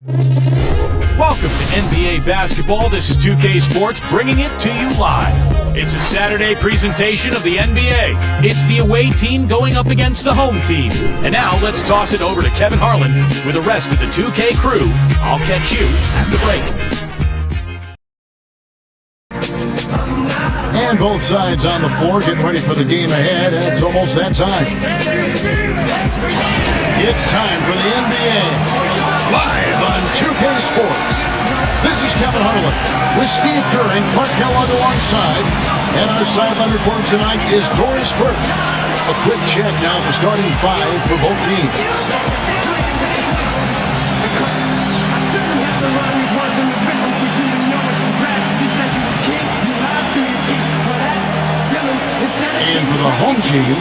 Welcome to NBA Basketball. This is 2K Sports bringing it to you live. It's a Saturday presentation of the NBA. It's the away team going up against the home team. And now let's toss it over to Kevin Harlan with the rest of the 2K crew. I'll catch you at the break. And both sides on the floor getting ready for the game ahead, and it's almost that time. It's time for the NBA, live on 2K Sports. This is Kevin Harlan with Steve Kerr and Clark Kellogg alongside, and our sideline reporter tonight is Doris Burke. A quick check now of the starting five for both teams. And for the home team,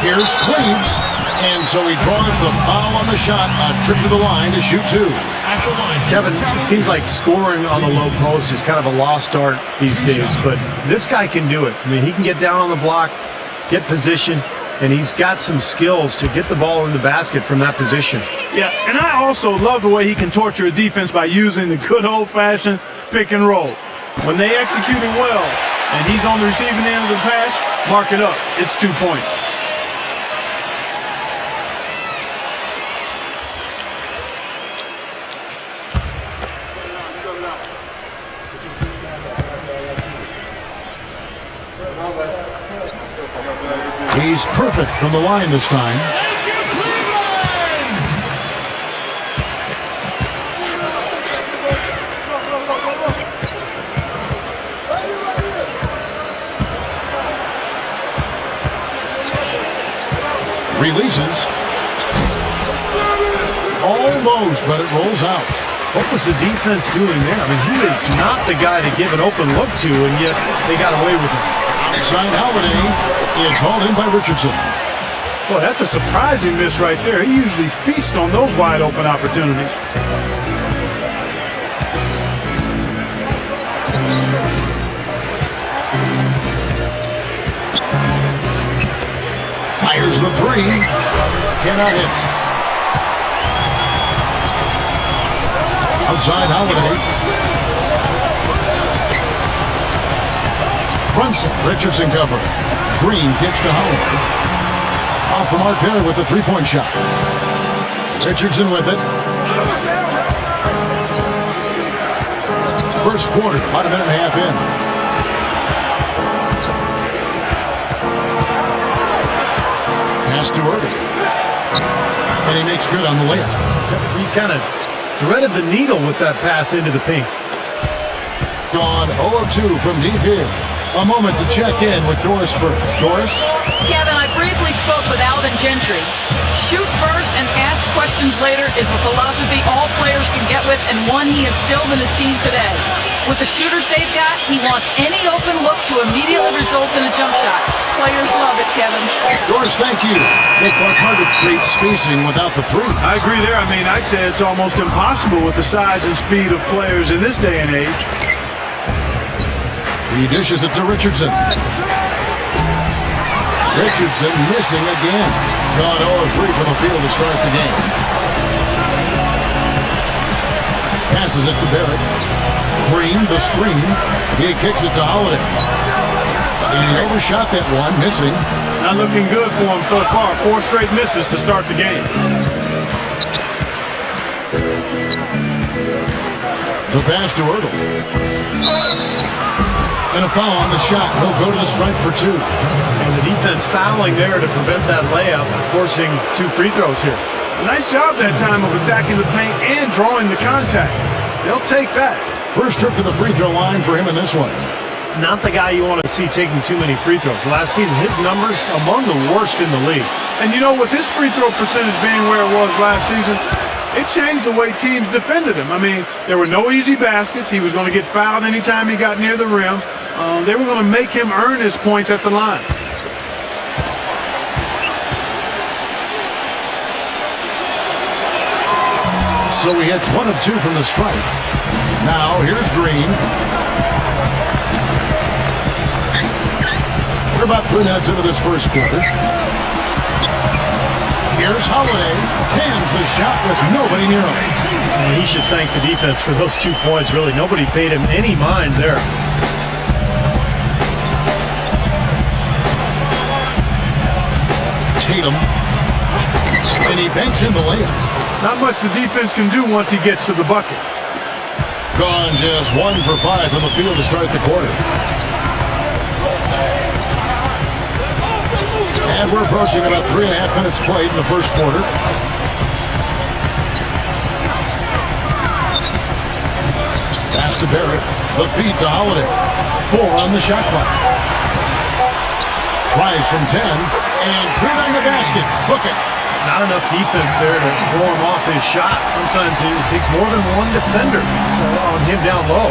here's Cleaves, and so he draws the foul on the shot, a trip to the line to shoot two. Kevin, it seems like scoring on the low post is kind of a lost art these days, but this guy can do it. I mean, he can get down on the block, get position, and he's got some skills to get the ball in the basket from that position. Yeah, and I also love the way he can torture a defense by using the good old-fashioned pick and roll. When they execute it well, and he's on the receiving end of the pass, mark it up. It's 2 points. He's perfect from the line this time. Releases. Almost, but it rolls out. What was the defense doing there? I mean, he is not the guy to give an open look to, and yet they got away with it. Outside Holiday is hauled in by Richardson. Boy, that's a surprising miss right there. He usually feasts on those wide open opportunities. Fires the three. Cannot hit. Outside Holiday. Front set, Richardson cover. Green gets to Holiday. Off the mark there with the three-point shot. Richardson with it. First quarter, about a minute and a half in. Pass to Irving. And he makes good on the layup. He kind of threaded the needle with that pass into the paint. Gone 0 of 2 from deep here. A moment to check in with Doris Burke. Doris? Kevin, I briefly spoke with Alvin Gentry. Shoot first and ask questions later is a philosophy all players can get with and one he instilled in his team today. With the shooters they've got, he wants any open look to immediately result in a jump shot. Players love it, Kevin. Doris, thank you. It's hard to create spacing without the three. I agree there. I mean, I'd say it's almost impossible with the size and speed of players in this day and age. He dishes it to Richardson. Richardson missing again. Gone 0-3 from the field to start the game. Passes it to Barrett. Green, the screen. He kicks it to Holiday. He overshot that one, missing. Not looking good for him so far. 4 straight misses to start the game. The pass to Ertl. And a foul on the shot. He'll go to the strike for 2. And the defense fouling there to prevent that layup, forcing 2 free throws here. Nice job that time of attacking the paint and drawing the contact. They'll take that. First trip to the free throw line for him in this one. Not the guy you want to see taking too many free throws. Last season, his numbers among the worst in the league. And you know, with his free throw percentage being where it was last season, it changed the way teams defended him. I mean, there were no easy baskets. He was going to get fouled anytime he got near the rim. They were going to make him earn his points at the line. So he hits 1 of 2 from the stripe. Now, here's Green. We're about 3 minutes into this first quarter. Here's Holiday. Cans the shot with nobody near him. And he should thank the defense for those 2 points, really. Nobody paid him any mind there. Tatum. And he banks in the layup. Not much the defense can do once he gets to the bucket. Gone just 1 for 5 from the field to start the quarter. And we're approaching about 3.5 minutes played in the first quarter. Pass to Barrett. The feed to Holiday. 4 on the shot clock. Tries from 10. And put it on the basket. Book it. Not enough defense there to throw him off his shot. Sometimes it takes more than one defender on him down low.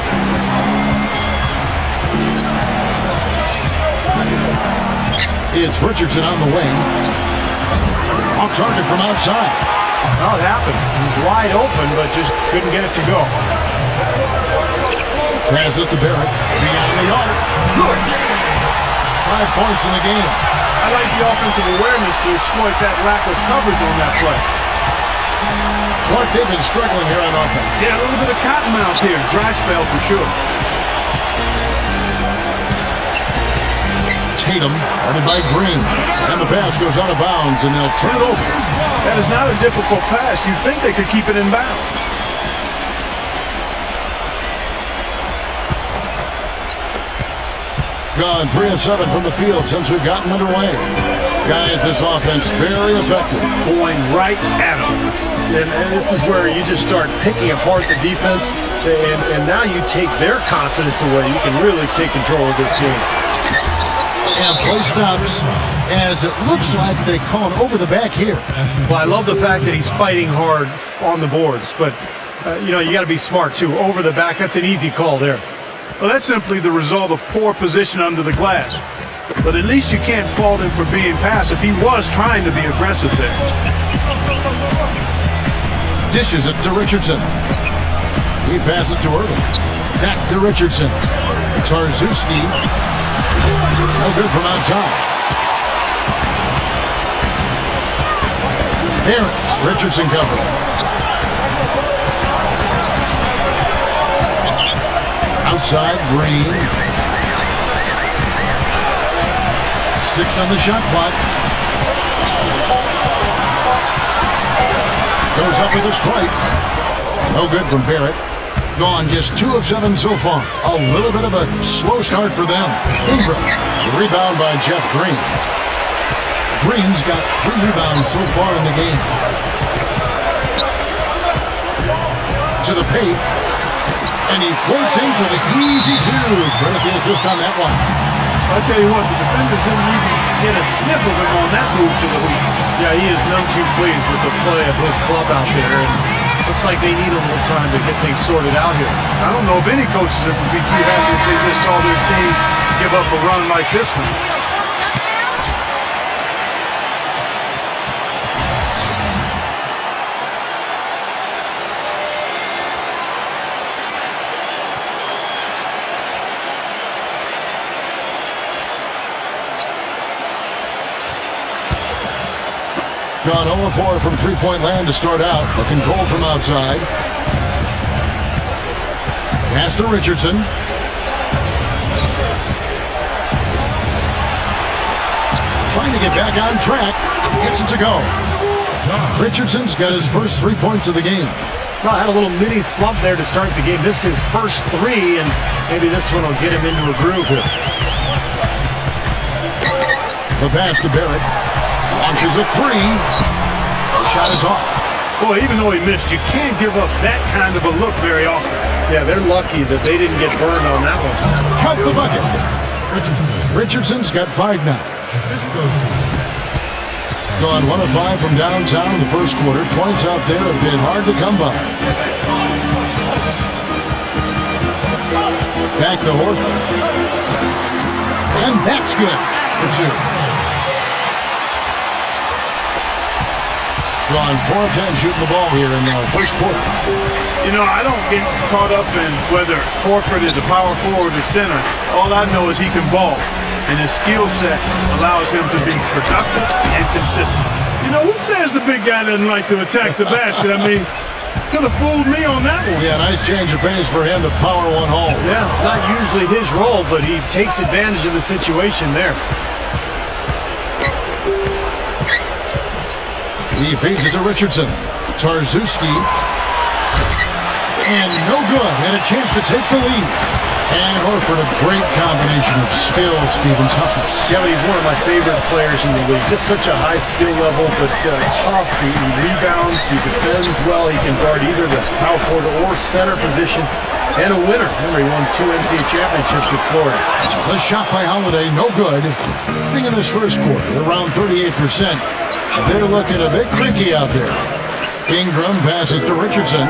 It's Richardson on the wing. Off target from outside. Oh, it happens. He's wide open, but just couldn't get it to go. Passes to Barrett. Beyond the arc. Good. 5 points in the game. I like the offensive awareness to exploit that lack of coverage on that play. Clark, they've been struggling here on offense. Yeah, a little bit of cottonmouth here. Dry spell for sure. Tatum, guarded by Green. And the pass goes out of bounds, and they'll turn it over. That is not a difficult pass. You'd think they could keep it in bounds. Gone 3 of 7 from the field since we've gotten underway. Guys, this offense very effective. Going right at them. And this is where you just start picking apart the defense, and now you take their confidence away. You can really take control of this game. And play stops as it looks like they call him over the back here. Well, I love the fact that he's fighting hard on the boards, but, you know, you got to be smart, too. Over the back, that's an easy call there. Well, that's simply the result of poor position under the glass. But at least you can't fault him for being passive. He was trying to be aggressive there. Dishes it to Richardson. He passes to Irving. Back to Richardson. Tarzuski. No good from outside. Here, Richardson covering. Outside, Green. 6 on the shot clock. Goes up with a strike. No good from Barrett. Gone just 2 of 7 so far. A little bit of a slow start for them. Ingram. The rebound by Jeff Green. Green's got 3 rebounds so far in the game. To the paint. And he floats in for the easy 2. Credit the assist on that one. I'll tell you what, the defender didn't even get a sniff of him on that move to the hoop. Yeah, he is none too pleased with the play of his club out there. And looks like they need a little time to get things sorted out here. I don't know if any coaches would be too happy if they just saw their team give up a run like this one. Gone 0-4 from three-point land to start out. Looking cold from outside. Pass to Richardson. Trying to get back on track. Gets it to go. Richardson's got his first 3 points of the game. Well, had a little mini slump there to start the game. Missed his first 3, and maybe this one will get him into a groove here. The pass to Barrett. Launches a 3. The shot is off. Boy, even though he missed, you can't give up that kind of a look very often. Yeah, they're lucky that they didn't get burned on that one. Count the bucket. Richardson's got 5 now. Gone 1 of 5 from downtown in the first quarter. Points out there have been hard to come by. Back to Horford. And that's good for 2. Gone 4 of 10 shooting the ball here in the first quarter. You know, I don't get caught up in whether Horford is a power forward or center. All I know is he can ball, and his skill set allows him to be productive and consistent. You know, who says the big guy doesn't like to attack the basket? I mean, could have fooled me on that one. Yeah, nice change of pace for him to power one home. Yeah, it's not usually his role, but he takes advantage of the situation there. He feeds it to Richardson. Tarzuski. And no good. Had a chance to take the lead. And Horford, a great combination of skill, speed, and toughness. Yeah, but he's one of my favorite players in the league. Just such a high skill level, but tough. He rebounds, he defends well. He can guard either the power forward or center position. And a winner. Remember, he won 2 NCAA championships at Florida. The shot by Holiday, no good. Being in this first quarter, around 38%. They're looking a bit creaky out there. Ingram passes to Richardson.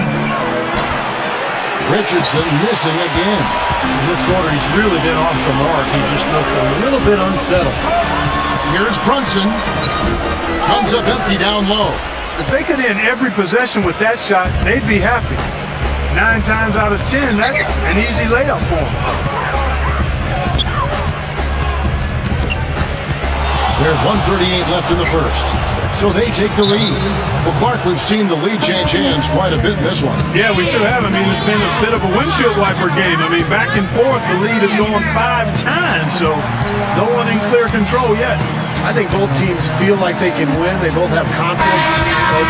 Richardson missing again. In this quarter, he's really been off the mark. He just looks a little bit unsettled. Here's Brunson. Comes up empty down low. If they could end every possession with that shot, they'd be happy. 9 times out of 10, that's an easy layup for them. There's 1:38 left in the first. So they take the lead. Well, Clark, we've seen the lead change hands quite a bit in this one. Yeah, we sure have. I mean, it's been a bit of a windshield wiper game. I mean, back and forth, the lead is going 5 times, so no one in clear control yet. I think both teams feel like they can win. They both have confidence.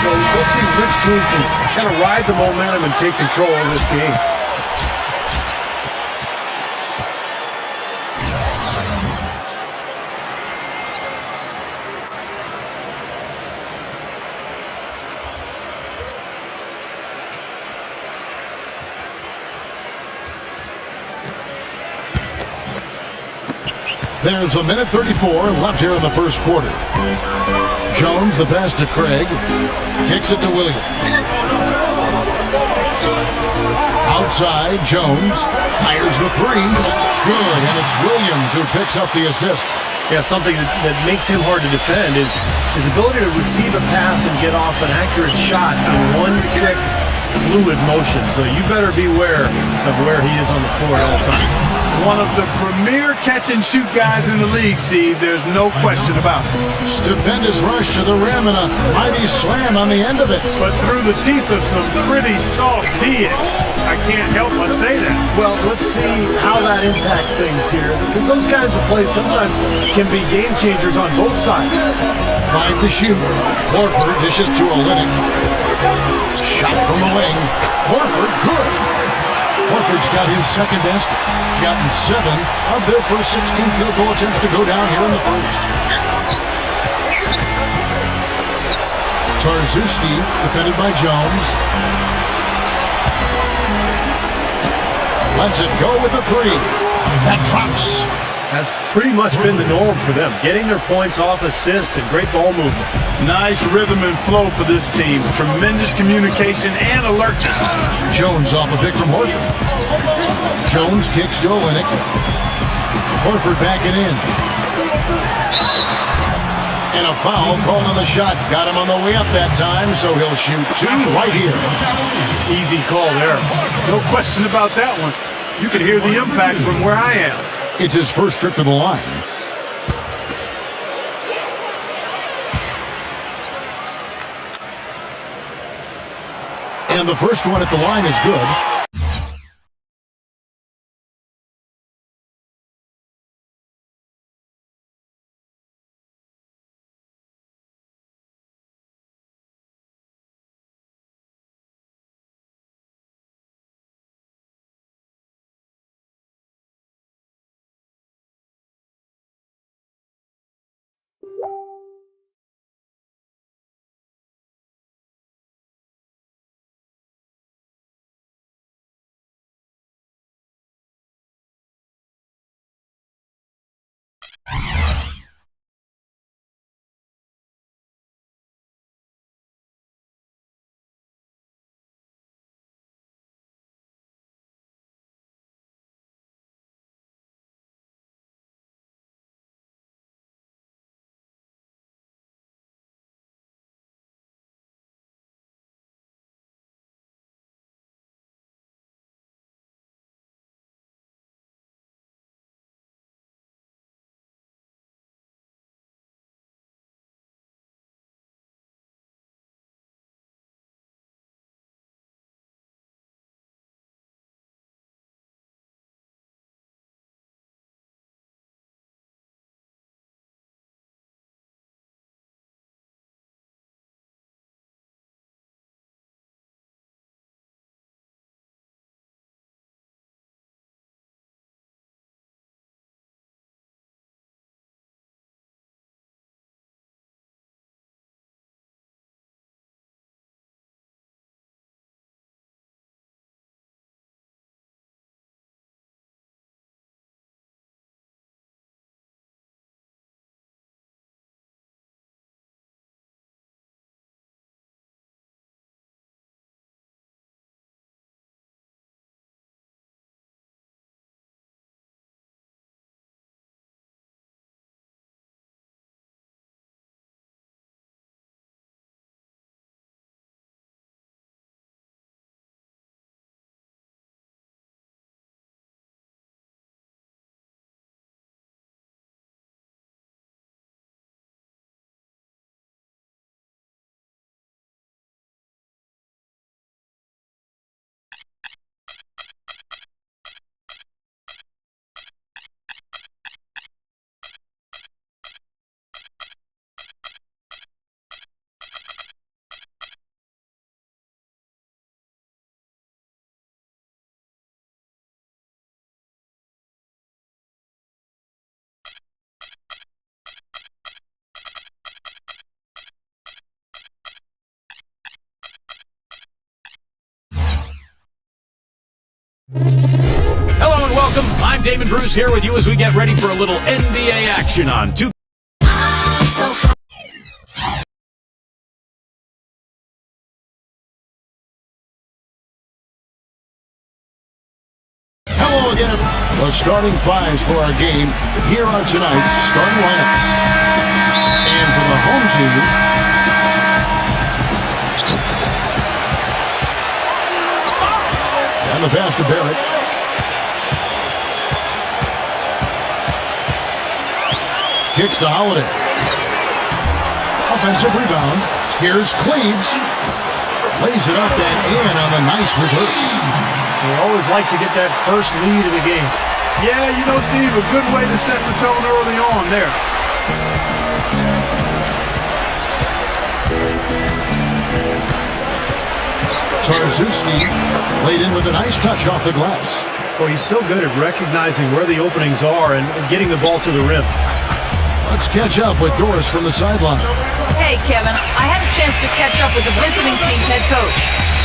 So we'll see which team can kind of ride the momentum and take control of this game. There's 1:34 left here in the first quarter. Jones, the pass to Craig. Kicks it to Williams. Outside, Jones fires the 3. Good, and it's Williams who picks up the assist. Yeah, something that makes him hard to defend is his ability to receive a pass and get off an accurate shot in one quick, fluid motion. So you better beware of where he is on the floor at all times. One of the premier catch-and-shoot guys in the league, Steve. There's no question about it. Stupendous rush to the rim and a mighty slam on the end of it. But through the teeth of some pretty soft D. I can't help but say that. Well, let's see how that impacts things here. Because those kinds of plays sometimes can be game changers on both sides. 5 to shoot. Horford dishes to Olynyk. Shot from the wing. Horford, good. Horford's got his second best. Gotten 7 of their first 16 field goal attempts to go down here in the first. Tarzuski, defended by Jones. Lets it go with a 3. That drops. That's pretty much been the norm for them. Getting their points off assists and great ball movement. Nice rhythm and flow for this team. Tremendous communication and alertness. Jones off a pick from Horford. Jones kicks to Olynyk. Horford backing in. And a foul called on the shot. Got him on the way up that time, so he'll shoot 2 right here. Easy call there. No question about that one. You can hear the impact from where I am. It's his first trip to the line. And the first one at the line is good. Hello and welcome. I'm Damon Bruce here with you as we get ready for a little NBA action on 2. Hello again. The starting fives for our game. Here are tonight's starting lineups. And for the home team, and the pass to Barrett. Kicks to Holiday. Offensive rebound. Here's Cleaves. Lays it up and in on the nice reverse. They always like to get that first lead in the game. Yeah, you know, Steve, a good way to set the tone early on there. Tarczewski laid in with a nice touch off the glass. Well, he's so good at recognizing where the openings are and getting the ball to the rim. Let's catch up with Doris from the sideline. Hey, Kevin, I had a chance to catch up with the visiting team's head coach.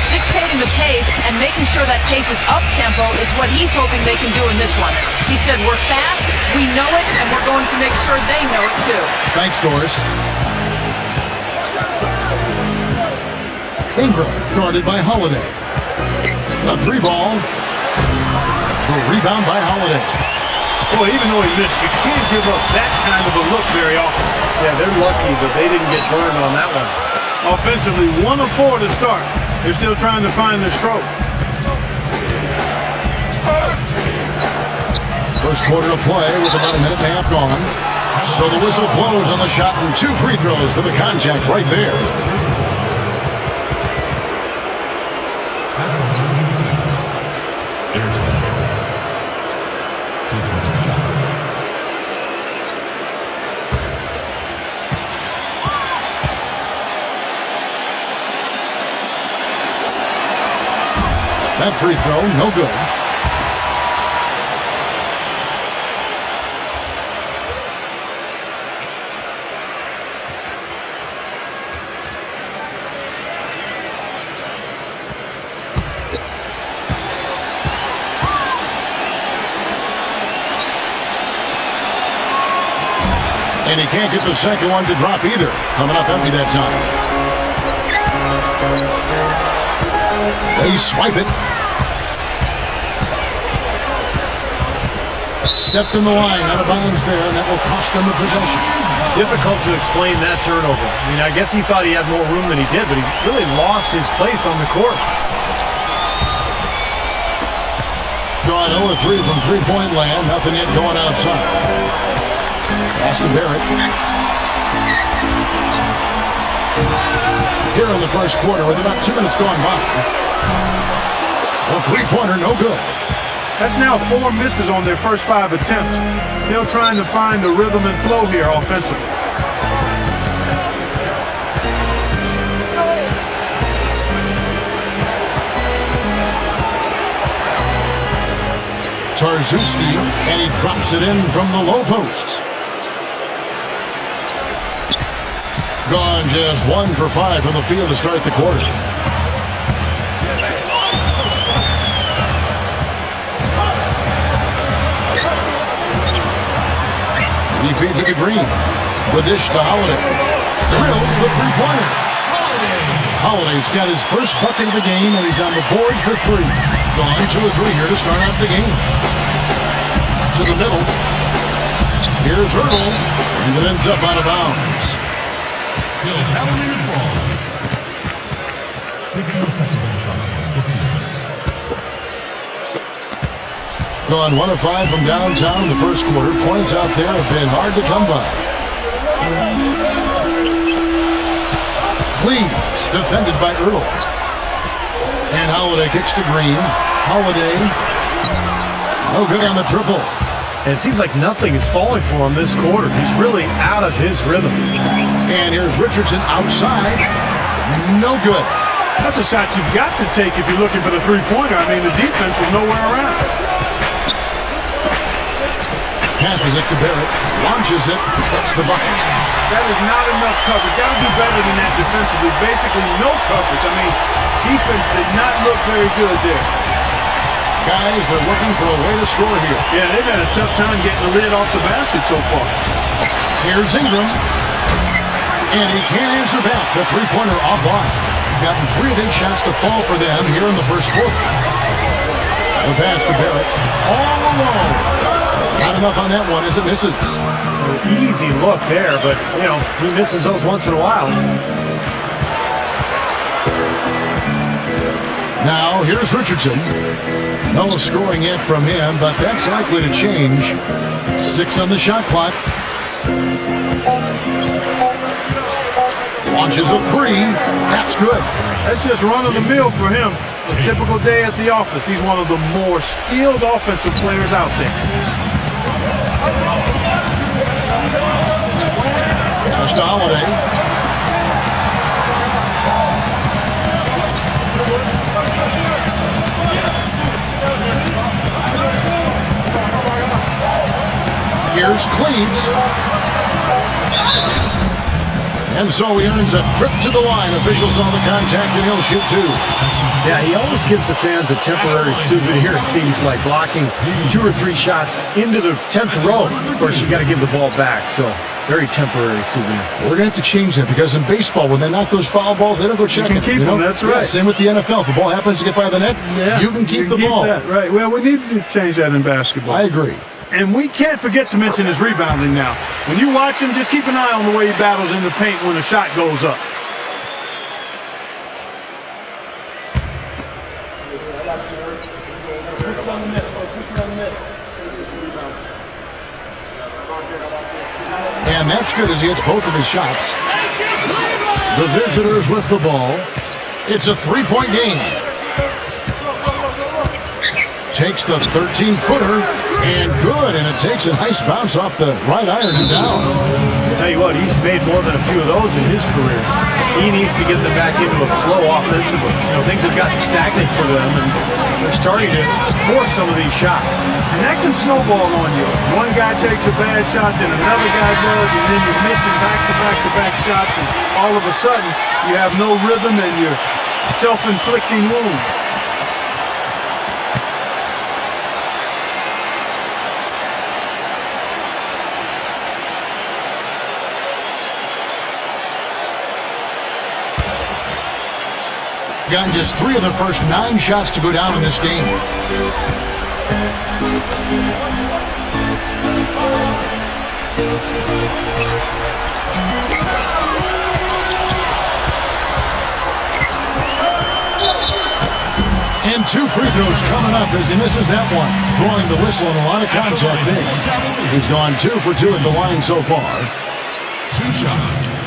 Dictating the pace and making sure that pace is up-tempo is what he's hoping they can do in this one. He said, we're fast, we know it, and we're going to make sure they know it too. Thanks, Doris. Ingram guarded by Holiday. The three ball. The rebound by Holiday. Boy, even though he missed, you can't give up that kind of a look very often. Yeah, they're lucky, but they didn't get burned on that one. Offensively, 1 of 4 to start. They're still trying to find their stroke. First quarter of play with about a minute and a half gone. So the whistle blows on the shot and 2 free throws for the contact right there. That free throw, no good. And he can't get the second one to drop either. Coming up empty that time. They swipe it. Stepped in the line, out of bounds there, and that will cost them the possession. Difficult to explain that turnover. I mean, I guess he thought he had more room than he did, but he really lost his place on the court. Gone 0-3 from three-point land. Nothing yet going outside. Pass to Barrett. Here in the first quarter with about 2 minutes gone by. A three-pointer, no good. That's now 4 misses on their first 5 attempts. Still trying to find the rhythm and flow here offensively. Tarczewski, and he drops it in from the low post. Gone just 1 for 5 from the field to start the quarter. He feeds it to Green. The dish to Holiday. Drills the three-pointer. Holiday's got his first bucket of the game, and he's on the board for 3. Gone 2 of 3 here to start out the game. To the middle. Here's Hurdle, and it ends up out of bounds. Still Cavaliers ball. 15 seconds on the shot. Gone 1 of 5 from downtown in the first quarter. Points out there have been hard to come by. Cleaves, defended by Earl. And Holiday kicks to Green. Holiday, no good on the triple. And it seems like nothing is falling for him this quarter. He's really out of his rhythm. And here's Richardson outside. No good. That's a shot you've got to take if you're looking for the three-pointer. I mean, the defense was nowhere around. Passes it to Barrett. Launches it. That's the bucket. That is not enough coverage. Got to do better than that defensively. Basically no coverage. I mean, defense did not look very good there. Guys, they're looking for a way to score here. Yeah, they've had a tough time getting the lid off the basket so far. Here's Ingram. And he can't answer back. The three-pointer offline. Gotten 3 of 8 shots to fall for them here in the first quarter. The pass to Barrett. All alone. Not enough on that one as it misses. Easy look there, but, he misses those once in a while. Now, here's Richardson. No scoring yet from him, but that's likely to change. 6 on the shot clock. Launches a 3. That's good. That's just run-of-the-mill for him. A typical day at the office. He's one of the more skilled offensive players out there. Pass to Holiday. Here's Cleves. And so he earns a trip to the line. Officials saw the contact and he'll shoot 2. Yeah, he always gives the fans a temporary souvenir, it seems like, blocking 2 or 3 shots into the 10th row. Of course, you got to give the ball back, so very temporary souvenir. We're going to have to change that because in baseball, when they knock those foul balls, they don't go checking. You can keep them, that's right. Yeah, same with the NFL. If the ball happens to get by the net, you can keep the ball. That, right. Well, we need to change that in basketball. I agree. And we can't forget to mention his rebounding now. When you watch him, just keep an eye on the way he battles in the paint when a shot goes up. And that's good as he hits both of his shots. The visitors with the ball. It's a 3-point game. Takes the 13-footer, and good, and it takes a nice bounce off the right iron and down. I'll tell you what, he's made more than a few of those in his career. He needs to get them back into a flow offensively. Things have gotten stagnant for them, and they're starting to force some of these shots. And that can snowball on you. One guy takes a bad shot, then another guy does, and then you're missing back-to-back shots, and all of a sudden, you have no rhythm and you're self-inflicting wounds. Gotten just 3 of the first 9 shots to go down in this game. And 2 free throws coming up as he misses that one. Drawing the whistle and a lot of contact there. He's gone 2 for 2 at the line so far. 2 shots.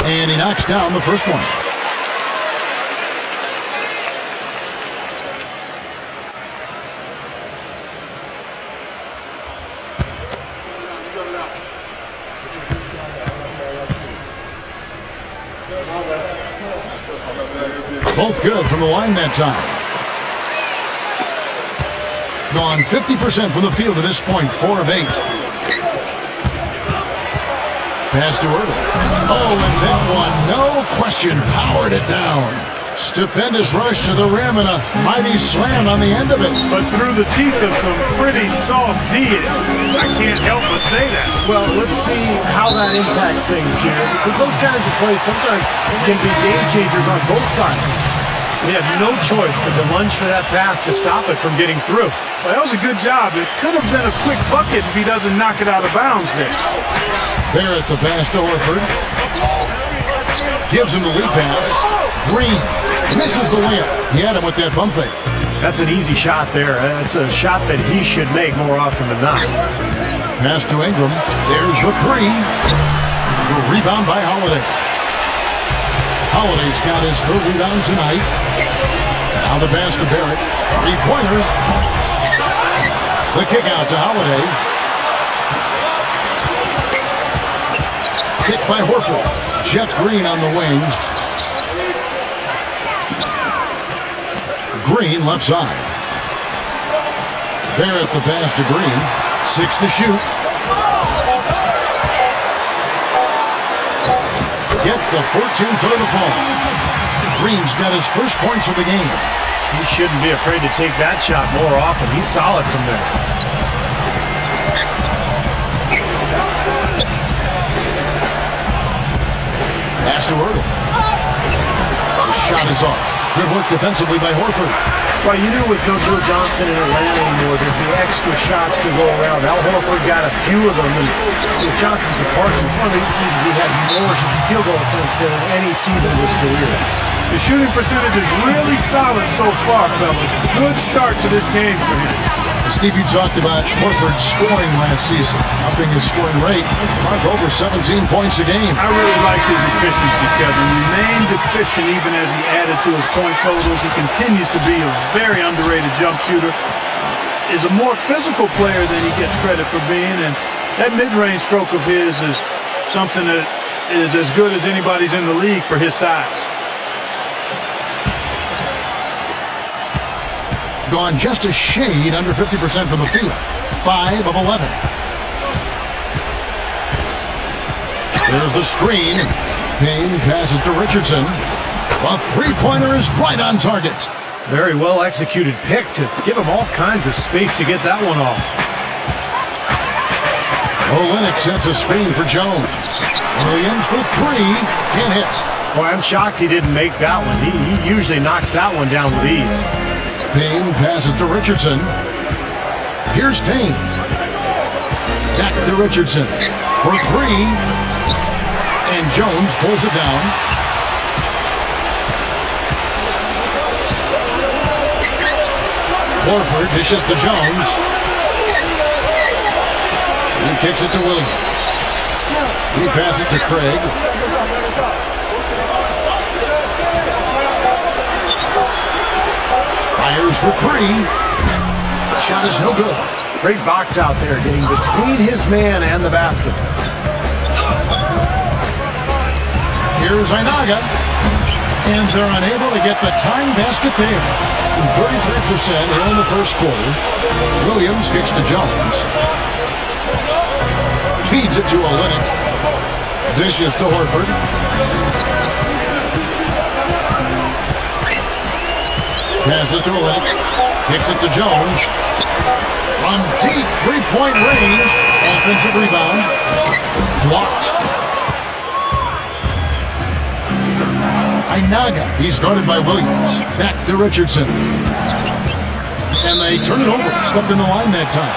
And he knocks down the first one. Both good from the line that time. Gone 50% from the field to this point, 4 of 8. Pass to Ertl. Oh, and that one, no question, powered it down. Stupendous rush to the rim and a mighty slam on the end of it. But through the teeth of some pretty soft D. I can't help but say that. Well, let's see how that impacts things here, because those kinds of plays sometimes can be game changers on both sides. They have no choice but to lunge for that pass to stop it from getting through. Well, that was a good job. It could have been a quick bucket if he doesn't knock it out of bounds there. Barrett the pass to Horford. Gives him the lead pass. Green misses the layup. He had him with that bump fake. That's an easy shot there. It's a shot that he should make more often than not. Pass to Ingram. There's the 3. The rebound by Holiday. Holiday's got his 3rd rebound tonight. Now the pass to Barrett. 3-pointer. The kick out to Holiday. Hit by Horford. Jeff Green on the wing. Green left side. Barrett the pass to Green. 6 to shoot. gets the 14th of the fall. Green's got his first points of the game. He shouldn't be afraid to take that shot more often. He's solid from there. Pass to Ertl. The shot is off. Good work defensively by Horford. Well, you knew with no Joe Johnson in Atlanta anymore, there'd be extra shots to go around. Al Horford got a few of them, and with Johnson's a Parsons, one of the reasons he had more field goal attempts than in any season of his career. The shooting percentage is really solid so far, fellas. Good start to this game for him. Steve, you talked about Horford's scoring last season, upping his scoring rate, over 17 points a game. I really liked his efficiency, Kevin. Remained efficient even as he added to his point totals. He continues to be a very underrated jump shooter. Is a more physical player than he gets credit for being, and that mid-range stroke of his is something that is as good as anybody's in the league for his size. Gone just a shade under 50% from the field. 5 of 11. There's the screen. Payne passes to Richardson. A three-pointer is right on target. Very well executed pick to give him all kinds of space to get that one off. Olynyk sets a screen for Jones. Williams for three. Can't hit. Boy, I'm shocked he didn't make that one. He usually knocks that one down with ease. Payne passes to Richardson. Here's Payne. Back to Richardson for three. And Jones pulls it down. Horford dishes to Jones. He kicks it to Williams. He passes to Craig. Fires for three. The shot is no good. Great box out there, getting between his man and the basket. Here's Inaga. And they're unable to get the tying basket there. 33% here in the first quarter. Williams kicks to Jones. Feeds it to Olynyk. Dishes to Horford. Passes to Olynyk. Kicks it to Jones. From deep three-point range. Offensive rebound. Blocked. Inaga. He's guarded by Williams. Back to Richardson. And they turn it over. Stepped in the line that time.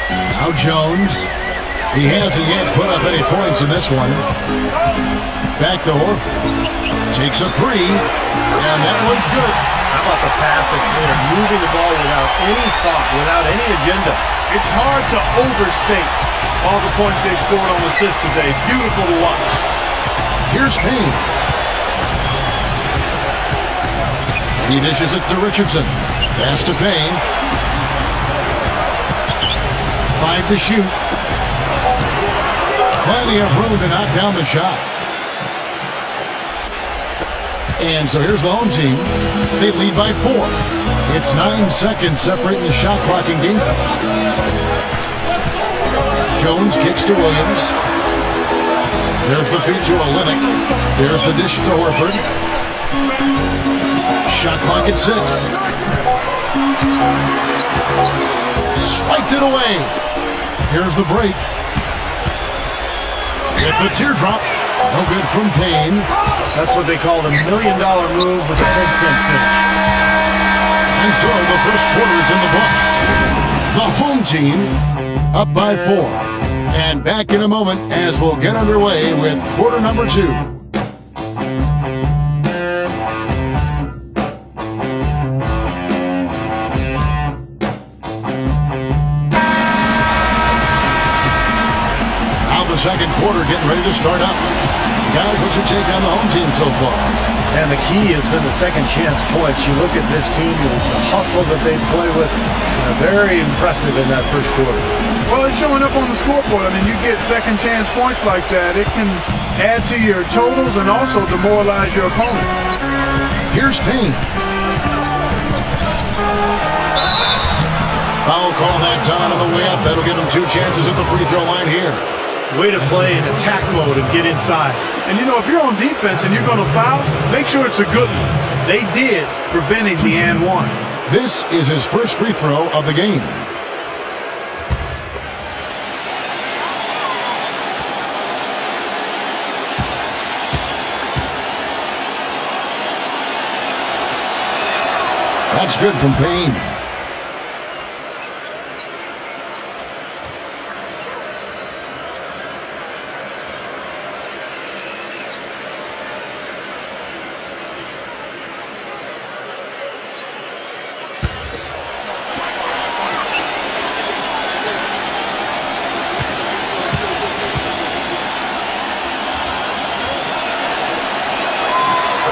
Now Jones. He hasn't yet put up any points in this one. Back to Horford. Takes a three. And that one's good. How about the passing there? Moving the ball without any thought, without any agenda. It's hard to overstate all the points they've scored on assists today. Beautiful to watch. Here's Payne. He dishes it to Richardson. Pass to Payne. 5 to shoot. Plenty of room to knock down the shot. And so here's the home team. They lead by 4. It's 9 seconds separating the shot clock and game. Jones kicks to Williams. There's the feed to Olynyk. There's the dish to Horford. Shot clock at 6. Swiped it away. Here's the break. With the teardrop. No good from Payne. That's what they call the $1 million move with a 10-cent finish. And so the first quarter is in the books. The home team up by 4. And back in a moment as we'll get underway with quarter number 2. Second quarter getting ready to start up. Guys, what's your take on the home team so far? And the key has been the second chance points. You look at this team, the hustle that they play with, very impressive in that first quarter. Well, it's showing up on the scoreboard. I mean, you get second chance points like that. It can add to your totals and also demoralize your opponent. Here's Payne. Foul call that time on the way up. That'll give him 2 chances at the free throw line here. Way to play in attack mode and get inside. And, you know, if you're on defense and you're going to foul, make sure it's a good one. They did, preventing the and one. This is his first free throw of the game. That's good from Payne.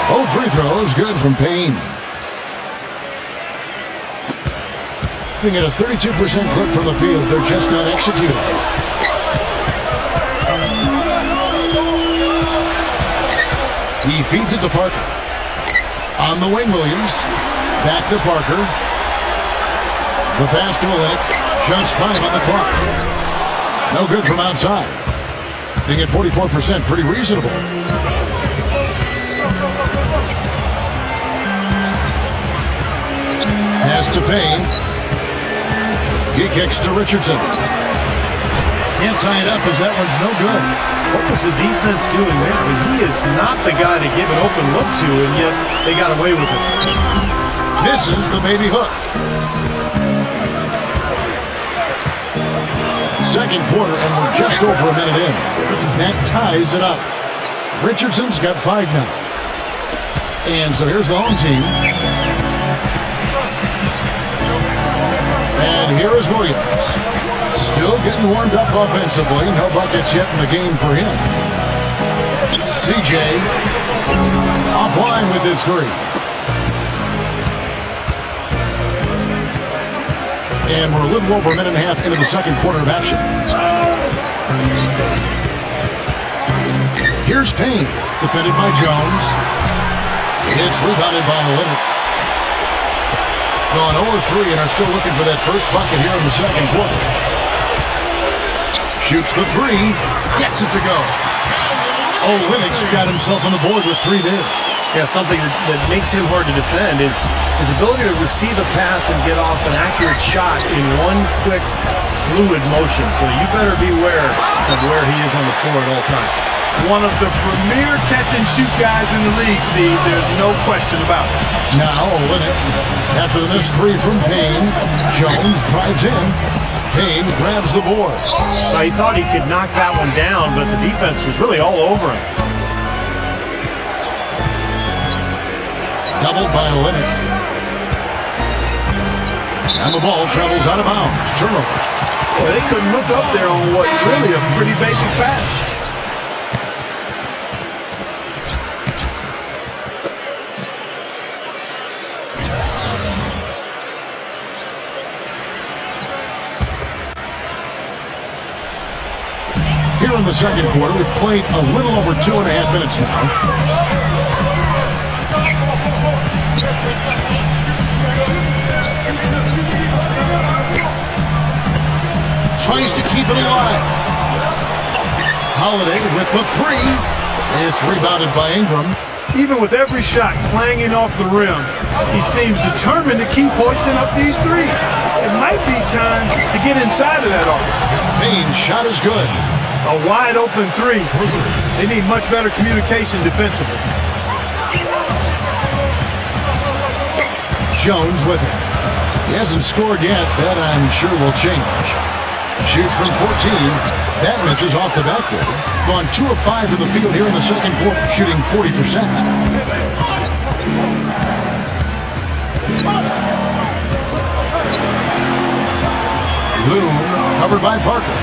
Both free throws good from Payne. They get a 32% clip from the field. They're just not executing. He feeds it to Parker. On the wing, Williams. Back to Parker. The pass to Olynyk. Just 5 on the clock. No good from outside. They get 44%. Pretty reasonable. Pass to Payne. He kicks to Richardson. Can't tie it up as that one's no good. What was the defense doing there? I mean, he is not the guy to give an open look to, and yet they got away with it. Misses the baby hook. Second quarter, and we're just over a minute in. That ties it up. Richardson's got 5 now. And so here's the home team. And here is Williams. Still getting warmed up offensively. No buckets yet in the game for him. CJ offline with his 3. And we're a little over a minute and a half into the second quarter of action. Here's Payne, defended by Jones. It's rebounded by Olynyk. Gone over 3 and are still looking for that first bucket here in the second quarter. Shoots the 3, gets it to go. Olynyk's got himself on the board with 3 there. Yeah, something that makes him hard to defend is his ability to receive a pass and get off an accurate shot in one quick, fluid motion. So you better beware of where he is on the floor at all times. One of the premier catch-and-shoot guys in the league, Steve. There's no question about it. Now Olynyk, after the missed 3 from Payne, Jones drives in. Payne grabs the board. Now, he thought he could knock that one down, but the defense was really all over him. Doubled by Olynyk. And the ball travels out of bounds. Turnover. Boy, they couldn't look up there on what's really a pretty basic pass. Here in the second quarter, we've played a little over 2.5 minutes now. Tries to keep it alive. Holiday with the 3. It's rebounded by Ingram. Even with every shot clanging off the rim, he seems determined to keep hoisting up these 3. It might be time to get inside of that arc. Payne's shot is good. A wide open 3. They need much better communication defensively. Jones with it. He hasn't scored yet. That I'm sure will change. Shoots from 14. That misses off the backboard. Gone 2 of 5 to the field here in the second quarter, shooting 40%. Bloom covered by Parker.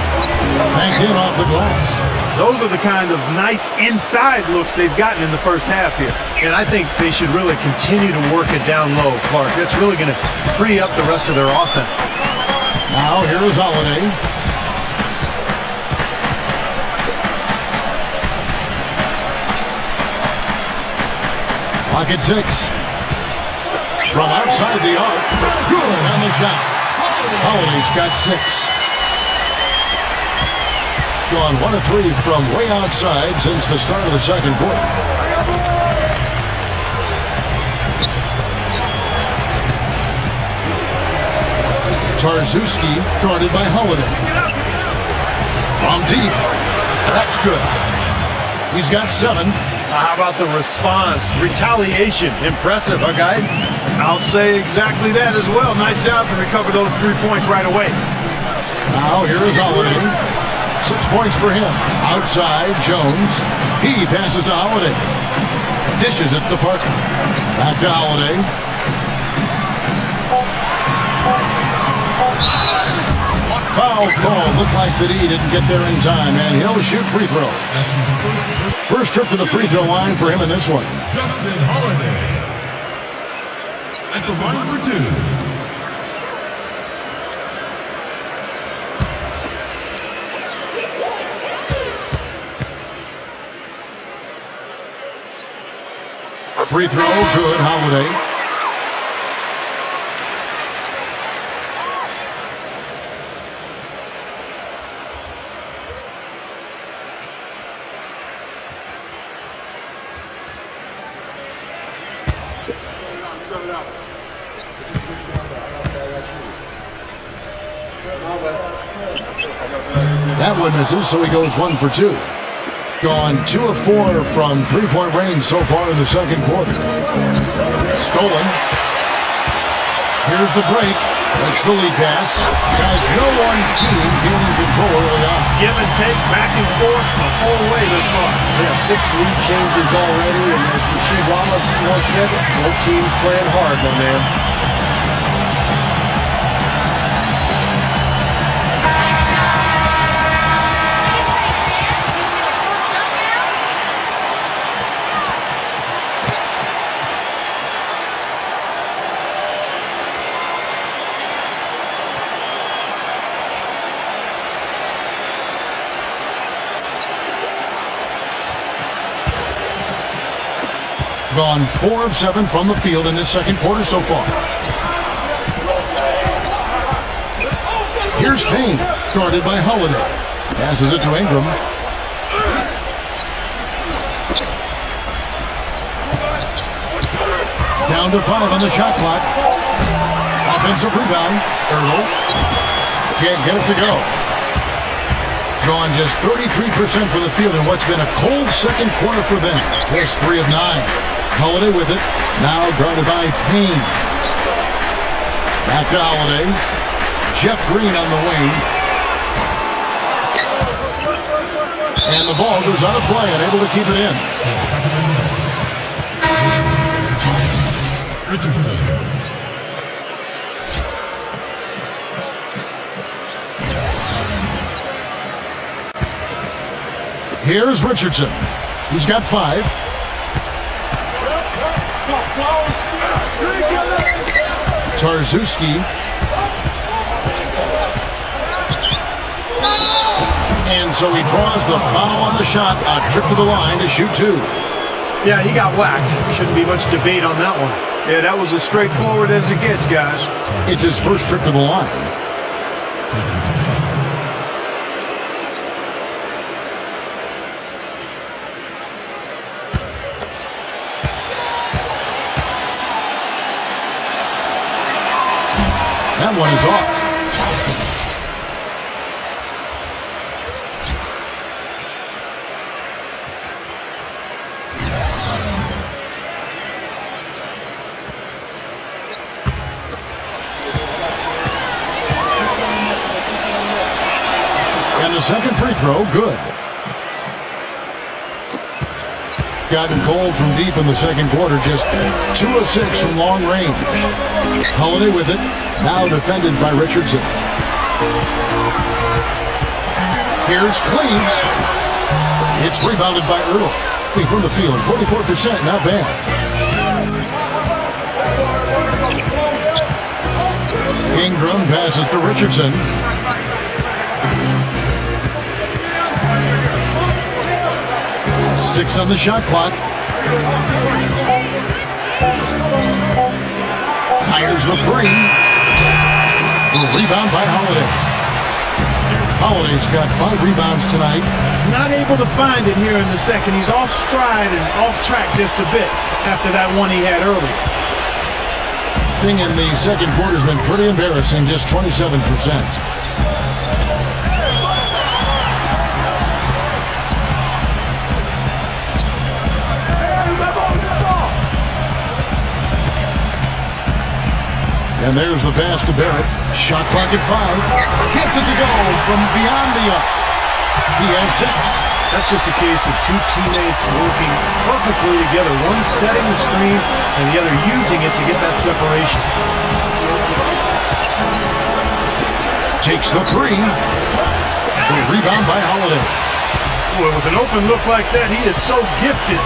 Banked in off the glass. Those are the kind of nice inside looks they've gotten in the first half here. And I think they should really continue to work it down low, Clark. That's really going to free up the rest of their offense. Now here is Holiday. Pocket 6. From outside the arc. Good on the shot. Holiday's got 6. Gone 1 of 3 from way outside since the start of the second quarter. Tarczewski guarded by Holiday. From deep. That's good. He's got 7. How about the response? Retaliation. Impressive, huh, guys? I'll say exactly that as well. Nice job to recover those 3 points right away. Now here is Holiday. 6 points for him. Outside, Jones. He passes to Holiday. Dishes it to Parker. Back to Holiday. Foul call. Looked like that he didn't get there in time, and he'll shoot free throws. First trip to the free throw line for him in this one. Justin Holiday at the line for 2. Free throw, good, Holiday. That one misses, so he goes 1 for 2. Gone 2 of 4 from three-point range so far in the second quarter. Stolen. Here's the break. Makes the lead pass. Guys, no one team feeling control early on. Give and take, back and forth the whole way this far. Yeah, 6 lead changes already, and as Rasheed Wallace once said, both teams playing hard, my man. Gone 4 of 7 from the field in this second quarter so far. Here's Payne, guarded by Holiday. Passes it to Ingram. Down to 5 on the shot clock. Offensive rebound. Earl can't get it to go. Gone just 33% from the field in what's been a cold second quarter for them. Just 3 of 9. Holiday with it. Now guarded by Payne. Back to Holiday. Jeff Green on the wing. And the ball goes out of play, unable to keep it in. Richardson. Here's Richardson. He's got 5. Tarczewski. And so he draws the foul on the shot. A trip to the line to shoot 2. Yeah, he got whacked. Shouldn't be much debate on that one. Yeah, that was as straightforward as it gets, guys. It's his first trip to the line. That one is off. And the second free throw, good. Gotten cold from deep in the second quarter, just 2 of 6 from long range. Holiday with it. Now defended by Richardson. Here's Cleaves. It's rebounded by Earl. From the field, 44%, not bad. Ingram passes to Richardson. Six on the shot clock. Fires the 3. The rebound by Holiday. Holiday's got 5 rebounds tonight. Not able to find it here in the second. He's off stride and off track just a bit after that one he had earlier. Thing in the second quarter has been pretty embarrassing, just 27%. And there's the pass to Barrett. Shot clock at 5. Gets it to go from beyond the arc. He has 6. That's just a case of two teammates working perfectly together. One setting the screen and the other using it to get that separation. Takes the 3. The rebound by Holiday. Boy, with an open look like that, he is so gifted.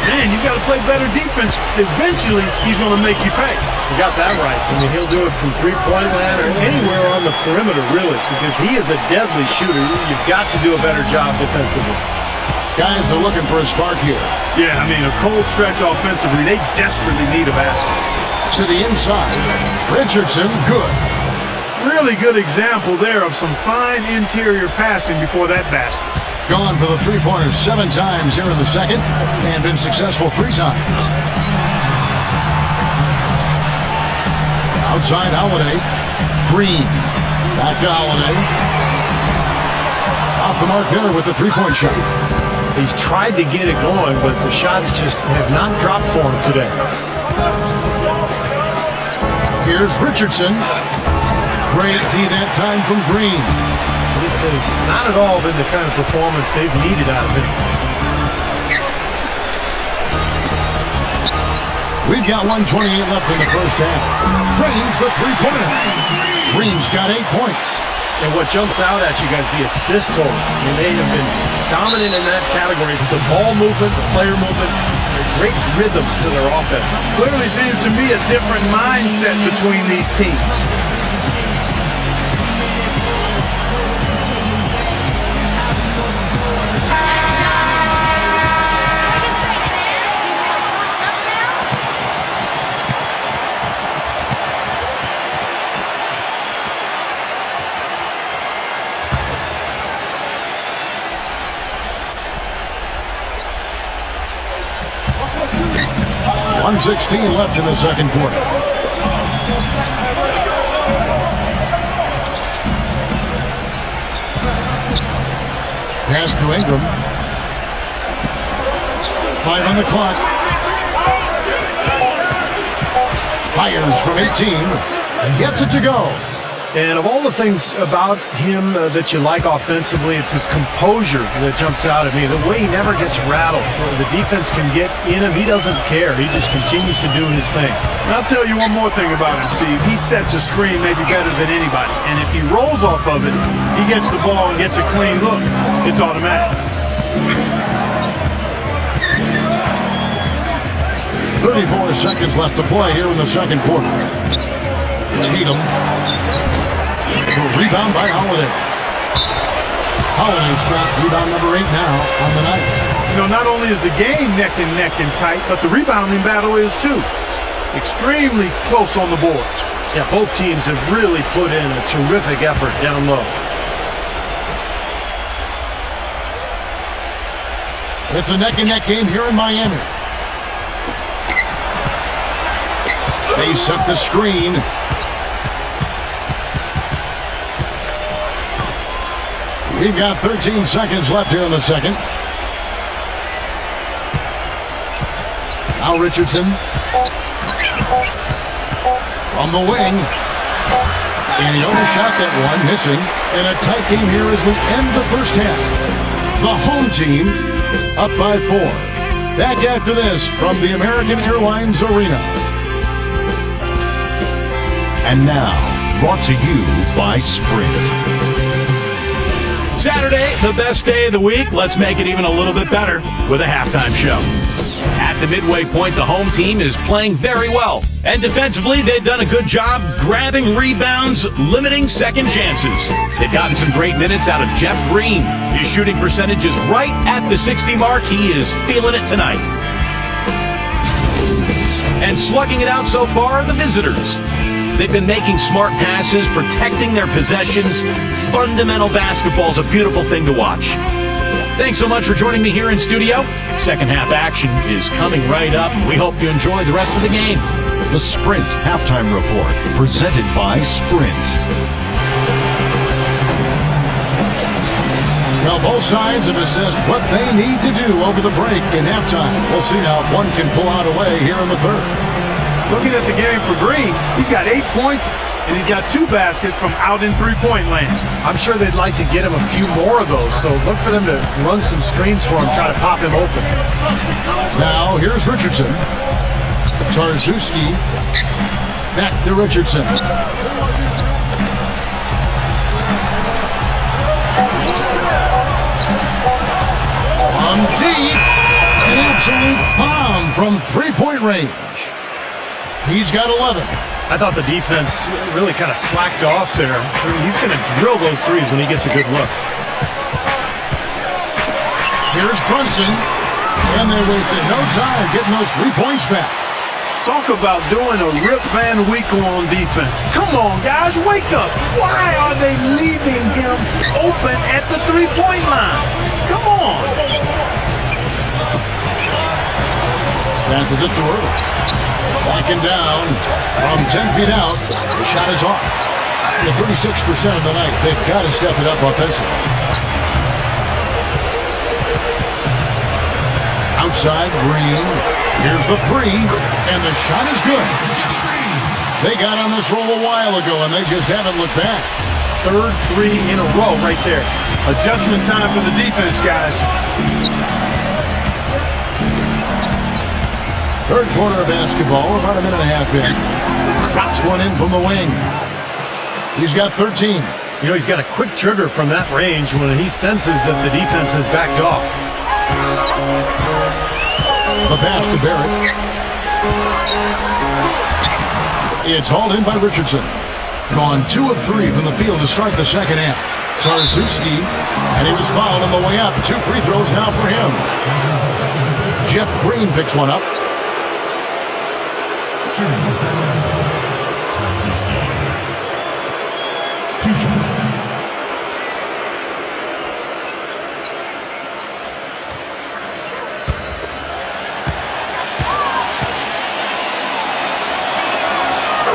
Man, you got to play better defense. Eventually, he's going to make you pay. You got that right. I mean, he'll do it from three-point land or anywhere on the perimeter, really, because he is a deadly shooter. You've got to do a better job defensively. Guys are looking for a spark here. Yeah, I mean, a cold stretch offensively. They desperately need a basket. To the inside. Richardson, good. Really good example there of some fine interior passing before that basket. Gone for the three-pointers 7 times here in the second and been successful 3 times. Outside Holiday. Green. Back to Holiday. Off the mark there with the three-point shot. He's tried to get it going, but the shots just have not dropped for him today. Here's Richardson. Great D that time from Green. This has not at all been the kind of performance they've needed out of him. We've got 1:28 left in the first half. Trains the three-pointer. Green's got 8 points. And what jumps out at you guys, the assist totals. I mean, they have been dominant in that category. It's the ball movement, the player movement, a great rhythm to their offense. Clearly seems to me a different mindset between these teams. .116 left in the second quarter. Pass to Ingram. 5 on the clock. Fires from 18. And gets it to go. And of all the things about him that you like offensively, it's his composure that jumps out at me. The way he never gets rattled. The defense can get in him. He doesn't care. He just continues to do his thing. And I'll tell you one more thing about him, Steve. He sets a screen maybe better than anybody. And if he rolls off of it, he gets the ball and gets a clean look. It's automatic. 34 seconds left to play here in the second quarter. Tatum. Rebound by Holiday. Holiday's got rebound number 8 now on the night. You know, not only is the game neck and tight, but the rebounding battle is too. Extremely close on the boards. Yeah, both teams have really put in a terrific effort down low. It's a neck-and-neck game here in Miami. They set the screen. We've got 13 seconds left here in the second. Now Richardson. From the wing. And he overshot that one, missing. And a tight game here as we end the first half. The home team up by 4. Back after this from the American Airlines Arena. And now, brought to you by Sprint. Saturday, the best day of the week. Let's make it even a little bit better with a halftime show. At the midway point, the home team is playing very well. And defensively, they've done a good job grabbing rebounds, limiting second chances. They've gotten some great minutes out of Jeff Green. His shooting percentage is right at the 60 mark. He is feeling it tonight. And slugging it out so far are the visitors. They've been making smart passes, protecting their possessions. Fundamental basketball is a beautiful thing to watch. Thanks so much for joining me here in studio. Second half action is coming right up. We hope you enjoy the rest of the game. The Sprint Halftime Report, presented by Sprint. Well, both sides have assessed what they need to do over the break in halftime. We'll see how one can pull out away here in the third. Looking at the game for Green, he's got 8 points, and he's got 2 baskets from out in three-point land. I'm sure they'd like to get him a few more of those, so look for them to run some screens for him, try to pop him open. Now, here's Richardson. Tarczewski. Back to Richardson. On deep. An absolute bomb from three-point range. He's got 11. I thought the defense really kind of slacked off there. He's going to drill those threes when he gets a good look. Here's Brunson. And they wasted no time getting those 3 points back. Talk about doing a Rip Van Winkle on defense. Come on, guys, wake up. Why are they leaving him open at the three-point line? Come on. Passes it to Earl. Backing down from 10 feet out. The shot is off. The 36% of the night. They've got to step it up offensively. Outside, Green. Here's the three, and the shot is good. They got on this roll a while ago, and they just haven't looked back. Third three in a row right there. Adjustment time for the defense, guys. Third quarter of basketball, about a minute and a half in. Drops one in from the wing. He's got 13. You know, he's got a quick trigger from that range when he senses that the defense has backed off. The pass to Barrett. It's hauled in by Richardson. Gone 2 of 3 from the field to start the second half. Tarczewski, and he was fouled on the way up. 2 free throws now for him. Jeff Green picks one up.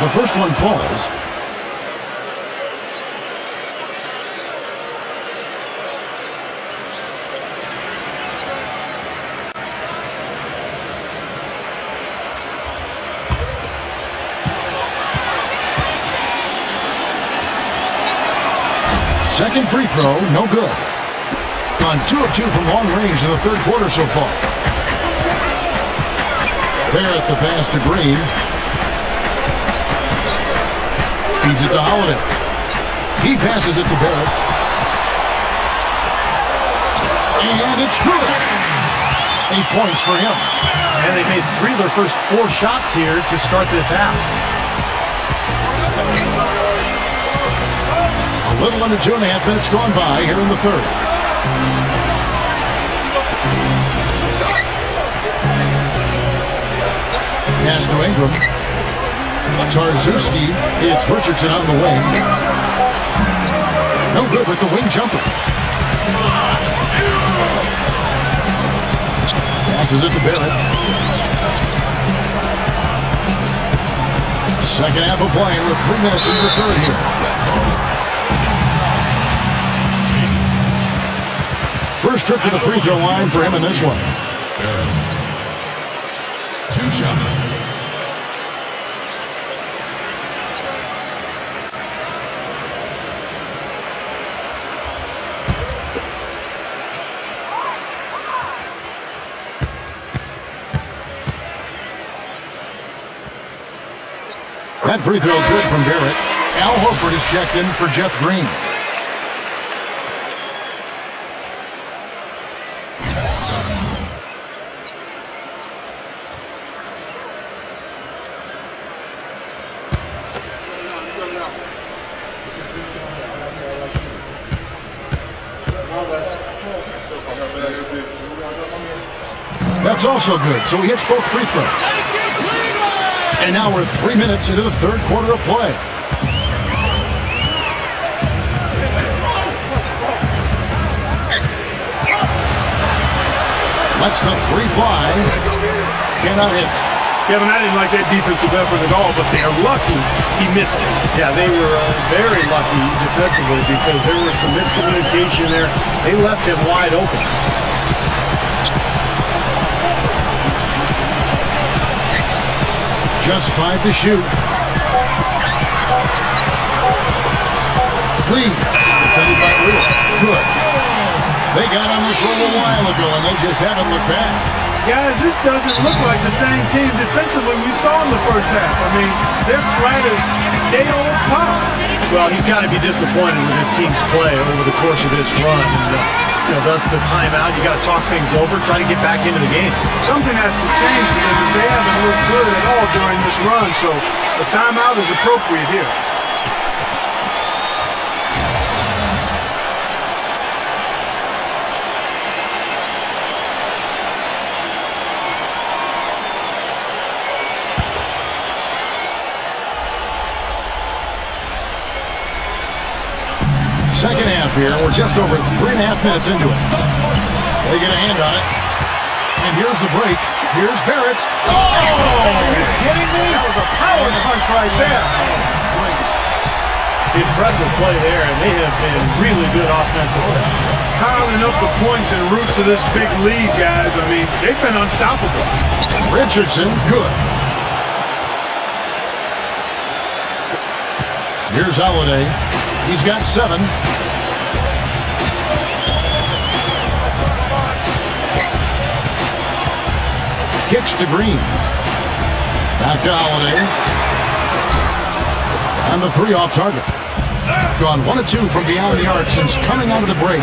The first one falls. Second free throw, no good. On 2 of 2 from long range in the third quarter so far. Barrett the pass to Green. Feeds it to Holiday. He passes it to Barrett. And it's good. 8 points for him. And they made 3 of their first 4 shots here to start this half. A little under 2.5 minutes gone by here in the third. Pass to Ingram. Tarczewski. It's Richardson on the wing. No good with the wing jumper. Passes it to Barrett. Second half of play with 3 minutes in the third here. First trip to the free throw line for him in this one. 2 shots. That free throw good from Barrett. Al Horford is checked in for Jeff Green. That's also good, so he hits both free throws. And now we're 3 minutes into the third quarter of play. Lets the three fly. Cannot hit. Kevin, I didn't like that defensive effort at all, but they're lucky he missed it. Yeah, they were very lucky defensively because there was some miscommunication there. They left him wide open. Just 5 to shoot. Clean. Defended by Lewis. Good. They got on this roll a while ago, and they just haven't looked back. Guys, this doesn't look like the same team defensively we saw in the first half. I mean, they're flat as day-old pop. Well, he's got to be disappointed with his team's play over the course of this run. And, thus the timeout. You got to talk things over, try to get back into the game. Something has to change for them. They haven't looked good at all during this run, so the timeout is appropriate here. Second half here. We're just over 3.5 minutes into it. They get a hand on it. And here's the break. Here's Barrett. Oh! Are you kidding me? That was a power punch right there. Impressive play there, and they have been really good offensively. Piling up the points en route to this big lead, guys. I mean, they've been unstoppable. Richardson, good. Here's Holiday. He's got 7. Kicks to Green. Back to Holiday. And the 3 off target. Gone 1 of 2 from beyond the arc since coming out of the break.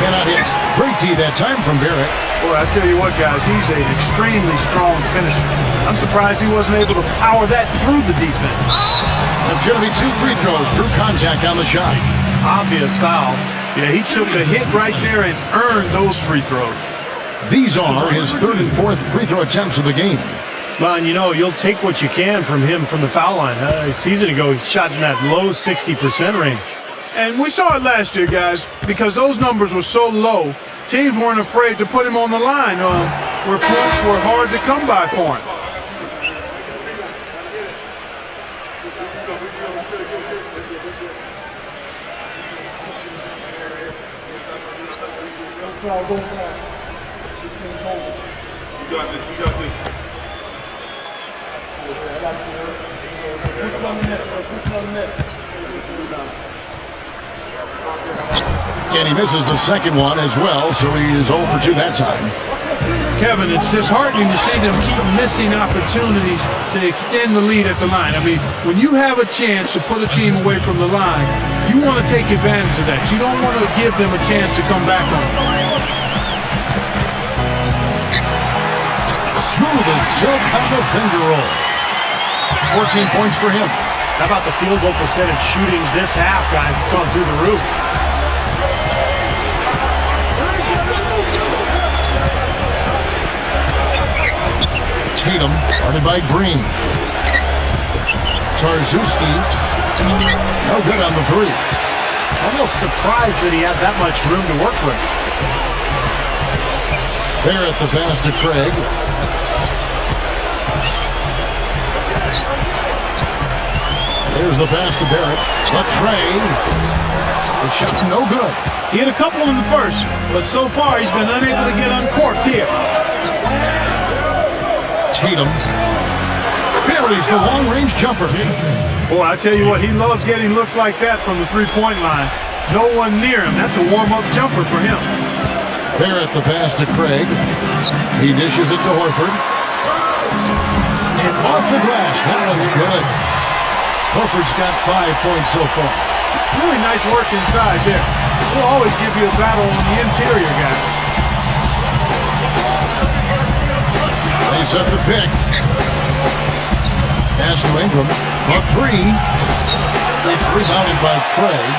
Cannot hit. Great tee that time from Barrett. Boy, I tell you what, guys, he's an extremely strong finisher. I'm surprised he wasn't able to power that through the defense. It's going to be 2 free throws. Drew contact on the shot. Obvious foul. Yeah, he took the hit right there and earned those free throws. These are his 3rd and 4th free throw attempts of the game. Well, and you'll take what you can from him from the foul line. A season ago, he shot in that low 60% range. And we saw it last year, guys, because those numbers were so low, teams weren't afraid to put him on the line where points were hard to come by for him. We got this. And he misses the second one as well, so he is 0 for 2 that time. Kevin, it's disheartening to see them keep missing opportunities to extend the lead at the line. I mean, when you have a chance to put a team away from the line, you want to take advantage of that. You don't want to give them a chance to come back on it. Smooth as silk on the finger roll. 14 points for him. How about the field goal percentage shooting this half, guys? It's gone through the roof. Tatum, guarded by Green. Tarzuski, no good on the 3. Almost surprised that he had that much room to work with. There at the pass to Craig. There's the pass to Barrett. The trade. The shot no good. He hit a couple in the first, but so far he's been unable to get uncorked here. Tatum buries the long-range jumper. Boy, I tell you what, he loves getting looks like that from the three-point line. No one near him. That's a warm-up jumper for him. Barrett the pass to Craig. He dishes it to Horford. And off the glass. That one's good. Horford's got 5 points so far. Really nice work inside there. We'll always give you a battle on the interior, guys. They set the pick. Pass to Ingram. A 3. It's rebounded by Craig.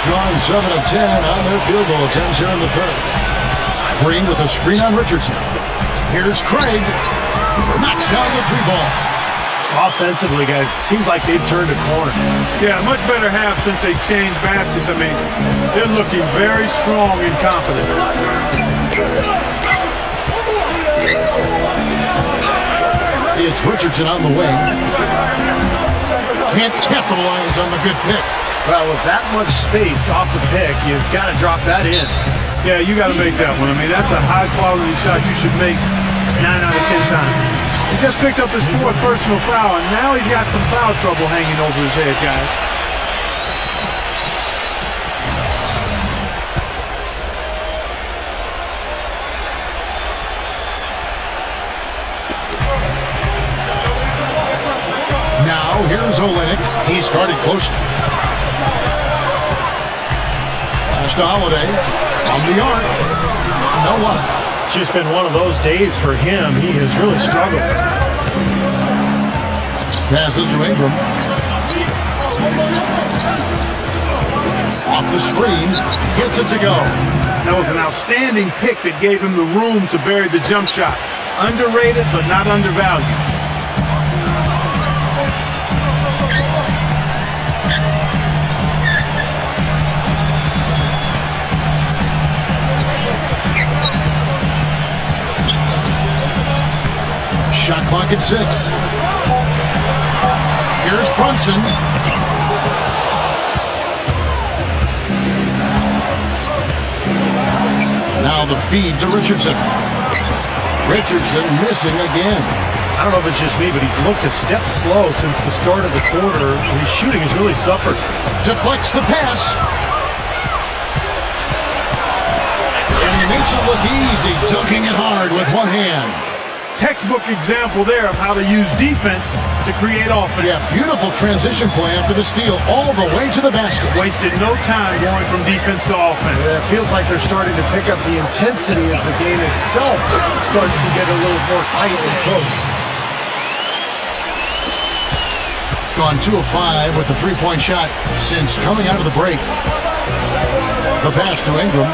Drawing 7 of 10 on their field goal attempts here in the 3rd. Green with a screen on Richardson. Here's Craig. Knocks down the 3 ball. Offensively, guys, it seems like they've turned a corner. Yeah, much better half since they changed baskets. I mean, they're looking very strong and confident. It's Richardson on the wing. Can't capitalize on the good pick. Well, with that much space off the pick, you've got to drop that in. Yeah, you got to make that one. I mean, that's a high-quality shot you should make 9 out of 10 times. He just picked up his 4th personal foul, and now he's got some foul trouble hanging over his head, guys. Now, here's Olynyk. He's guarded closely. Pass to Holiday. From the arc. No luck. It's just been one of those days for him. He has really struggled. Passes to Ingram. Off the screen. Gets it to go. That was an outstanding pick that gave him the room to bury the jump shot. Underrated, but not undervalued. Shot clock at 6. Here's Brunson. Now the feed to Richardson. Richardson missing again. I don't know if it's just me, but he's looked a step slow since the start of the quarter. His shooting has really suffered. Deflects the pass. And he makes it look easy, dunking it hard with one hand. Textbook example there of how to use defense to create offense. Yeah, beautiful transition play after the steal all the way to the basket. Wasted no time going from defense to offense. Yeah, it feels like they're starting to pick up the intensity as the game itself starts to get a little more tight and close. Gone 2 of 5 with the three-point shot since coming out of the break. The pass to Ingram.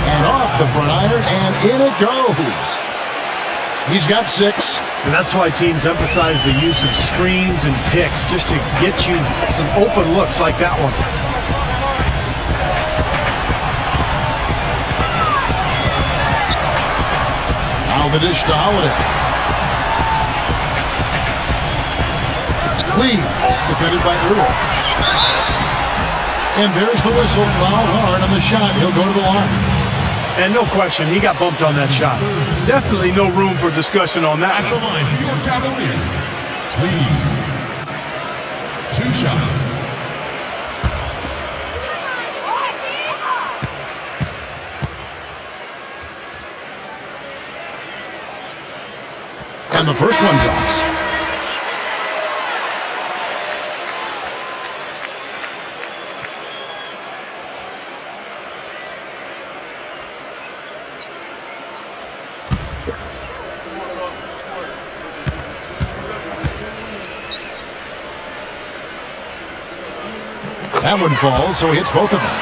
And off the front iron, and in it goes. He's got 6. And that's why teams emphasize the use of screens and picks, just to get you some open looks like that one. Now the dish to Holiday. Cleans, defended by Earl. And there's the whistle, foul hard on the shot. He'll go to the line. And no question, he got bumped on that shot. Definitely no room for discussion on that At the line, New York Cavaliers. Please. 2 shots. And the first one drops. That one falls, so he hits both of them.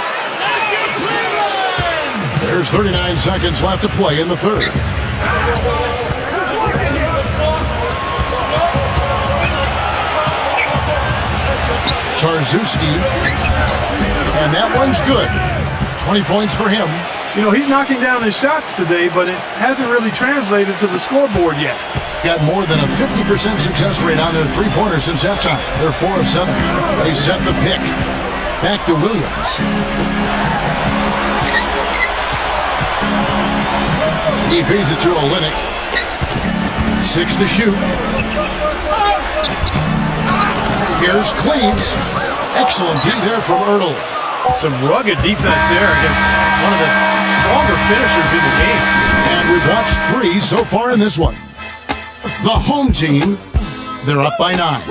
There's 39 seconds left to play in the third. Tarczewski. And that one's good. 20 points for him. You know, he's knocking down his shots today, but it hasn't really translated to the scoreboard yet. Got more than a 50% success rate on their three-pointers since halftime. They're 4 of 7. They set the pick. Back to Williams. He feeds it to Olynyk. 6 to shoot. Here's Cleans. Excellent D there from Ertl. Some rugged defense there against one of the stronger finishers in the game. And we've watched 3 so far in this one. The home team, they're up by 9.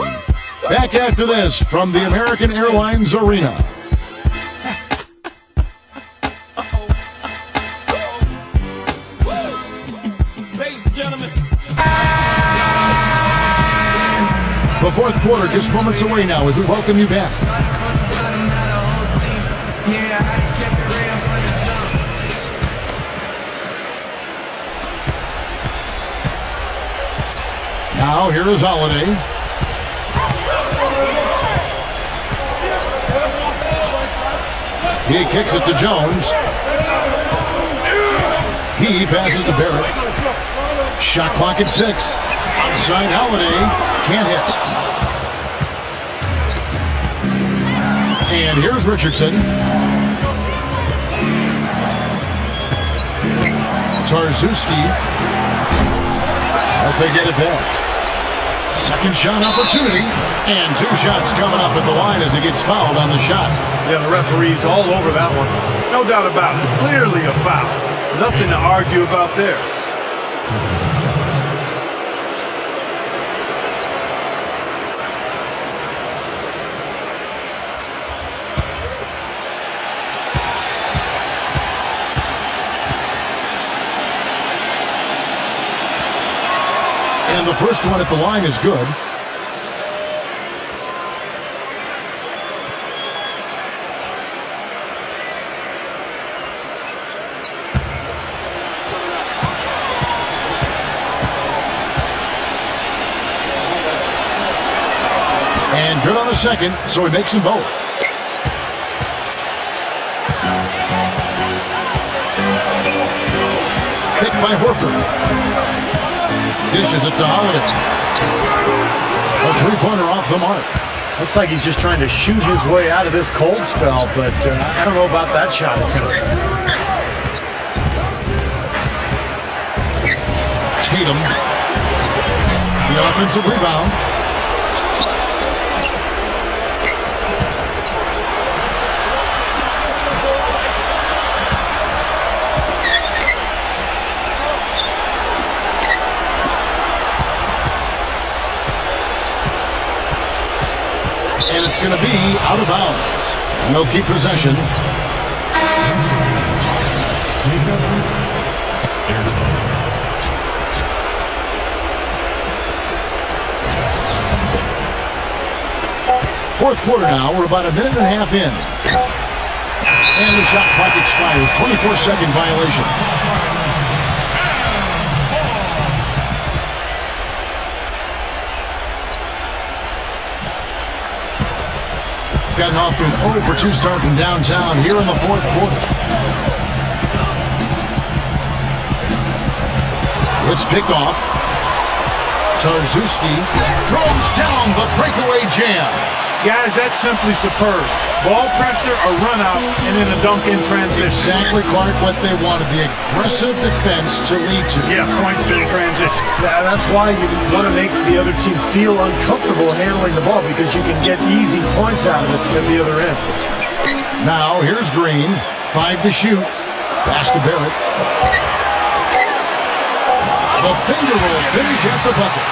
Back after this from the American Airlines Arena. Ladies and gentlemen. The fourth quarter just moments away now as we welcome you back. Now here is Holiday. He kicks it to Jones. He passes to Barrett. Shot clock at 6. Outside Holiday. Can't hit. And here's Richardson. Tarzuski. Hope they get it back. Second shot opportunity. And 2 shots coming up at the line as he gets fouled on the shot. Yeah, the referee's all over that one. No doubt about it. Clearly a foul. Nothing to argue about there. And the first one at the line is good. And good on the second, so he makes them both. Picked by Horford. Dishes it to Holiday. A 3-pointer off the mark. Looks like he's just trying to shoot his way out of this cold spell, but I don't know about that shot attempt. Tatum. The offensive rebound. And it's going to be out of bounds. And they'll keep possession. Fourth quarter now. We're about a minute and a half in. And the shot clock expires. 24-second violation. Gotten off to an 0 for 2 start from downtown here in the fourth quarter. It's picked off. Tarzuski throws down the breakaway jam. Guys, that's simply superb. Ball pressure, a run out, and then a dunk in transition. Exactly, Clark, what they wanted. The aggressive defense to lead to. Yeah, points in transition. Yeah, that's why you want to make the other team feel uncomfortable handling the ball, because you can get easy points out of it at the other end. Now, here's Green. 5 to shoot. Pass to Barrett. The finger roll finish at the bucket.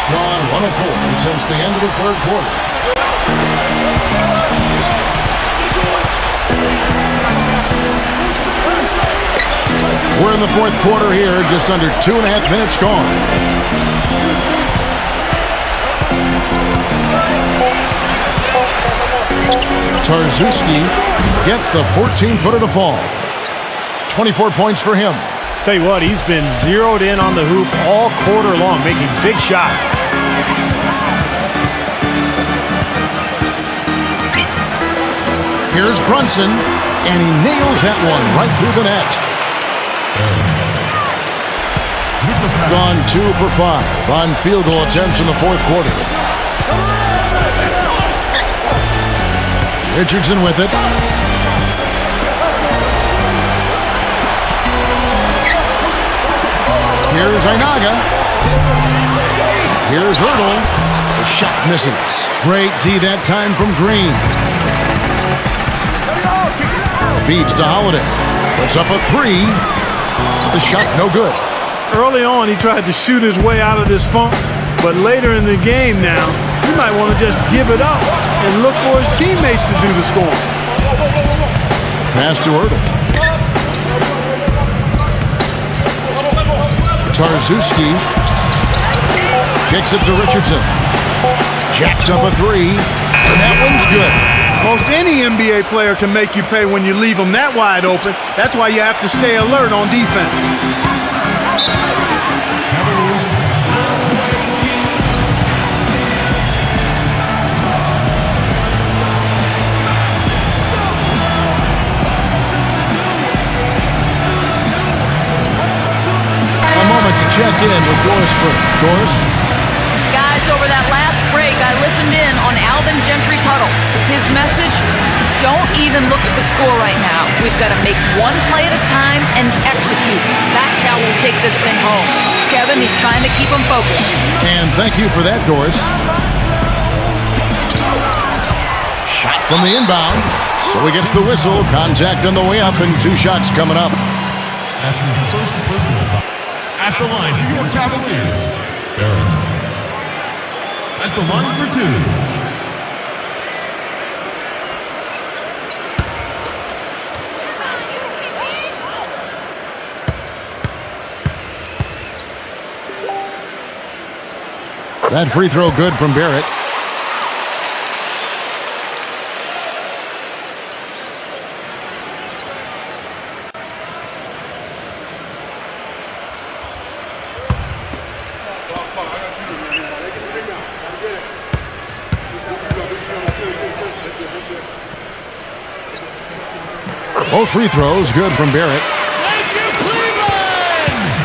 Gone 104 since the end of the third quarter. We're in the fourth quarter here, just under 2.5 minutes gone. Tarzuski gets the 14-footer to fall. 24 points for him. Tell you what, he's been zeroed in on the hoop all quarter long, making big shots. Here's Brunson, and he nails that one right through the net. Gone 2 for 5 on field goal attempts in the fourth quarter. Richardson with it. Here's Einaga. Here's Hurdle. The shot misses. Great D that time from Green. Feeds to Holiday. Puts up a 3. The shot no good. Early on, he tried to shoot his way out of this funk, but later in the game now, he might want to just give it up and look for his teammates to do the scoring. Pass to Hurdle. Tarzuski kicks it to Richardson. Jacks up a 3, and that one's good. Most any NBA player can make you pay when you leave them that wide open. That's why you have to stay alert on defense. checked in with Doris Burke. Doris? Guys, over that last break, I listened in on Alvin Gentry's huddle. His message, don't even look at the score right now. We've got to make one play at a time and execute. That's how we'll take this thing home. Kevin, he's trying to keep them focused. And thank you for that, Doris. Shot from the inbound. So he gets the whistle. Contact on the way up and 2 shots coming up. That's his first personal foul. At the line, New York Cavaliers. Barrett. At the line for 2. That free throw good from Barrett. Both free throws good from Barrett.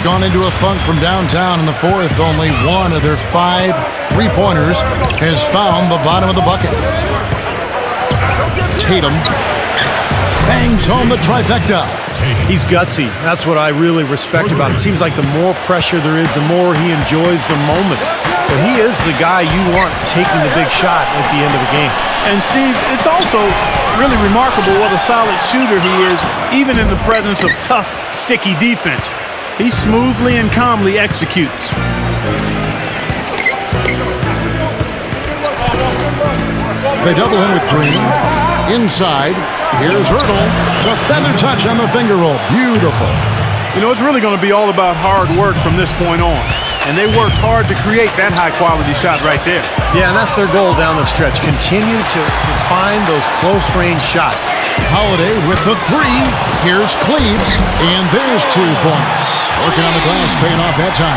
Gone into a funk from downtown in the fourth. Only one of their 5 3-pointers has found the bottom of the bucket. Tatum bangs home the trifecta. He's gutsy. That's what I really respect about him. It seems like the more pressure there is, the more he enjoys the moment. So he is the guy you want taking the big shot at the end of the game. And Steve, it's also really remarkable what a solid shooter he is, even in the presence of tough, sticky defense. He smoothly and calmly executes. They double him with Green. Inside, here's Hurdle. The feather touch on the finger roll. Beautiful. You know, it's really going to be all about hard work from this point on. And they worked hard to create that high-quality shot right there. Yeah, and that's their goal down the stretch. Continue to find those close-range shots. Holiday with the 3. Here's Cleaves. And there's 2 points. Working on the glass, paying off that time.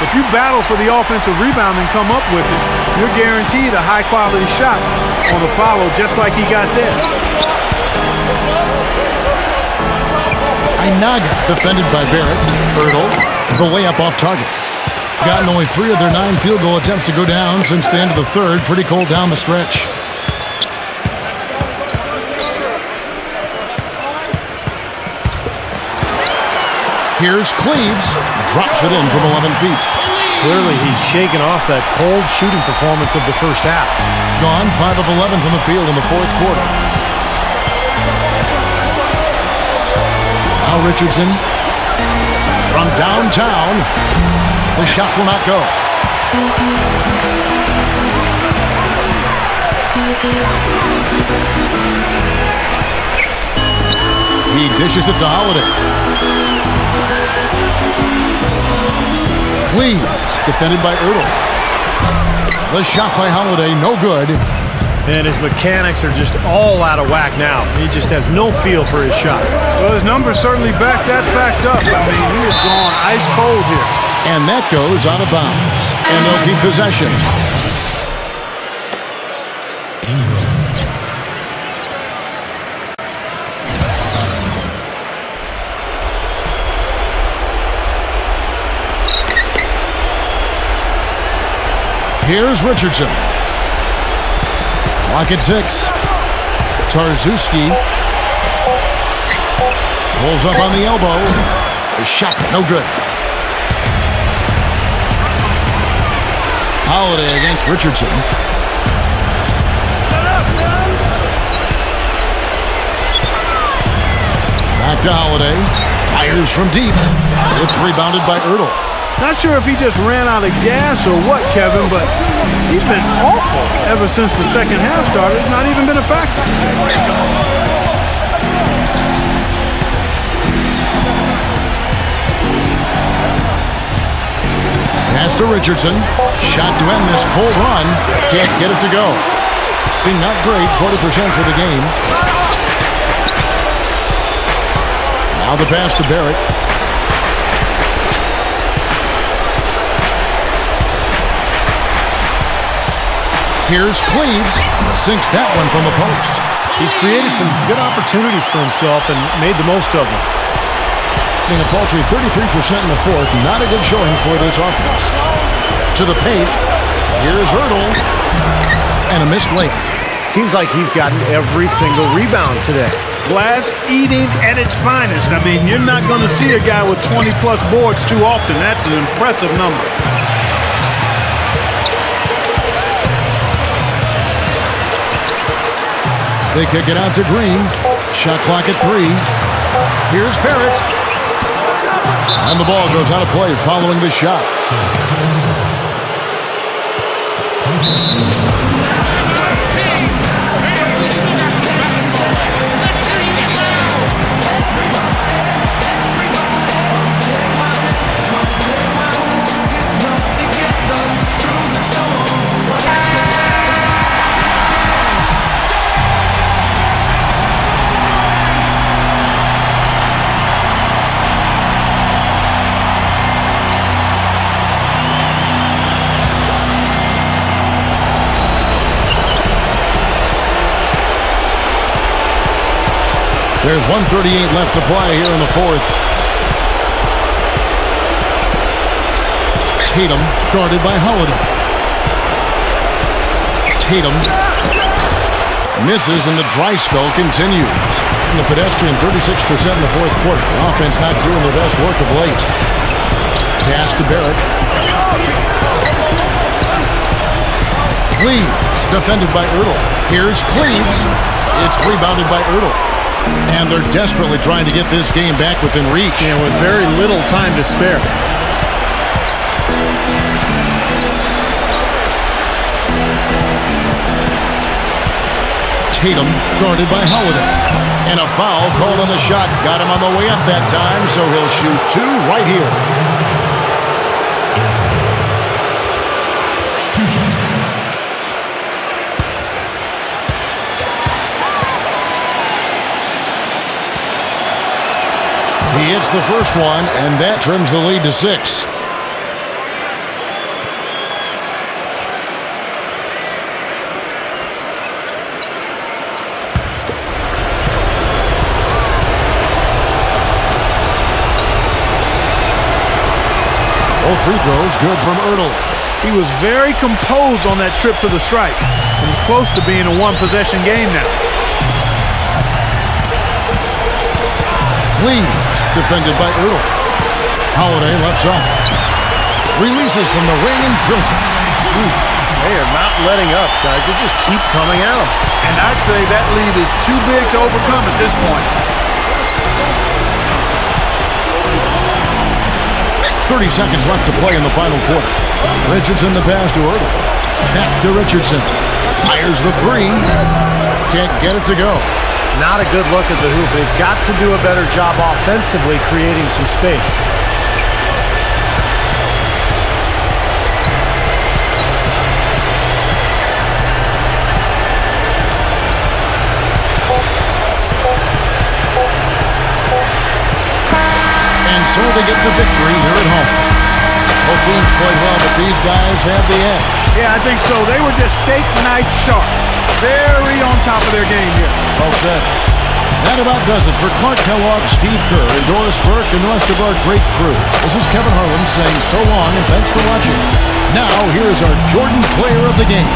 If you battle for the offensive rebound and come up with it, you're guaranteed a high-quality shot on a follow just like he got there. Inaga defended by Barrett. Hurdle, the layup off target. Gotten only 3 of their 9 field goal attempts to go down since the end of the third. Pretty cold down the stretch. Here's Cleaves. Drops it in from 11 feet. Clearly, he's shaken off that cold shooting performance of the first half. Gone 5 of 11 from the field in the fourth quarter. Now Richardson from downtown. The shot will not go. He dishes it to Holiday. Cleaves, defended by Ertl. The shot by Holiday, no good. And his mechanics are just all out of whack now. He just has no feel for his shot. Well, his numbers certainly back that fact up. I mean, he is gone ice cold here. And that goes out of bounds. And they'll keep possession. Here's Richardson. Lock at 6. Tarczewski pulls up on the elbow. The shot, no good. Holiday against Richardson. Back to Holiday. Fires from deep. It's rebounded by Ertl. Not sure if he just ran out of gas or what, Kevin, but he's been awful ever since the second half started. It's not even been a factor. Pass to Richardson. Shot to end this cold run. Can't get it to go. Being not great, 40% for the game. Now the pass to Barrett. Here's Cleaves. Sinks that one from the post. He's created some good opportunities for himself and made the most of them. In a paltry 33% in the fourth. Not a good showing for this offense. To the paint. Here's Hurdle. And a missed layup. Seems like he's gotten every single rebound today. Glass eating at its finest. I mean, you're not going to see a guy with 20-plus boards too often. That's an impressive number. They kick it out to Green. Shot clock at 3. Here's Barrett. And the ball goes out of play following the shot. There's 1:38 left to play here in the fourth. Tatum guarded by Holiday. Tatum misses and the dry spell continues. And the pedestrian 36% in the fourth quarter. The offense not doing their best work of late. Pass to Barrett. Cleaves defended by Ertl. Here's Cleaves. It's rebounded by Ertl. And they're desperately trying to get this game back within reach. And with very little time to spare. Tatum guarded by Holiday. And a foul called on the shot. Got him on the way up that time, so he'll shoot 2 right here. He hits the first one, and that trims the lead to 6. Both free throws good from Ertl. He was very composed on that trip to the stripe. And he's close to being a one-possession game now. Cleaves, defended by Ertl. Holiday left side. Releases from the ring and drills it. They are not letting up, guys. They just keep coming at them. And I'd say that lead is too big to overcome at this point. 30 seconds left to play in the final quarter. Richardson the pass to Ertl. Back to Richardson. Fires the 3. Can't get it to go. Not a good look at the hoop. They've got to do a better job offensively creating some space. And so they get the victory here at home. Both teams played well, but these guys have the edge. Yeah, I think so. They were just steak knife sharp. Very on top of their game here. Well said. That about does it for Clark Kellogg, Steve Kerr, and Doris Burke, and the rest of our great crew. This is Kevin Harlan saying so long and thanks for watching. Now, here is our Jordan player of the game.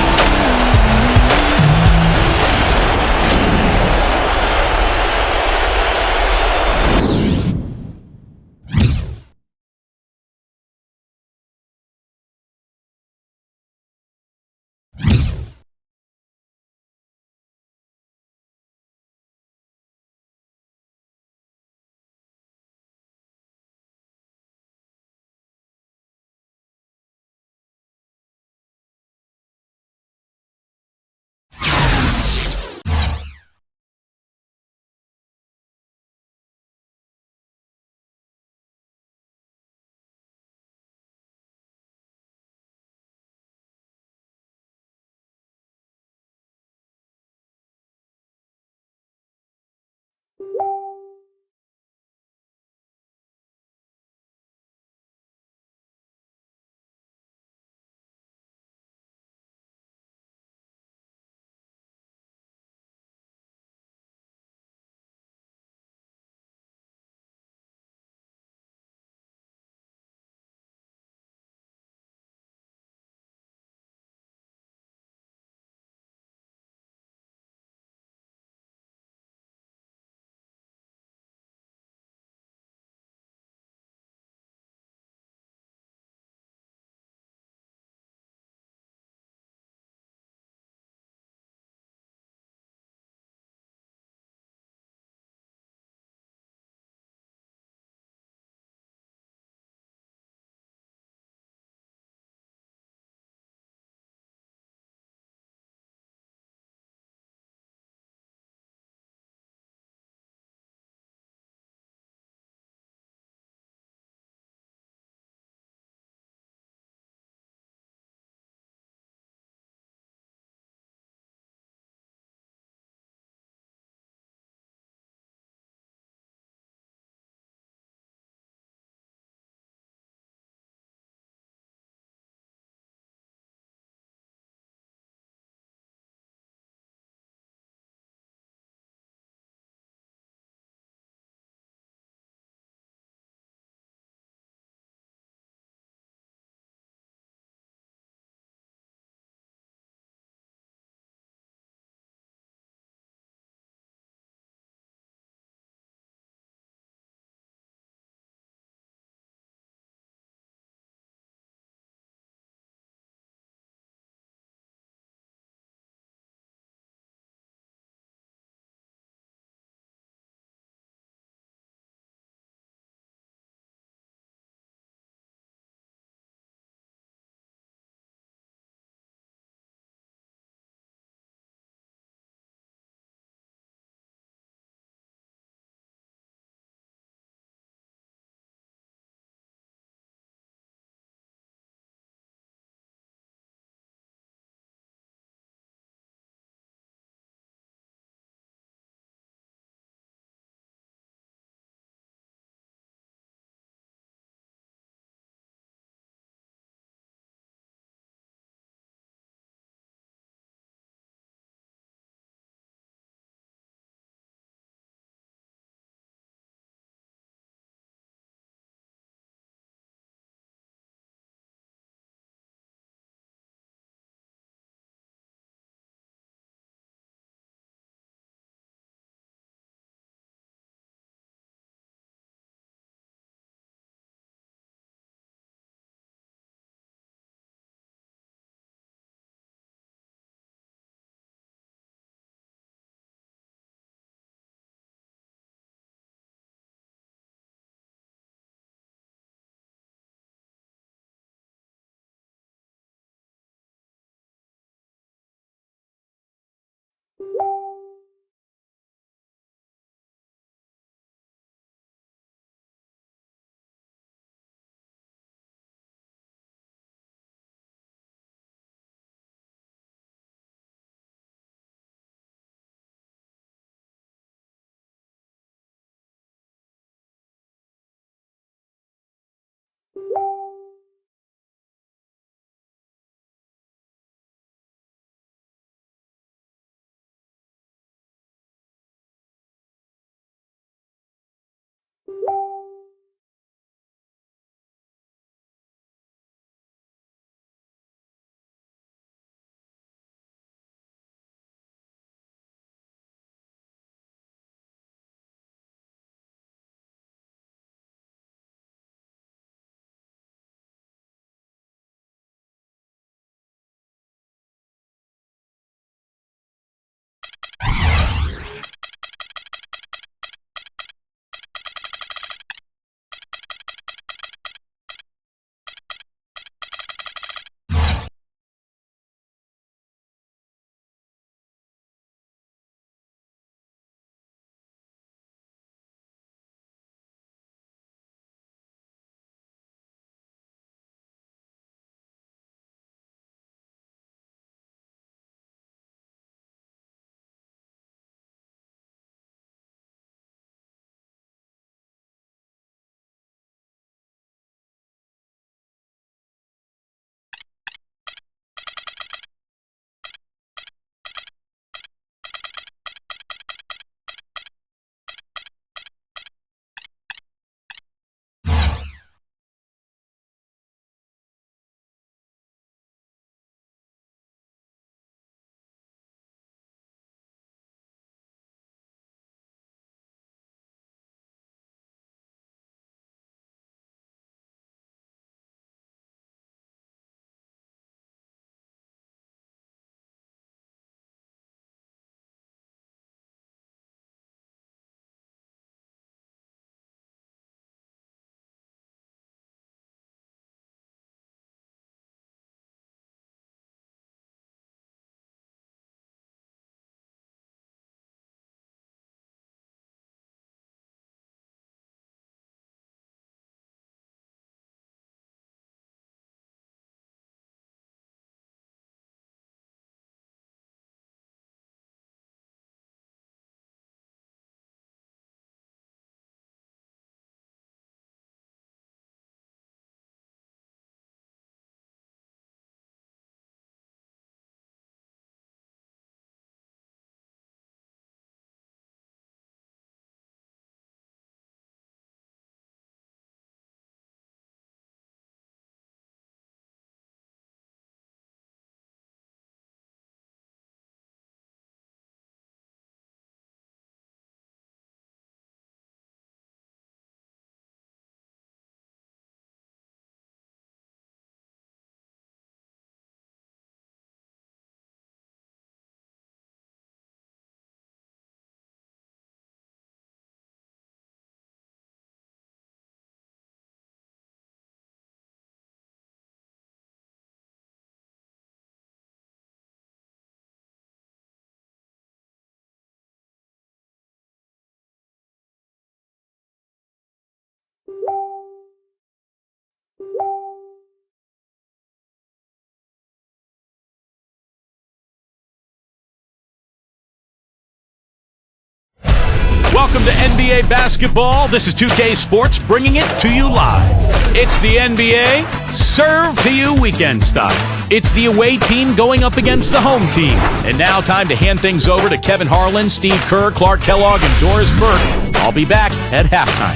Welcome to NBA basketball. This is 2K Sports bringing it to you live. It's the NBA served to you weekend style. It's the away team going up against the home team. And now time to hand things over to Kevin Harlan, Steve Kerr, Clark Kellogg, and Doris Burke. I'll be back at halftime.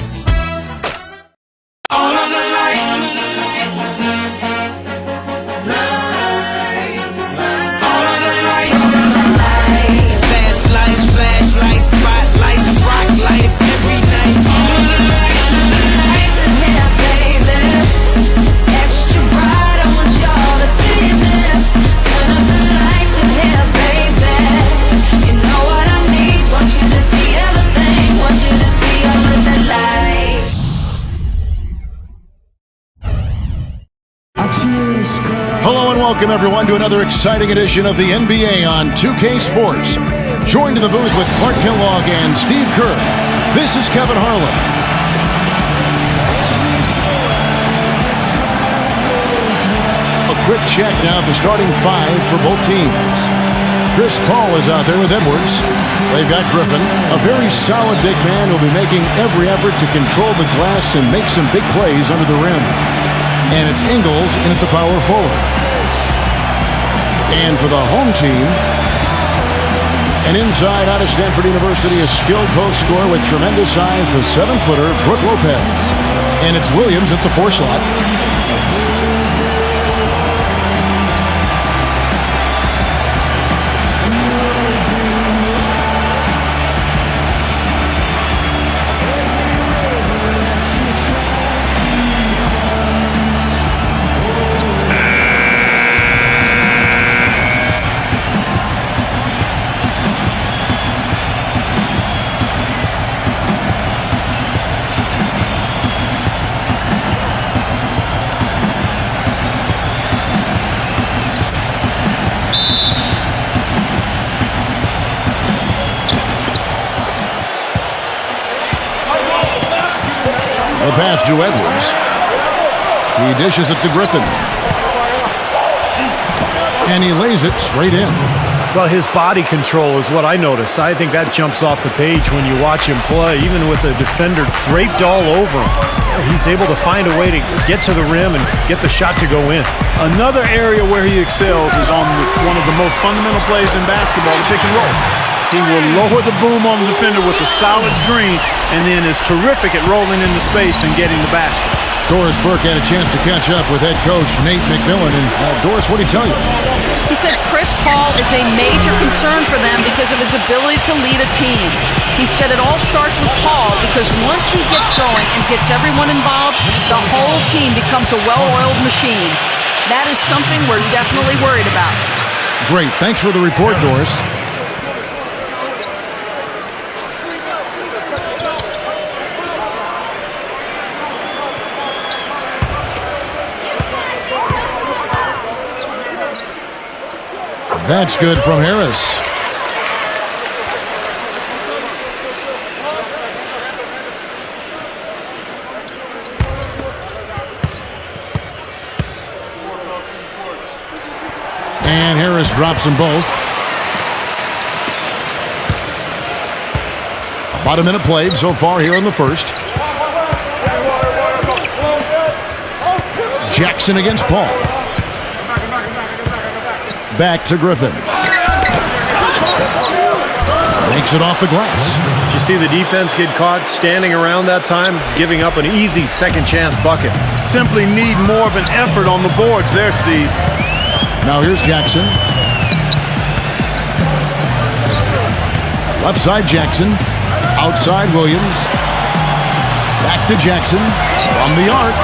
All of the lights. All of the lights. Fast lights, flashlights, spotlights, rock life every night. All of the lights in here, baby. Extra bright, I want y'all to see this. Turn up the lights in here, baby. You know what I need. Want you to see everything. Want you to see all of the lights. Hello and welcome everyone to another exciting edition of the NBA on 2K Sports. Joined in the booth with Clark Kellogg and Steve Kerr. This is Kevin Harlan. A quick check now at the starting five for both teams. Chris Paul is out there with Edwards. They've got Griffin, a very solid big man who'll be making every effort to control the glass and make some big plays under the rim. And it's Ingles in at the power forward. And for the home team, an inside out of Stanford University, a skilled post scorer with tremendous size, the 7-footer, Brook Lopez. And it's Williams at the 4 slot. The pass to Edwards. He dishes it to Griffin. And he lays it straight in. Well, his body control is what I notice. I think that jumps off the page when you watch him play, even with the defender draped all over him. He's able to find a way to get to the rim and get the shot to go in. Another area where he excels is on one of the most fundamental plays in basketball, the pick and roll. He will lower the boom on the defender with a solid screen and then is terrific at rolling into space and getting the basket. Doris Burke had a chance to catch up with head coach Nate McMillan. And Doris, what did he tell you? He said Chris Paul is a major concern for them because of his ability to lead a team. He said it all starts with Paul because once he gets going and gets everyone involved, the whole team becomes a well-oiled machine. That is something we're definitely worried about. Great. Thanks for the report, Doris. That's good from Harris. And Harris drops them both. About a minute played so far here in the first. Jackson against Paul. Back to Griffin. Makes it off the glass. Did you see the defense get caught standing around that time, giving up an easy second chance bucket? Simply need more of an effort on the boards there, Steve. Now here's Jackson. Left side Jackson. Outside Williams. Back to Jackson. From the arc.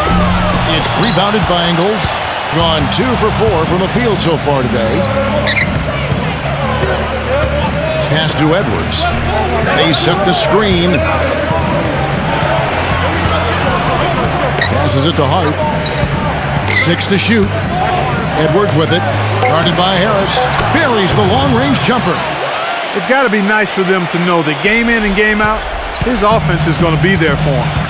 It's rebounded by Ingles. Gone 2 for 4 from the field so far today. Pass to Edwards. They set the screen. Passes it to Hart. 6 to shoot. Edwards with it. Guarded by Harris. Buries the long-range jumper. It's got to be nice for them to know that game in and game out, his offense is going to be there for him.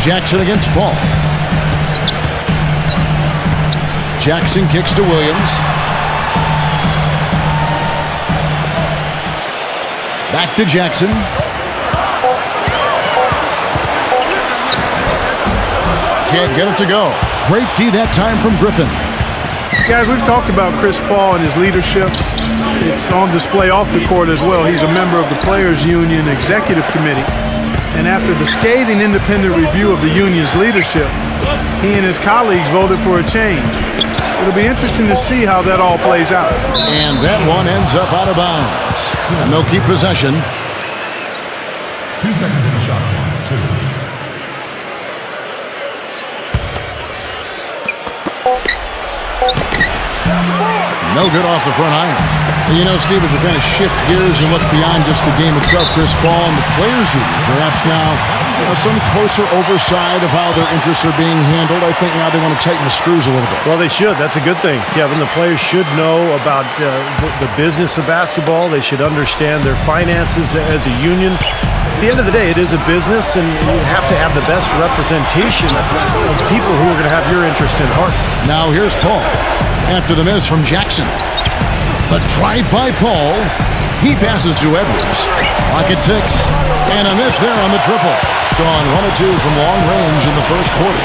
Jackson against Paul. Jackson kicks to Williams. Back to Jackson. Can't get it to go. Great D that time from Griffin. Guys, we've talked about Chris Paul and his leadership. It's on display off the court as well. He's a member of the Players Union Executive Committee. And after the scathing independent review of the union's leadership, he and his colleagues voted for a change. It'll be interesting to see how that all plays out. And that one ends up out of bounds. And they'll keep possession. 2 seconds in the shot clock. 2. No good off the front iron. You know, Steve, as we kind of shift gears and look beyond just the game itself, Chris Paul and the Players Union, perhaps now some closer oversight of how their interests are being handled. I think now they want to tighten the screws a little bit. Well, they should. That's a good thing, Kevin. The players should know about the business of basketball. They should understand their finances as a union. At the end of the day, it is a business, and you have to have the best representation of people who are going to have your interest in heart. Now here's Paul. After the miss from Jackson. The drive by Paul. He passes to Edwards. Clock at 6. And a miss there on the triple. Gone 1 of 2 from long range in the first quarter.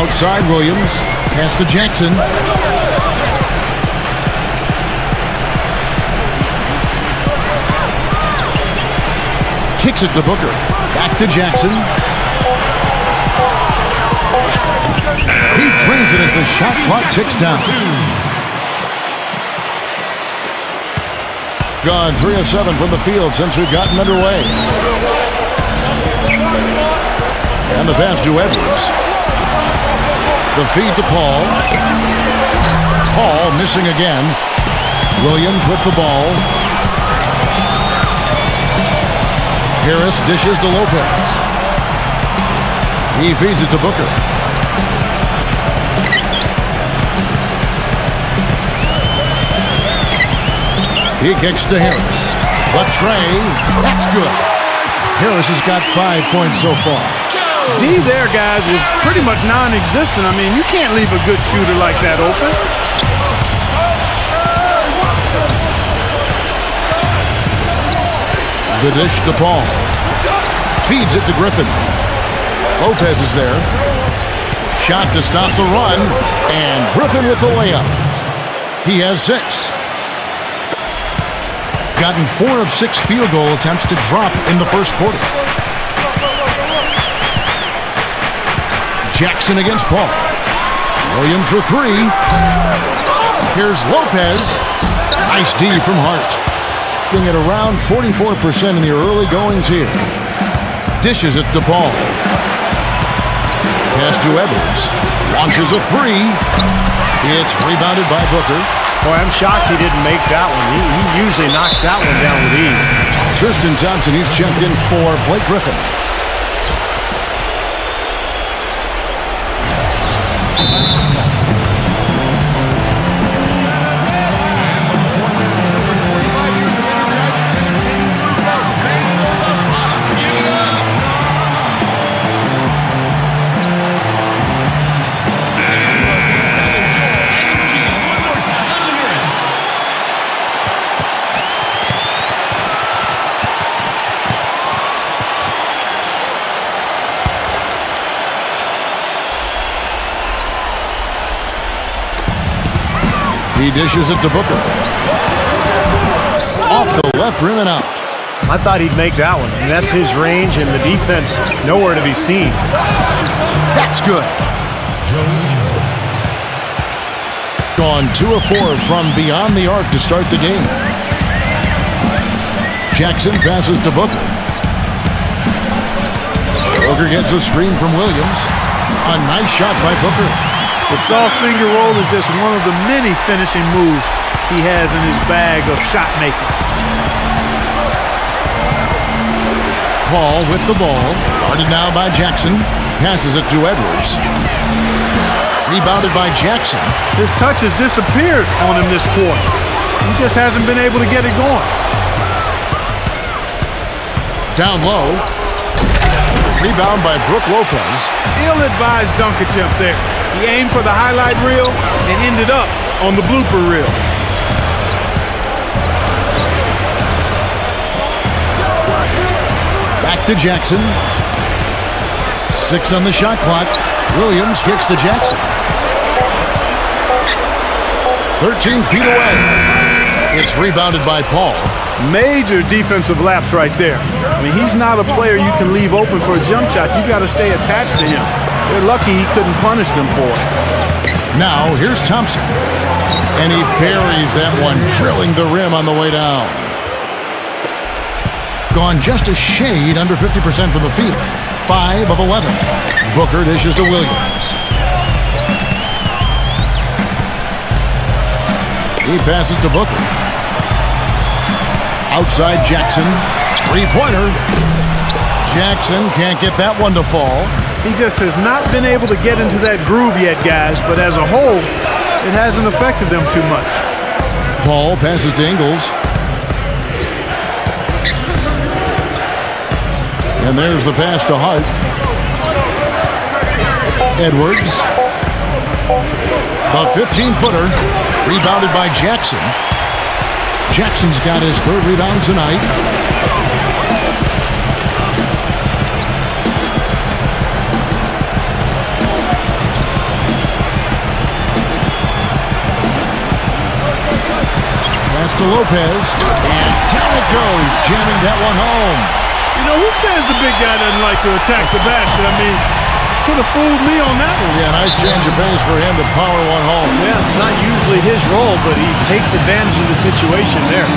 Outside Williams. Pass to Jackson. Kicks it to Booker. Back to Jackson. He drains it as the shot clock ticks down. Gone 3 of 7 from the field since we've gotten underway. And the pass to Edwards. The feed to Paul. Paul missing again. Williams with the ball. Harris dishes to Lopez. He feeds it to Booker. He kicks to Harris. The tray. That's good. Harris has got 5 points so far. D there, guys, was pretty much non-existent. I mean, you can't leave a good shooter like that open. The dish to Paul. Feeds it to Griffin. Lopez is there. Shot to stop the run. And Griffin with the layup. He has 6. Gotten 4 of 6 field goal attempts to drop in the first quarter. Jackson against Paul. Williams for 3. Here's Lopez. Nice D from Hart. Being at around 44% in the early goings here. Dishes it to Paul. Pass to Edwards. Launches a 3. It's rebounded by Booker. Boy, I'm shocked he didn't make that one. He usually knocks that one down with ease. Tristan Thompson, he's checked in for Blake Griffin. He dishes it to Booker. Off the left rim and out. I thought he'd make that one, and that's his range, and the defense nowhere to be seen. That's good. Gone 2 of 4 from beyond the arc to start the game. Jackson passes to Booker. Booker gets a screen from Williams. A nice shot by Booker. The soft finger roll is just one of the many finishing moves he has in his bag of shot making. Paul with the ball. Guarded now by Jackson. Passes it to Edwards. Rebounded by Jackson. His touch has disappeared on him this quarter. He just hasn't been able to get it going. Down low. Rebound by Brook Lopez. Ill-advised dunk attempt there. He aimed for the highlight reel and ended up on the blooper reel. Back to Jackson. 6 on the shot clock. Williams kicks to Jackson. 13 feet away. It's rebounded by Paul. Major defensive lapse right there. I mean, he's not a player you can leave open for a jump shot. You got to stay attached to him. They're lucky he couldn't punish them for it. Now, here's Thompson. And he buries that one, drilling the rim on the way down. Gone just a shade under 50% from the field. 5 of 11. Booker dishes to Williams. He passes to Booker. Outside Jackson. 3-pointer. Jackson can't get that one to fall. He just has not been able to get into that groove yet, guys, but as a whole, it hasn't affected them too much. Paul passes to Ingles. And there's the pass to Hart. Edwards. The 15-footer. Rebounded by Jackson. Jackson's got his 3rd rebound tonight. Pass to Lopez. And down it goes, jamming that one home. You know, who says the big guy doesn't like to attack the basket? I mean, could have fooled me on that one. Yeah, nice change of pace for him to power one home. Yeah, it's not usually his role, but he takes advantage of the situation there.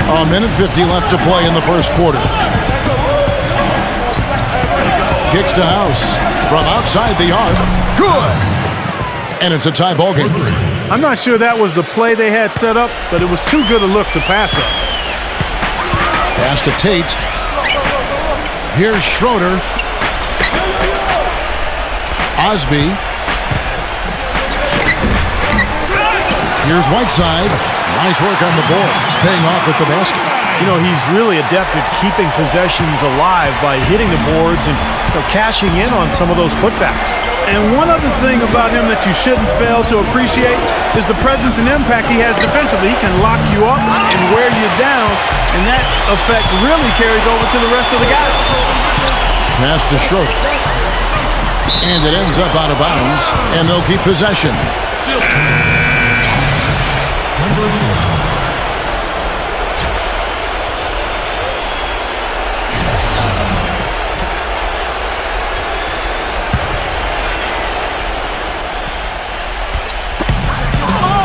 A minute 50 left to play in the first quarter. Kicks to House from outside the arc. Good! And it's a tie ball game. I'm not sure that was the play they had set up, but it was too good a look to pass up. Pass to Tate. Here's Schroeder. Osby. Here's Whiteside. Nice work on the boards, paying off with the basket. You know, he's really adept at keeping possessions alive by hitting the boards and cashing in on some of those putbacks. And one other thing about him that you shouldn't fail to appreciate is the presence and impact he has defensively. He can lock you up and wear you down, and that effect really carries over to the rest of the guys. Pass to Schroeder. And it ends up out of bounds, and they'll keep possession. Still. Number 4.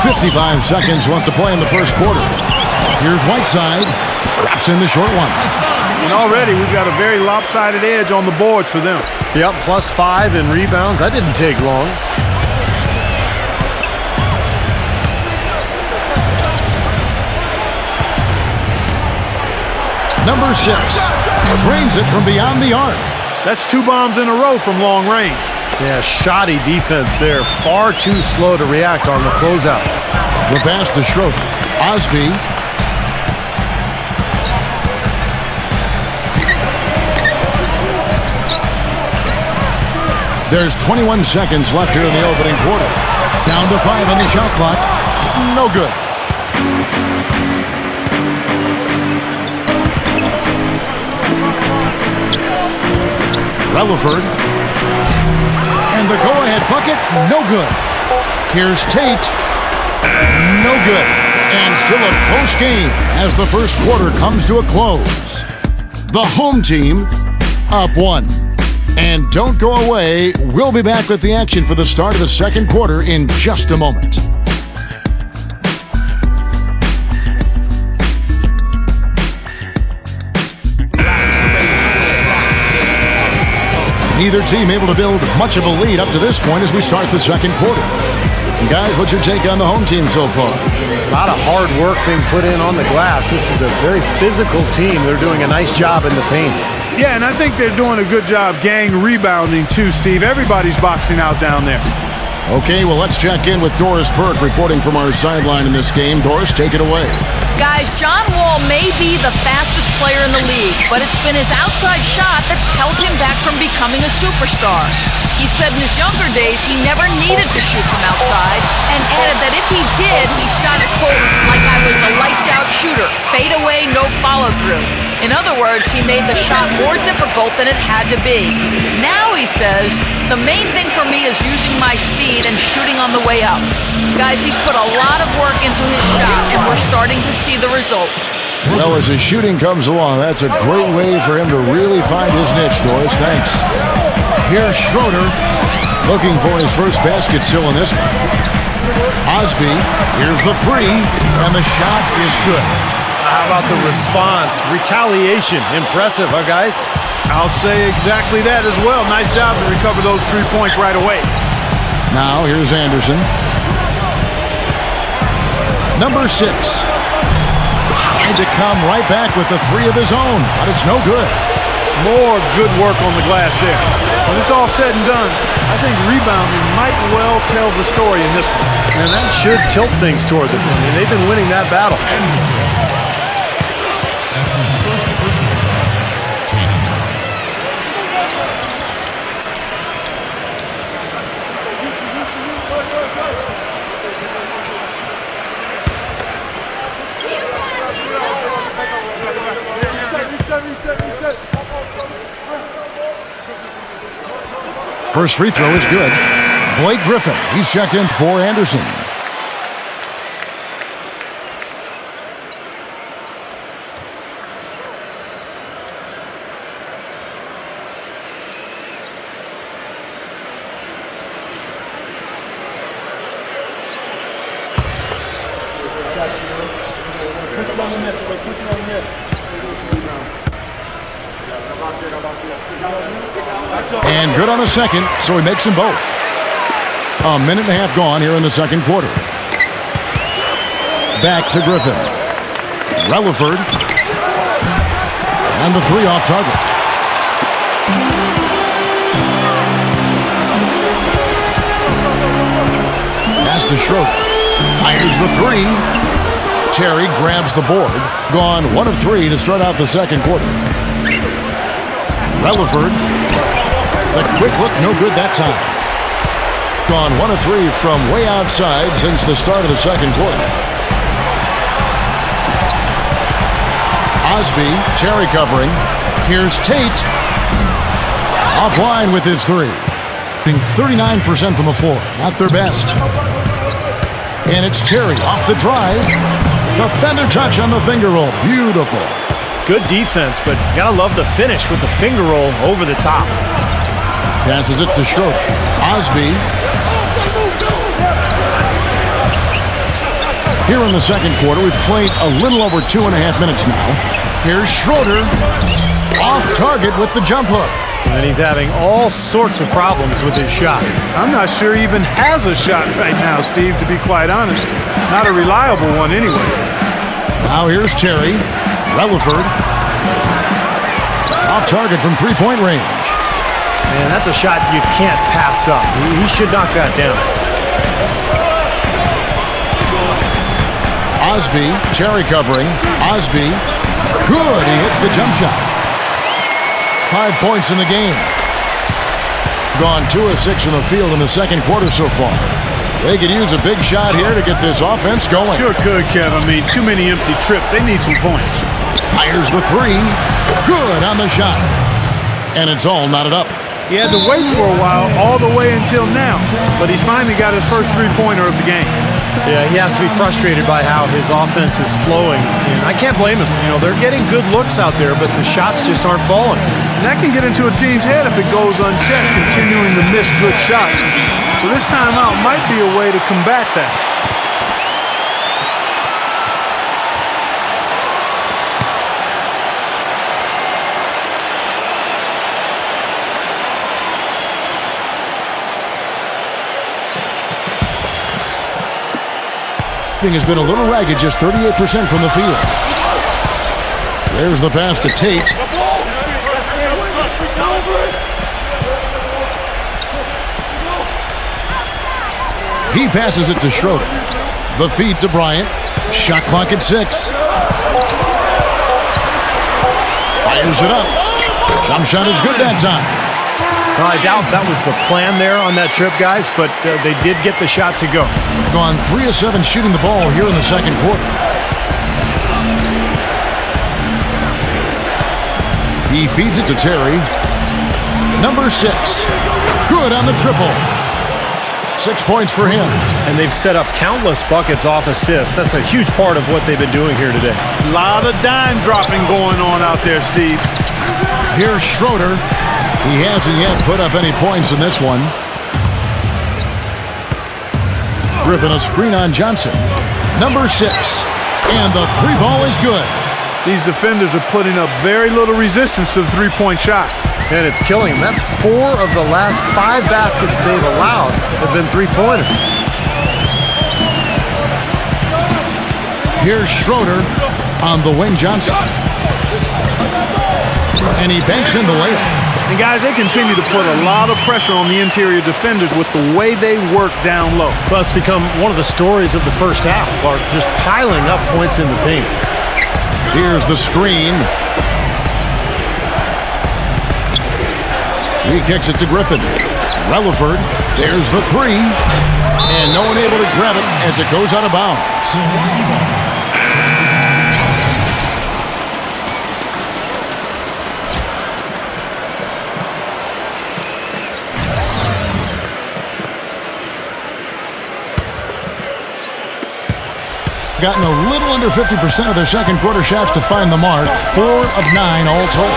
55 seconds left to play in the first quarter. Here's Whiteside. Drops in the short one. And already we've got a very lopsided edge on the boards for them. Yep, +5 in rebounds. That didn't take long. Number 6 drains it from beyond the arc. That's 2 bombs in a row from long range. Yeah, shoddy defense there. Far too slow to react on the closeouts. The pass to Schroeder. Osby. There's 21 seconds left here in the opening quarter. Down to 5 on the shot clock. No good. Relaford. And the go-ahead bucket, no good. Here's Tate. No good. And still a close game as the first quarter comes to a close. The home team up 1. And don't go away. We'll be back with the action for the start of the second quarter in just a moment. Neither team able to build much of a lead up to this point as we start the second quarter. And guys, what's your take on the home team so far? A lot of hard work being put in on the glass. This is a very physical team. They're doing a nice job in the paint. Yeah, and I think they're doing a good job gang rebounding too, Steve. Everybody's boxing out down there. Okay, well, let's check in with Doris Burke reporting from our sideline in this game. Doris, take it away. Guys, John Wall may be the fastest player in the league, but it's been his outside shot that's held him back from becoming a superstar. He said in his younger days he never needed to shoot from outside, and added that if he did, he shot it, quote, like I was a lights-out shooter, fade away, no follow-through. In other words, he made the shot more difficult than it had to be. Now, he says, the main thing for me is using my speed and shooting on the way up. Guys, he's put a lot of work into his shot, and we're starting to see the results. Well, as his shooting comes along, that's a great way for him to really find his niche, Doris. Thanks. Here's Schroeder looking for his first basket still in this one. Osby, here's the three, and the shot is good. How about the response? Retaliation. Impressive, huh, guys? I'll say exactly that as well. Nice job to recover those 3 points right away. Now, here's Anderson. Number 6. Trying to come right back with the three of his own, but it's no good. More good work on the glass there. When it's all said and done, I think rebounding might well tell the story in this one. And that should tilt things toward them. I mean, they've been winning that battle. That's his first personal team. First free throw is good. Blake Griffin, he's checked in for Anderson. And good on the second, so he makes them both. A minute and a half gone here in the second quarter. Back to Griffin. Relaford. And the three off target. Pass to Schroeder. Fires the three. Terry grabs the board. Gone 1 of 3 to start out the second quarter. Relaford. The quick look, no good that time. Gone 1 of 3 from way outside since the start of the second quarter. Osby, Terry covering. Here's Tate. Offline with his three. Being 39% from the floor, not their best. And it's Terry off the drive. The feather touch on the finger roll. Beautiful. Good defense, but you gotta love the finish with the finger roll over the top. Passes it to Schroeder. Osby. Here in the second quarter, we've played a little over 2.5 minutes now. Here's Schroeder. Off target with the jump hook. And he's having all sorts of problems with his shot. I'm not sure he even has a shot right now, Steve, to be quite honest. Not a reliable one anyway. Now here's Terry. Relaford. Off target from three-point range. Man, that's a shot you can't pass up. He should knock that down. Osby, Terry covering. Osby, good. He hits the jump shot. 5 points in the game. Gone 2 of 6 from the field in the second quarter so far. They could use a big shot here to get this offense going. Sure could, Kev. I mean, too many empty trips. They need some points. Fires the three. Good on the shot. And it's all knotted up. He had to wait for a while, all the way until now. But he's finally got his first three-pointer of the game. Yeah, he has to be frustrated by how his offense is flowing. And I can't blame him. You know, they're getting good looks out there, but the shots just aren't falling. And that can get into a team's head if it goes unchecked, continuing to miss good shots. So this timeout might be a way to combat that. Has been a little ragged, just 38% from the field. There's the pass to Tate. He passes it to Schroeder. The feed to Bryant. Shot clock at 6. Fires it up. Jump shot is good that time. Well, I doubt that was the plan there on that trip, guys, but they did get the shot to go. Gone 3 of 7 shooting the ball here in the second quarter. He feeds it to Terry. Number 6. Good on the triple. 6 points for him. And they've set up countless buckets off assists. That's a huge part of what they've been doing here today. A lot of dime dropping going on out there, Steve. Here's Schroeder. He hasn't yet put up any points in this one. Griffin a screen on Johnson. Number 6. And the 3 ball is good. These defenders are putting up very little resistance to the three-point shot. And it's killing them. That's 4 of the last 5 baskets they've allowed have been three-pointers. Here's Schroeder on the wing. Johnson. And he banks in the layup. And guys, they continue to put a lot of pressure on the interior defenders with the way they work down low. Well, it's become one of the stories of the first half, Clark, just piling up points in the paint. Here's the screen. He kicks it to Griffin. Relaford. There's the 3. And no one able to grab it as it goes out of bounds. Gotten a little under 50% of their second quarter shots to find the mark. 4 of 9 all told.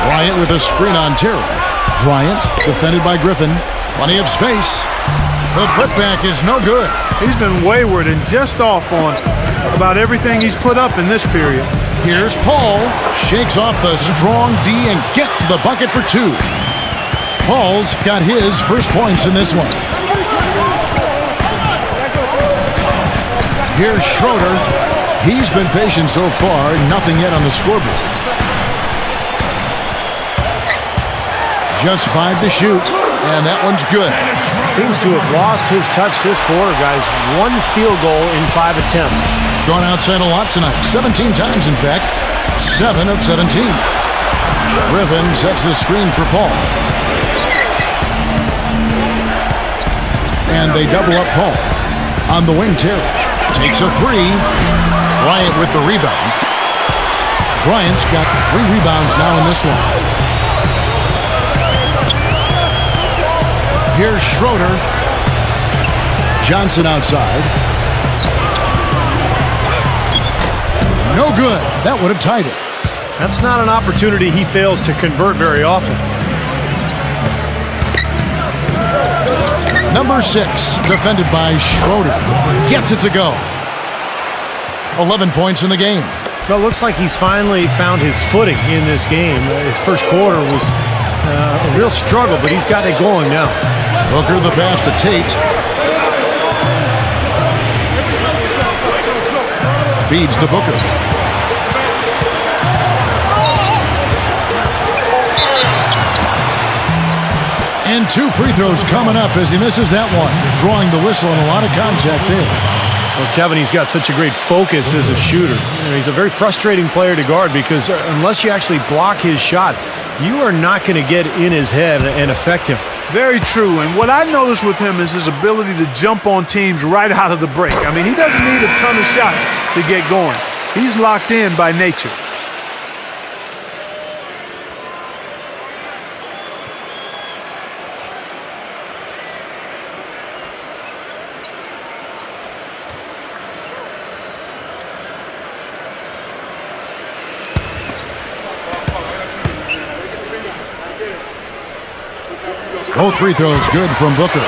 Bryant with a screen on Terry. Bryant defended by Griffin. Plenty of space. The putback is no good. He's been wayward and just off on about everything he's put up in this period. Here's Paul. Shakes off the strong D and gets the bucket for 2. Paul's got his first points in this one. Here's Schroeder. He's been patient so far. Nothing yet on the scoreboard. Just 5 to shoot. And that one's good. Seems to have lost his touch this quarter, guys. 1 field goal in 5 attempts. Gone outside a lot tonight. 17 times, in fact. 7 of 17. Griffin sets the screen for Paul. And they double up Paul. On the wing, Terry. Takes a 3. Bryant with the rebound. Bryant's got 3 rebounds now in this one. Here's Schroeder. Johnson outside. No good. That would have tied it. That's not an opportunity he fails to convert very often. Number 6, defended by Schroeder. Gets it to go. 11 points in the game. Well, it looks like he's finally found his footing in this game. His first quarter was a real struggle, but he's got it going now. Booker the pass to Tate. Feeds to Booker. And 2 free throws coming up as he misses that one. Drawing the whistle and a lot of contact there. Well, Kevin, he's got such a great focus as a shooter. He's a very frustrating player to guard because unless you actually block his shot, you are not going to get in his head and affect him. Very true. And what I noticed with him is his ability to jump on teams right out of the break. I mean, he doesn't need a ton of shots to get going. He's locked in by nature. Both free throws good from Booker.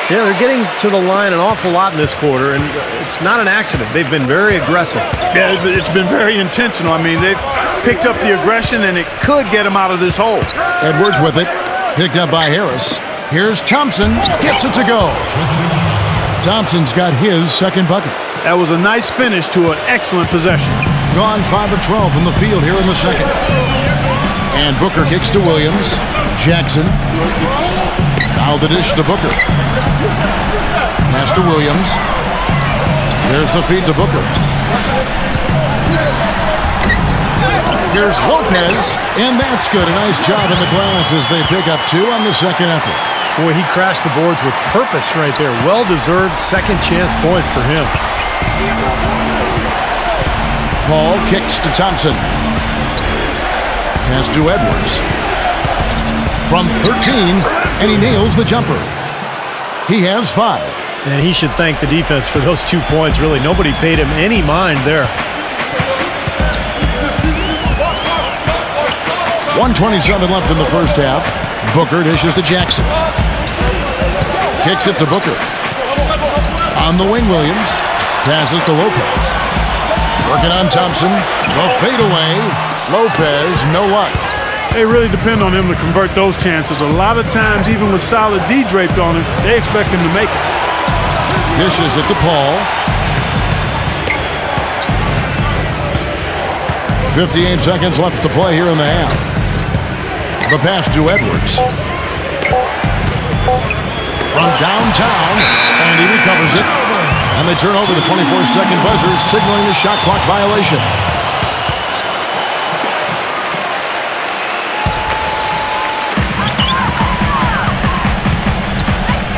Yeah, they're getting to the line an awful lot in this quarter, and it's not an accident. They've been very aggressive. Yeah, it's been very intentional. I mean, they've picked up the aggression, and it could get him out of this hole. Edwards with it. Picked up by Harris. Here's Thompson. Gets it to go. Thompson's got his second bucket. That was a nice finish to an excellent possession. Gone 5 of 12 from the field here in the second. And Booker kicks to Williams. Jackson. Now the dish to Booker. Pass to Williams. There's the feed to Booker. Here's Lopez, and that's good. A nice job in the glass as they pick up 2 on the second effort. Boy, he crashed the boards with purpose right there. Well-deserved second chance points for him. Paul kicks to Thompson. Pass to Edwards. From 13, and he nails the jumper. He has 5. And he should thank the defense for those 2 points. Really, nobody paid him any mind there. 1:27 left in the first half. Booker dishes to Jackson. Kicks it to Booker. On the wing, Williams. Passes to Lopez. Working on Thompson. The fadeaway. Lopez, no luck. They really depend on him to convert those chances. A lot of times, even with solid D draped on him, they expect him to make it. Dishes it to Paul. 58 seconds left to play here in the half. The pass to Edwards. From downtown, and he recovers it. And they turn over the 24-second buzzer, signaling the shot clock violation.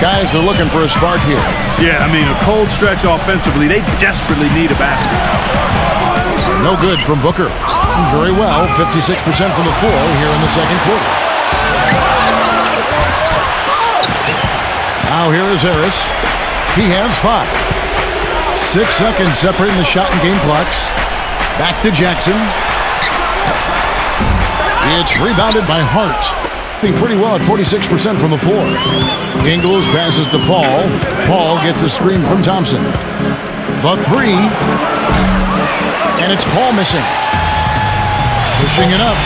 Guys are looking for a spark here. Yeah, I mean, a cold stretch offensively. They desperately need a basket. No good from Booker. Very well, 56% from the floor here in the second quarter. Now here is Harris. He has 5. 6 seconds separating the shot and game clocks. Back to Jackson. It's rebounded by Hart. Being pretty well at 46% from the floor. Ingles passes to Paul. Paul gets a screen from Thompson. The 3. And it's Paul missing. Pushing it up.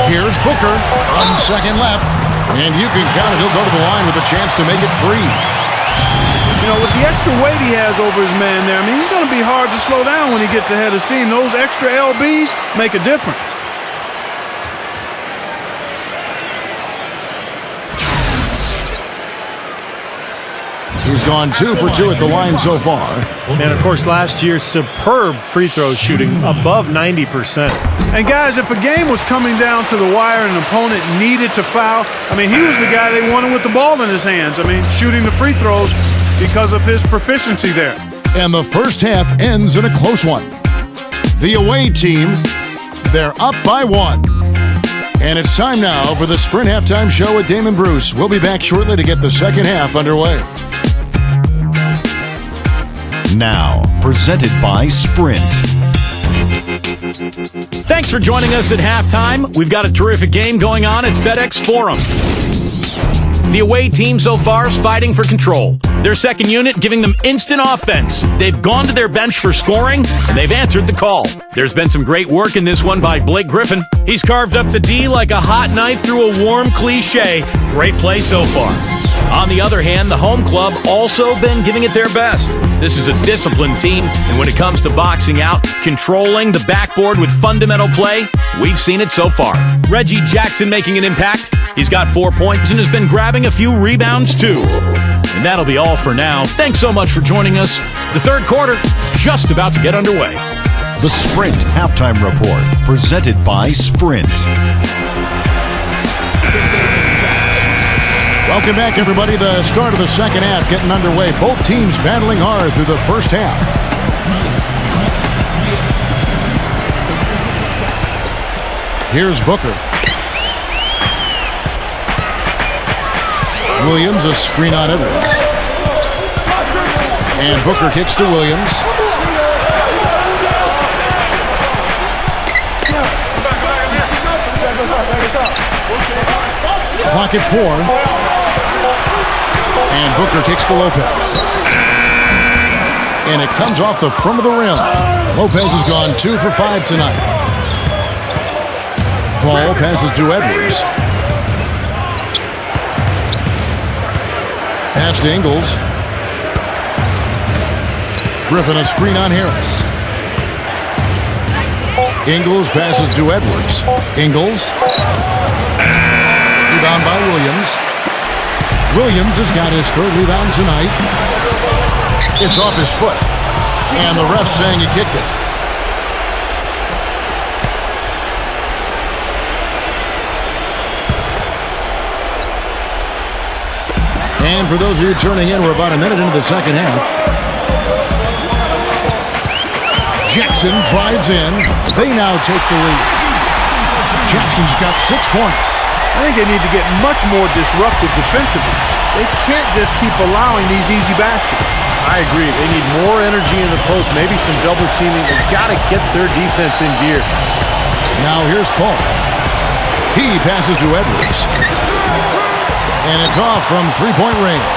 Here's Booker. 1 second left. And you can count it. He'll go to the line with a chance to make it 3. You know, with the extra weight he has over his man there, I mean, he's going to be hard to slow down when he gets ahead of steam. Those extra LBs make a difference. He's gone 2 for 2 at the line so far. And, of course, last year's superb free throw shooting above 90%. And, guys, if a game was coming down to the wire and an opponent needed to foul, I mean, he was the guy they wanted with the ball in his hands. I mean, shooting the free throws because of his proficiency there. And the first half ends in a close one. The away team, they're up by 1. And it's time now for the Sprint Halftime Show with Damon Bruce. We'll be back shortly to get the second half underway. Now, presented by Sprint. Thanks for joining us at halftime. We've got a terrific game going on at FedEx Forum. The away team so far is fighting for control. Their second unit giving them instant offense. They've gone to their bench for scoring, and they've answered the call. There's been some great work in this one by Blake Griffin. He's carved up the D like a hot knife through a warm cliche. Great play so far. On the other hand, the home club also been giving it their best. This is a disciplined team, and when it comes to boxing out, controlling the backboard with fundamental play, we've seen it so far. Reggie Jackson making an impact. He's got 4 points and has been grabbing a few rebounds too. And that'll be all for now. Thanks so much for joining us. The third quarter just about to get underway. The Sprint Halftime Report, presented by Sprint. Welcome back, everybody. The start of the second half getting underway. Both teams battling hard through the first half. Here's Booker. Williams, a screen on Edwards. And Booker kicks to Williams. Clock at 4. And Booker kicks to Lopez. And it comes off the front of the rim. Lopez has gone 2 for 5 tonight. Paul passes to Edwards. Pass to Ingles. Griffin a screen on Harris. Ingles passes to Edwards. Ingles. Rebound by Williams. Williams has got his third rebound tonight. It's off his foot. And the ref's saying he kicked it. And for those of you turning in, we're about a minute into the second half. Jackson drives in. They now take the lead. Jackson's got 6 points. I think they need to get much more disruptive defensively. They can't just keep allowing these easy baskets. I agree. They need more energy in the post, maybe some double teaming. They've got to get their defense in gear. Now here's Paul. He passes to Edwards. And it's off from three-point range.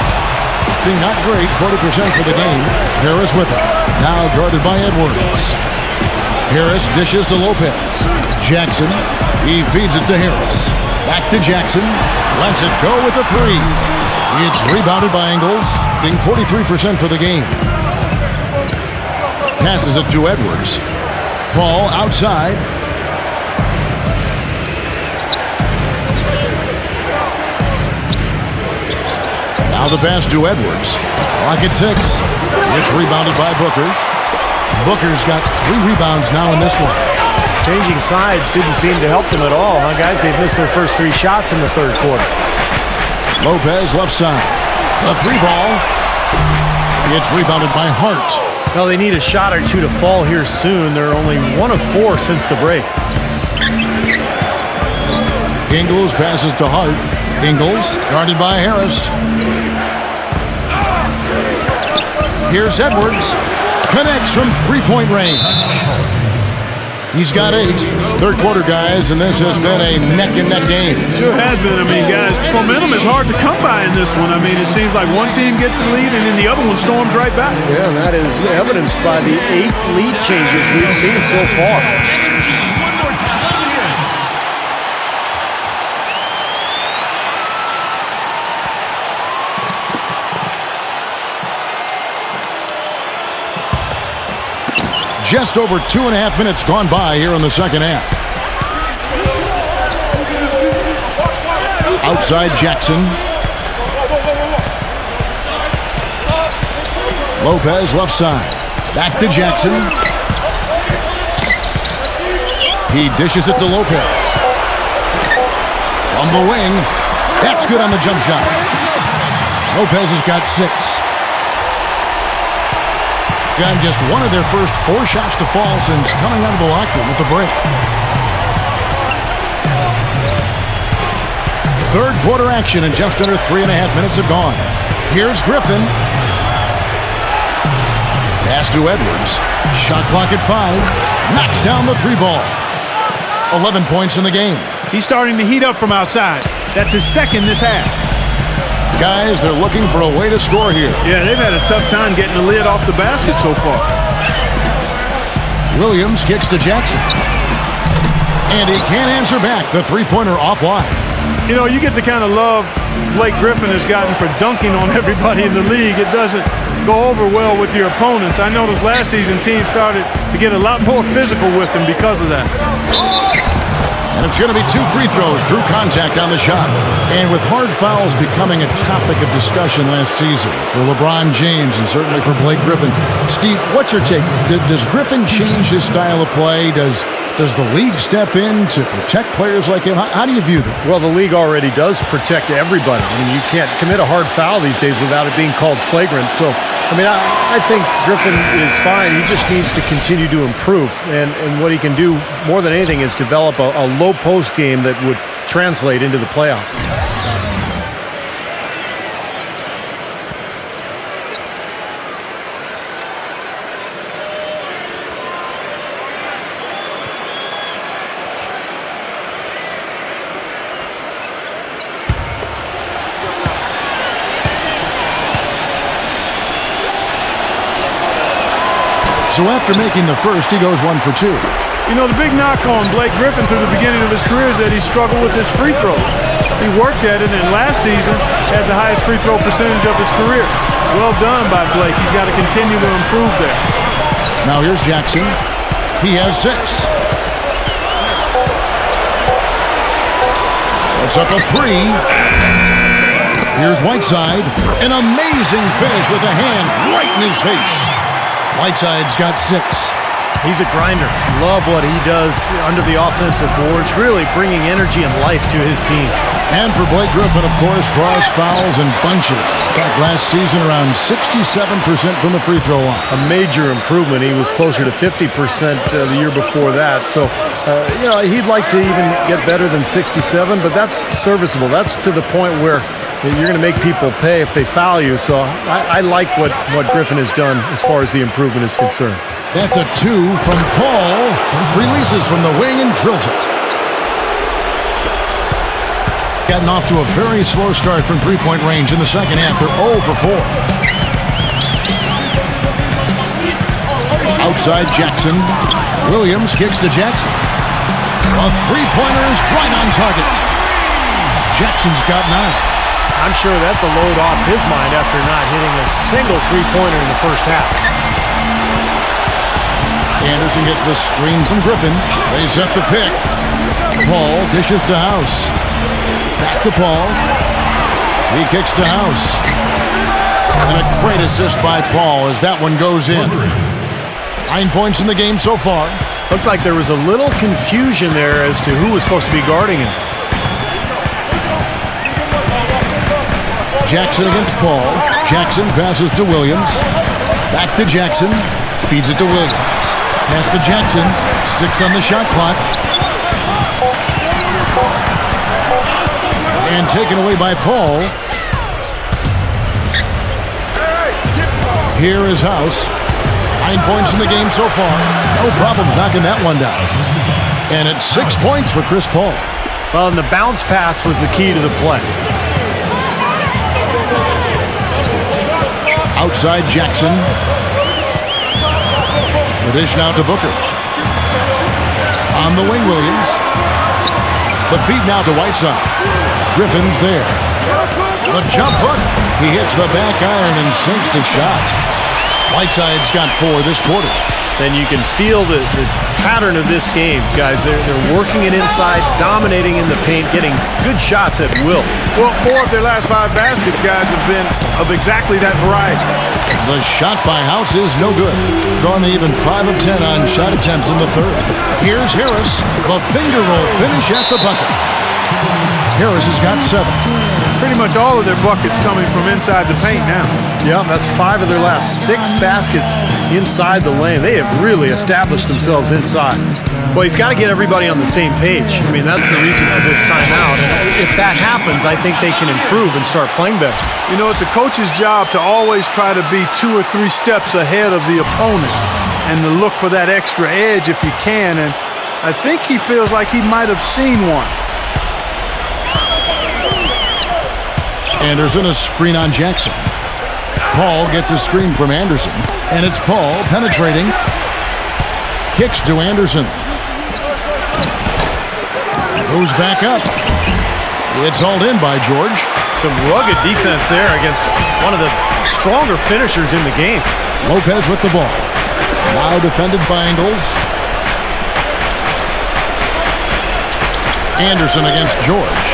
Being not great, 40% for the game. Harris with it. Now guarded by Edwards. Harris dishes to Lopez. Jackson, he feeds it to Harris. Back to Jackson. Lets it go with a three. It's rebounded by Ingles, being 43% for the game. Passes it to Edwards. Paul outside. Now the pass to Edwards. Clock at 6. It's rebounded by Booker. Booker's got 3 rebounds now in this one. Changing sides didn't seem to help them at all, huh, guys? They've missed their first 3 shots in the third quarter. Lopez left side. A 3 ball. It's rebounded by Hart. Well, they need a shot or two to fall here soon. They're only 1 of 4 since the break. Ingles passes to Hart. Ingles guarded by Harris. Here's Edwards. Connects from three-point range. He's got 8. Third quarter, guys, and this has been a neck-and-neck game. Sure has been. I mean, guys, momentum is hard to come by in this one. I mean, it seems like one team gets the lead and then the other one storms right back. Yeah, and that is evidenced by the 8 lead changes we've seen so far. One more time. Let it in. Just over 2.5 minutes gone by here in the second half. Outside Jackson. Lopez left side. Back to Jackson. He dishes it to Lopez. From the wing. That's good on the jump shot. Lopez has got 6. Got just one of their first 4 shots to fall since coming out of the locker room at the break. Third quarter action and just under 3.5 minutes have gone. Here's Griffin. Pass to Edwards. Shot clock at 5. Knocks down the 3 ball. 11 points in the game. He's starting to heat up from outside. That's his second this half. Guys, they're looking for a way to score here. Yeah, they've had a tough time getting the lid off the basket so far. Williams kicks to Jackson. And he can't answer back. The three-pointer offline. You know, you get the kind of love Blake Griffin has gotten for dunking on everybody in the league. It doesn't go over well with your opponents. I noticed last season teams started to get a lot more physical with him because of that. And it's going to be 2 free throws. Drew contact on the shot. And with hard fouls becoming a topic of discussion last season for LeBron James and certainly for Blake Griffin. Steve, what's your take? Does Griffin change his style of play? Does the league step in to protect players like him? How do you view that? Well, the league already does protect everybody. I mean, you can't commit a hard foul these days without it being called flagrant. So, I mean, I think Griffin is fine. He just needs to continue to improve. And what he can do more than anything is develop a low post game that would translate into the playoffs. So after making the first, he goes 1 for 2. You know, the big knock on Blake Griffin through the beginning of his career is that he struggled with his free throws. He worked at it, and last season had the highest free throw percentage of his career. Well done by Blake. He's got to continue to improve there. Now here's Jackson. He has 6. It's up a 3. Here's Whiteside. An amazing finish with a hand right in his face. Whiteside's got 6. He's a grinder. Love what he does under the offensive boards, really bringing energy and life to his team. And for Blake Griffin, of course, draws fouls in bunches. In fact, last season, around 67% from the free throw line. A major improvement. He was closer to 50% the year before that. So, he'd like to even get better than 67, but that's serviceable. That's to the point where you're going to make people pay if they foul you. So I like what Griffin has done as far as the improvement is concerned. That's a 2 from Paul. Releases from the wing and drills it. Gotten off to a very slow start from three-point range in the second half. They're 0 for 4. Outside Jackson. Williams kicks to Jackson. A three-pointer is right on target. Jackson's got 9. I'm sure that's a load off his mind after not hitting a single three-pointer in the first half. Anderson gets the screen from Griffin. They set the pick. Paul dishes to House. Back to Paul. He kicks to House. And a great assist by Paul as that one goes in. 9 points in the game so far. Looked like there was a little confusion there as to who was supposed to be guarding him. Jackson against Paul. Jackson passes to Williams. Back to Jackson. Feeds it to Williams. Pass to Jackson. 6 on the shot clock. And taken away by Paul. Here is House. 9 points in the game so far. No problem knocking that one down. And it's 6 points for Chris Paul. Well, and the bounce pass was the key to the play. Outside Jackson. The dish now to Booker. On the wing, Williams. The feed now to Whiteside. Griffin's there. The jump hook. He hits the back iron and sinks the shot. Whiteside's got 4 this quarter. Then you can feel the pattern of this game, guys. They're working it inside, dominating in the paint, getting good shots at will. Well, 4 of their last 5 baskets, guys, have been of exactly that variety. The shot by House is no good. Gone to even 5 of 10 on shot attempts in the third. Here's Harris. The finger roll finish at the bucket. Harris has got 7. Pretty much all of their buckets coming from inside the paint now. Yeah, that's 5 of their last 6 baskets inside the lane. They have really established themselves inside. Well, he's got to get everybody on the same page. I mean, that's the reason for this timeout. And if that happens, I think they can improve and start playing better. You know, it's a coach's job to always try to be 2 or 3 steps ahead of the opponent and to look for that extra edge if you can. And I think he feels like he might have seen one. Anderson, a screen on Jackson. Paul gets a screen from Anderson, and it's Paul penetrating. Kicks to Anderson. Goes back up. It's hauled in by George. Some rugged defense there against one of the stronger finishers in the game. Lopez with the ball. Now defended by Ingles. Anderson against George.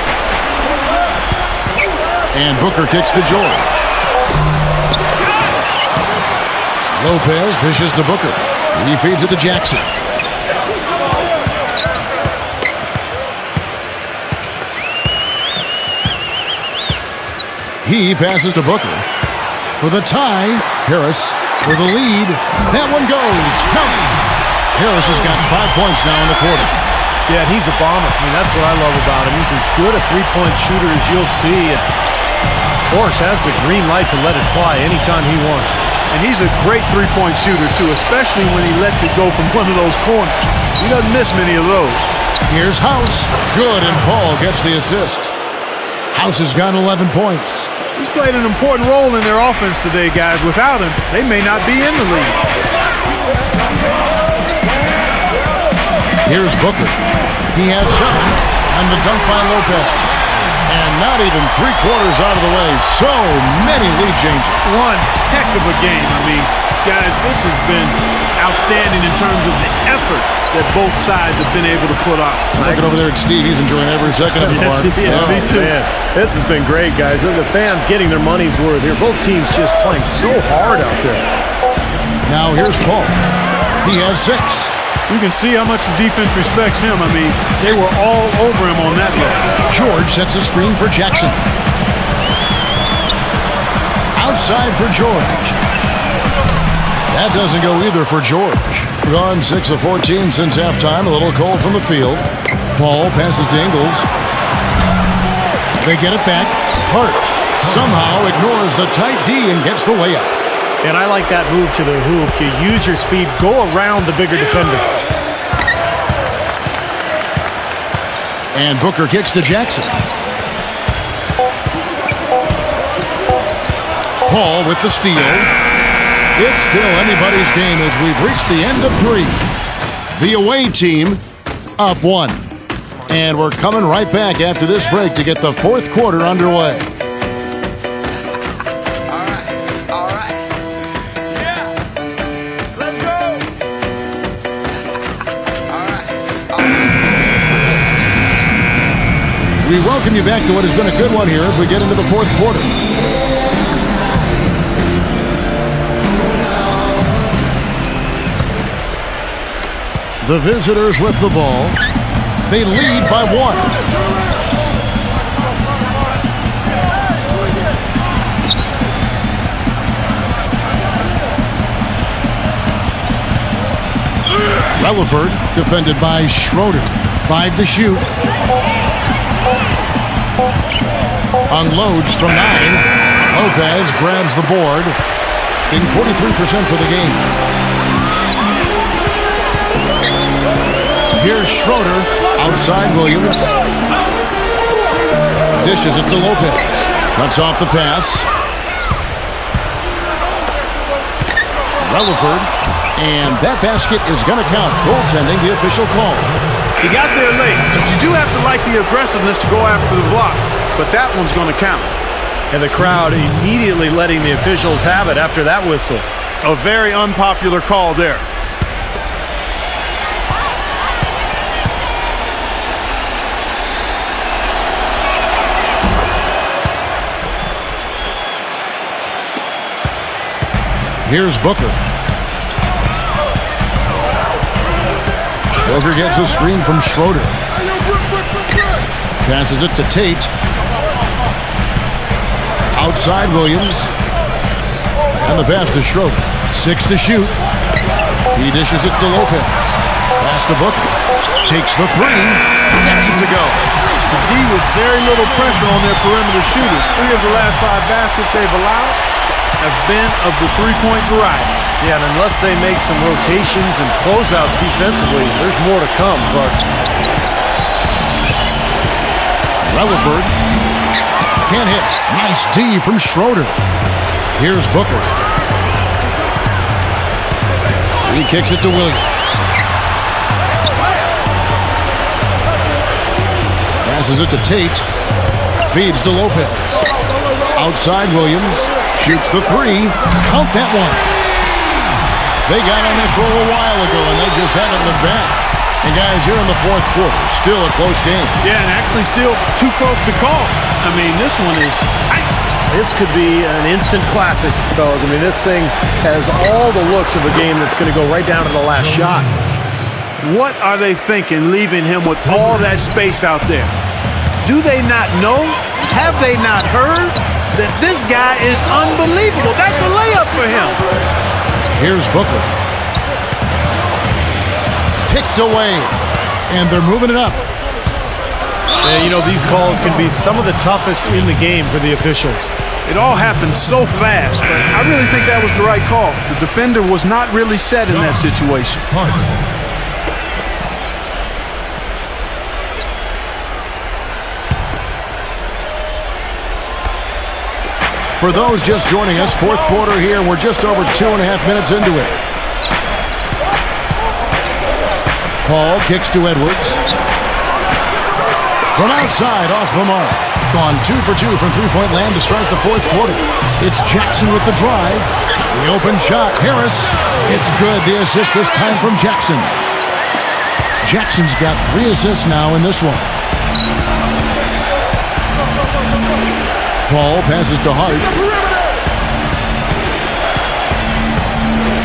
And Booker kicks to George. Lopez dishes to Booker. He feeds it to Jackson. He passes to Booker. For the tie, Harris for the lead. That one goes. Count. Harris has got 5 points now in the quarter. Yeah, and he's a bomber. I mean, that's what I love about him. He's as good a three-point shooter as you'll see. And of course, has the green light to let it fly anytime he wants. And he's a great three-point shooter, too, especially when he lets it go from one of those corners. He doesn't miss many of those. Here's House. Good, and Paul gets the assist. House has got 11 points. He's played an important role in their offense today, guys. Without him, they may not be in the league. Here's Booker. He has 7, and the dunk by Lopez. And not even 3/4 out of the way. So many lead changes. One heck of a game. I mean, guys, this has been outstanding in terms of the effort that both sides have been able to put out. Looking over there at Steve, he's enjoying every second of it. Yes, me too. Man, this has been great, guys. The fans getting their money's worth here. Both teams just playing so hard out there. Now here's Paul. He has 6. You can see how much the defense respects him. I mean, they were all over him on that look. George sets a screen for Jackson. Outside for George. That doesn't go either for George. Gone 6 of 14 since halftime. A little cold from the field. Paul passes to Ingles. They get it back. Hart somehow ignores the tight D and gets the way up. And I like that move to the hoop. You use your speed, go around the bigger defender. And Booker kicks to Jackson. Paul with the steal. It's still anybody's game as we've reached the end of 3. The away team up 1. And we're coming right back after this break to get the 4th quarter underway. We welcome you back to what has been a good one here as we get into the 4th quarter. The visitors with the ball. They lead by 1. Relaford defended by Schroeder. 5 to shoot. Unloads from 9. Lopez grabs the board. In 43% for the game. Here's Schroeder. Outside Williams. Dishes it to Lopez. Cuts off the pass. Relaford. And that basket is going to count. Goaltending, the official call. He got there late, but you do have to like the aggressiveness to go after the block. But that one's going to count. And the crowd immediately letting the officials have it after that whistle. A very unpopular call there. Here's Booker. Booker gets a screen from Schroeder. Passes it to Tate. Outside Williams. And the pass to Schroeder. 6 to shoot. He dishes it to Lopez. Pass to Booker. Takes the 3. Gets it to go. The D with very little pressure on their perimeter shooters. 3 of the last 5 baskets they've allowed have been of the three-point variety. Yeah, and unless they make some rotations and closeouts defensively, there's more to come. But Relaford can't hit. Nice D from Schroeder. Here's Booker. He kicks it to Williams. Passes it to Tate. Feeds to Lopez. Outside Williams. Shoots the 3. Count that one. They got on this roll a while ago, and they just haven't looked back. And guys, here in the 4th quarter, still a close game. Yeah, and actually still too close to call. I mean, this one is tight. this could be an instant classic, fellas. I mean, this thing has all the looks of a game that's going to go right down to the last shot. What are they thinking, leaving him with all that space out there? Do they not know? Have they not heard that this guy is unbelievable? That's a layup for him. Here's Booker. Picked away. And they're moving it up. And, you know, these calls can be some of the toughest in the game for the officials. It all happened so fast, but I really think that was the right call. The defender was not really set in that situation. For those just joining us, fourth quarter here. We're just over 2.5 minutes into it. Paul kicks to Edwards. From outside, off the mark. Gone 2 for 2 from three-point land to start the fourth quarter. It's Jackson with the drive. The open shot. Harris. It's good. The assist this time from Jackson. Jackson's got 3 assists now in this one. Paul passes to Hart.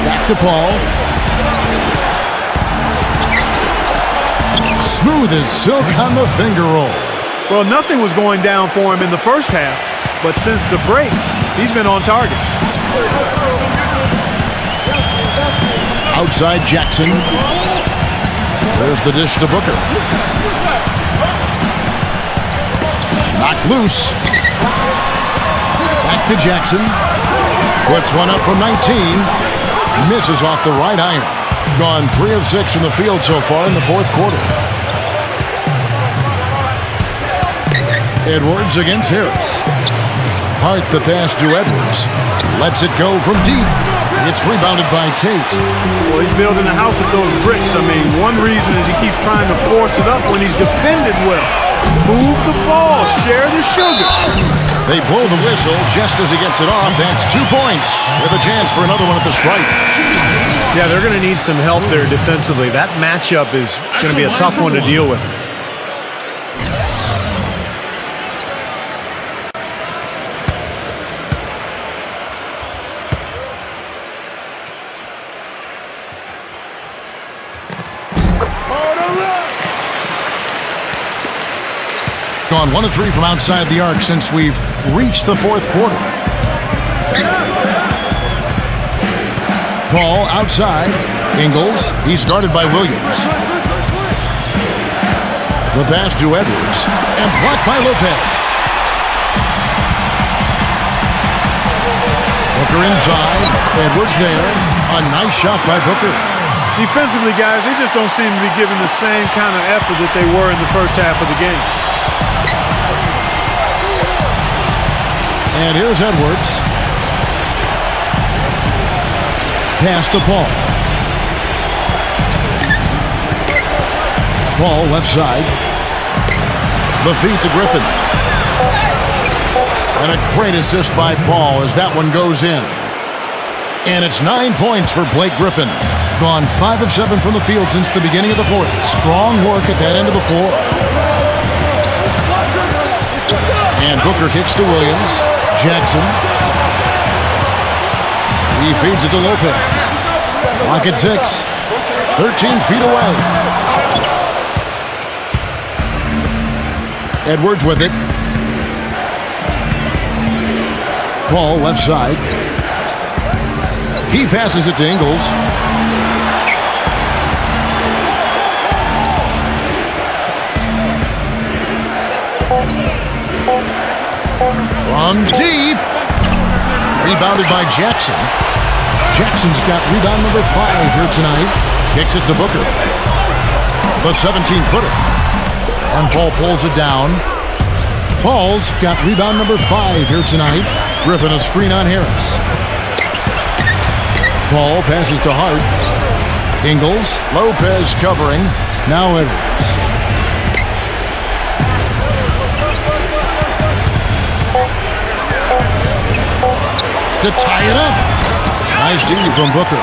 Back to Paul. Smooth as silk on the finger roll. Well, nothing was going down for him in the first half, but since the break, he's been on target. Outside Jackson. There's the dish to Booker. Knocked loose. Back to Jackson. Puts one up from 19. Misses off the right iron. Gone 3 of 6 from the field so far in the fourth quarter. Edwards against Harris. Hart the pass to Edwards. Lets it go from deep. It's rebounded by Tate. Well, he's building a house with those bricks. I mean, one reason is he keeps trying to force it up when he's defended well. Move the ball. Share the sugar. They blow the whistle just as he gets it off. That's 2 points with a chance for another one at the stripe. Yeah, they're going to need some help there defensively. That matchup is going to be a tough one to deal with. Gone 1 of 3 from outside the arc since we've reached the fourth quarter. Paul outside. Ingles. He's guarded by Williams. The pass to Edwards. And blocked by Lopez. Booker inside. Edwards there. A nice shot by Booker. Defensively, guys, they just don't seem to be giving the same kind of effort that they were in the first half of the game. And here's Edwards. Pass to Paul. Paul left side. The feed to Griffin. And a great assist by Paul as that one goes in. And it's 9 points for Blake Griffin. Gone 5 of 7 from the field since the beginning of the fourth. Strong work at that end of the floor. And Booker kicks to Williams. Jackson. He feeds it to Lopez. Clock at 6. 13 feet away. Edwards with it. Paul left side. He passes it to Ingles. From deep. Rebounded by Jackson. Jackson's got rebound number 5 here tonight. Kicks it to Booker. The 17-footer. And Paul pulls it down. Paul's got rebound number 5 here tonight. Griffin a screen on Harris. Paul passes to Hart. Ingles. Lopez covering. Now Edwards. To tie it up. Nice D from Booker.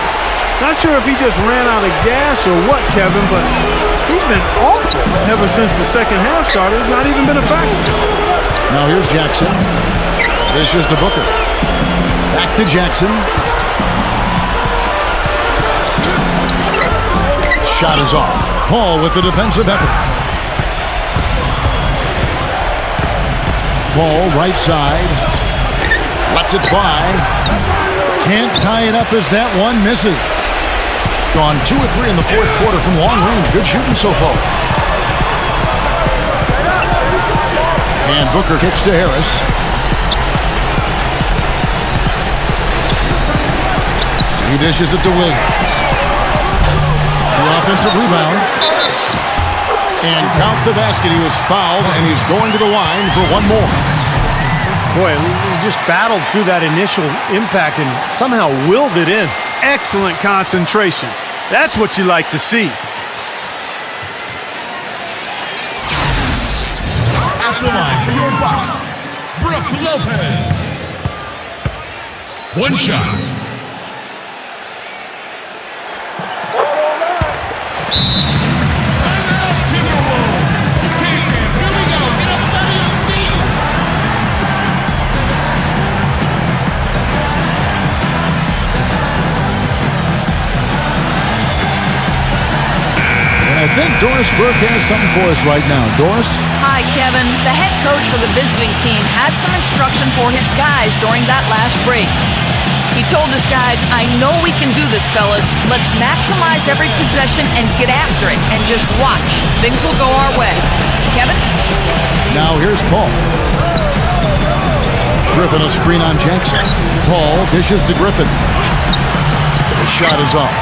Not sure if he just ran out of gas or what, Kevin, but he's been awful ever since the second half started. It's not even been a factor. Now here's Jackson. This is to Booker. Back to Jackson. Shot is off. Paul with the defensive effort. Paul right side. Lets it fly. Can't tie it up as that one misses. Gone 2 of 3 in the fourth quarter from long range. Good shooting so far. And Booker kicks to Harris. He dishes it to Williams. The offensive rebound. And count the basket. He was fouled, and he's going to the line for one more. Boy, he just battled through that initial impact and somehow willed it in. Excellent concentration. That's what you like to see. At the line for your Bucks, Brooke Lopez. One shot. I think Doris Burke has something for us right now. Doris? Hi, Kevin. The head coach for the visiting team had some instruction for his guys during that last break. He told his guys, I know we can do this, fellas. Let's maximize every possession and get after it and just watch. Things will go our way. Kevin? Now here's Paul. Griffin a screen on Jackson. Paul dishes to Griffin. The shot is off.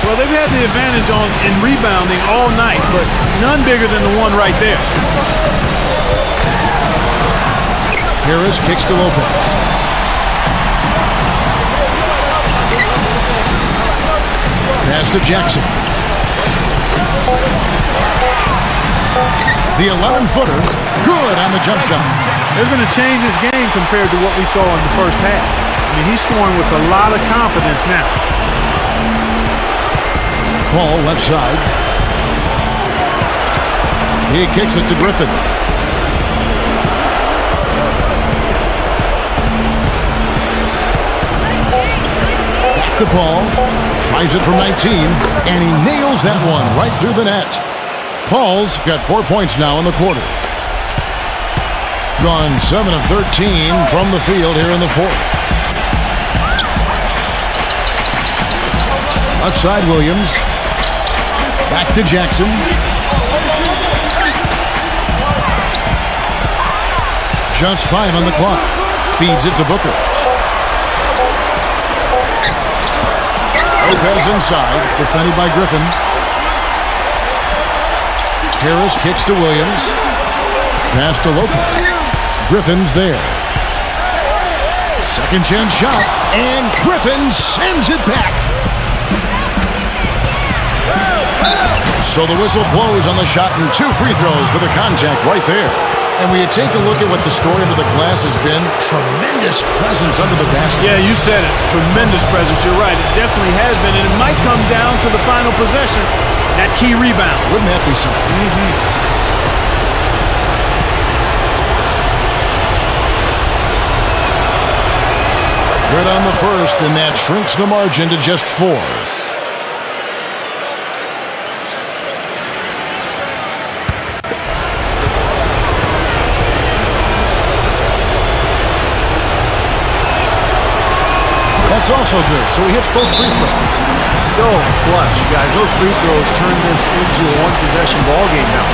Well, they've had the advantage in rebounding all night, but none bigger than the one right there. Harris kicks to Lopez. Pass to Jackson. The 11-footer, good on the jump shot. They're going to change this game compared to what we saw in the first half. I mean, he's scoring with a lot of confidence now. Paul left side. He kicks it to Griffin. Back to Paul. Tries it from 19, and he nails that one right through the net. Paul's got 4 points now in the quarter. Gone 7 of 13 from the field here in the fourth. Left side, Williams. Back to Jackson. Just 5 on the clock. Feeds it to Booker. Lopez inside, defended by Griffin. Harris kicks to Williams. Pass to Lopez. Griffin's there. Second chance shot, and Griffin sends it back. So the whistle blows on the shot and 2 free throws for the contact right there. And when you take a look at what the story under the glass has been, tremendous presence under the basket. Yeah, you said it. Tremendous presence. You're right. It definitely has been. And it might come down to the final possession. That key rebound. Wouldn't that be something? Good on the first, and that shrinks the margin to just 4. That's also good, so he hits both free throws. So clutch, guys. Those free throws turn this into a one-possession ball game now.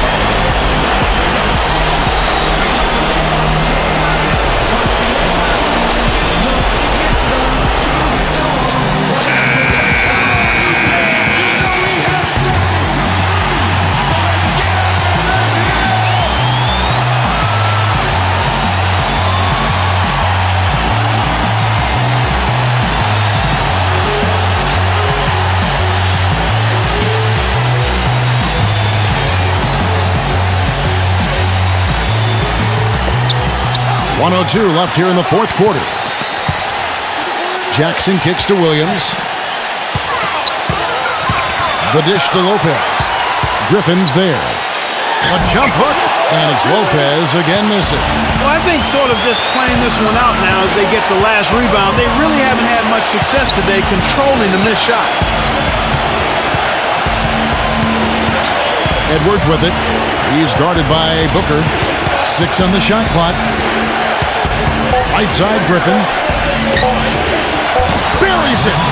.102 left here in the fourth quarter. Jackson kicks to Williams. The dish to Lopez. Griffin's there. A jump hook, and it's Lopez again missing. Well, I think sort of just playing this one out now as they get the last rebound. They really haven't had much success today controlling the missed shot. Edwards with it. He's guarded by Booker. 6 on the shot clock. Right side, Griffin. Buries it.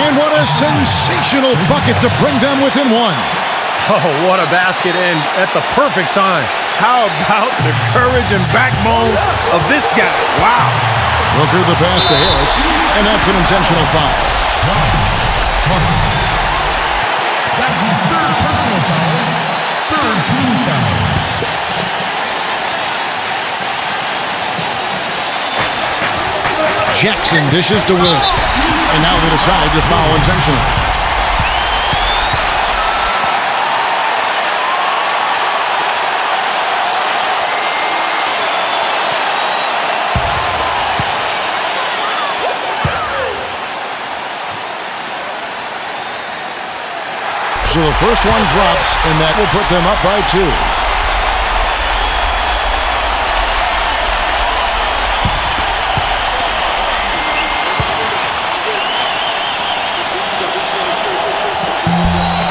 And what a sensational bucket to bring them within 1. Oh, what a basket and at the perfect time. How about the courage and backbone of this guy? Wow. Booker the pass to Harris, and that's an intentional foul. That's his third personal foul. Third team foul. Jackson dishes to Williams. And now they decide to foul intentionally. So the first one drops, and that will put them up by 2.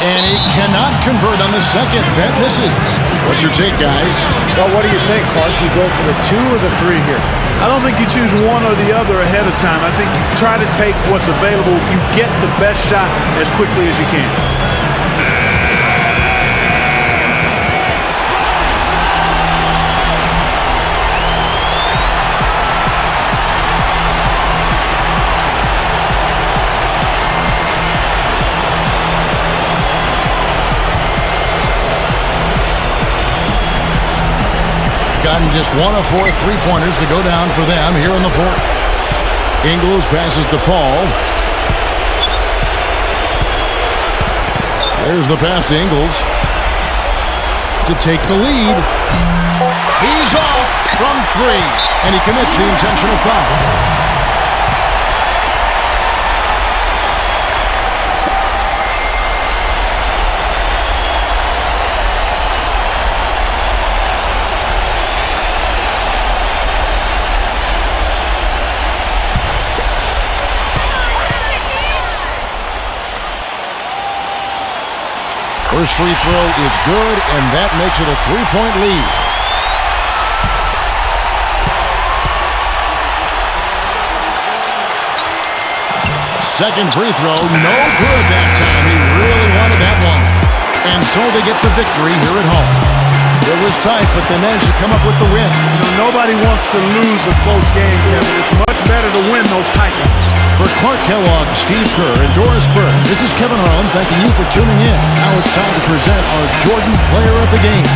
And he cannot convert on the second. That misses. What's your take, guys? Well, what do you think, Clark? You go for the 2 or the 3 here? I don't think you choose one or the other ahead of time. I think you try to take what's available. You get the best shot as quickly as you can. Gotten just 1 of 4 3-pointers to go down for them here in the 4th. Ingles passes to Paul. There's the pass to Ingles to take the lead. He's off from 3, and he commits the intentional foul. First free throw is good, and that makes it a 3-point lead. Second free throw, no good that time. He really wanted that one. And so they get the victory here at home. It was tight, but they managed to come up with the win. You know, nobody wants to lose a close game, Kevin. It's much better to win those tight ones. For Clark Kellogg, Steve Kerr, and Doris Burke, this is Kevin Harlan thanking you for tuning in. Now it's time to present our Jordan Player of the Game.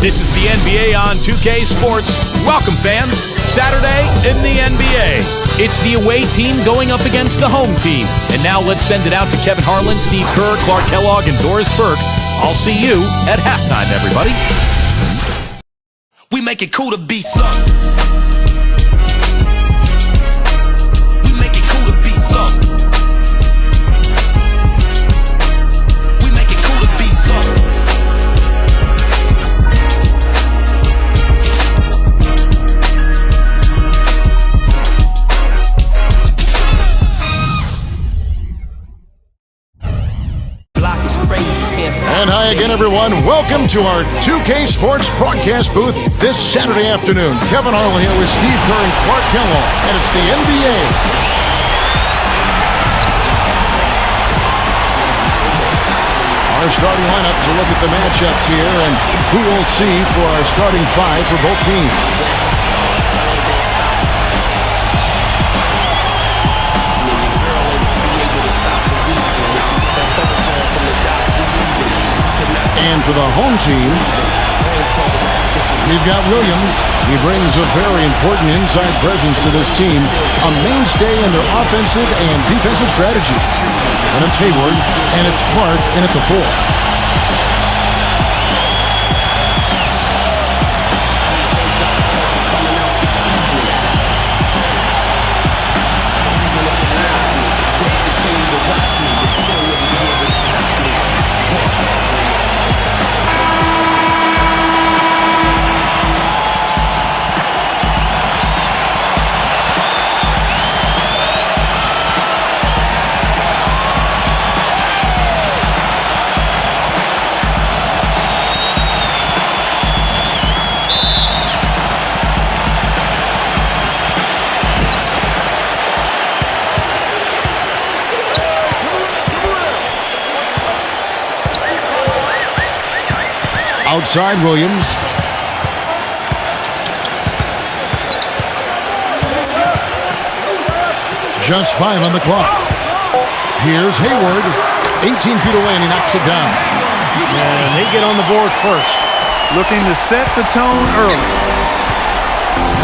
This is the NBA on 2K Sports. Welcome, fans. Saturday in the NBA. It's the away team going up against the home team. And now let's send it out to Kevin Harlan, Steve Kerr, Clark Kellogg, and Doris Burke. I'll see you at halftime, everybody. We make it cool to be something. We make it cool to be something. We make it cool to be something. And hi again, everyone. Welcome to our 2K Sports broadcast booth this Saturday afternoon. Kevin Harlan here with Steve Kerr and Clark Kellogg, and it's the NBA. Our starting lineups, a look at the matchups here and who we'll see for our starting five for both teams. And for the home team, we've got Williams. He brings a very important inside presence to this team, a mainstay in their offensive and defensive strategies. And it's Hayward, and it's Clark in at the 4. Outside Williams. Just 5 on the clock. Here's Hayward. 18 feet away, and he knocks it down. And they get on the board first. Looking to set the tone early.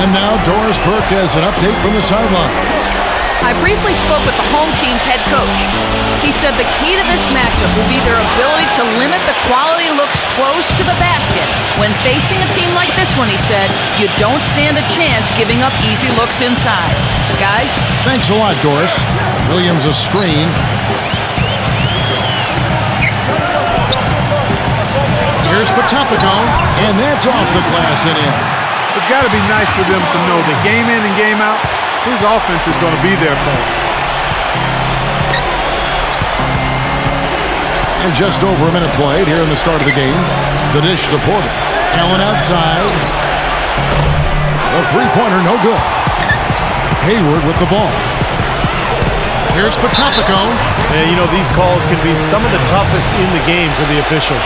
And now Doris Burke has an update from the sidelines. I briefly spoke with the home team's head coach. He said the key to this matchup will be their ability to limit the quality looks close to the basket. When facing a team like this one, he said, you don't stand a chance giving up easy looks inside. Guys? Thanks a lot, Doris. Williams a screen. Here's Patopico, and that's off the glass and in. It's got to be nice for them to know that game in and game out, his offense is going to be there for him. And just over a minute played here in the start of the game. The dish to Porter. Allen outside. The three-pointer, no good. Hayward with the ball. Here's Patopico. And, you know, these calls can be some of the toughest in the game for the officials.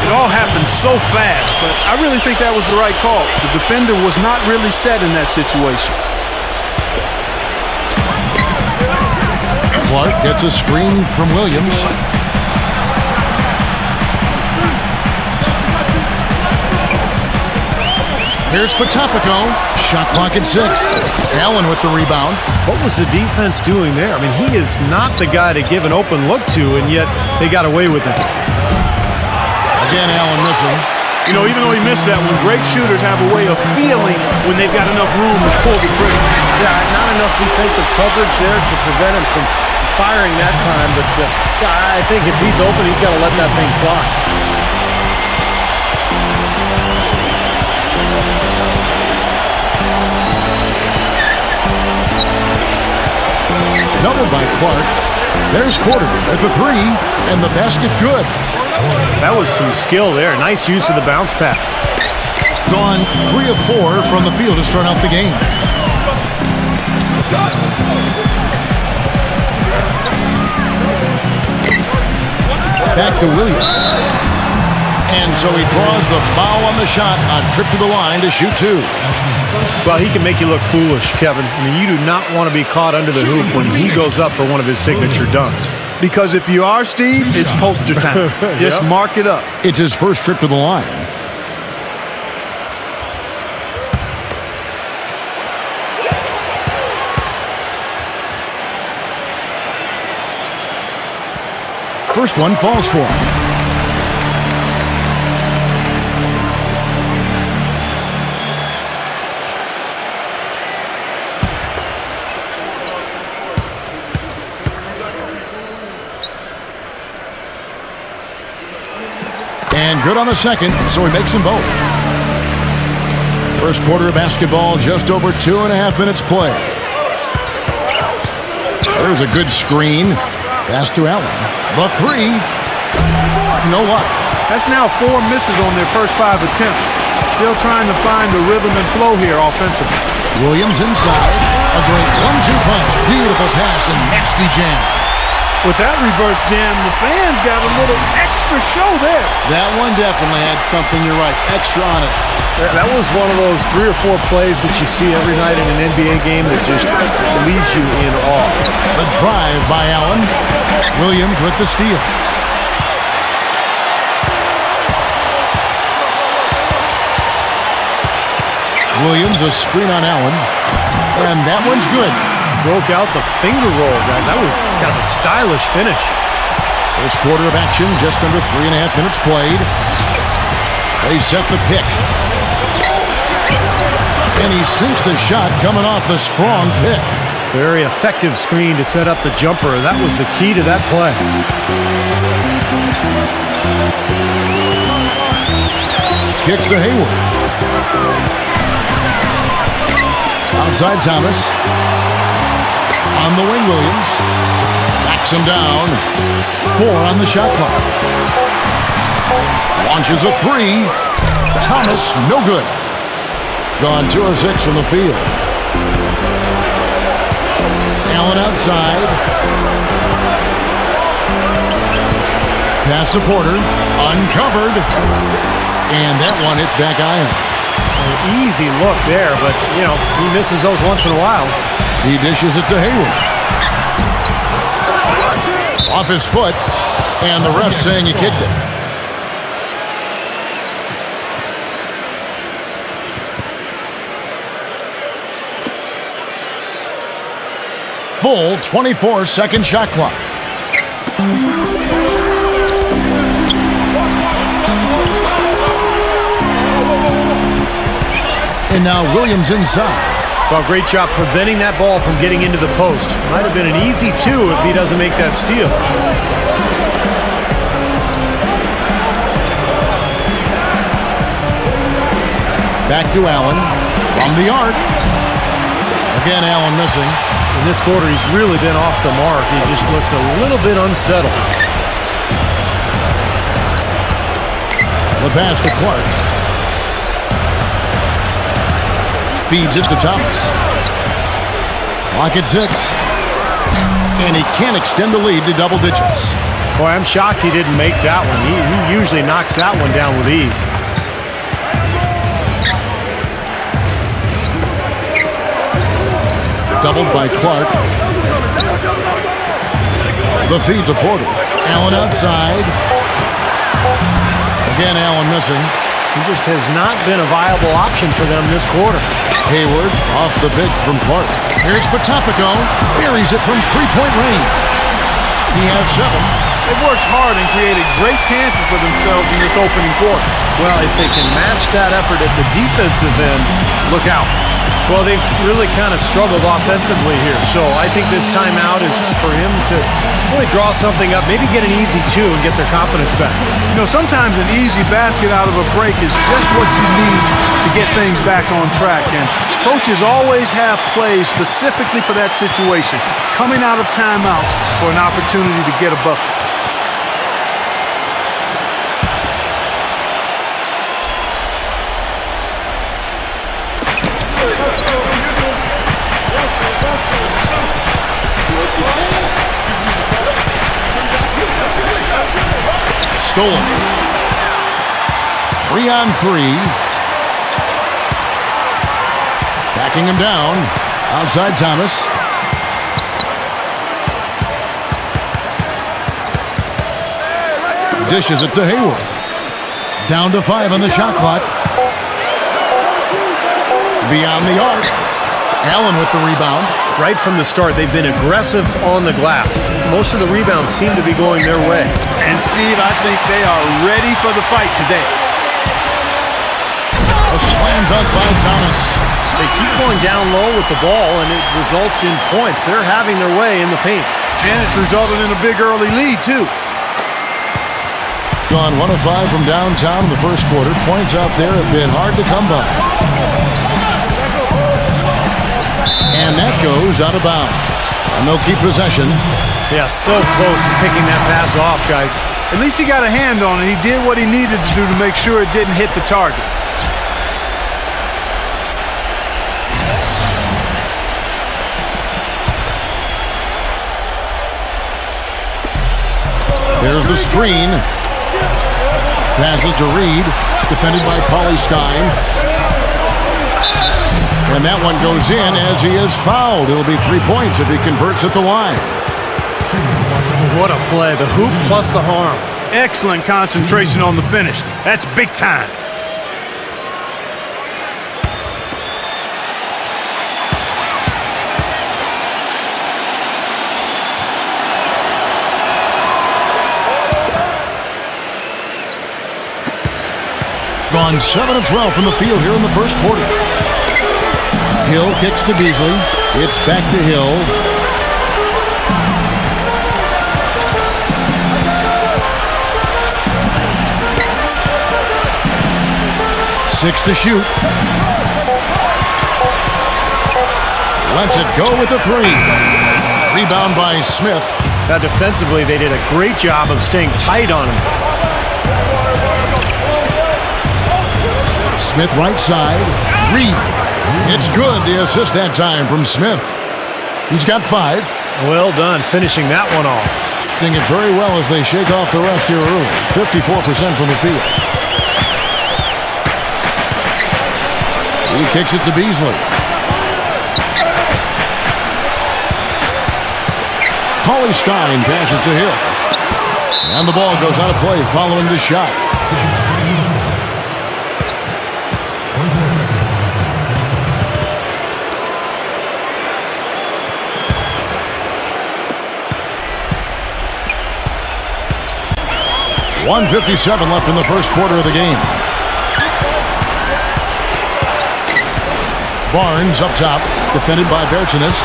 It all happened so fast, but I really think that was the right call. The defender was not really set in that situation. Clark gets a screen from Williams. Here's Patopico. Shot clock at 6. Allen with the rebound. What was the defense doing there? I mean, he is not the guy to give an open look to, and yet they got away with it. Again, Allen missing. You know, even though he missed that one, great shooters have a way of feeling when they've got enough room to pull the trigger. Yeah, not enough defensive coverage there to prevent him from firing that time, but I think if he's open, he's got to let that thing fly. Doubled by Clark. There's Porter at the 3, and the basket good. That was some skill there. Nice use of the bounce pass. Gone 3 of 4 from the field to start out the game. Back to Williams. And so he draws the foul on the shot, a trip to the line to shoot 2. Well, he can make you look foolish, Kevin. I mean, you do not want to be caught under the hoop when he goes up for one of his signature dunks. Because if you are, Steve, it's poster time. Just mark it up. It's his first trip to the line. First one falls for him. And good on the second, so he makes them both. First quarter of basketball, just over 2.5 minutes play. There's a good screen. Pass to Allen. The three. No luck. That's now 4 misses on their first 5 attempts. Still trying to find the rhythm and flow here offensively. Williams inside. A great 1-2 punch. Beautiful pass and nasty jam. With that reverse jam, the fans got a little extra show there. That one definitely had something, you're right, extra on it. That was one of those 3 or 4 plays that you see every night in an NBA game that just leaves you in awe. The drive by Allen. Williams with the steal. Williams, a screen on Allen. And that one's good. Broke out the finger roll, guys. That was kind of a stylish finish. First quarter of action, just under 3.5 minutes played. They set the pick. And he sinks the shot coming off the strong pick. Very effective screen to set up the jumper. That was the key to that play. Kicks to Hayward. Outside Thomas. On the wing, Williams. Backs him down. 4 on the shot clock. Launches a 3. Thomas, no good. Gone 2 of 6 from the field. Allen outside. Pass to Porter. Uncovered. And that one hits back iron. An easy look there, but, you know, he misses those once in a while. He dishes it to Hayward. Off his foot, and the ref saying he kicked it. Full 24-second shot clock. And now Williams inside. Well, great job preventing that ball from getting into the post. Might have been an easy 2 if he doesn't make that steal. Back to Allen from the arc. Again, Allen missing. In this quarter, he's really been off the mark. He just looks a little bit unsettled. The pass to Clark. Feeds it to Thomas. Clock at 6. And he can't extend the lead to double digits. Boy, I'm shocked he didn't make that one. He usually knocks that one down with ease. Doubled by Clark. The feed to Porter. Allen outside. Again, Allen missing. He just has not been a viable option for them this quarter. Hayward off the pick from Clark. Here's Potapico. Buries it from 3-point range. He has 7. They've worked hard and created great chances for themselves in this opening quarter. Well, if they can match that effort at the defensive end, look out. Well, they've really kind of struggled offensively here. So I think this timeout is for him to really draw something up, maybe get an easy 2 and get their confidence back. You know, sometimes an easy basket out of a break is just what you need to get things back on track. And coaches always have plays specifically for that situation, coming out of timeouts for an opportunity to get a bucket. Stolen. 3-on-3. Backing him down. Outside Thomas. Dishes it to Hayward. Down to 5 on the shot clock. Beyond the arc. Allen with the rebound. Right from the start, they've been aggressive on the glass. Most of the rebounds seem to be going their way. And Steve, I think they are ready for the fight today. A slam dunk by Thomas. They keep going down low with the ball, and it results in points. They're having their way in the paint. And it's resulted in a big early lead, too. Gone 1 of 5 from downtown in the first quarter. Points out there have been hard to come by. And that goes out of bounds. And they'll keep possession. Yeah, so close to picking that pass off, guys. At least he got a hand on it. He did what he needed to do to make sure it didn't hit the target. There's the screen. Passes to Reed. Defended by Cauley-Stein. And that one goes in as he is fouled. It'll be 3 points if he converts at the line. What a play. The hoop plus the harm. Excellent concentration on the finish. That's big time. Gone 7 of 12 from the field here in the first quarter. Hill kicks to Beasley. It's back to Hill. Six to shoot. Lets it go with the three. Rebound by Smith. Now defensively, they did a great job of staying tight on him. Smith right side. Reed. It's good. The assist that time from Smith. He's got 5. Well done finishing that one off. Doing it very well as they shake off the rest here early. 54% from the field. He kicks it to Beasley. Cauley-Stein passes to Hill. And the ball goes out of play following the shot. .157 left in the first quarter of the game. Barnes up top, defended by Bertinas.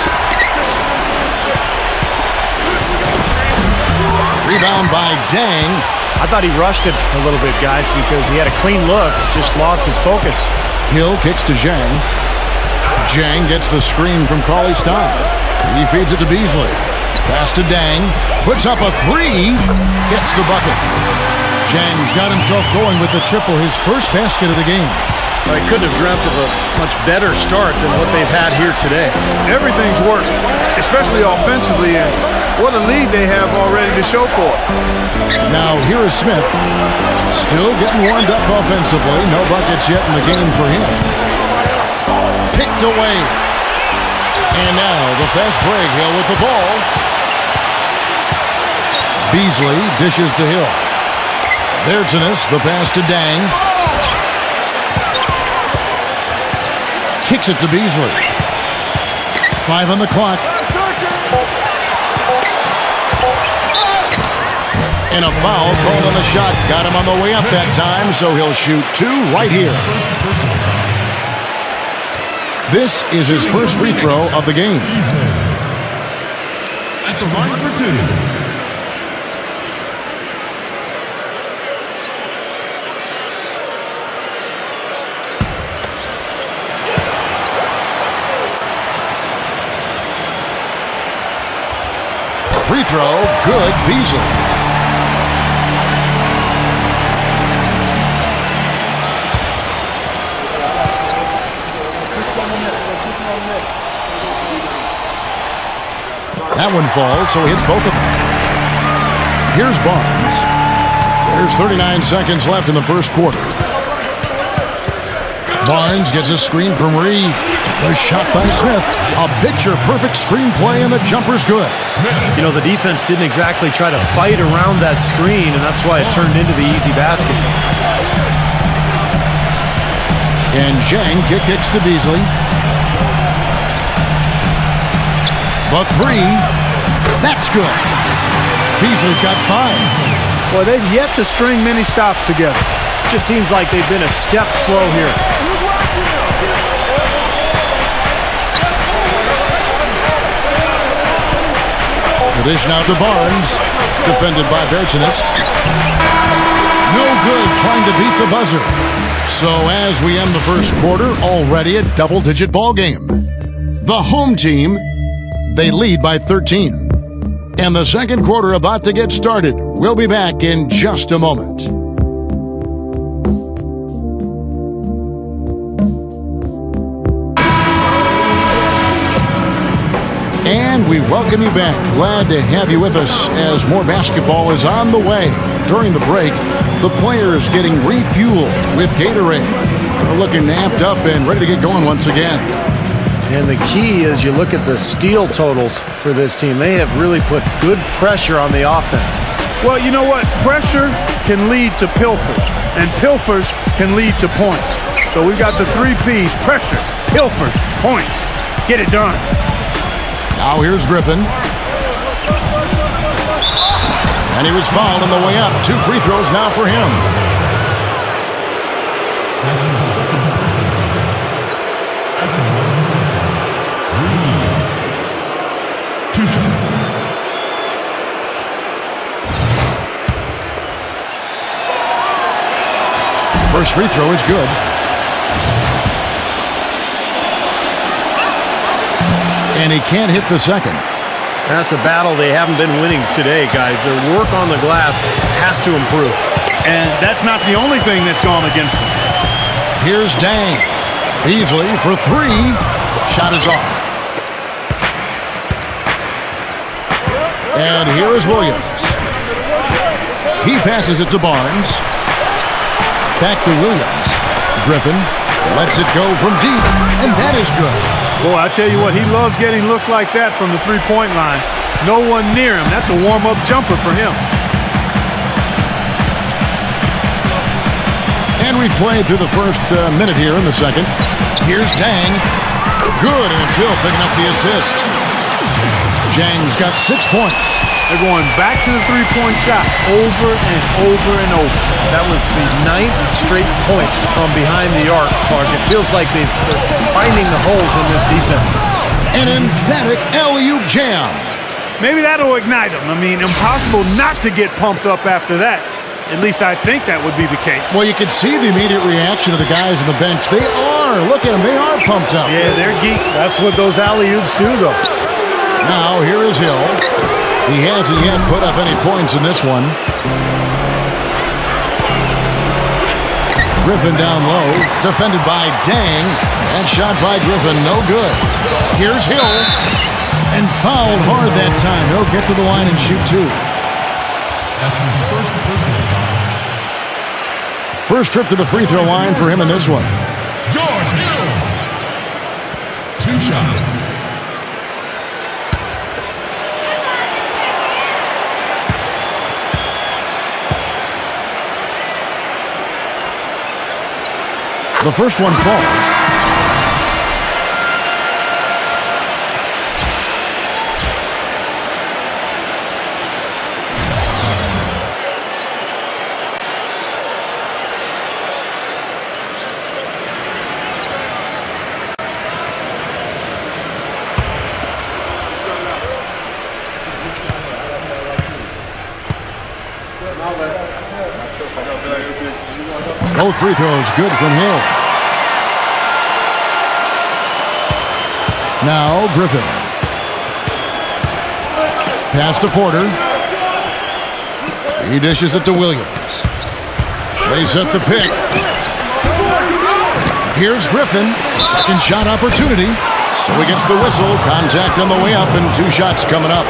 Rebound by Dang. I thought he rushed it a little bit, guys, because he had a clean look, just lost his focus. Hill kicks to Zhang. Zhang gets the screen from Cauley-Stein. He feeds it to Beasley. Pass to Dang. Puts up a 3. Gets the bucket. Zhang's got himself going with the triple, his first basket of the game. Well, he couldn't have dreamt of a much better start than what they've had here today. Everything's working, especially offensively, and what a lead they have already to show for it. Now here is Smith. Still getting warmed up offensively. No buckets yet in the game for him. Picked away. And now the fast break. Hill with the ball. Beasley dishes to Hill. Bertinas, the pass to Dang. Kicks it to Beasley. 5 on the clock. And a foul called on the shot. Got him on the way up that time, so he'll shoot 2 right here. This is his first free throw of the game. At the line for 2. Free throw, good, Beasley. That one falls, so he hits both of them. Here's Barnes. There's 39 seconds left in the first quarter. Barnes gets a screen from Reed. The shot by Smith. A picture-perfect screenplay, and the jumper's good. You know, the defense didn't exactly try to fight around that screen, and that's why it turned into the easy basket. And Zhang kicks to Beasley. The three. That's good. Beasley's got 5. Well, they've yet to string many stops together. Just seems like they've been a step slow here. The dish now to Barnes. Defended by Bertinus. No good trying to beat the buzzer. So as we end the first quarter, already a double-digit ball game. The home team, they lead by 13. And the second quarter about to get started. We'll be back in just a moment. And we welcome you back. Glad to have you with us as more basketball is on the way. During the break, the players getting refueled with Gatorade. They're looking amped up and ready to get going once again. And the key is you look at the steal totals for this team. They have really put good pressure on the offense. Well, you know what? Pressure can lead to pilfers, and pilfers can lead to points. So we've got the 3 Ps: pressure, pilfers, points. Get it done. Now here's Griffin. And he was fouled on the way up. 2 free throws now for him. First free throw is good. And he can't hit the second. That's a battle they haven't been winning today, guys. Their work on the glass has to improve. And that's not the only thing that's gone against them. Here's Dang. Beasley for 3. Shot is off. And here is Williams. He passes it to Barnes. Back to Williams. Griffin lets it go from deep, and that is good. Boy, I tell you what, he loves getting looks like that from the three-point line. No one near him. That's a warm-up jumper for him. And we played through the first minute here in the second. Here's Dang. Good, and Hill picking up the assist. Jang's got 6 points. They're going back to the three-point shot over and over and over. That was the 9th straight point from behind the arc, Clark. It feels like they're finding the holes in this defense. An emphatic alley-oop jam. Maybe that'll ignite them. I mean, impossible not to get pumped up after that. At least I think that would be the case. Well, you can see the immediate reaction of the guys on the bench. They are. Look at them. They are pumped up. Yeah, they're geek. That's what those alley-oops do, though. Now, here is Hill. He hasn't yet put up any points in this one. Griffin down low, defended by Dang. And shot by Griffin, no good. Here's Hill. And fouled hard that time. He'll get to the line and shoot 2. That's his first personal foul. First trip to the free throw line for him in this one. George Hill. 2 shots. The first one falls. Both free throws good from Hill. Now Griffin. Pass to Porter. He dishes it to Williams. They set the pick. Here's Griffin. Second shot opportunity. So he gets the whistle. Contact on the way up and 2 shots coming up.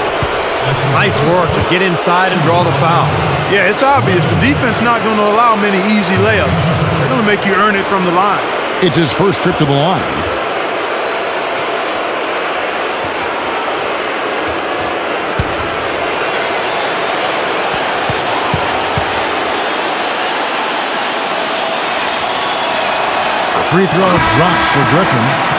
Nice work to get inside and draw the foul. Yeah, it's obvious. The defense not going to allow many easy layups. They're going to make you earn it from the line. It's his first trip to the line. The free throw drops for Griffin.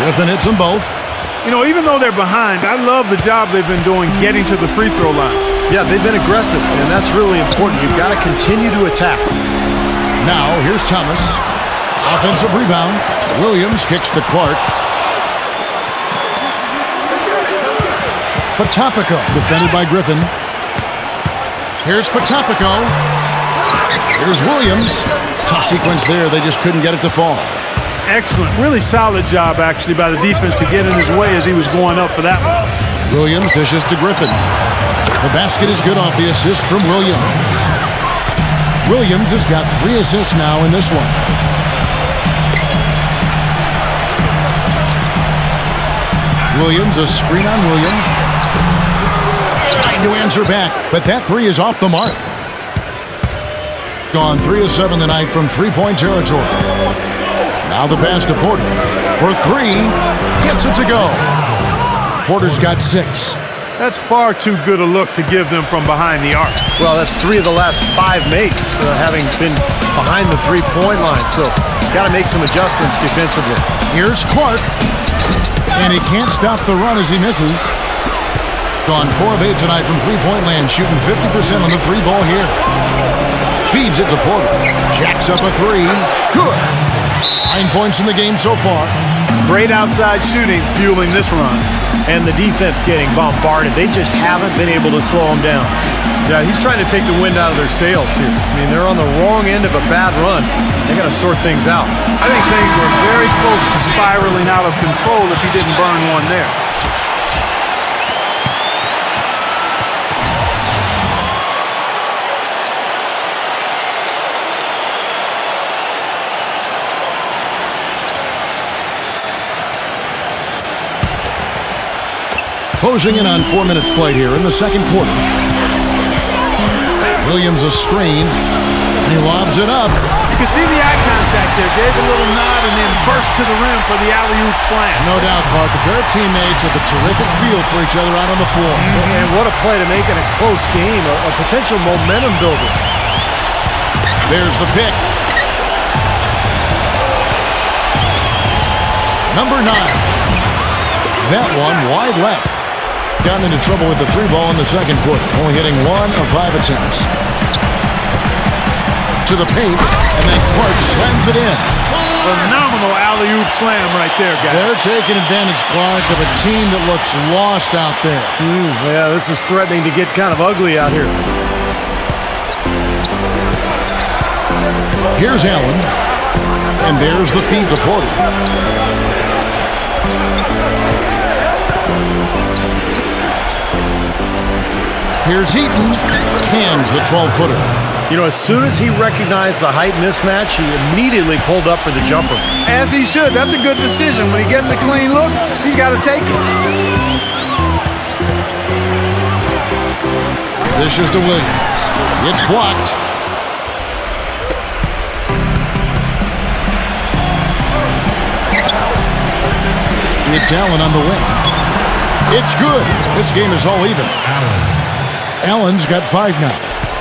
Griffin hits them both. You know, even though they're behind, I love the job they've been doing getting to the free throw line. Yeah, they've been aggressive, and that's really important. You've got to continue to attack. Now, here's Thomas. Offensive rebound. Williams kicks to Clark. Potapico, defended by Griffin. Here's Potapico. Here's Williams. Tough sequence there. They just couldn't get it to fall. Excellent. Really solid job, actually, by the defense to get in his way as he was going up for that one. Williams dishes to Griffin. The basket is good off the assist from Williams. Williams has got 3 assists now in this one. Williams, a screen on Williams. Trying to answer back, but that 3 is off the mark. Gone 3 of 7 tonight from three-point territory. Now the pass to Porter for 3. Gets it to go. Porter's got 6. That's far too good a look to give them from behind the arc. Well, that's 3 of the last 5 makes, having been behind the three-point line. So, got to make some adjustments defensively. Here's Clark. And he can't stop the run as he misses. Gone 4 of 8 tonight from three-point land, shooting 50% on the 3 ball here. Feeds it to Porter. Jacks up a 3. Good. 9 points in the game so far. Great outside shooting fueling this run. And the defense getting bombarded. They just haven't been able to slow him down. Yeah, he's trying to take the wind out of their sails here. I mean, they're on the wrong end of a bad run. They got to sort things out. I think things were very close to spiraling out of control if he didn't burn one there. Closing in on 4 minutes played here in the second quarter. Williams a screen. And he lobs it up. You can see the eye contact there. Gave a little nod and then burst to the rim for the alley-oop slam. No doubt, Clark. A pair of teammates with a terrific feel for each other out on the floor. And what a play to make in a close game. A potential momentum builder. There's the pick. Number 9. That one wide left. Gotten into trouble with the 3 ball in the second quarter. Only hitting 1 of 5 attempts. To the paint, and then Clark slams it in. Phenomenal alley-oop slam right there, guys. They're taking advantage, Clark, of a team that looks lost out there. Yeah, this is threatening to get kind of ugly out here. Here's Allen, and there's the feed to Porter. Here's Eaton, cans the 12-footer. You know, as soon as he recognized the height mismatch, he immediately pulled up for the jumper. As he should. That's a good decision. When he gets a clean look, he's got to take it. This is to Williams. It's blocked. It's Allen on the wing. It's good. This game is all even. Allen's got 5 now.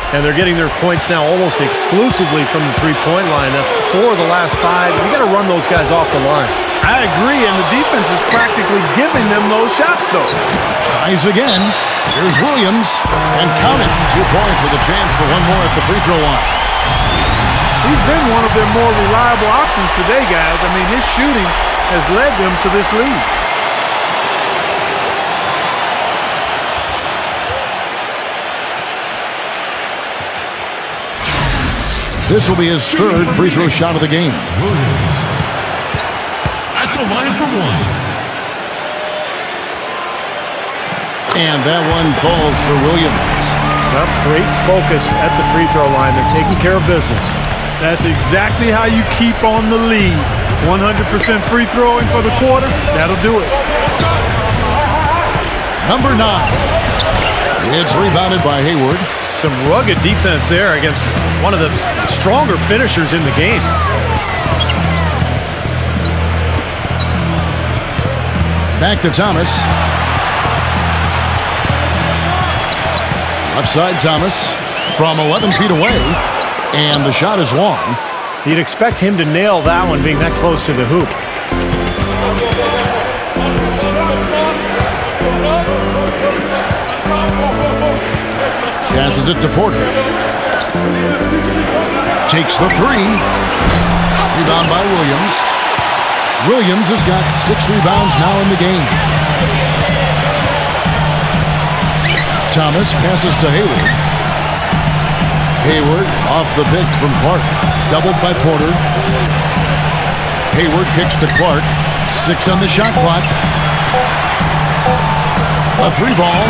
And they're getting their points now almost exclusively from the three-point line. That's 4 of the last 5. You got to run those guys off the line. I agree, and the defense is practically giving them those shots, though. Tries again. Here's Williams. And count it. 2 points with a chance for 1 more at the free throw line. He's been one of their more reliable options today, guys. I mean, his shooting has led them to this lead. This will be his 3rd free throw shot of the game. Williams at the line for 1. And that one falls for Williams. Well, great focus at the free throw line. They're taking care of business. That's exactly how you keep on the lead. 100% free throwing for the quarter. That'll do it. Number 9. It's rebounded by Hayward. Some rugged defense there against one of the stronger finishers in the game. Back to Thomas. Left side Thomas from 11 feet away. And the shot is long. You'd expect him to nail that one being that close to the hoop. Passes it to Porter. Takes the three. Rebound by Williams. Williams has got 6 rebounds now in the game. Thomas passes to Hayward. Hayward off the pick from Clark. Doubled by Porter. Hayward kicks to Clark. 6 on the shot clock. A 3-ball.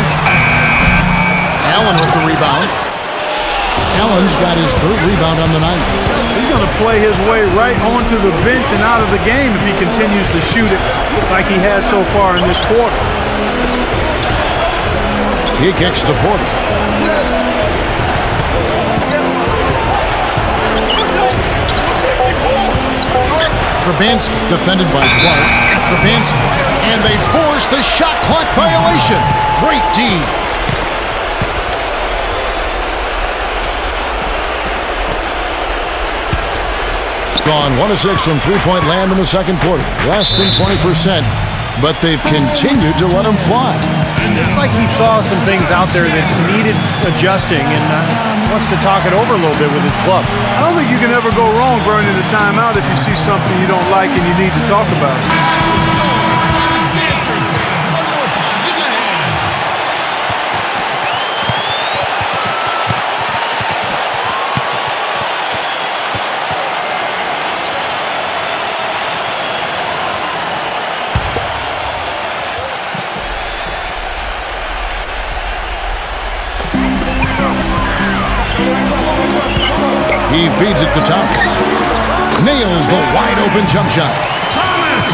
Allen with the rebound. Allen's got his 3rd rebound on the night. He's going to play his way right onto the bench and out of the game if he continues to shoot it like he has so far in this quarter. He kicks to Porter. Trubansky defended by Clark. Trubansky, and they force the shot clock violation. Great D. Gone 1 of 6 from three-point land in the second quarter. Less than 20%, but they've continued to let him fly. It's like he saw some things out there that needed adjusting and wants to talk it over a little bit with his club. I don't think you can ever go wrong burning a timeout if you see something you don't like and you need to talk about it. He feeds it to Thomas. Nails the wide-open jump shot. Thomas!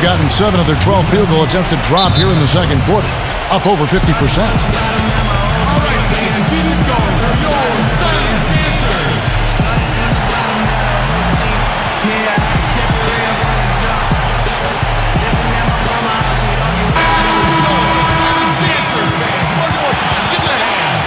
Gotten 7 of their 12 field goal attempts to drop here in the second quarter. Up over 50%. All right, kids, keep this going. They're yours. Sons, dancers. Sons, dancers, fans. One more time. Give them a hand.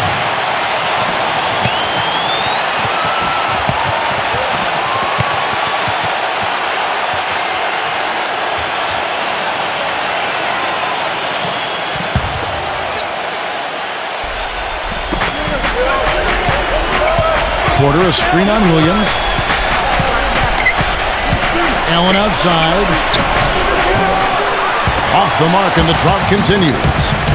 Porter, a screen on Williams. Allen outside. Off the mark, and the drought continues.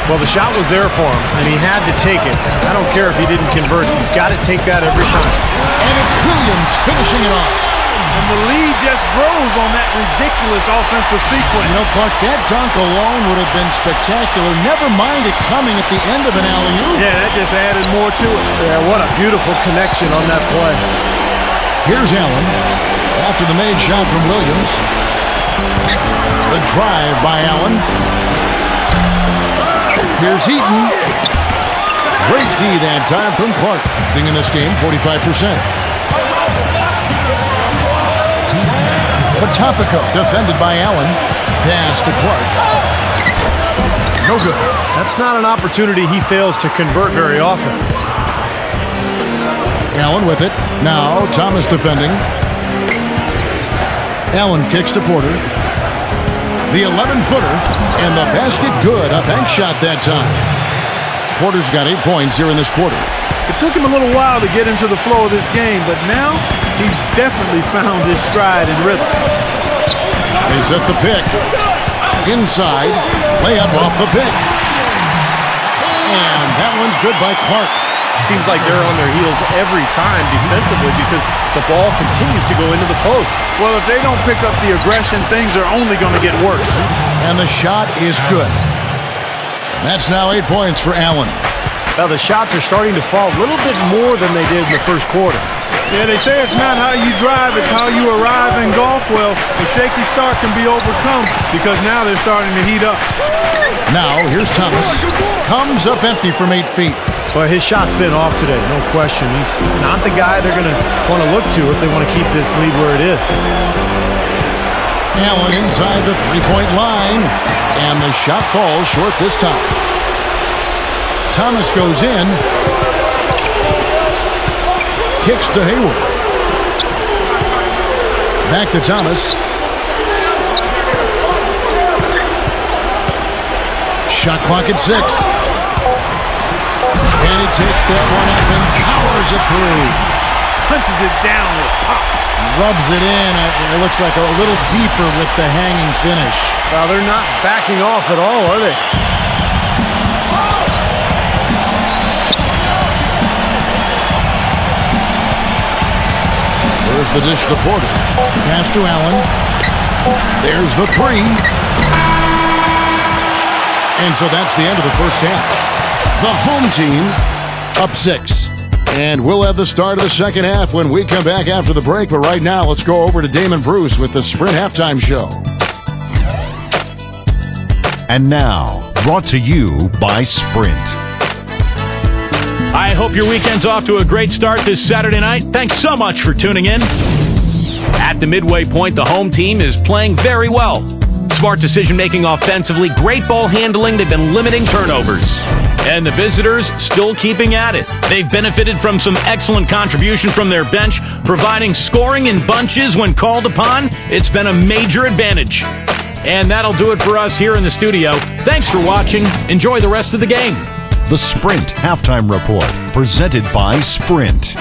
Well, the shot was there for him, and he had to take it. I don't care if he didn't convert. He's got to take that every time. And it's Williams finishing it off. And the lead just grows on that ridiculous offensive sequence. You know, Clark, that dunk alone would have been spectacular. Never mind it coming at the end of an alley-oop. Yeah, that just added more to it. Yeah, what a beautiful connection on that play. Here's Allen after the made shot from Williams. The drive by Allen. Here's Heaton. Great D that time from Clark. Being in this game, 45%. Topico defended by Allen. Pass to Clark. No good. That's not an opportunity he fails to convert very often. Allen with it. Now Thomas defending. Allen kicks to Porter. The 11-footer. And the basket good. A bank shot that time. Porter's got 8 points here in this quarter. It took him a little while to get into the flow of this game, but now he's definitely found his stride and rhythm. They set the pick. Inside. Layup off the pick. And that one's good by Clark. Seems like they're on their heels every time defensively because the ball continues to go into the post. Well, if they don't pick up the aggression, things are only going to get worse. And the shot is good. That's now 8 points for Allen. Now the shots are starting to fall a little bit more than they did in the first quarter. Yeah, they say it's not how you drive, it's how you arrive in golf. Well, the shaky start can be overcome because now they're starting to heat up. Now, here's Thomas. Comes up empty from 8 feet. Well, his shot's been off today, no question. He's not the guy they're going to want to look to if they want to keep this lead where it is. Allen inside the three-point line. And the shot falls short this time. Thomas goes in. Kicks to Hayward. Back to Thomas. Shot clock at 6. And he takes that one up and powers it through. Punches it down with pop. Rubs it in. It looks like a little deeper with the hanging finish. Well, they're not backing off at all, are they? There's the dish to Porter. Pass to Allen. There's the three. And so that's the end of the first half. The home team up 6. And we'll have the start of the second half when we come back after the break. But right now, let's go over to Damon Bruce with the Sprint Halftime Show. And now, brought to you by Sprint. I hope your weekend's off to a great start this Saturday night. Thanks so much for tuning in. At the midway point, the home team is playing very well. Smart decision-making offensively, great ball handling. They've been limiting turnovers. And the visitors still keeping at it. They've benefited from some excellent contribution from their bench, providing scoring in bunches when called upon. It's been a major advantage. And that'll do it for us here in the studio. Thanks for watching. Enjoy the rest of the game. The Sprint Halftime Report, presented by Sprint.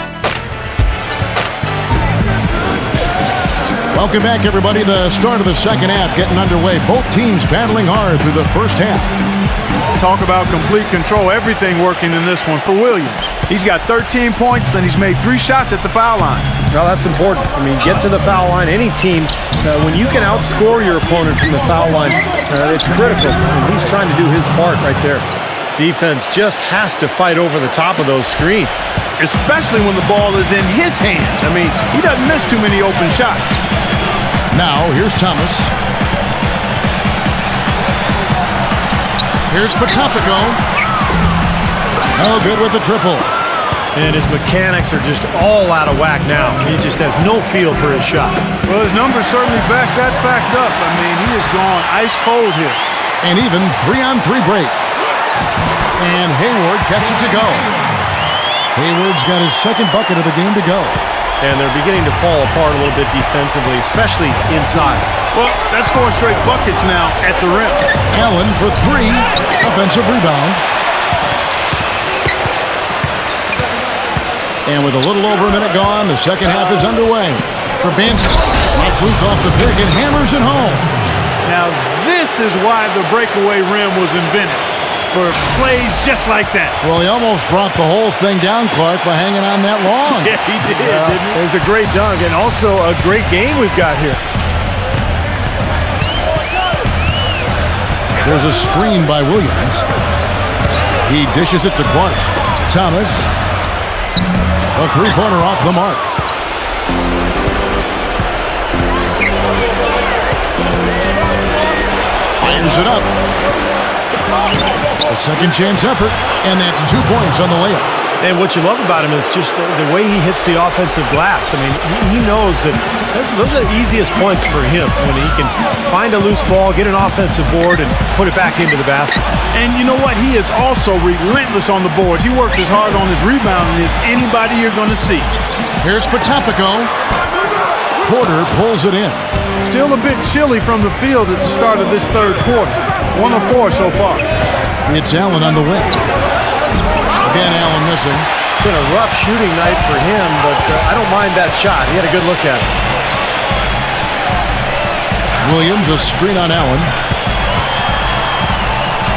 Welcome back, everybody. The start of the second half getting underway. Both teams battling hard through the first half. Talk about complete control. Everything working in this one for Williams. He's got 13 points, then he's made 3 shots at the foul line. Well, that's important. I mean, get to the foul line. Any team, when you can outscore your opponent from the foul line, it's critical. And he's trying to do his part right there. Defense just has to fight over the top of those screens. Especially when the ball is in his hands. I mean, he doesn't miss too many open shots. Now, here's Thomas. Here's Patopico. Oh, good with the triple. And his mechanics are just all out of whack now. He just has no feel for his shot. Well, his numbers certainly back that fact up. I mean, he is gone ice cold here. And even 3-on-3 break. And Hayward gets it to go. Hayward's got his second bucket of the game to go. And they're beginning to fall apart a little bit defensively, especially inside. Well, that's 4 straight buckets now at the rim. Allen for 3. Offensive rebound. And with a little over a minute gone, the second half is underway. Trubansky knocks loose off the pick and hammers it home. Now, this is why the breakaway rim was invented. For plays just like that. Well, he almost brought the whole thing down, Clark, by hanging on that long. Yeah, he did, didn't he? It was a great dunk and also a great game we've got here. There's a screen by Williams. He dishes it to Clark. Thomas. A three-pointer off the mark. Fires it up. A second chance effort, and that's 2 points on the layup. And what you love about him is just the way he hits the offensive glass. I mean, he knows that those are the easiest points for him when he can find a loose ball, get an offensive board, and put it back into the basket. And you know what? He is also relentless on the boards. He works as hard on his rebounding as anybody you're going to see. Here's Patopico. Porter pulls it in. Still a bit chilly from the field at the start of this third quarter. 1 of 4 so far. It's Allen on the wing. Again, Allen missing. It's been a rough shooting night for him, but I don't mind that shot. He had a good look at it. Williams, a screen on Allen.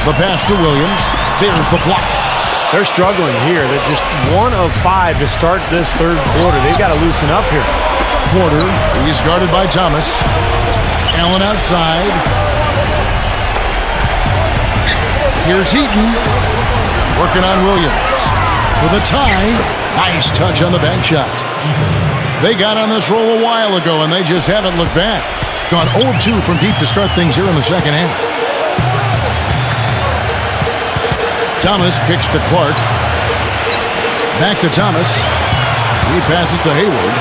The pass to Williams. There's the block. They're struggling here. They're just 1 of 5 to start this third quarter. They've got to loosen up here. Porter, he's guarded by Thomas. Allen outside. Here's Heaton. Working on Williams. For the tie. Nice touch on the bank shot. They got on this roll a while ago, and they just haven't looked back. Gone 0-2 from deep to start things here in the second half. Thomas kicks to Clark. Back to Thomas. He passes to Hayward.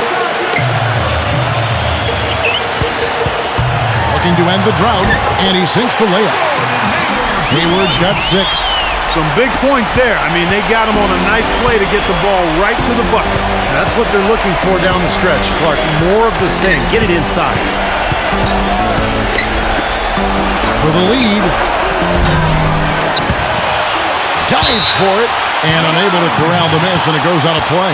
Looking to end the drought, and he sinks the layup. Hayward's got 6. Some big points there. I mean, they got him on a nice play to get the ball right to the bucket. That's what they're looking for down the stretch, Clark. More of the same. Get it inside. For the lead. Dives for it. And unable to corral the miss, and it goes out of play.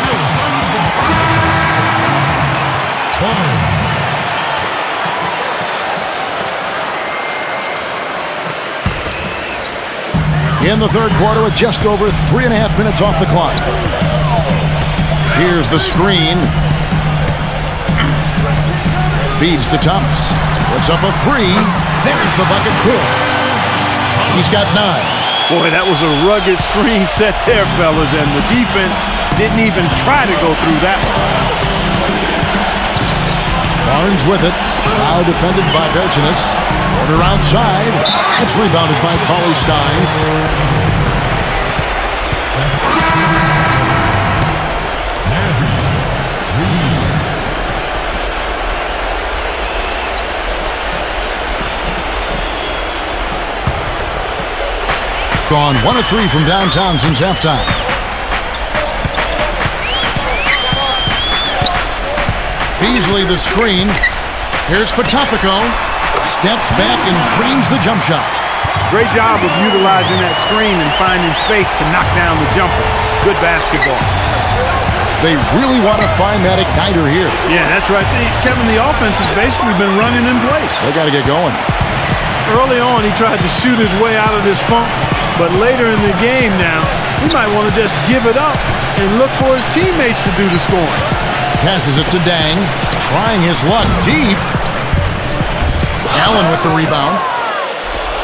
In the third quarter with just over 3.5 minutes off the clock. Here's the screen. Feeds to Thomas. Puts up a three. There's the bucket. Good. He's got 9. Boy, that was a rugged screen set there, fellas, and the defense didn't even try to go through that one. Barnes with it. Now defended by Bertinus. Order outside. It's rebounded by Pauly Stein. Gone 1 of 3 from downtown since halftime. Beasley the screen. Here's Potapico. Steps back and dreams the jump shot. Great job of utilizing that screen and finding space to knock down the jumper. Good basketball. They really want to find that igniter here. Yeah, that's right. Kevin, the offense has basically been running in place. They got to get going. Early on, he tried to shoot his way out of this funk, but later in the game now, he might want to just give it up and look for his teammates to do the scoring. Passes it to Dang, trying his luck deep. Allen with the rebound.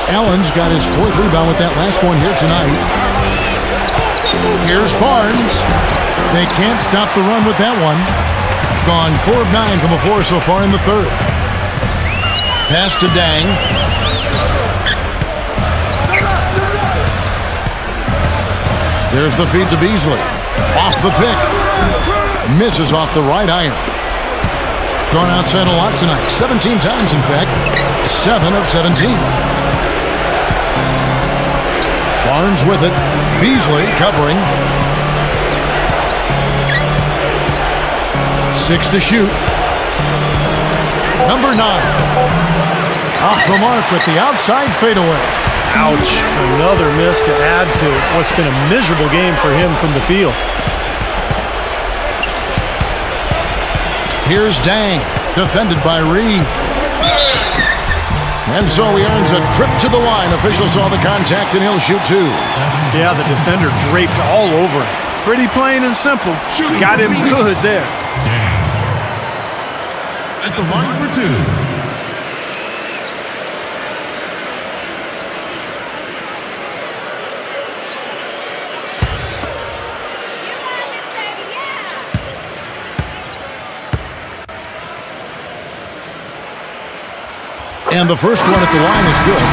Allen's got his 4th rebound with that last one here tonight. Here's Barnes. They can't stop the run with that one. Gone 4 of 9 from the floor so far in the third. Pass to Dang. There's the feed to Beasley. Off the pick. Misses off the right iron. Gone outside a lot tonight. 17 times, in fact. 7 of 17. Barnes with it. Beasley covering. 6 to shoot. Number 9. Off the mark with the outside fadeaway. Ouch. Another miss to add to what's been a miserable game for him from the field. Here's Dang, defended by Reed. And so he earns a trip to the line. Official saw the contact, and he'll shoot 2. Yeah, the defender draped all over him. Pretty plain and simple. Got him good there. At the line for 2. And the first one at the line is good.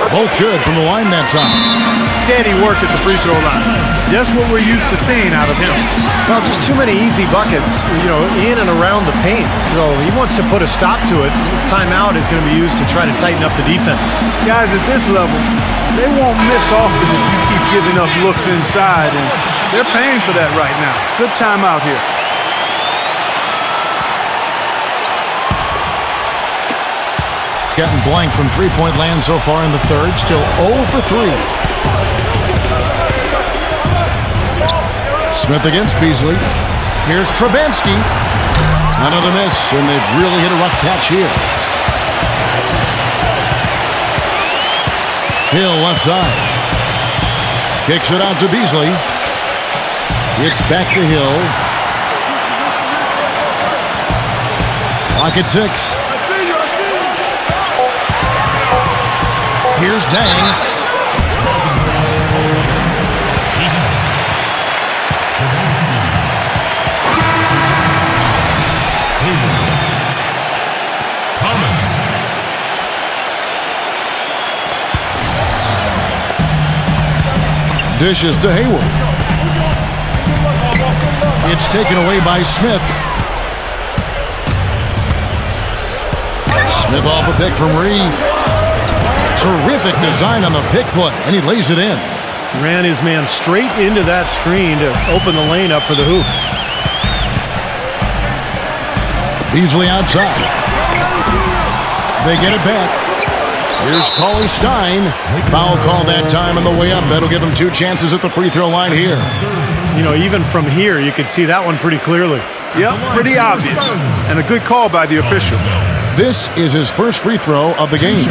Both good from the line that time. Steady work at the free throw line. Just what we're used to seeing out of him. Well, just too many easy buckets, in and around the paint. So he wants to put a stop to it. His timeout is going to be used to try to tighten up the defense. Guys at this level, they won't miss often if you keep giving up looks inside, and they're paying for that right now. Good timeout here. Gotten blank from three-point land so far in the third. Still 0 for 3. Smith against Beasley. Here's Trubansky. Another miss, and they've really hit a rough patch here. Hill left side. Kicks it out to Beasley. It's back to Hill. Clock at 6. Here's Dang. Thomas. Dishes to Hayward. It's taken away by Smith. Smith off a pick from Reed. Terrific design on the pick play, and he lays it in. Ran his man straight into that screen to open the lane up for the hoop. Beasley outside. They get it back. Here's Cauley Stein. Foul call that time on the way up. That'll give him 2 chances at the free throw line here. You know, even from here, you could see that one pretty clearly. Yep, pretty obvious. And a good call by the official. This is his first free throw of the game.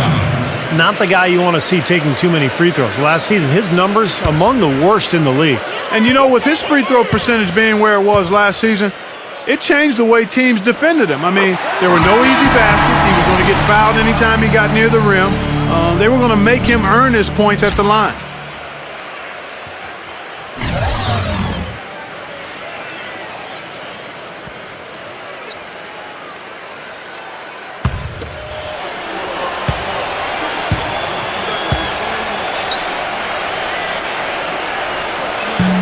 Not the guy you want to see taking too many free throws. Last season, his numbers among the worst in the league. And you know, with his free throw percentage being where it was last season, it changed the way teams defended him. I mean, there were no easy baskets. He was going to get fouled anytime he got near the rim. They were going to make him earn his points at the line.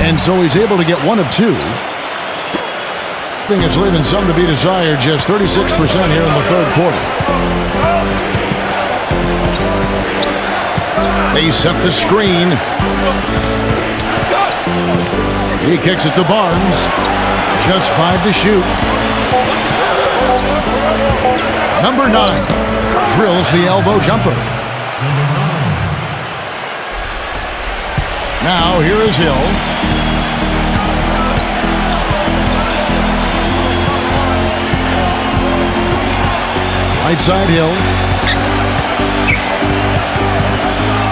And so he's able to get 1 of 2. It's leaving some to be desired, just 36% here in the third quarter. They set the screen. He kicks it to Barnes. Just 5 to shoot. Number 9 drills the elbow jumper. Now here is Hill. Right side Hill.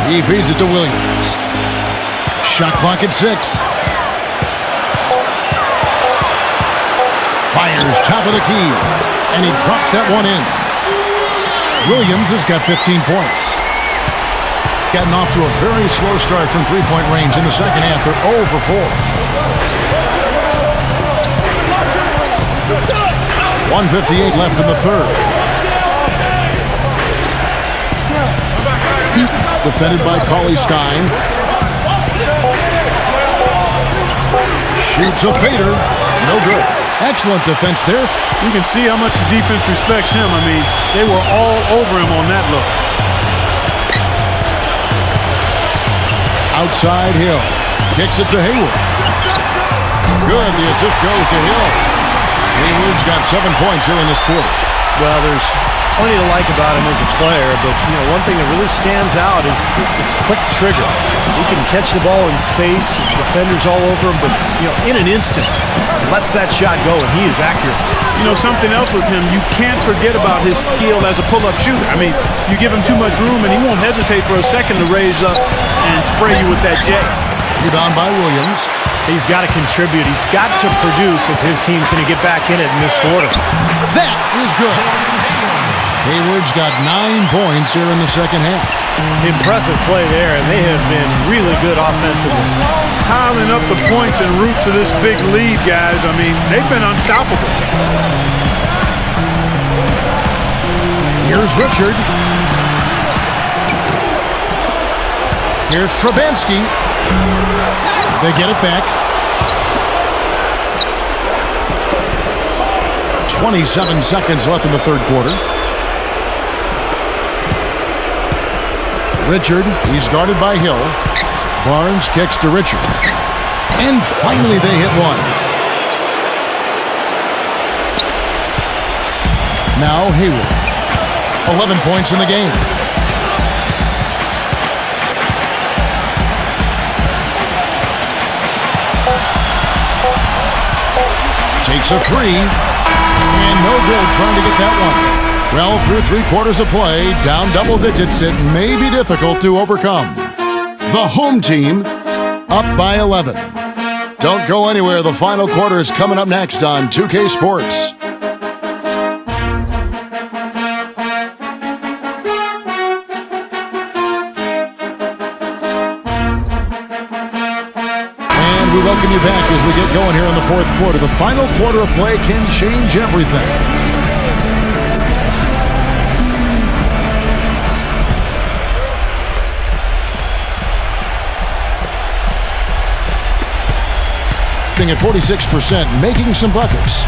He feeds it to Williams. Shot clock at 6. Fires top of the key. And he drops that one in. Williams has got 15 points. Gotten off to a very slow start from three-point range in the second half. They're 0 for 4. 1:58 left in the third. Defended by Cauley Stein. Shoots a fader. No good. Excellent defense there. You can see how much the defense respects him. I mean, they were all over him on that look. Outside Hill. Kicks it to Hayward. Good. The assist goes to Hill. Hayward's got 7 points here in this quarter. Well, there's plenty to like about him as a player, but you know, one thing that really stands out is the quick trigger. He can catch the ball in space, defenders all over him, but you know, in an instant, lets that shot go, and he is accurate. You know, something else with him, you can't forget about his skill as a pull-up shooter. I mean, you give him too much room, and he won't hesitate for a second to raise up and spray you with that J. Rebound by Williams. He's got to contribute. He's got to produce if his team's going to get back in it in this quarter. That is good. Hayward's got 9 points here in the second half. Impressive play there, and they have been really good offensively. Piling up the points en route to this big lead, guys. I mean, they've been unstoppable. Here's Richard. Here's Trubansky. They get it back. 27 seconds left in the third quarter. Richard, he's guarded by Hill. Barnes kicks to Richard. And finally they hit one. Now Hayward. 11 points in the game. Takes a 3. And no good trying to get that one. Well, through 3 quarters of play, down double digits, it may be difficult to overcome. The home team up by 11. Don't go anywhere. The final quarter is coming up next on 2K Sports. We welcome you back as we get going here in the fourth quarter. The final quarter of play can change everything. At 46%, making some buckets.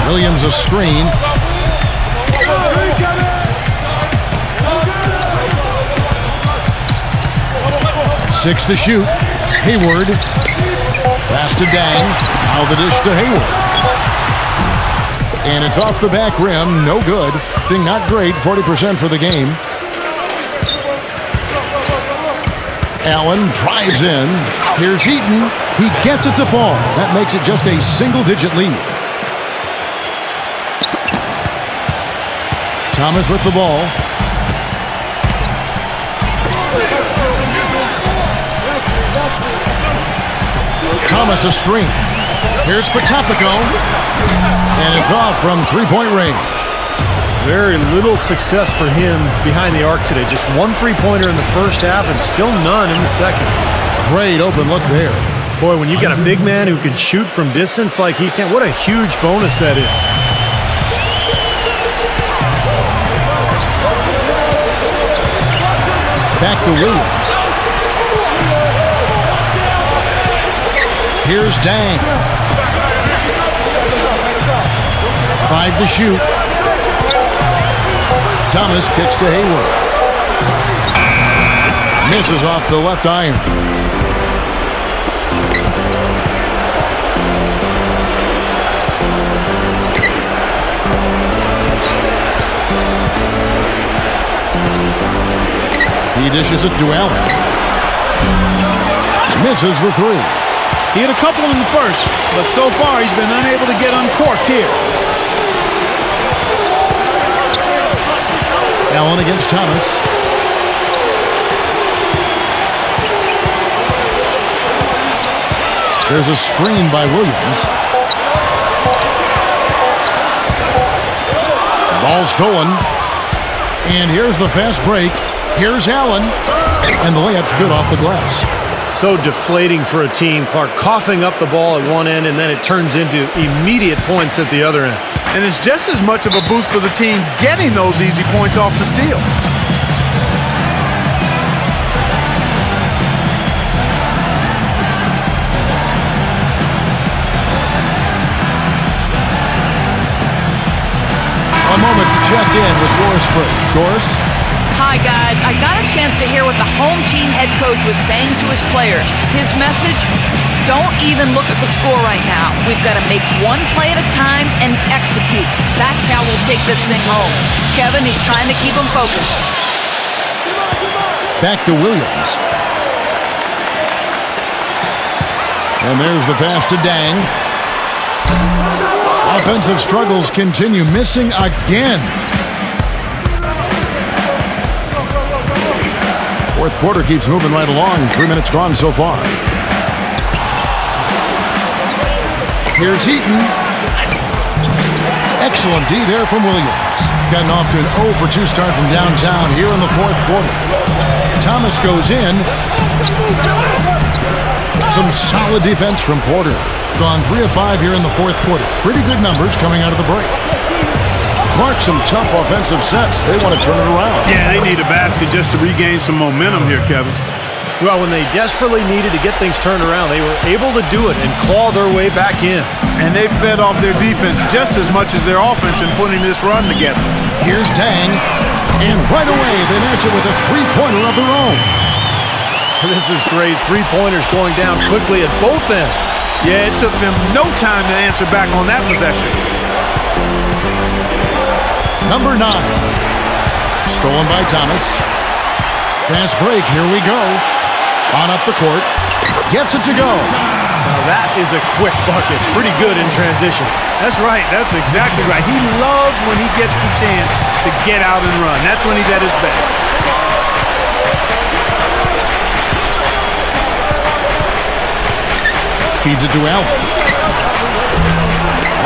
Williams a screen. Six to shoot. Hayward. Pass to Dang. Now the dish to Hayward. And it's off the back rim. No good. Being not great. 40% for the game. Allen drives in. Here's Heaton. He gets it to fall. That makes it just a single-digit lead. Thomas with the ball. Thomas a screen. Here's Patopico. And it's off from three-point range. Very little success for him behind the arc today. Just one three-pointer in the first half and still none in the second. Great open look there. Boy, when you've got a big man who can shoot from distance like he can, what a huge bonus that is. Back to Williams. Here's Dang. 5 to shoot. Thomas kicks to Hayward. Misses off the left iron. He dishes it to Allen. Misses the three. He hit a couple in the first, but so far he's been unable to get uncorked here. Allen against Thomas. There's a screen by Williams. Ball stolen. And here's the fast break. Here's Allen. And the layup's good off the glass. So deflating for a team. Clark coughing up the ball at one end, and then it turns into immediate points at the other end. And it's just as much of a boost for the team getting those easy points off the steal. A moment to check in with Doris Burke. Doris? Hi, guys. I got a chance to hear what the home team head coach was saying to his players. His message, don't even look at the score right now. We've got to make one play at a time and execute. That's how we'll take this thing home. Kevin, he's trying to keep them focused. Back to Williams. And there's the pass to Dang. Offensive struggles continue. Missing again. Fourth quarter keeps moving right along. 3 minutes gone so far. Here's Heaton. Excellent D there from Williams. Gotten off to an 0 for 2 start from downtown here in the fourth quarter. Thomas goes in. Some solid defense from Porter. Gone 3 of 5 here in the fourth quarter. Pretty good numbers coming out of the break. Clark, some tough offensive sets. They want to turn it around. Yeah, they need a basket just to regain some momentum here, Kevin. Well, when they desperately needed to get things turned around, they were able to do it and claw their way back in. And they fed off their defense just as much as their offense in putting this run together. Here's Dang. And right away, they match it with a three-pointer of their own. This is great. Three-pointers going down quickly at both ends. Yeah, it took them no time to answer back on that possession. Number 9. Stolen by Thomas. Fast break. Here we go. On up the court. Gets it to go. Now that is a quick bucket. Pretty good in transition. That's right. That's exactly right. He loves when he gets the chance to get out and run. That's when he's at his best. Feeds it to Allen.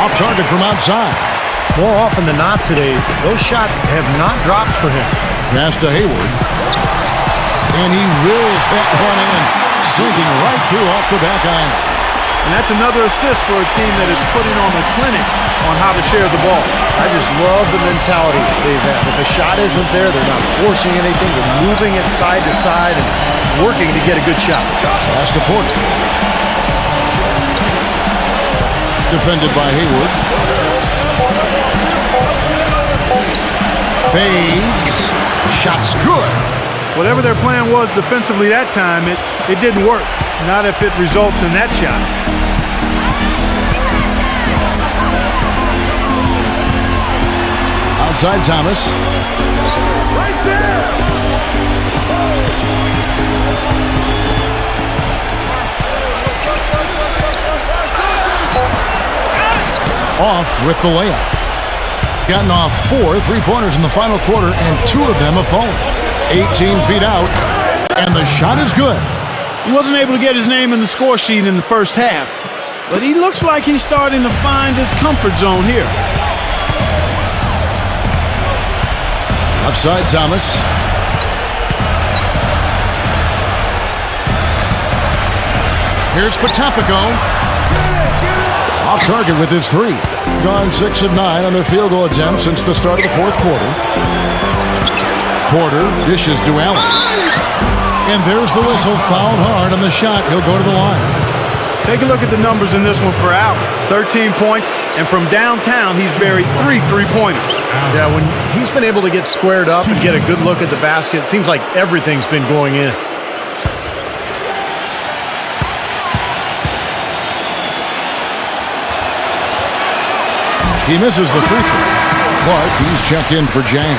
Off target from outside. More often than not today, those shots have not dropped for him. Pass to Hayward. And he wills that one in. Sinking right through off the back iron. And that's another assist for a team that is putting on a clinic on how to share the ball. I just love the mentality they've had. If a shot isn't there, they're not forcing anything. They're moving it side to side and working to get a good shot. Pass to Porter. Defended by Hayward. Fades. Shot's good. Whatever their plan was defensively that time, it didn't work. Not if it results in that shot. Outside Thomas. Right there! Off with the layup. Gotten off 4 3-pointers in the final quarter, and 2 of them have fallen. 18 feet out, and the shot is good. He wasn't able to get his name in the score sheet in the first half, but he looks like he's starting to find his comfort zone here. Outside Thomas. Here's Potapico. Off target with his 3. Gone 6 of 9 on their field goal attempts since the start of the fourth quarter. Porter dishes to Allen. And there's the whistle. Fouled hard on the shot. He'll go to the line. Take a look at the numbers in this one for Allen. 13 points, and from downtown, he's buried 3 3-pointers. Yeah, when he's been able to get squared up and get a good look at the basket, it seems like everything's been going in. He misses the free throw. Clark, he's checked in for Jang.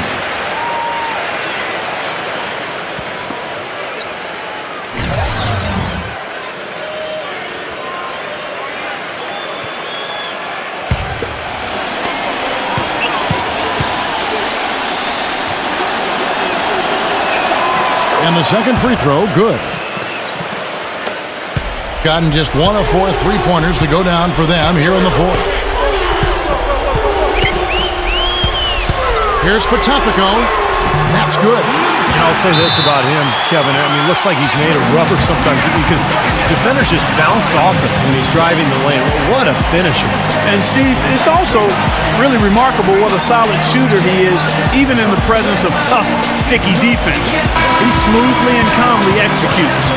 And the second free throw, good. Gotten just 1 of 4 3-pointers to go down for them here in the fourth. Here's Potapico. That's good. And I'll say this about him, Kevin. I mean, it looks like he's made of rubber sometimes because defenders just bounce off him when he's driving the lane. What a finisher. And, Steve, it's also really remarkable what a solid shooter he is, even in the presence of tough, sticky defense. He smoothly and calmly executes.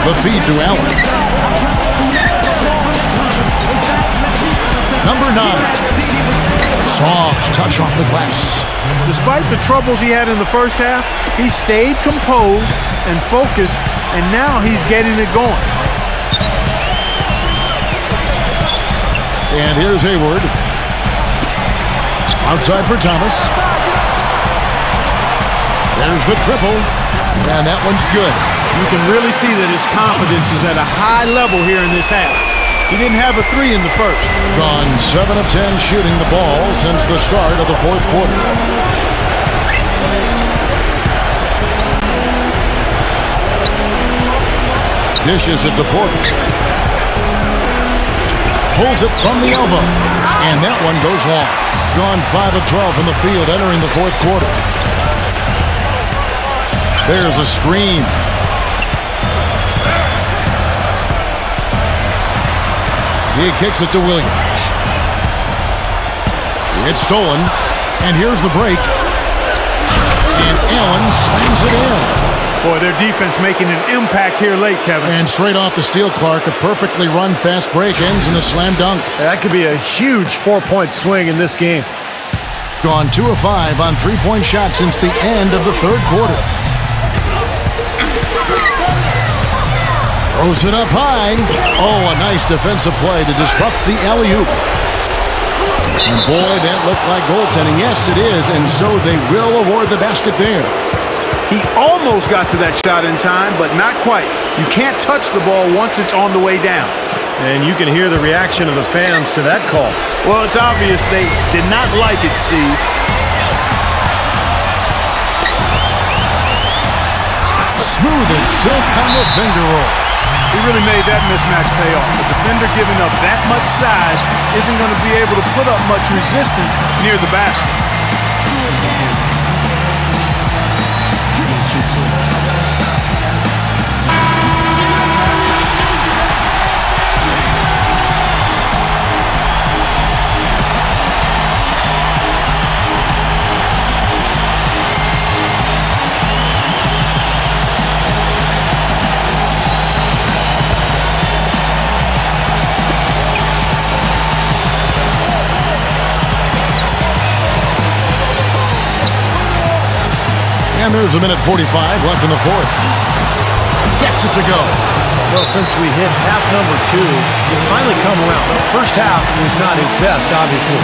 The feed to Allen. Number 9. Soft touch off the glass. Despite the troubles he had in the first half, he stayed composed and focused, and now he's getting it going. And here's Hayward. Outside for Thomas. There's the triple, and that one's good. You can really see that his confidence is at a high level here in this half. He didn't have a 3 in the first. Gone 7 of 10 shooting the ball since the start of the fourth quarter. Dishes it to Porter. Pulls it from the elbow, and that one goes long. Gone 5 of 12 from the field entering the fourth quarter. There's a screen. He kicks it to Williams. It's stolen, and here's the break. And Allen slams it in. Boy, their defense making an impact here late, Kevin. And straight off the steal, Clark, a perfectly run fast break ends in a slam dunk. That could be a huge 4-point swing in this game. Gone 2 of 5 on 3-point shots since the end of the third quarter. Throws it up high. Oh, a nice defensive play to disrupt the alley-oop. And boy, that looked like goaltending. Yes, it is, and so they will award the basket there. He almost got to that shot in time, but not quite. You can't touch the ball once it's on the way down. And you can hear the reaction of the fans to that call. Well, it's obvious they did not like it, Steve. Smooth as silk on the finger roll. He really made that mismatch pay off. The defender giving up that much size isn't going to be able to put up much resistance near the basket. And there's a minute 45 left in the fourth. Gets it to go. Well, since we hit half number 2, he's finally come around. The first half was not his best, obviously.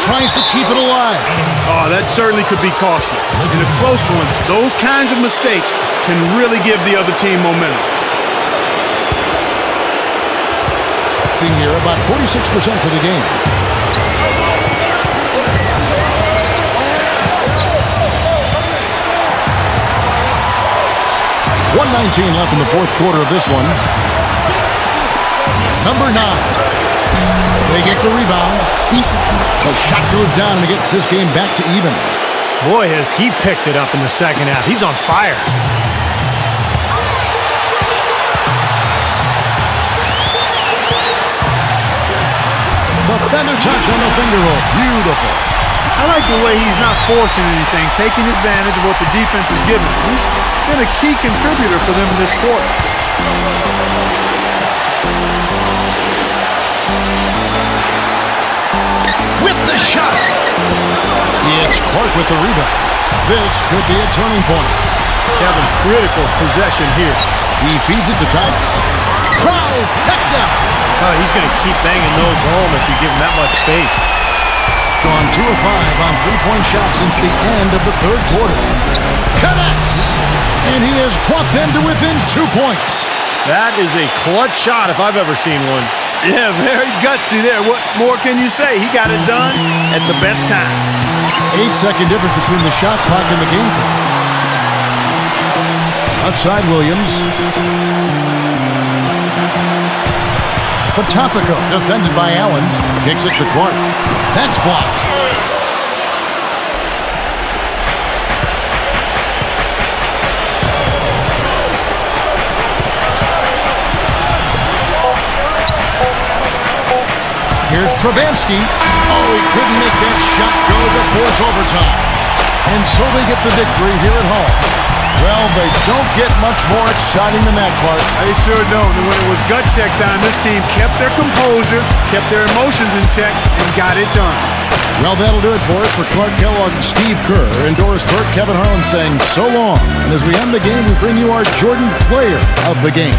Tries to keep it alive. Oh, that certainly could be costly. In a close one, those kinds of mistakes can really give the other team momentum. Being here about 46% for the game. .119 left in the fourth quarter of this one. Number 9. They get the rebound. The shot goes down and it gets this game back to even. Boy, has he picked it up in the second half. He's on fire. The feather touch on the finger roll. Beautiful. I like the way he's not forcing anything, taking advantage of what the defense is giving. He's been a key contributor for them in this quarter. With the shot. It's Clark with the rebound. This could be a turning point. Having critical possession here. He feeds it to Titus. Trifecta. Oh, he's going to keep banging those home if you give him that much space. Gone 2 of 5 on three-point shots since the end of the third quarter. Connects. And he has brought them to within 2 points. That is a clutch shot if I've ever seen one. Yeah, very gutsy there. What more can you say? He got it done at the best time. 8-second difference between the shot clock and the game clock. Left side, Williams. Potapico, defended by Allen. Kicks it to Clark. That's blocked. Here's Trabansky. Oh, he couldn't make that shot go to force overtime. And so they get the victory here at home. Well, they don't get much more exciting than that, Clark. They sure don't. And when it was gut check time, this team kept their composure, kept their emotions in check, and got it done. Well, that'll do it for us. For Clark Kellogg and Steve Kerr, and Doris Burke, Kevin Harlan saying so long. And as we end the game, we bring you our Jordan Player of the Game.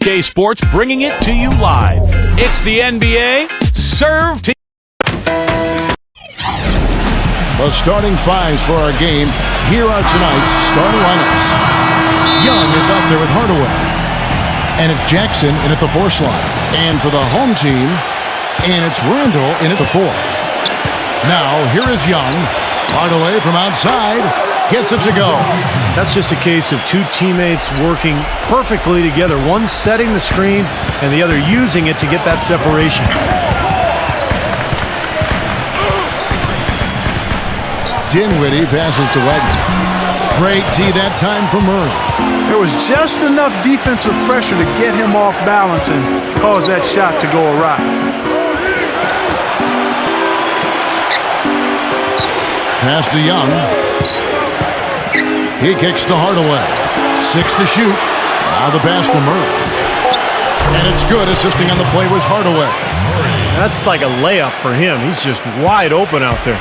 2K Sports bringing it to you live. It's the NBA. Serve to The starting fives for our game. Here are tonight's starting lineups. Young is out there with Hardaway. And it's Jackson in at the 4 slot. And for the home team, and it's Randall in at the 4. Now, here is Young. Hardaway from outside gets it to go. That's just a case of two teammates working perfectly together. One setting the screen and the other using it to get that separation. Dinwiddie passes to Wagner. Great D that time for Murray. There was just enough defensive pressure to get him off balance and cause that shot to go awry. Pass to Young. He kicks to Hardaway. 6 to shoot. Now the pass to Murray. And it's good. Assisting on the play was Hardaway. That's like a layup for him. He's just wide open out there.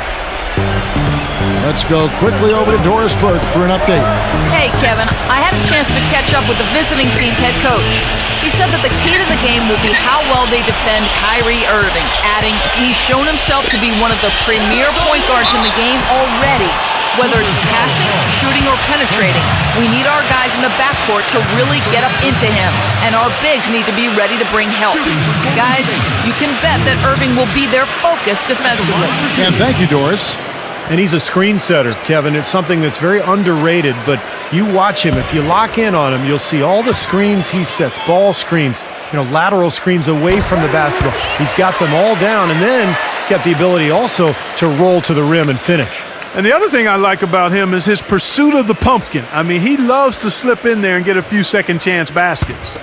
Let's go quickly over to Doris Burke for an update. Hey, Kevin, I had a chance to catch up with the visiting team's head coach. He said that the key to the game will be how well they defend Kyrie Irving, adding he's shown himself to be one of the premier point guards in the game already. Whether it's passing, shooting, or penetrating, we need our guys in the backcourt to really get up into him, and our bigs need to be ready to bring help. Guys, you can bet that Irving will be their focus defensively. And thank you, Doris. And he's a screen setter, Kevin. It's something that's very underrated, but you watch him. If you lock in on him, you'll see all the screens he sets, ball screens, lateral screens away from the basketball. He's got them all down, and then he's got the ability also to roll to the rim and finish. And the other thing I like about him is his pursuit of the pumpkin. I mean, he loves to slip in there and get a few second chance baskets.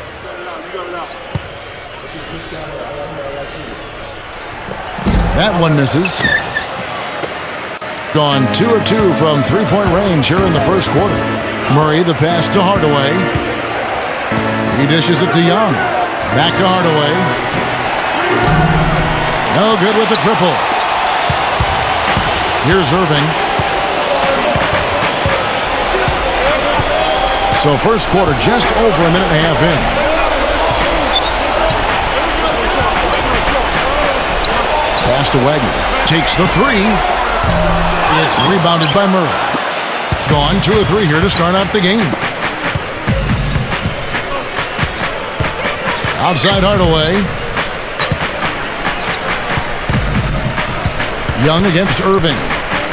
That one misses. Gone 2 of 2 from three-point range here in the first quarter. Murray, the pass to Hardaway. He dishes it to Young. Back to Hardaway. No good with the triple. Here's Irving. So first quarter just over a minute and a half in. Pass to Wagner. Takes the 3. It's rebounded by Murray. Gone 2 of 3 here to start out the game. Outside Hardaway. Young against Irving.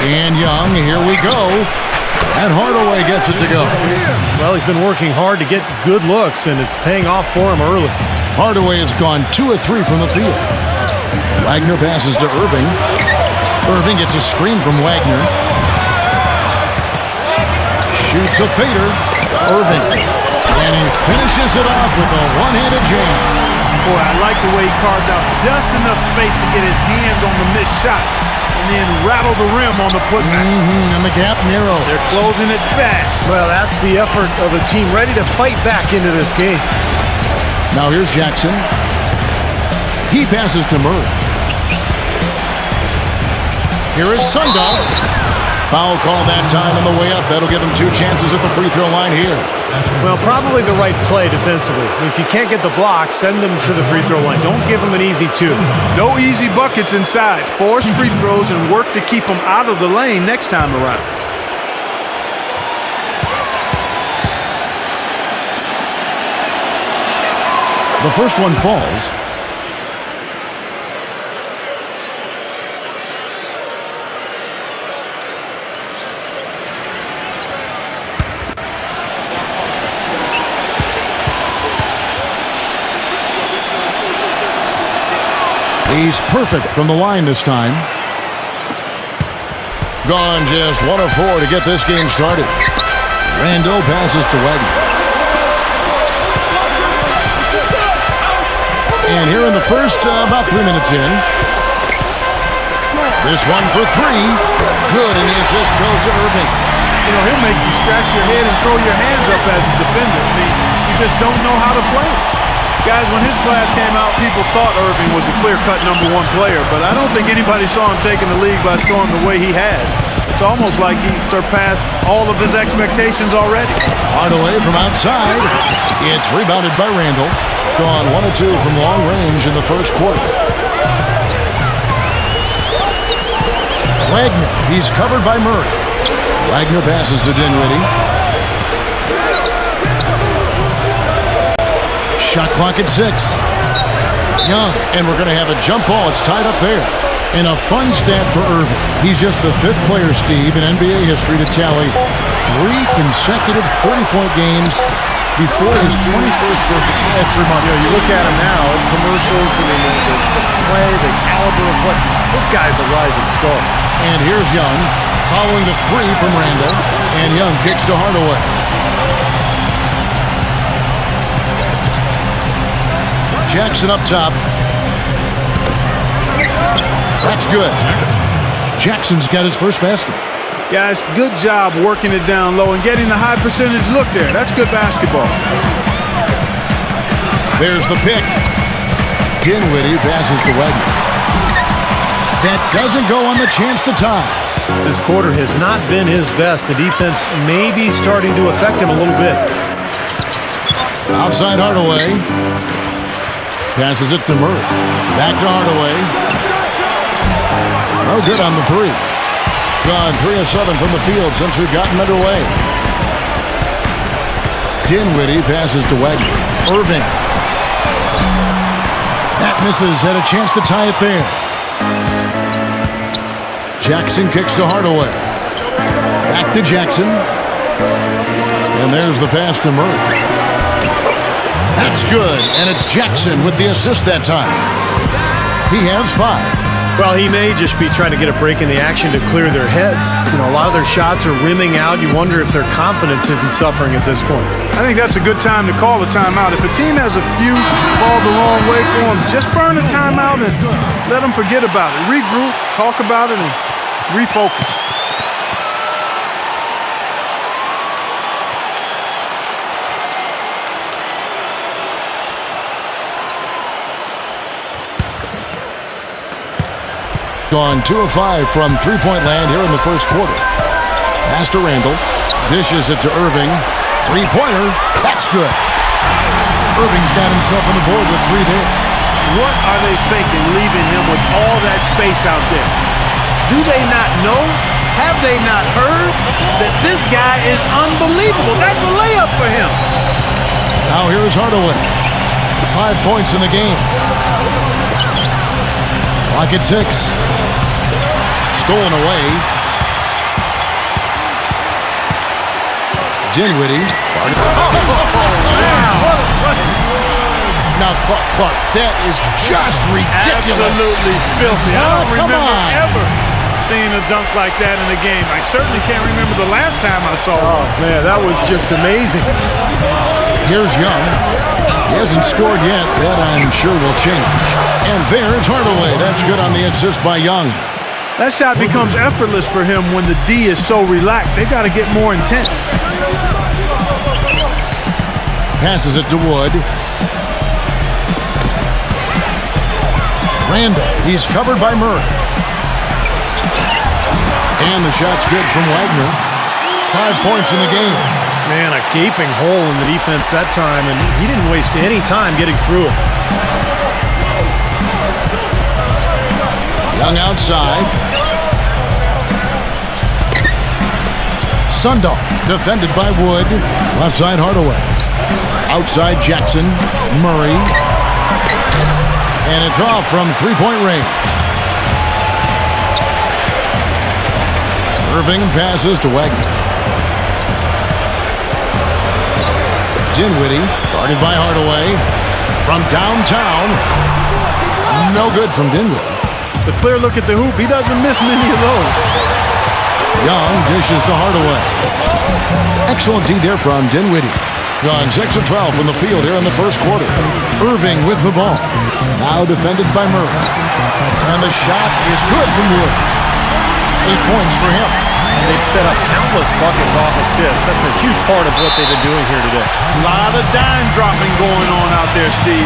And Young, here we go. And Hardaway gets it to go. Well, he's been working hard to get good looks, and it's paying off for him early. Hardaway has gone 2 of 3 from the field. Wagner passes to Irving. Irving gets a screen from Wagner. Shoots a fader. Irving. And he finishes it off with a one-handed jam. Boy, I like the way he carved out just enough space to get his hands on the missed shot and then rattle the rim on the putback. And the gap narrows. They're closing it fast. Well, that's the effort of a team ready to fight back into this game. Now here's Jackson. He passes to Murray. Here is Sundog. Foul call that time on the way up. That'll give him 2 chances at the free throw line here. Well, probably the right play defensively. If you can't get the block, send them to the free throw line. Don't give them an easy 2. No easy buckets inside. Force free throws and work to keep them out of the lane next time around. The first one falls. He's perfect from the line this time. Gone just 1 of 4 to get this game started. Randall passes to Wagner. And here in the first, about 3 minutes in. This one for 3. Good, and the assist goes to Irving. He'll make you scratch your head and throw your hands up as a defender. I mean, you just don't know how to play it. Guys, when his class came out, people thought Irving was a clear-cut #1 player, but I don't think anybody saw him taking the league by storm the way he has. It's almost like he's surpassed all of his expectations already. Hardaway from outside. It's rebounded by Randall. Gone 1 of 2 from long range in the first quarter. Wagner, he's covered by Murray. Wagner passes to Dinwiddie. Shot clock at 6. Young, and we're going to have a jump ball. It's tied up there. And a fun stat for Irving. He's just the 5th player, Steve, in NBA history to tally 3 consecutive 30-point games before his 21st birthday. That's remarkable. You look at him now, commercials, I mean, the play, the caliber of play. This guy's a rising star. And here's Young, following the 3 from Randall. And Young kicks to Hardaway. Jackson up top. That's good. Jackson's got his first basket. Guys, good job working it down low and getting the high percentage look there. That's good basketball. There's the pick. Dinwiddie passes to Wagner. That doesn't go on the chance to tie. This quarter has not been his best. The defense may be starting to affect him a little bit. Outside Hardaway. Passes it to Murray. Back to Hardaway. No good on the 3. Gone 3 of 7 from the field since we've gotten underway. Dinwiddie passes to Wagner. Irving. That misses. Had a chance to tie it there. Jackson kicks to Hardaway. Back to Jackson. And there's the pass to Murray. That's good. And it's Jackson with the assist that time. He has 5. Well, he may just be trying to get a break in the action to clear their heads. You know, a lot of their shots are rimming out. You wonder if their confidence isn't suffering at this point. I think that's a good time to call a timeout. If a team has a few fall the wrong way for them, just burn a timeout and let them forget about it. Regroup, talk about it, and refocus. Gone 2 of 5 from three-point land here in the first quarter. Pass to Randall. Dishes it to Irving. Three-pointer. That's good. Irving's got himself on the board with 3 there. What are they thinking leaving him with all that space out there? Do they not know? Have they not heard that this guy is unbelievable? That's a layup for him. Now here's Hardaway. 5 points in the game. Clock at 6. Stolen away. Dinwiddie. Now, Clark, that is just ridiculous. Absolutely filthy. I don't remember ever seeing a dunk like that in a game. I certainly can't remember the last time I saw it. Oh, man, that was just amazing. Here's Young. He hasn't scored yet. That, I'm sure, will change. And there's Hardaway. That's good on the assist by Young. That shot becomes effortless for him when the D is so relaxed. They got to get more intense. Passes it to Wood. Randall. He's covered by Murray. And the shot's good from Wagner. 5 points in the game. Man, a gaping hole in the defense that time, and he didn't waste any time getting through it. Young outside. Sundar defended by Wood. Left side Hardaway. Outside Jackson. Murray. And it's off from three-point range. Irving passes to Wagner. Dinwiddie guarded by Hardaway. From downtown. No good from Dinwiddie. The clear look at the hoop. He doesn't miss many of those. Young dishes to Hardaway. Excellent D there from Dinwiddie. Gone 6 of 12 from the field here in the first quarter. Irving with the ball. Now defended by Murray. And the shot is good from Wood. 8 points for him. And they've set up countless buckets off assists. That's a huge part of what they've been doing here today. A lot of dime dropping going on out there, Steve.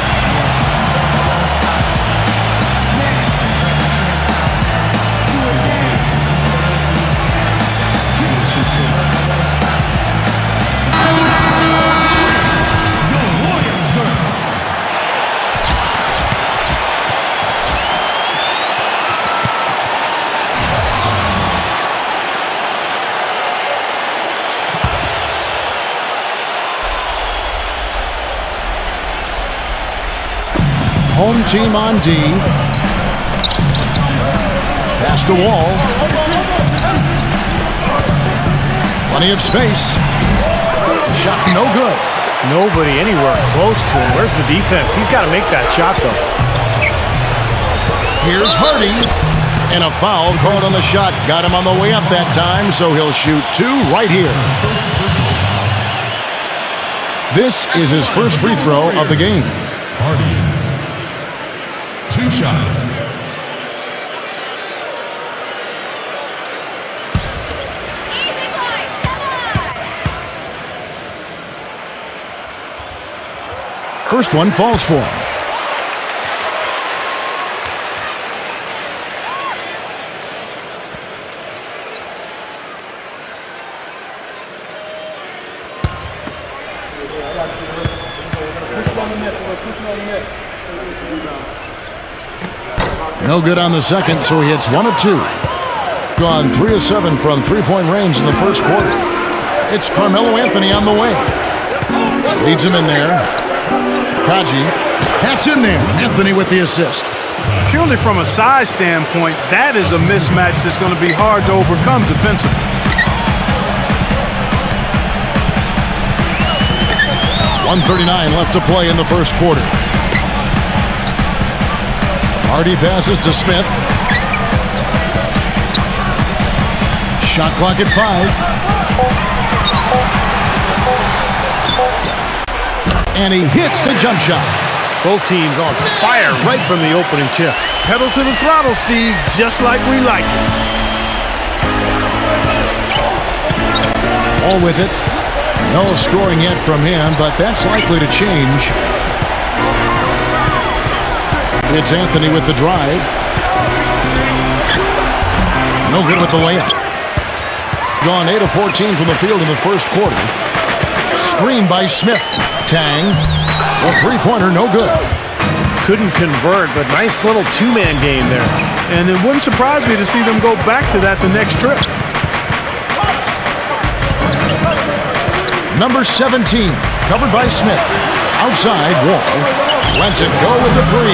Home team on D. Pass to Wall. Plenty of space. Shot no good. Nobody anywhere close to him. Where's the defense? He's got to make that shot, though. Here's Hardy. And a foul called on the shot. Got him on the way up that time, so he'll shoot 2 right here. This is his first free throw of the game. Hardy. 2 shots. First one falls for him. No good on the second, so he hits 1 of 2. Gone 3 of 7 from three-point range in the first quarter. It's Carmelo Anthony on the way. Leads him in there. Kaji. That's in there. Anthony with the assist. Purely from a size standpoint, that is a mismatch that's going to be hard to overcome defensively. .139 left to play in the first quarter. Hardy passes to Smith. Shot clock at 5. And he hits the jump shot. Both teams on fire right from the opening tip. Pedal to the throttle, Steve, just like we like it. All with it. No scoring yet from him, but that's likely to change. It's Anthony with the drive. No good with the layup. Gone 8 of 14 from the field in the first quarter. Screen by Smith. Tang. A three-pointer, no good. Couldn't convert, but nice little two-man game there. And it wouldn't surprise me to see them go back to that the next trip. Number 17, covered by Smith. Outside, Wall. Lets it go with the 3.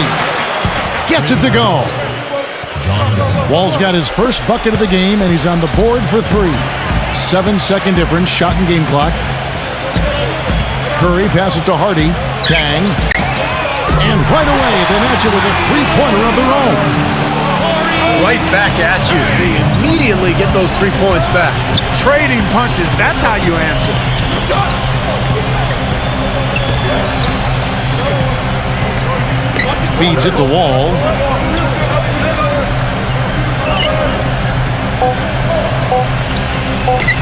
Gets it to go. Wall's got his first bucket of the game, and he's on the board for 3. 7-second difference, shot and game clock. Curry passes to Hardy. Tang. And right away, they match it with a three-pointer of their own. Right back at you. They immediately get those 3 points back. Trading punches, that's how you answer. Feeds it to Wall.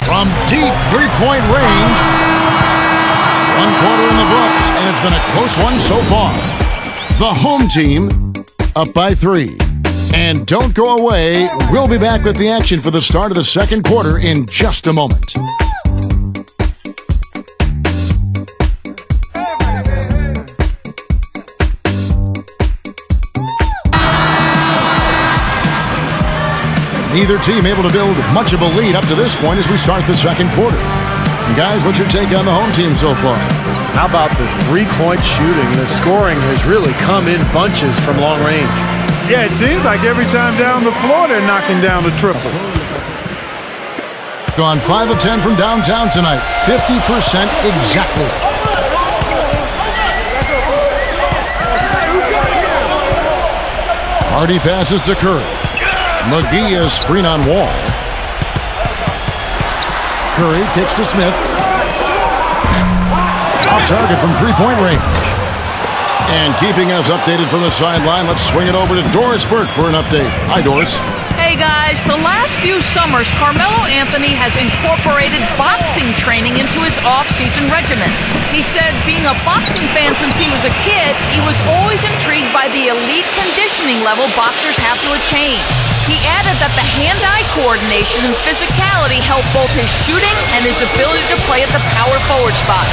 From deep three-point range. 1 quarter in the books, and it's been a close one so far. The home team up by 3. And don't go away. We'll be back with the action for the start of the second quarter in just a moment. Neither team able to build much of a lead up to this point as we start the second quarter. And guys, what's your take on the home team so far? How about the three-point shooting? The scoring has really come in bunches from long range. Yeah, it seems like every time down the floor they're knocking down the triple. Gone 5 of 10 from downtown tonight. 50% exactly. Hardy passes to Curry. McGee is screen on Wall. Curry kicks to Smith. Off target from three-point range. And keeping us updated from the sideline, let's swing it over to Doris Burke for an update. Hi, Doris. Hey guys, the last few summers, Carmelo Anthony has incorporated boxing training into his off-season regimen. He said being a boxing fan since he was a kid, he was always intrigued by the elite conditioning level boxers have to attain. He added that the hand-eye coordination and physicality help both his shooting and his ability to play at the power forward spot.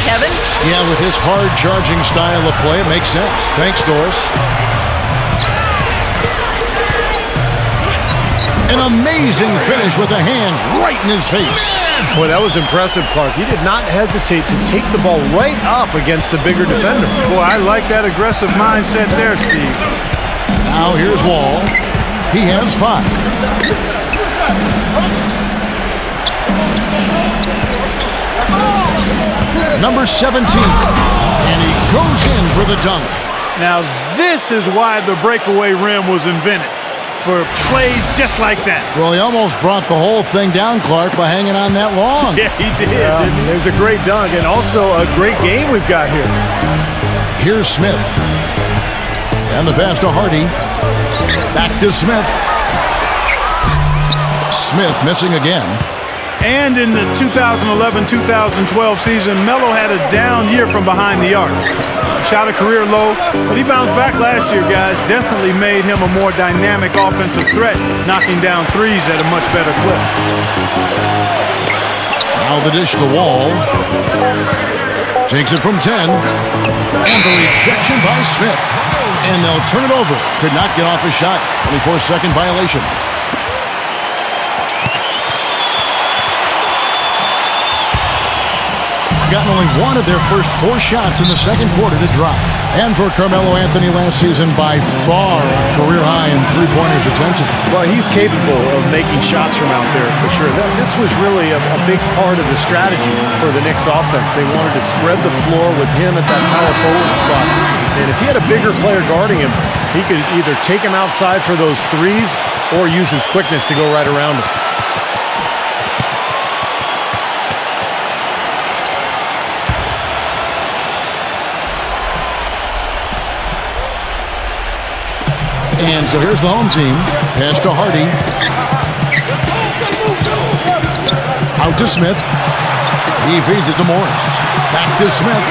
Kevin? Yeah, with his hard-charging style of play, it makes sense. Thanks, Doris. An amazing finish with a hand right in his face. Boy, that was impressive, Clark. He did not hesitate to take the ball right up against the bigger defender. Boy, I like that aggressive mindset there, Steve. Now here's Wall. He has 5. Number 17. And he goes in for the dunk. Now, this is why the breakaway rim was invented, for plays just like that. Well, he almost brought the whole thing down, Clark, by hanging on that long. Yeah, he did. Didn't he? There's a great dunk and also a great game we've got here. Here's Smith. And the pass to Hardy. Back to Smith. Smith missing again. And in the 2011-2012 season, Melo had a down year from behind the arc. Shot a career low, but he bounced back last year, guys. Definitely made him a more dynamic offensive threat, knocking down threes at a much better clip. Now the dish to Wall. Takes it from 10. And the rejection by Smith. And they'll turn it over. Could not get off his shot. 24-second violation. Gotten only one of their first 4 shots in the second quarter to drop. And for Carmelo Anthony last season, by far a career high in three-pointers attempted. Well, he's capable of making shots from out there for sure. This was really a big part of the strategy for the Knicks offense. They wanted to spread the floor with him at that power forward spot. And if he had a bigger player guarding him, he could either take him outside for those threes or use his quickness to go right around him. And so here's the home team. Pass to Hardy. Out to Smith. He feeds it to Morris. Back to Smith.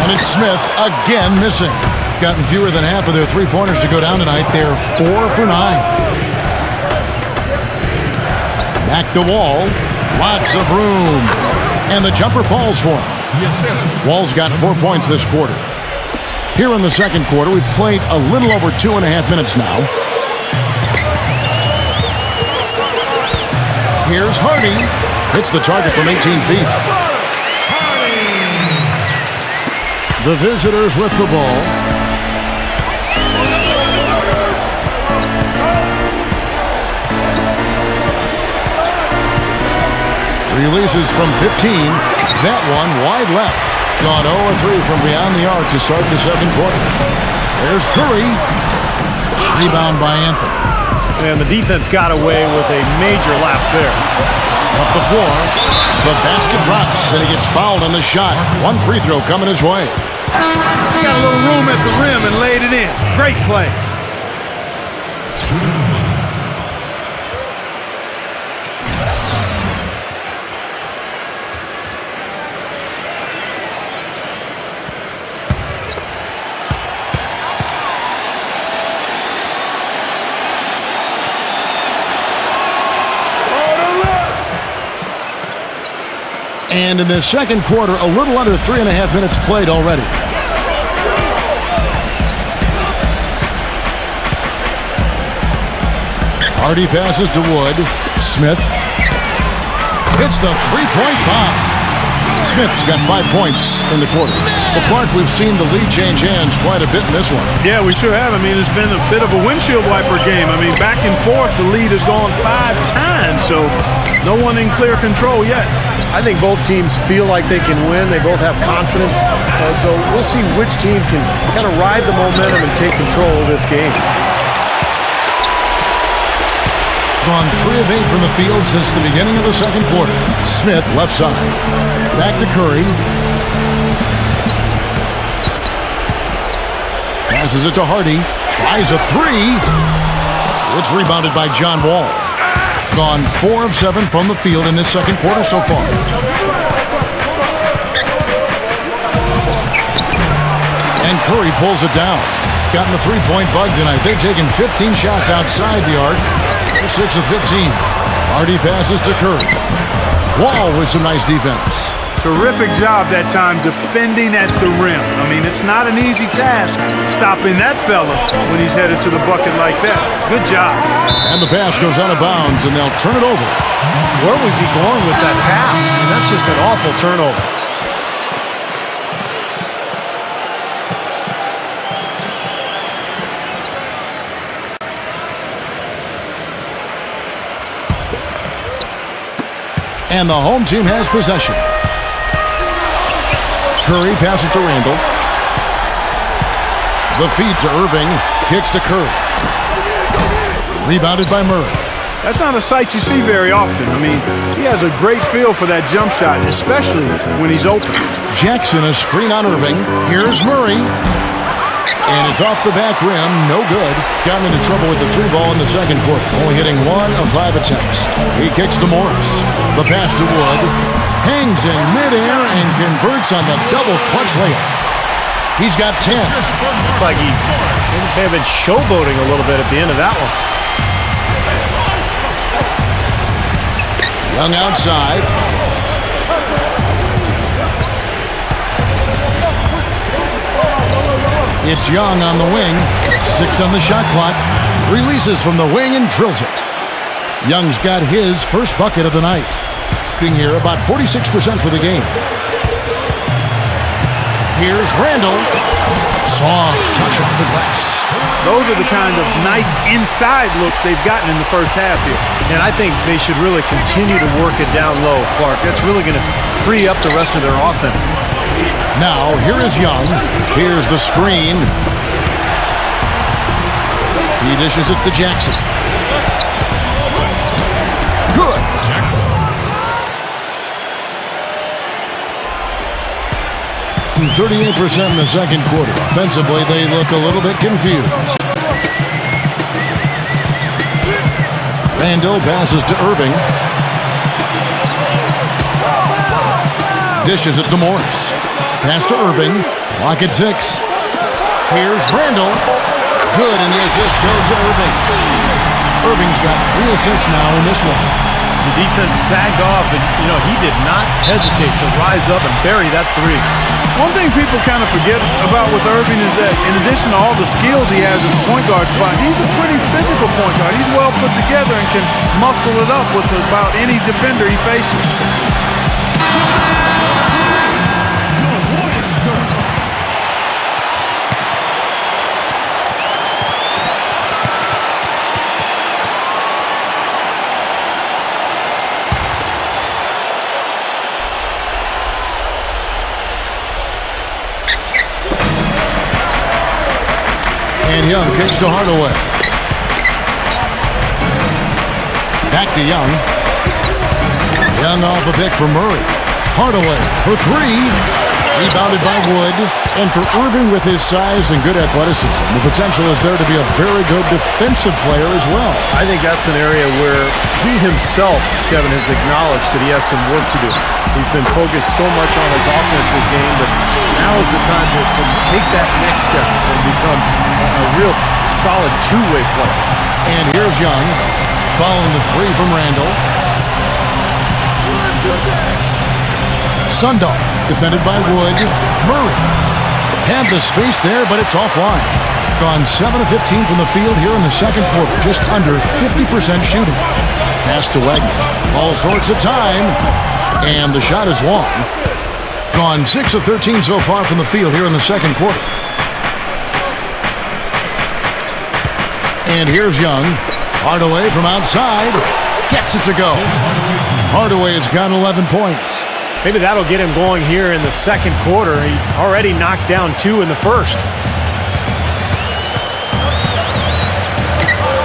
And it's Smith again missing. Gotten fewer than half of their three-pointers to go down tonight. They're 4 for 9. Back to Wall. Lots of room. And the jumper falls for him. Wall's got 4 points this quarter. Here in the second quarter, we've played a little over 2.5 minutes now. Here's Hardy. Hits the target from 18 feet. The visitors with the ball. Releases from 15. That one wide left. Gone 0-3 from beyond the arc to start the second quarter. There's Curry. Rebound by Anthony. And the defense got away with a major lapse there. Up the floor. The basket drops, and he gets fouled on the shot. One free throw coming his way. He got a little room at the rim and laid it in. Great play. And in the second quarter, a little under 3.5 minutes played already. Hardy passes to Wood. Smith hits the three-point bomb. Smith's got 5 points in the quarter. Well, Clark, we've seen the lead change hands quite a bit in this one. Yeah, we sure have. I mean, it's been a bit of a windshield wiper game. I mean, back and forth, the lead has gone 5 times, so no one in clear control yet. I think both teams feel like they can win. They both have confidence. So we'll see which team can kind of ride the momentum and take control of this game. Gone 3 of 8 from the field since the beginning of the second quarter. Smith left side. Back to Curry. Passes it to Hardy. Tries a 3. It's rebounded by John Wall. Gone 4 of 7 from the field in this second quarter so far. And Curry pulls it down. Gotten the three-point bug tonight. They're taking 15 shots outside the arc. 6 of 15. Hardy passes to Curry. Wall with some nice defense. Terrific job that time defending at the rim. I mean, it's not an easy task stopping that fella when he's headed to the bucket like that. Good job. And the pass goes out of bounds, and they'll turn it over. Where was he going with that pass? I mean, that's just an awful turnover. And the home team has possession. Curry passes to Randall. The feed to Irving. Kicks to Curry. Rebounded by Murray. That's not a sight you see very often. I mean, he has a great feel for that jump shot, especially when he's open. Jackson, a screen on Irving. Here's Murray. And it's off the back rim. No good. Got him into trouble with the 3 ball in the second quarter. Only hitting 1 of 5 attempts. He kicks to Morris. The pass to Wood. Hangs in midair and converts on the double clutch layup. He's got 10. Like he may have been showboating a little bit at the end of that one. Young outside. It's Young on the wing. 6 on the shot clock. Releases from the wing and drills it. Young's got his first bucket of the night. Being here about 46% for the game. Here's Randall. Soft touch off the glass. Those are the kind of nice inside looks they've gotten in the first half here. And I think they should really continue to work it down low, Clark. That's really going to free up the rest of their offense. Now, here is Young. Here's the screen. He dishes it to Jackson. Good. Jackson. 38% in the second quarter. Offensively, they look a little bit confused. Randall passes to Irving. Dishes it to Morris. Pass to Irving. Lock at 6. Here's Randall. Good, and the assist goes to Irving. Irving's got 3 assists now in this one. The defense sagged off, and, he did not hesitate to rise up and bury that 3. One thing people kind of forget about with Irving is that in addition to all the skills he has at the point guard spot, he's a pretty physical point guard. He's well put together and can muscle it up with about any defender he faces. And Young kicks to Hardaway. Back to Young. Young off a pick for Murray. Hardaway for 3. Rebounded by Wood. And for Irving with his size and good athleticism, the potential is there to be a very good defensive player as well. I think that's an area where he himself, Kevin, has acknowledged that he has some work to do. He's been focused so much on his offensive game, but now is the time to take that next step and become a real solid two-way player. And here's Young, following the 3 from Randall. Sundar, defended by Wood. Murray had the space there, but it's offline. Gone 7 of 15 from the field here in the second quarter, just under 50% shooting. Pass to Wagner. All sorts of time, and the shot is long. Gone 6 of 13 so far from the field here in the second quarter. And here's Young. Hardaway from outside. Gets it to go. Hardaway has got 11 points. Maybe that'll get him going here in the second quarter. He already knocked down 2 in the first.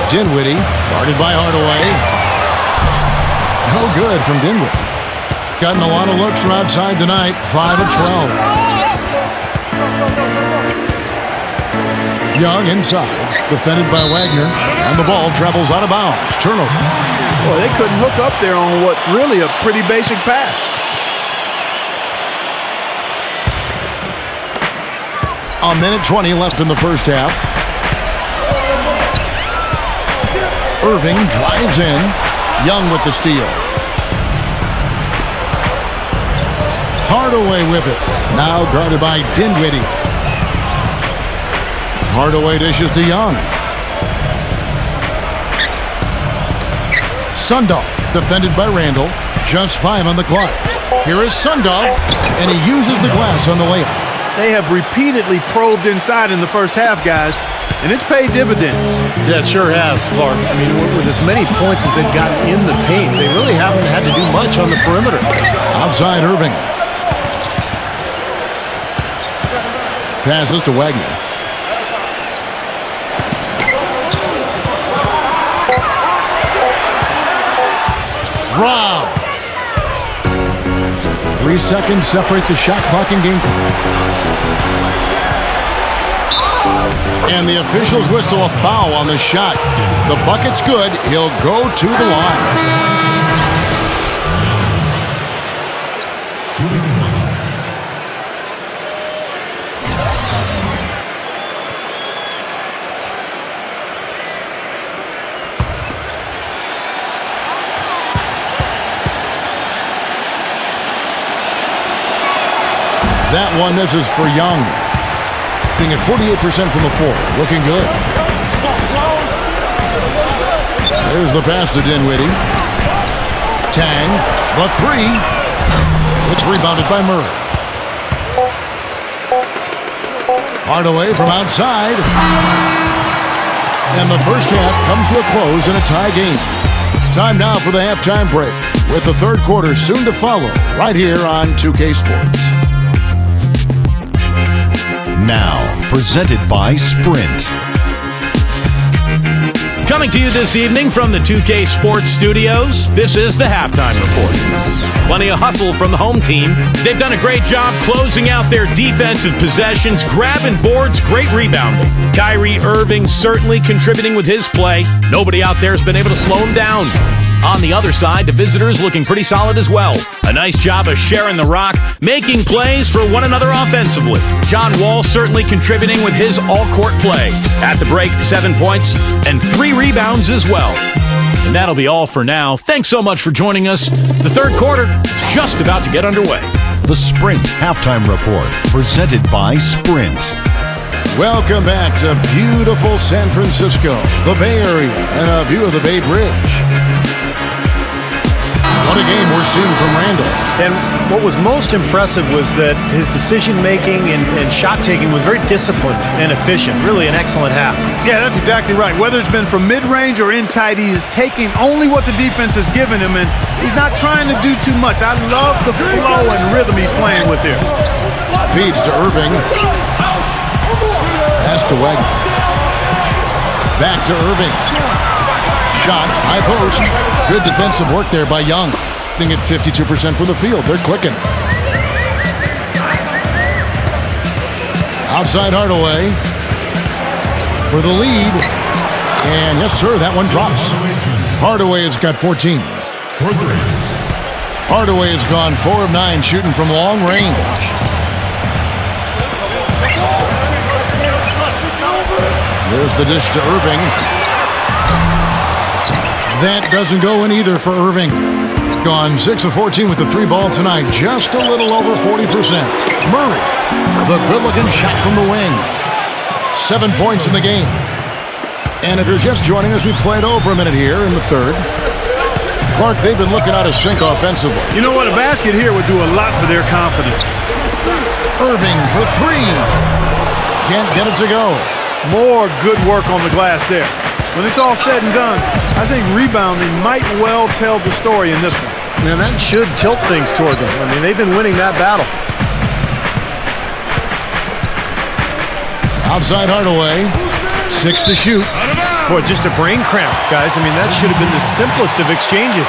Dinwiddie, guarded by Hardaway. No good from Dinwiddie. Gotten a lot of looks from outside tonight. 5 of 12. Young inside, defended by Wagner. And the ball travels out of bounds. Turnover. Boy, they couldn't hook up there on what's really a pretty basic pass. A minute 20 left in the first half. Irving drives in. Young with the steal. Hardaway with it. Now guarded by Dinwiddie. Hardaway dishes to Young. Sundolf, defended by Randall. Just 5 on the clock. Here is Sundolf, and he uses the glass on the layup. They have repeatedly probed inside in the first half, guys, and it's paid dividends. Yeah, it sure has, Clark. I mean, with as many points as they've gotten in the paint, they really haven't had to do much on the perimeter. Outside Irving. Passes to Wagner. Rob. 3 seconds separate the shot clock and game clock. And the officials whistle a foul on the shot. The bucket's good. He'll go to the line. That one misses for Young. Being at 48% from the floor. Looking good. There's the pass to Dinwiddie. Tang. The 3. It's rebounded by Murray. Hardaway from outside. And the first half comes to a close in a tie game. Time now for the halftime break, with the third quarter soon to follow, right here on 2K Sports. Now, presented by Sprint. Coming to you this evening from the 2K Sports Studios, this is the halftime report. Plenty of hustle from the home team. They've done a great job closing out their defensive possessions, grabbing boards, great rebounding. Kyrie Irving certainly contributing with his play. Nobody out there has been able to slow him down. On the other side, the visitors looking pretty solid as well. A nice job of sharing the rock, making plays for one another offensively. John Wall certainly contributing with his all-court play. At the break, 7 points and 3 rebounds as well. And that'll be all for now. Thanks so much for joining us. The third quarter just about to get underway. The Sprint Halftime Report, presented by Sprint. Welcome back to beautiful San Francisco, the Bay Area, and a view of the Bay Bridge. What a game we're seeing from Randall. And what was most impressive was that his decision-making and shot-taking was very disciplined and efficient. Really an excellent half. Yeah, that's exactly right. Whether it's been from mid-range or in tight, he is taking only what the defense has given him, and he's not trying to do too much. I love the flow and rhythm he's playing with here. Feeds to Irving. Pass to Wagner. Back to Irving. Shot, high post. Good defensive work there by Young. Being at 52% from the field. They're clicking. Outside Hardaway. For the lead. And yes, sir, that one drops. Hardaway has got 14. Hardaway has gone 4 of 9 shooting from long range. There's the dish to Irving. That doesn't go in either for Irving. Gone 6 of 14 with the 3 ball tonight. Just a little over 40%. Murray, the good-looking shot from the wing. 7 points in the game. And if you're just joining us, we played over a minute here in the third. Clark, they've been looking out of sync offensively. You know what? A basket here would do a lot for their confidence. Irving for 3. Can't get it to go. More good work on the glass there. When it's all said and done, I think rebounding might well tell the story in this one. And that should tilt things toward them. I mean, they've been winning that battle. Outside Hardaway. 6 to shoot. Boy, just a brain cramp, guys. I mean, that should have been the simplest of exchanges.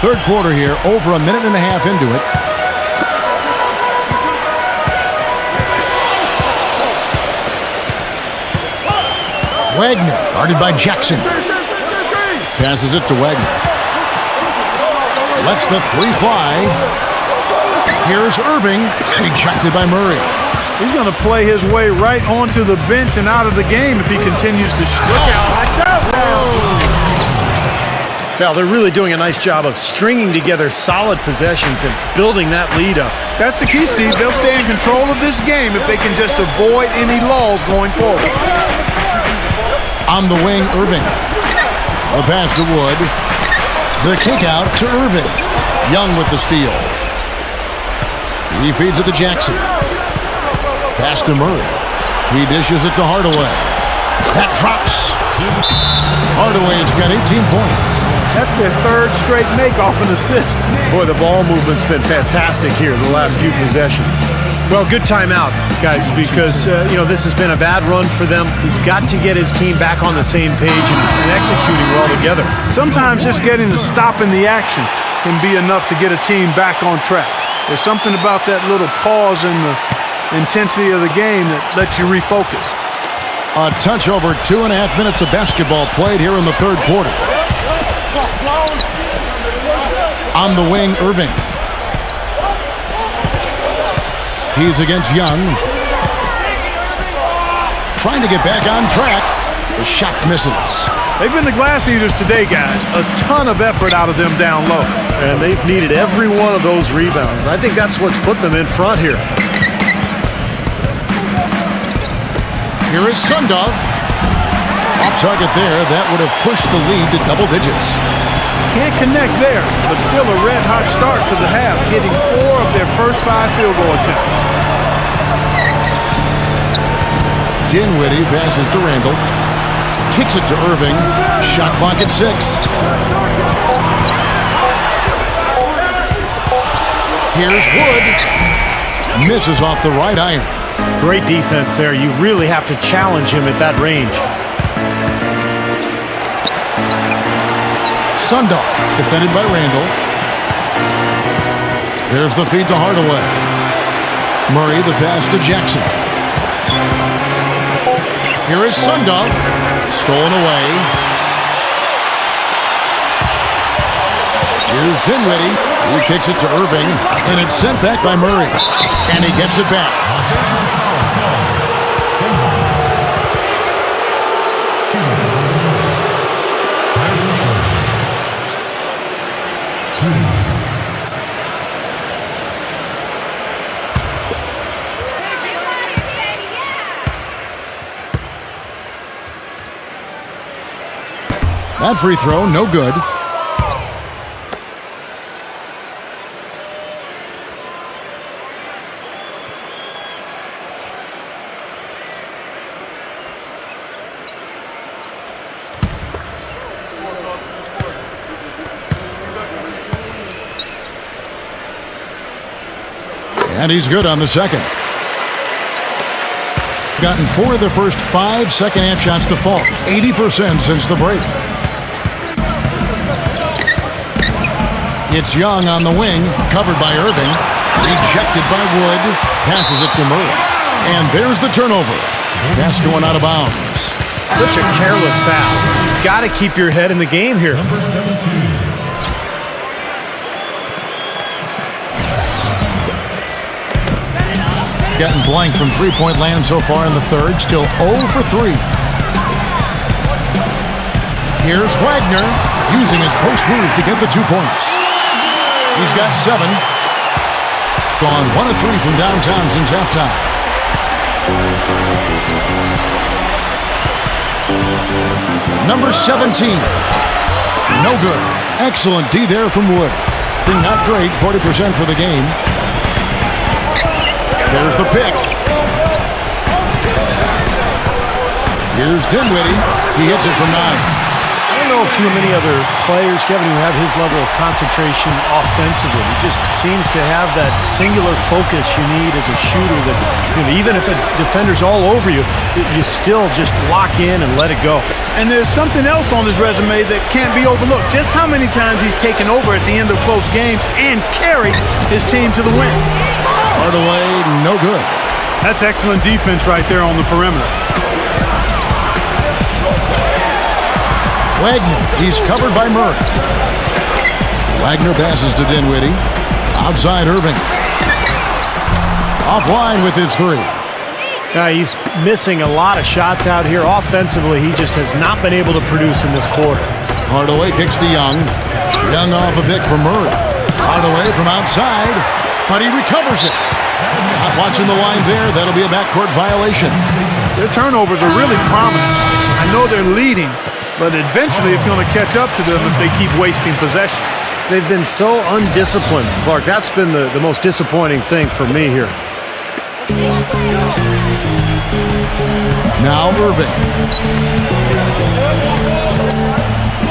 Third quarter here, over a minute and a half into it. Wagner, guarded by Jackson. Passes it to Wagner. Lets the 3 fly. Here's Irving, rejected by Murray. He's going to play his way right onto the bench and out of the game if he continues to shoot. Well, they're really doing a nice job of stringing together solid possessions and building that lead up. That's the key, Steve. They'll stay in control of this game if they can just avoid any lulls going forward. On the wing, Irving. The pass to Wood. The kick out to Irving. Young with the steal. He feeds it to Jackson. Pass to Murray. He dishes it to Hardaway. That drops. Hardaway's got 18 points. That's their third straight make off an assist. Boy, the ball movement's been fantastic here the last few possessions. Well, good timeout, guys, because, this has been a bad run for them. He's got to get his team back on the same page and executing well together. Sometimes just getting to stop in the action can be enough to get a team back on track. There's something about that little pause in the intensity of the game that lets you refocus. A touch over 2.5 minutes of basketball played here in the third quarter. On the wing, Irving. He's against Young. Trying to get back on track. The shot misses. They've been the glass eaters today, guys. A ton of effort out of them down low. And they've needed every one of those rebounds. I think that's what's put them in front here. Here is Sundov. Off target there. That would have pushed the lead to double digits. Can't connect there, but still a red-hot start to the half, hitting 4 of their first 5 field goal attempts. Dinwiddie passes to Randall. Kicks it to Irving. Shot clock at 6. Here's Wood. Misses off the right iron. Great defense there. You really have to challenge him at that range. Sundog, defended by Randall. There's the feed to Hardaway. Murray, the pass to Jackson. Here is Sundog. Stolen away. Here's Dinwiddie. He kicks it to Irving, and it's sent back by Murray. And he gets it back. Los Angeles foul call. Single. That free throw, no good. And he's good on the second. Gotten 4 of the first 5 second-half shots to fall. 80% since the break. It's Young on the wing, covered by Irving. Rejected by Wood. Passes it to Murray. And there's the turnover. Pass going out of bounds. Such a careless pass. You've got to keep your head in the game here. Number 17. Getting blank from three-point land so far in the third. Still 0 for 3. Here's Wagner using his post move to get the 2 points. He's got 7. Gone 1 of 3 from downtown since halftime. Number 17. No good. Excellent D there from Wood. Not great, 40% for the game. There's the pick. Here's Dinwiddie. He hits it from 9. I don't know of too many other players, Kevin, who have his level of concentration offensively. He just seems to have that singular focus you need as a shooter that, even if a defender's all over you, you still just lock in and let it go. And there's something else on his resume that can't be overlooked. Just how many times he's taken over at the end of close games and carried his team to the win. Hardaway, no good. That's excellent defense right there on the perimeter. Wagner, he's covered by Murray. Wagner passes to Dinwiddie. Outside Irving. Offline with his 3. He's missing a lot of shots out here. Offensively, he just has not been able to produce in this quarter. Hardaway kicks to Young. Young off a pick from Murray. Hardaway from outside, but he recovers it. Not watching the line there. That'll be a backcourt violation. Their turnovers are really prominent. I know they're leading, but eventually it's going to catch up to them if they keep wasting possession. They've been so undisciplined, Clark. That's been the most disappointing thing for me here. Now Irving.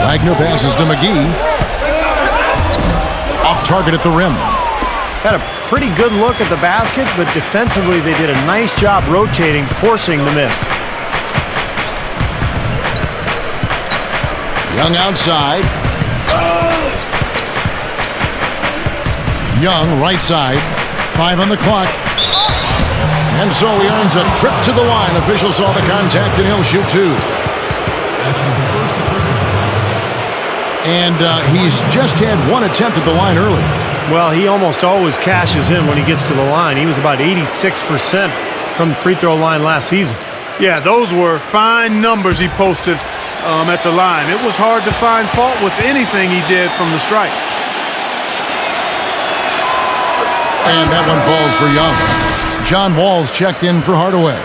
Wagner passes to McGee. Off target at the rim. Had a pretty good look at the basket, but defensively they did a nice job rotating, forcing the miss. Young outside. Young right side. 5 on the clock. And so he earns a trip to the line. Official saw the contact and he'll shoot 2. And he's just had 1 attempt at the line early. Well, he almost always cashes in when he gets to the line. He was about 86% from the free throw line last season. Yeah, those were fine numbers he posted at the line. It was hard to find fault with anything he did from the stripe. And that one falls for Young. John Wall's checked in for Hardaway.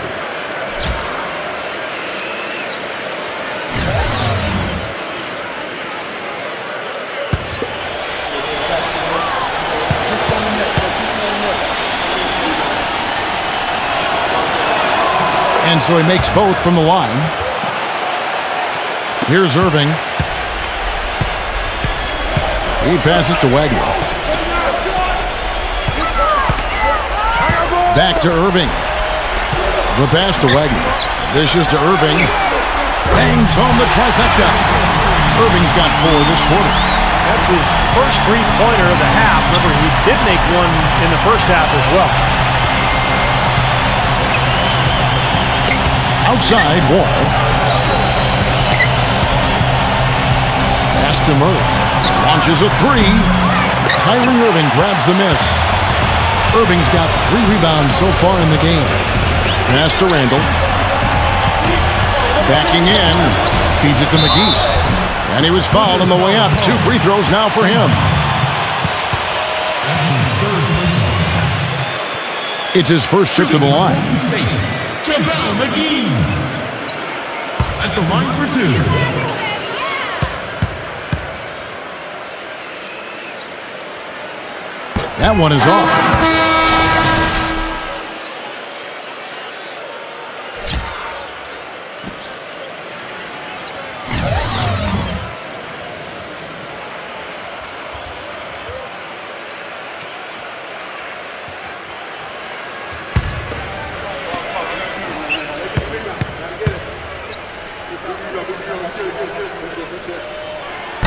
And so he makes both from the line. Here's Irving. He passes to Wagner. Back to Irving. The pass to Wagner. Dishes to Irving. Bangs home the trifecta. Irving's got 4 this quarter. That's his first three-pointer of the half. Remember, he did make one in the first half as well. Outside, Wall. Pass to Murray. Launches a 3. Kyrie Irving grabs the miss. Irving's got 3 rebounds so far in the game. Pass to Randall. Backing in. Feeds it to McGee. And he was fouled on the way up. 2 free throws now for him. It's his first trip to the line. JaVale McGee at the line for 2. That one is off.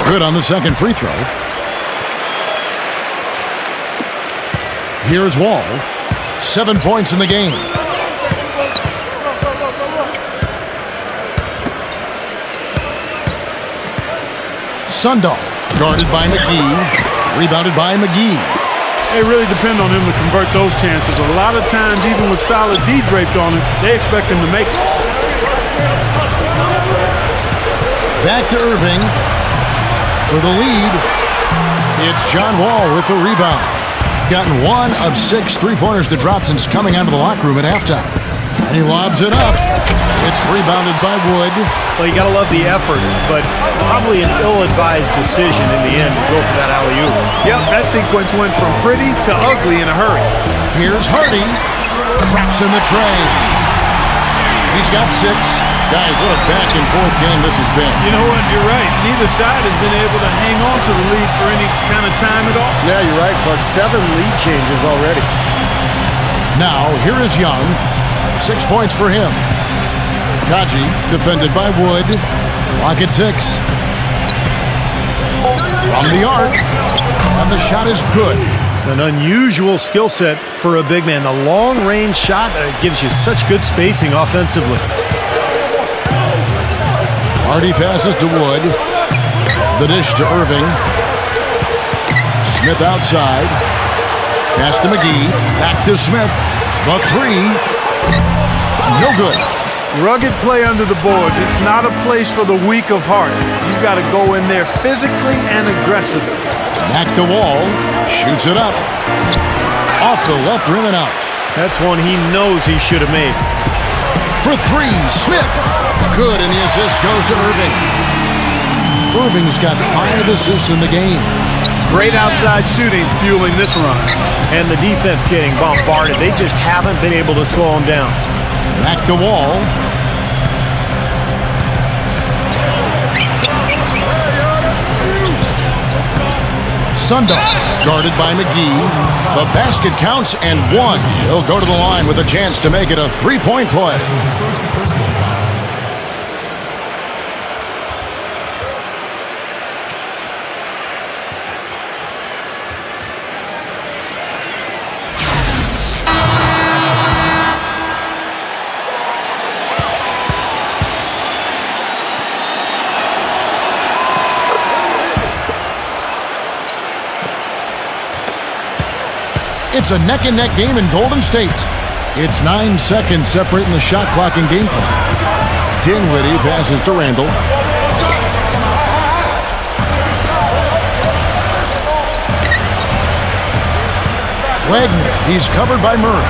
Good on the second free throw. Here's Wall. 7 points in the game. Sundal guarded by McGee. Rebounded by McGee. They really depend on him to convert those chances. A lot of times, even with solid D draped on him, they expect him to make it. Back to Irving. For the lead, it's John Wall with the rebound. Gotten 1 of 6 3-pointers to drop since coming out of the locker room at halftime. And he lobs it up. It's rebounded by Wood. Well, you got to love the effort, but probably an ill-advised decision in the end to go for that alley-oop. Yep, that sequence went from pretty to ugly in a hurry. Here's Hardy. Traps in the tray. He's got 6. Guys, what a back-and-forth game this has been. You know what? You're right. Neither side has been able to hang on to the lead for any kind of time at all. Yeah, you're right, but 7 lead changes already. Now, here is Young. 6 points for him. Kaji, defended by Wood. Lock at 6. From the arc. And the shot is good. An unusual skill set for a big man. The long-range shot gives you such good spacing offensively. Hardy passes to Wood. The dish to Irving. Smith outside. Pass to McGee. Back to Smith. The 3. No good. Rugged play under the boards. It's not a place for the weak of heart. You got to go in there physically and aggressively. Back to Wall. Shoots it up. Off the left rim and out. That's one he knows he should have made. For three, Smith. Good, and the assist goes to Irving. Irving's got 5 assists in the game. Great outside shooting fueling this run. And the defense getting bombarded. They just haven't been able to slow him down. Back to Wall. Sundar, guarded by McGee. The basket counts and 1. He'll go to the line with a chance to make it a 3-point play. It's a neck-and-neck game in Golden State. It's 9 seconds separating the shot clock and game clock. Dinwiddie passes to Randall. Wagner, he's covered by Murray.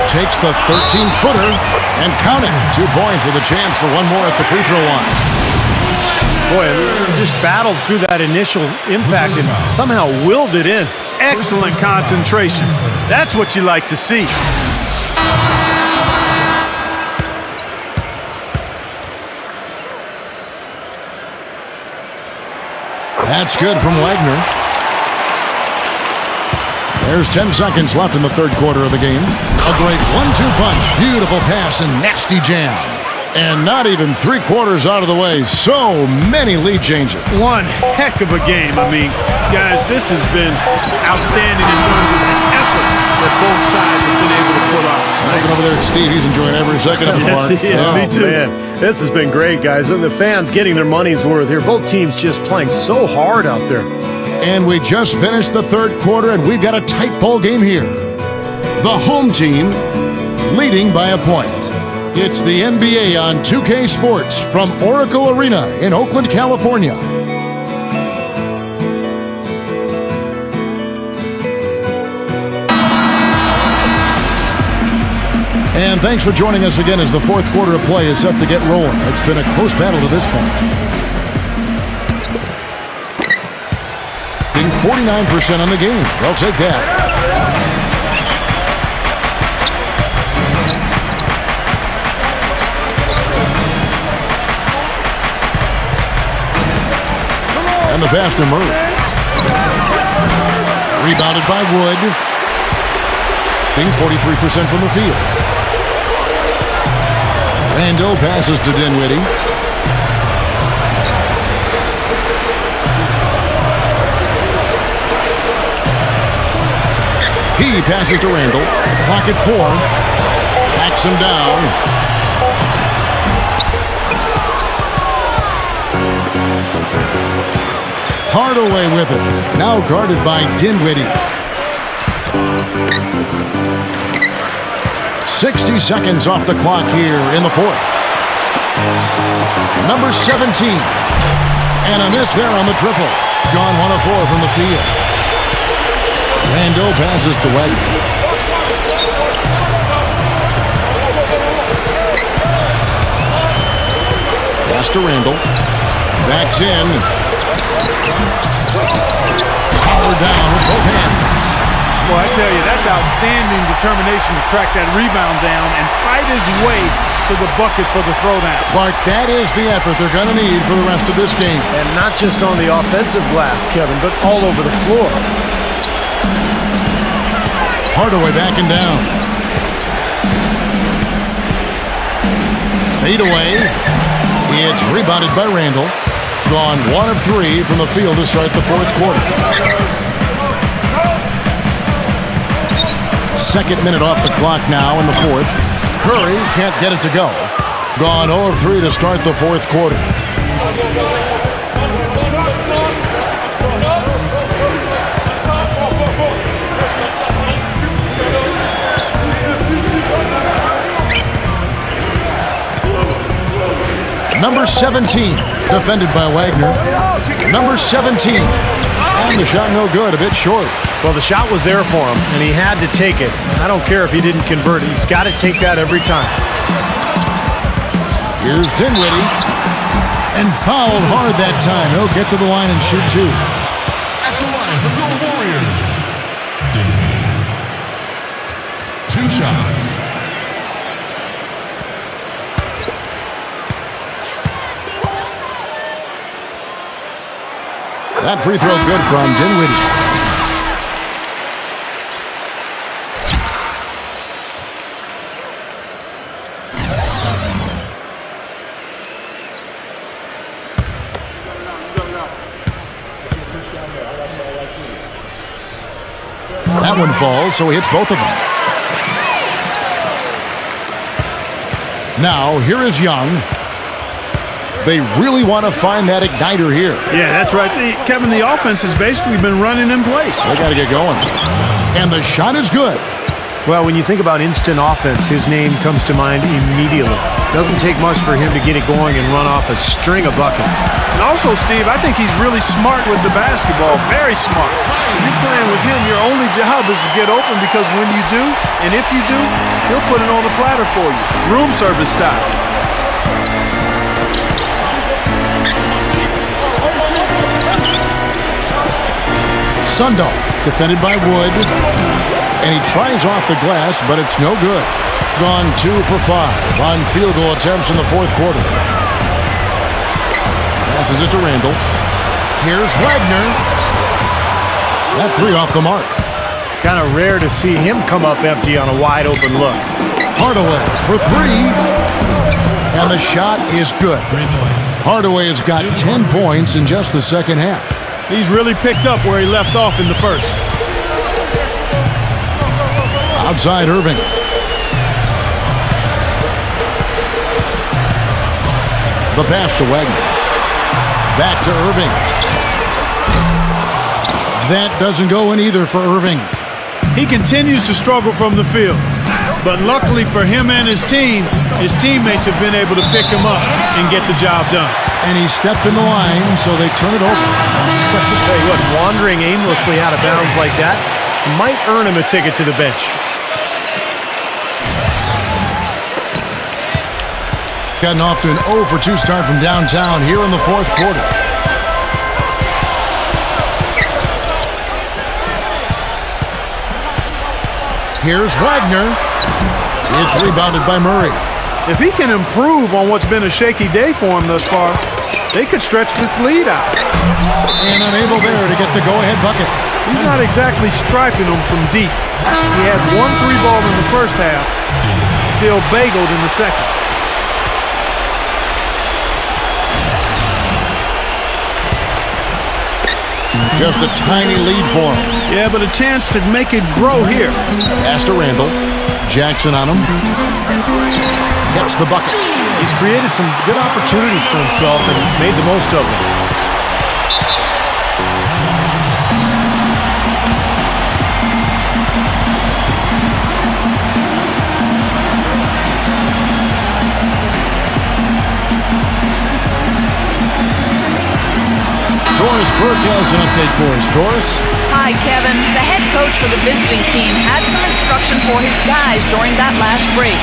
Takes the 13-footer and count it. 2 points with a chance for one more at the free throw line. Boy, just battled through that initial impact and somehow willed it in. Excellent concentration. That's what you like to see. That's good from Wagner. There's 10 seconds left in the third quarter of the game. A great 1-2 punch. Beautiful pass and nasty jam. And not even 3/4 out of the way. So many lead changes. One heck of a game. I mean, guys, this has been outstanding in terms of the effort that both sides have been able to put on. Looking over there at Steve, he's enjoying every second of it. Yes, yeah, me too. Man, this has been great, guys. And the fans getting their money's worth here. Both teams just playing so hard out there. And we just finished the third quarter, and we've got a tight ball game here. The home team leading by a point. It's the NBA on 2K Sports from Oracle Arena in Oakland, California. And thanks for joining us again as the fourth quarter of play is set to get rolling. It's been a close battle to this point. Being 49% on the game. They'll take that. And the pass to Murray. Rebounded by Wood. Being 43% from the field. Randall passes to Dinwiddie. He passes to Randall. Clock at 4. Backs him down. Hardaway with it. Now guarded by Dinwiddie. 60 seconds off the clock here in the fourth. Number 17. And a miss there on the triple. Gone 1 of 4 from the field. Randall passes to Wagner. Pass to Randall. Backs in. Power down with both hands. Well, I tell you, that's outstanding determination to track that rebound down and fight his way to the bucket for the throwdown. Clark, that is the effort they're going to need for the rest of this game. And not just on the offensive glass, Kevin, but all over the floor. Hardaway backing down. Fade away. It's rebounded by Randall. Gone 1 of 3 from the field to start the fourth quarter. Second minute off the clock now in the fourth. Curry can't get it to go. Gone 0 of 3 to start the fourth quarter. Number 17, defended by Wagner. Number 17. And the shot no good, a bit short. Well, the shot was there for him, and he had to take it. I don't care if he didn't convert it. He's got to take that every time. Here's Dinwiddie. And fouled hard that time. He'll get to the line and shoot two. At the line for your Warriors. Dinwiddie. 2 shots. That free throw's good from Dinwiddie. That one falls, so he hits both of them. Now, here is Young. They really want to find that igniter here. Yeah, that's right. Kevin, the offense has basically been running in place. They got to get going. And the shot is good. Well, when you think about instant offense, his name comes to mind immediately. Doesn't take much for him to get it going and run off a string of buckets. And also, Steve, I think he's really smart with the basketball. Very smart. When you're playing with him, your only job is to get open, because when you do, and if you do, he'll put it on the platter for you. Room service style. Sundal, defended by Wood. And he tries off the glass, but it's no good. Gone 2 for 5 on field goal attempts in the fourth quarter. Passes it to Randall. Here's Wagner. That 3 off the mark. Kind of rare to see him come up empty on a wide open look. Hardaway for 3. And the shot is good. Hardaway has got 10 points in just the second half. He's really picked up where he left off in the first. Outside Irving. The pass to Wagner. Back to Irving. That doesn't go in either for Irving. He continues to struggle from the field. But luckily for him and his team, his teammates have been able to pick him up and get the job done. And he stepped in the line, so they turn it over. I'll tell you what, wandering aimlessly out of bounds like that might earn him a ticket to the bench. Gotten off to an 0 for 2 start from downtown here in the fourth quarter. Here's Wagner. It's rebounded by Murray. If he can improve on what's been a shaky day for him thus far, they could stretch this lead out. And unable there to get the go-ahead bucket. He's not exactly striping them from deep. He had 1 3-ball in the first half, still bageled in the second. Just a tiny lead for him. Yeah, but a chance to make it grow here. Pass to Randall. Jackson on him. Gets the bucket. He's created some good opportunities for himself and made the most of them. Doris Burke has an update for us. Doris? Hi, Kevin. The head coach for the visiting team had some instruction for his guys during that last break.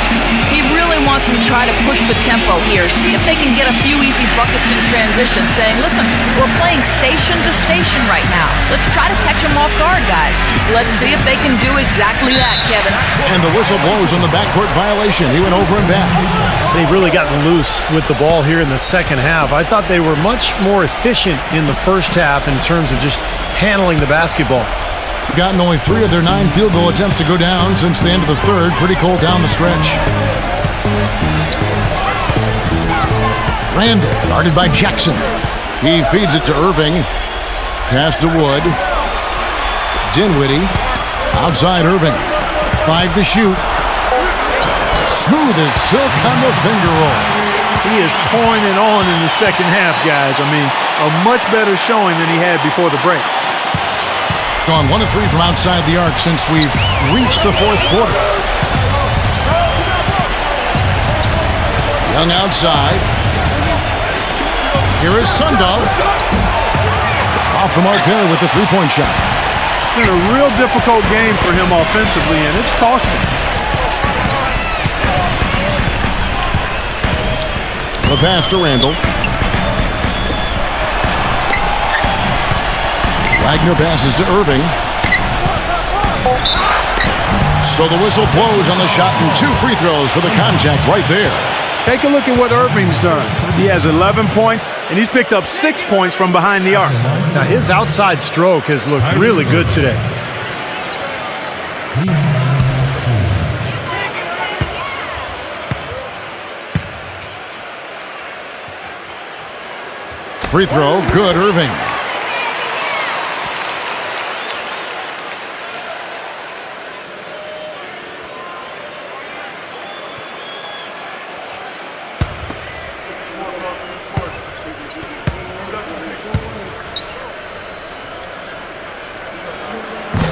He really wants them to try to push the tempo here, see if they can get a few easy buckets in transition, saying, listen, we're playing station to station right now. Let's try to catch them off guard, guys. Let's see if they can do exactly that, Kevin. And the whistle blows on the backcourt violation. He went over and back. They've really gotten loose with the ball here in the second half. I thought they were much more efficient in the first half in terms of just handling the basketball. Gotten only 3 of their 9 field goal attempts to go down since the end of the third. Pretty cold down the stretch. Randall, guarded by Jackson. He feeds it to Irving. Pass to Wood. Dinwiddie. Outside Irving. 5 to shoot. Smooth as silk on the finger roll. He is pouring it on in the second half, guys. I mean, a much better showing than he had before the break. Gone 1 of 3 from outside the arc since we've reached the fourth quarter. Young outside. Here is Sundal. Off the mark there with the three-point shot. Been a real difficult game for him offensively, and it's costing him. The pass to Randall. Wagner passes to Irving. So the whistle blows on the shot and 2 free throws for the contact right there. Take a look at what Irving's done. He has 11 points, and he's picked up 6 points from behind the arc. Now his outside stroke has looked really good today. Free throw, good, Irving.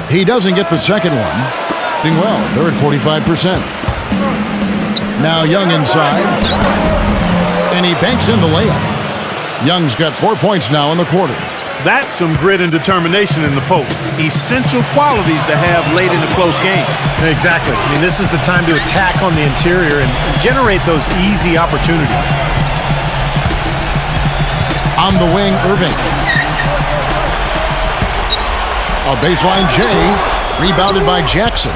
He doesn't get the second one. Doing well, they're at 45%. Now Young inside. And he banks in the layup. Young's got 4 points now in the quarter. That's some grit and determination in the post. Essential qualities to have late in a close game. Exactly. I mean, this is the time to attack on the interior and generate those easy opportunities. On the wing, Irving. A baseline J, rebounded by Jackson.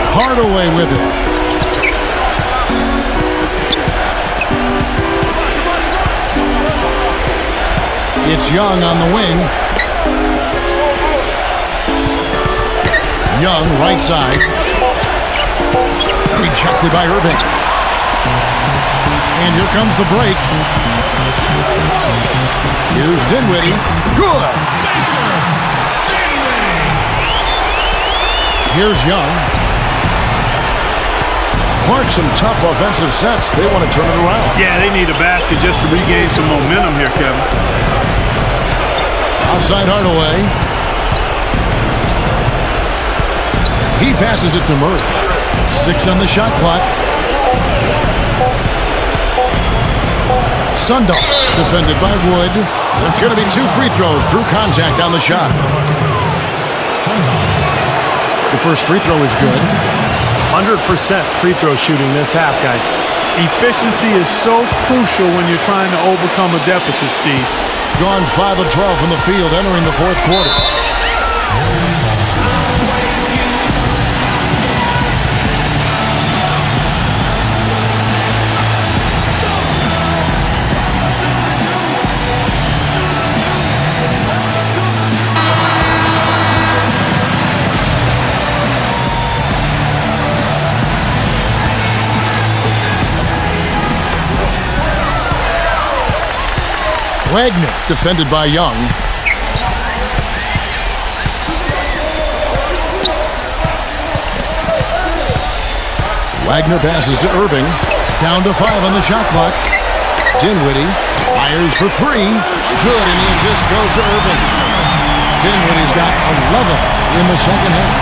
Hardaway with it. It's Young on the wing. Young, right side. Rejected by Irving. And here comes the break. Here's Dinwiddie. Good! Here's Young. Clark, some tough offensive sets. They want to turn it around. Yeah, they need a basket just to regain some momentum here, Kevin. Outside Hardaway. He passes it to Murray. 6 on the shot clock. Sundal, defended by Wood. It's going to be 2 free throws. Drew contact on the shot. The first free throw is good. 100% free throw shooting this half, guys. Efficiency is so crucial when you're trying to overcome a deficit, Steve. Gone 5 of 12 from the field entering the fourth quarter. Wagner, defended by Young. Wagner passes to Irving. Down to 5 on the shot clock. Dinwiddie fires for 3. Good, and the assist goes to Irving. Dinwiddie's got 11 in the second half.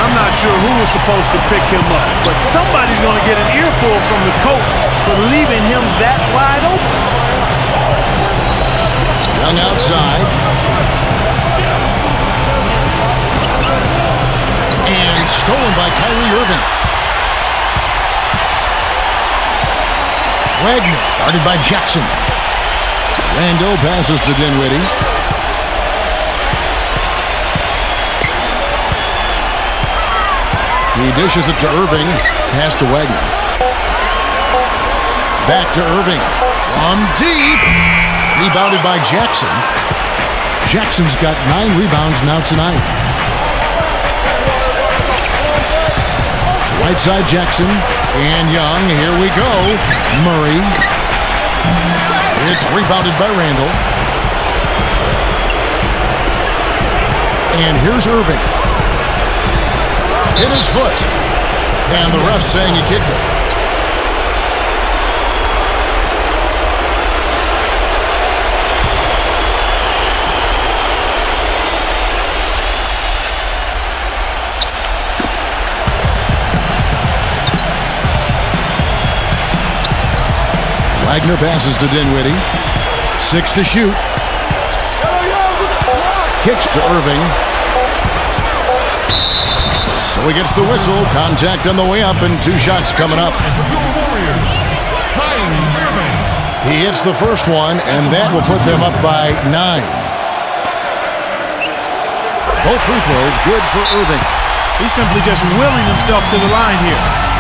I'm not sure who was supposed to pick him up, but somebody's going to get an earful from the coach for leaving him that wide open. Young outside. And stolen by Kyrie Irving. Wagner, guarded by Jackson. Randall passes to Dinwiddie. He dishes it to Irving. Pass to Wagner. Back to Irving. From deep. Rebounded by Jackson. Jackson's got 9 rebounds now tonight. Right side Jackson. And Young. Here we go. Murray. It's rebounded by Randall. And here's Irving. Hit his foot. And the ref saying he kicked it. Wagner passes to Dinwiddie. 6 to shoot. Kicks to Irving. So he gets the whistle. Contact on the way up and 2 shots coming up. He hits the first one, and that will put them up by 9. Both free throws good for Irving. He's simply just willing himself to the line here.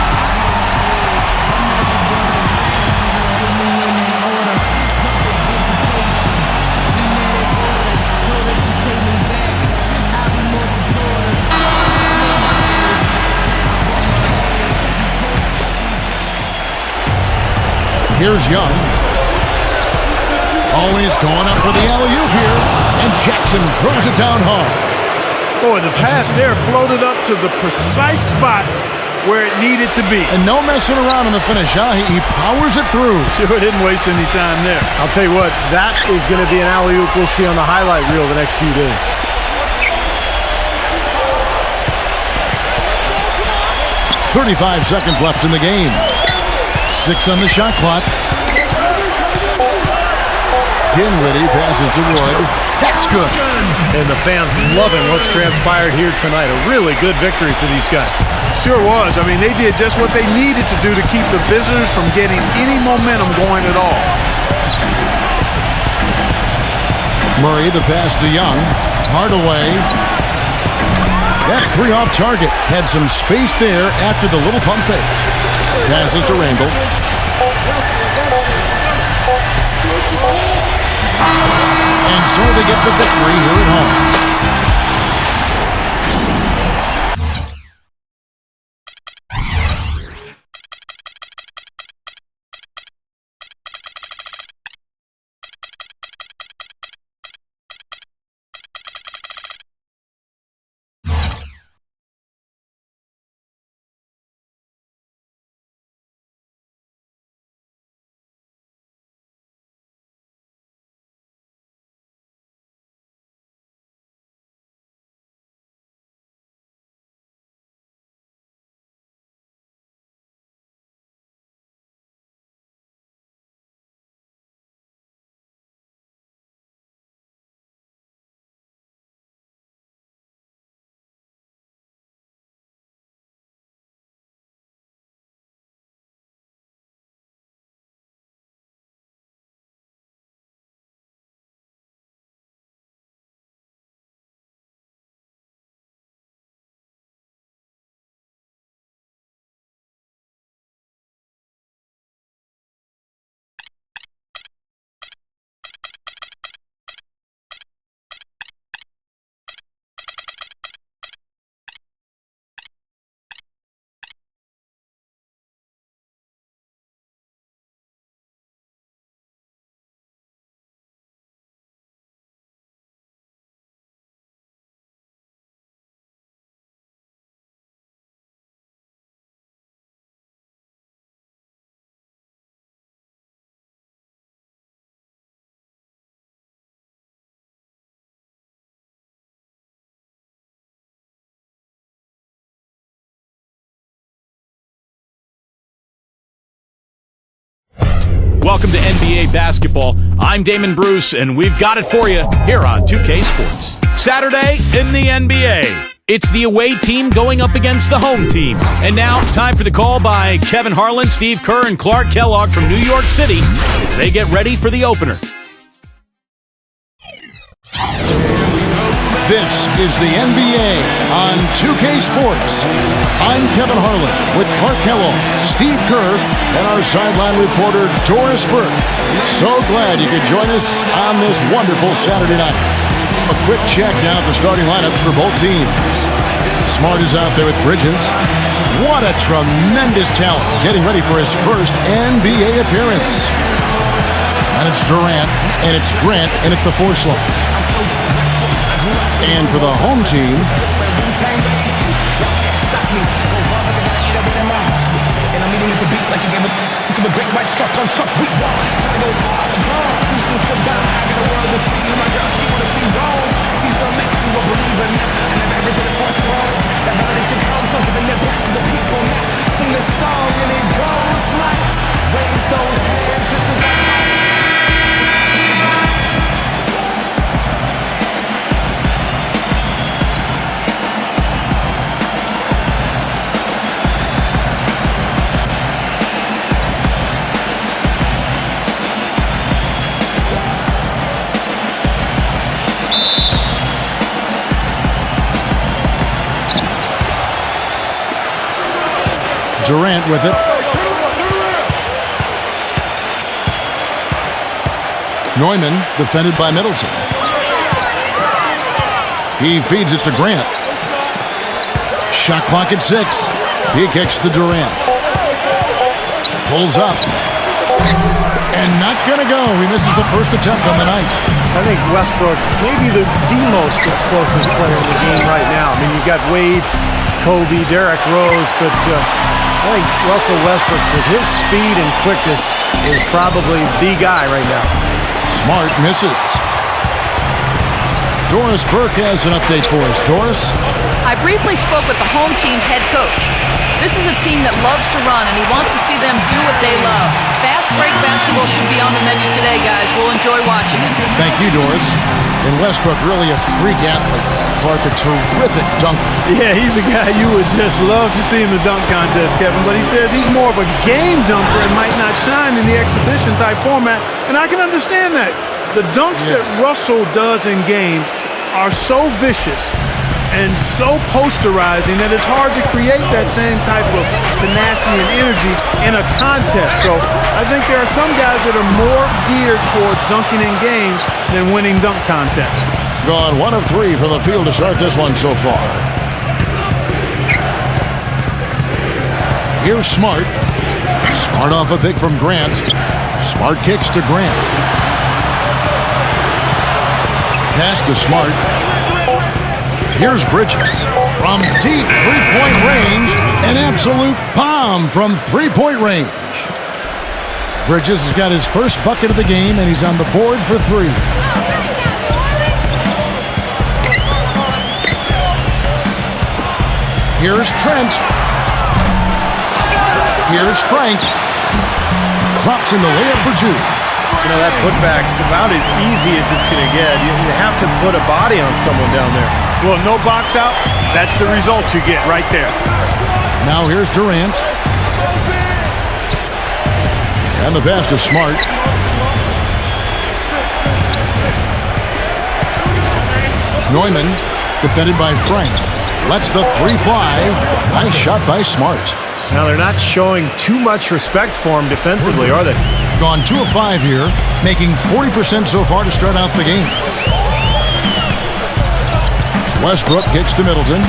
Here's Young. Always going up for the alley-oop here. And Jackson throws it down hard. Boy, the pass there floated up to the precise spot where it needed to be. And no messing around on the finish, huh? He powers it through. Sure didn't waste any time there. I'll tell you what, that is going to be an alley-oop we'll see on the highlight reel the next few days. .35 seconds left in the game. 6 on the shot clock. Dinwiddie passes to Wood. That's good. And the fans loving what's transpired here tonight. A really good victory for these guys. Sure was. I mean, they did just what they needed to do to keep the visitors from getting any momentum going at all. Murray, the pass to Young. Hardaway. That 3 off target. Had some space there after the little pump fake. Passes to Randall. And so they get the victory here at home. Welcome to NBA basketball. I'm Damon Bruce, and we've got it for you here on 2K Sports. Saturday in the NBA. It's the away team going up against the home team. And now, time for the call by Kevin Harlan, Steve Kerr, and Clark Kellogg from New York City as they get ready for the opener. This is the NBA on 2K Sports. I'm Kevin Harlan with Clark Kellogg, Steve Kerr, and our sideline reporter Doris Burke. So glad you could join us on this wonderful Saturday night. A quick check now at the starting lineups for both teams. Smart is out there with Bridges. What a tremendous talent, getting ready for his first NBA appearance. And it's Durant, and it's Grant, and it's the 4 slot. And for the home team, Raise those hands, this is Durant with it. Neumann defended by Middleton. He feeds it to Grant. Shot clock at 6. He kicks to Durant. Pulls up. And not going to go. He misses the first attempt on the night. I think Westbrook may be the most explosive player in the game right now. I mean, you've got Wade, Kobe, Derrick Rose, but I think Russell Westbrook, with his speed and quickness, is probably the guy right now. Smart misses. Doris Burke has an update for us. Doris? I briefly spoke with the home team's head coach. This is a team that loves to run, and he wants to see them do what they love. Fast break basketball should be on the menu today, guys. We'll enjoy watching it. Thank you, Doris. And Westbrook, really a freak athlete. Clark, a terrific dunker. Yeah, he's a guy you would just love to see in the dunk contest, Kevin. But he says he's more of a game dunker and might not shine in the exhibition type format. And I can understand that. The dunks that Russell does in games are so vicious and so posterizing that it's hard to create that same type of tenacity and energy in a contest. So I think there are some guys that are more geared towards dunking in games than winning dunk contests. Gone 1 of 3 from the field to start this one so far. Here's Smart. Smart off a pick from Grant. Smart kicks to Grant. Pass to Smart. Here's Bridges from deep three-point range. An absolute bomb from three-point range. Bridges has got his first bucket of the game, and he's on the board for 3. Here's Trent. Here's Frank. Drops in the layup for 2. You know, that putback's about as easy as it's going to get. You have to put a body on someone down there. Well, no box out. That's the result you get right there. Now here's Durant. And the pass to Smart. Neumann, defended by Frank. Lets the 3 fly. Nice shot by Smart. Now, they're not showing too much respect for him defensively, are they? Gone 2 of 5 here, making 40% so far to start out the game. Westbrook kicks to Middleton.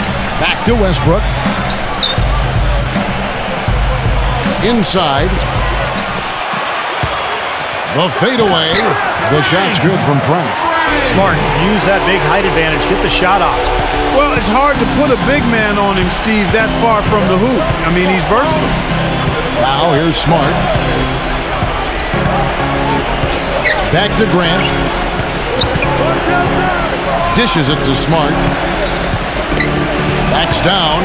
Back to Westbrook. Inside. The fadeaway. The shot's good from Frank. Smart. Use that big height advantage. Get the shot off. Well, it's hard to put a big man on him, Steve, that far from the hoop. I mean, he's versatile. Now here's Smart. Back to Grant. Dishes it to Smart. Backs down.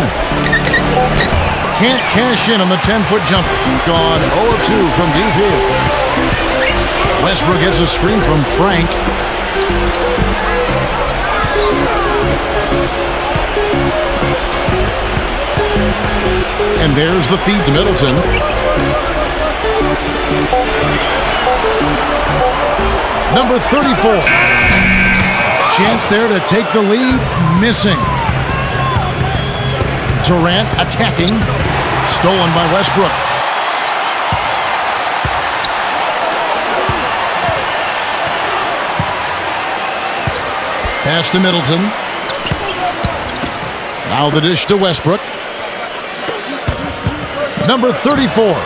Can't cash in on the 10-foot jumper. Gone 0 of 2 from deep here. Westbrook gets a screen from Frank. And there's the feed to Middleton. Number 34. Chance there to take the lead. Missing. Durant attacking. Stolen by Westbrook. Pass to Middleton. Now the dish to Westbrook. Number 34.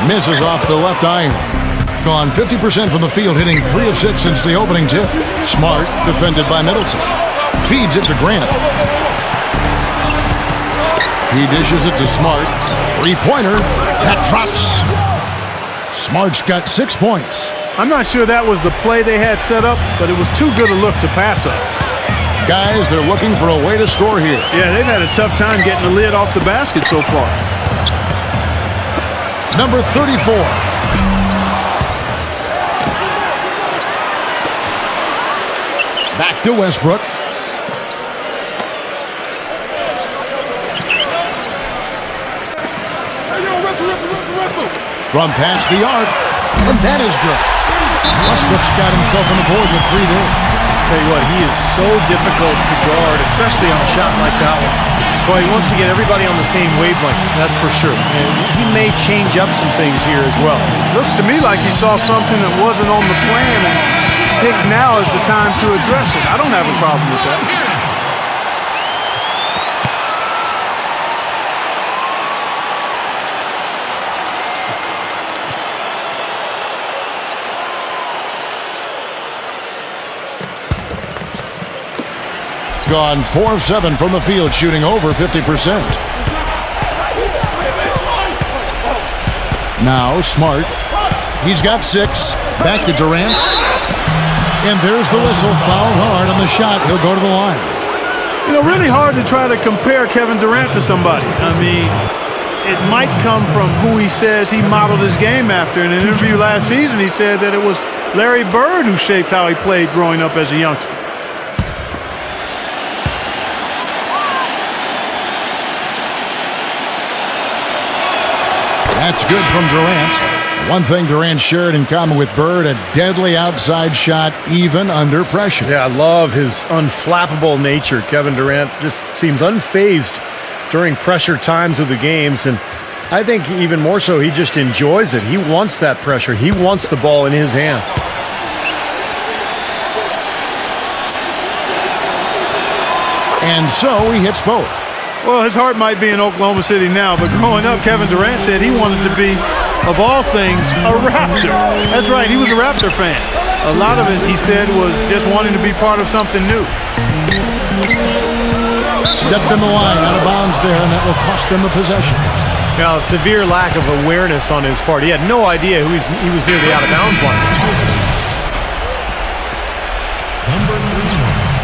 Misses off the left iron. Gone 50% from the field, hitting 3 of 6 since the opening tip. Smart, defended by Middleton. Feeds it to Grant. He dishes it to Smart. 3-pointer. That drops. Smart's got 6 points. I'm not sure that was the play they had set up, but it was too good a look to pass up. Guys, they're looking for a way to score here. Yeah, they've had a tough time getting the lid off the basket so far. Number 34. Back to Westbrook. From past the arc. And that is good. Westbrook's got himself on the board with 3 there. Tell you what, he is so difficult to guard, especially on a shot like that one. Well, he wants to get everybody on the same wavelength, that's for sure. And he may change up some things here as well. Looks to me like he saw something that wasn't on the plan, and I think now is the time to address it. I don't have a problem with that. Gone 4 of 7 from the field, shooting over 50%. Now Smart. He's got 6. Back to Durant. And there's the whistle. Fouled hard on the shot. He'll go to the line. You know, really hard to try to compare Kevin Durant to somebody. I mean, it might come from who he says he modeled his game after. In an interview last season, he said that it was Larry Bird who shaped how he played growing up as a youngster. That's good from Durant. One thing Durant shared in common with Bird, a deadly outside shot even under pressure. Yeah, I love his unflappable nature. Kevin Durant just seems unfazed during pressure times of the games, and I think even more so, he just enjoys it. He wants that pressure. He wants the ball in his hands. And so he hits both. Well, his heart might be in Oklahoma City now, but growing up, Kevin Durant said he wanted to be, of all things, a Raptor. That's right, he was a Raptor fan. A lot of it, he said, was just wanting to be part of something new. Stepped in the line, out of bounds there, and that will cost them the possession. Now, a severe lack of awareness on his part. He had no idea he was near the out-of-bounds line. Number 31.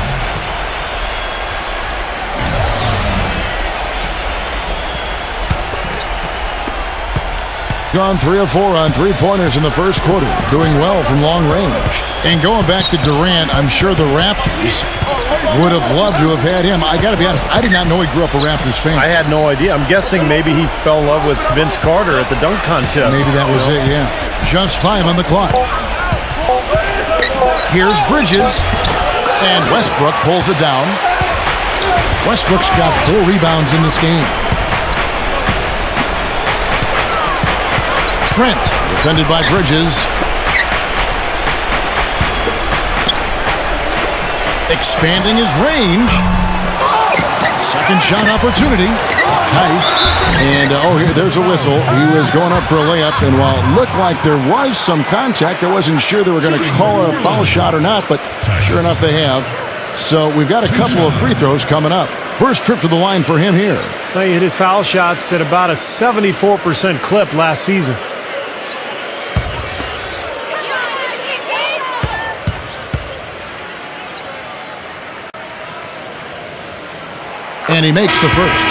Gone 3 of 4 on three-pointers in the first quarter. Doing well from long range. And going back to Durant, I'm sure the Raptors would have loved to have had him. I got to be honest, I did not know he grew up a Raptors fan. I had no idea. I'm guessing maybe he fell in love with Vince Carter at the dunk contest. Maybe that was it, yeah. Just 5 on the clock. Here's Bridges. And Westbrook pulls it down. Westbrook's got 4 rebounds in this game. Trent, defended by Bridges. Expanding his range. Second shot opportunity. Tice. And, here, there's a whistle. He was going up for a layup, and while it looked like there was some contact, I wasn't sure they were going to call it a foul shot or not, but sure enough they have. So we've got a couple of free throws coming up. First trip to the line for him here. He hit his foul shots at about a 74% clip last season. And he makes the first.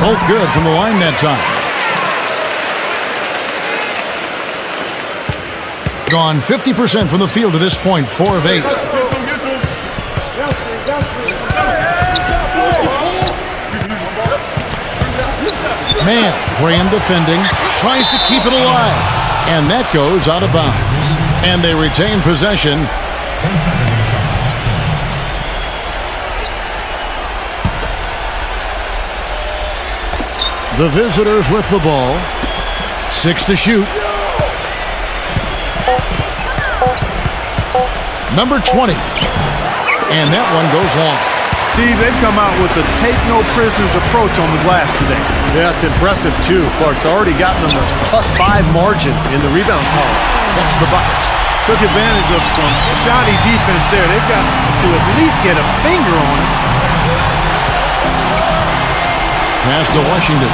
Both good from the line that time. Gone 50% from the field to this point, 4 of 8. Man, Graham defending, tries to keep it alive, and that goes out of bounds. And they retain possession. The visitors with the ball. 6 to shoot. Number 20. And that one goes long. Steve, they've come out with a take-no-prisoners approach on the glass today. Yeah, it's impressive, too. Clark's already gotten them a +5 margin in the rebound column. That's the bucket. Took advantage of some shoddy defense there. They've got to at least get a finger on it. Pass to Washington.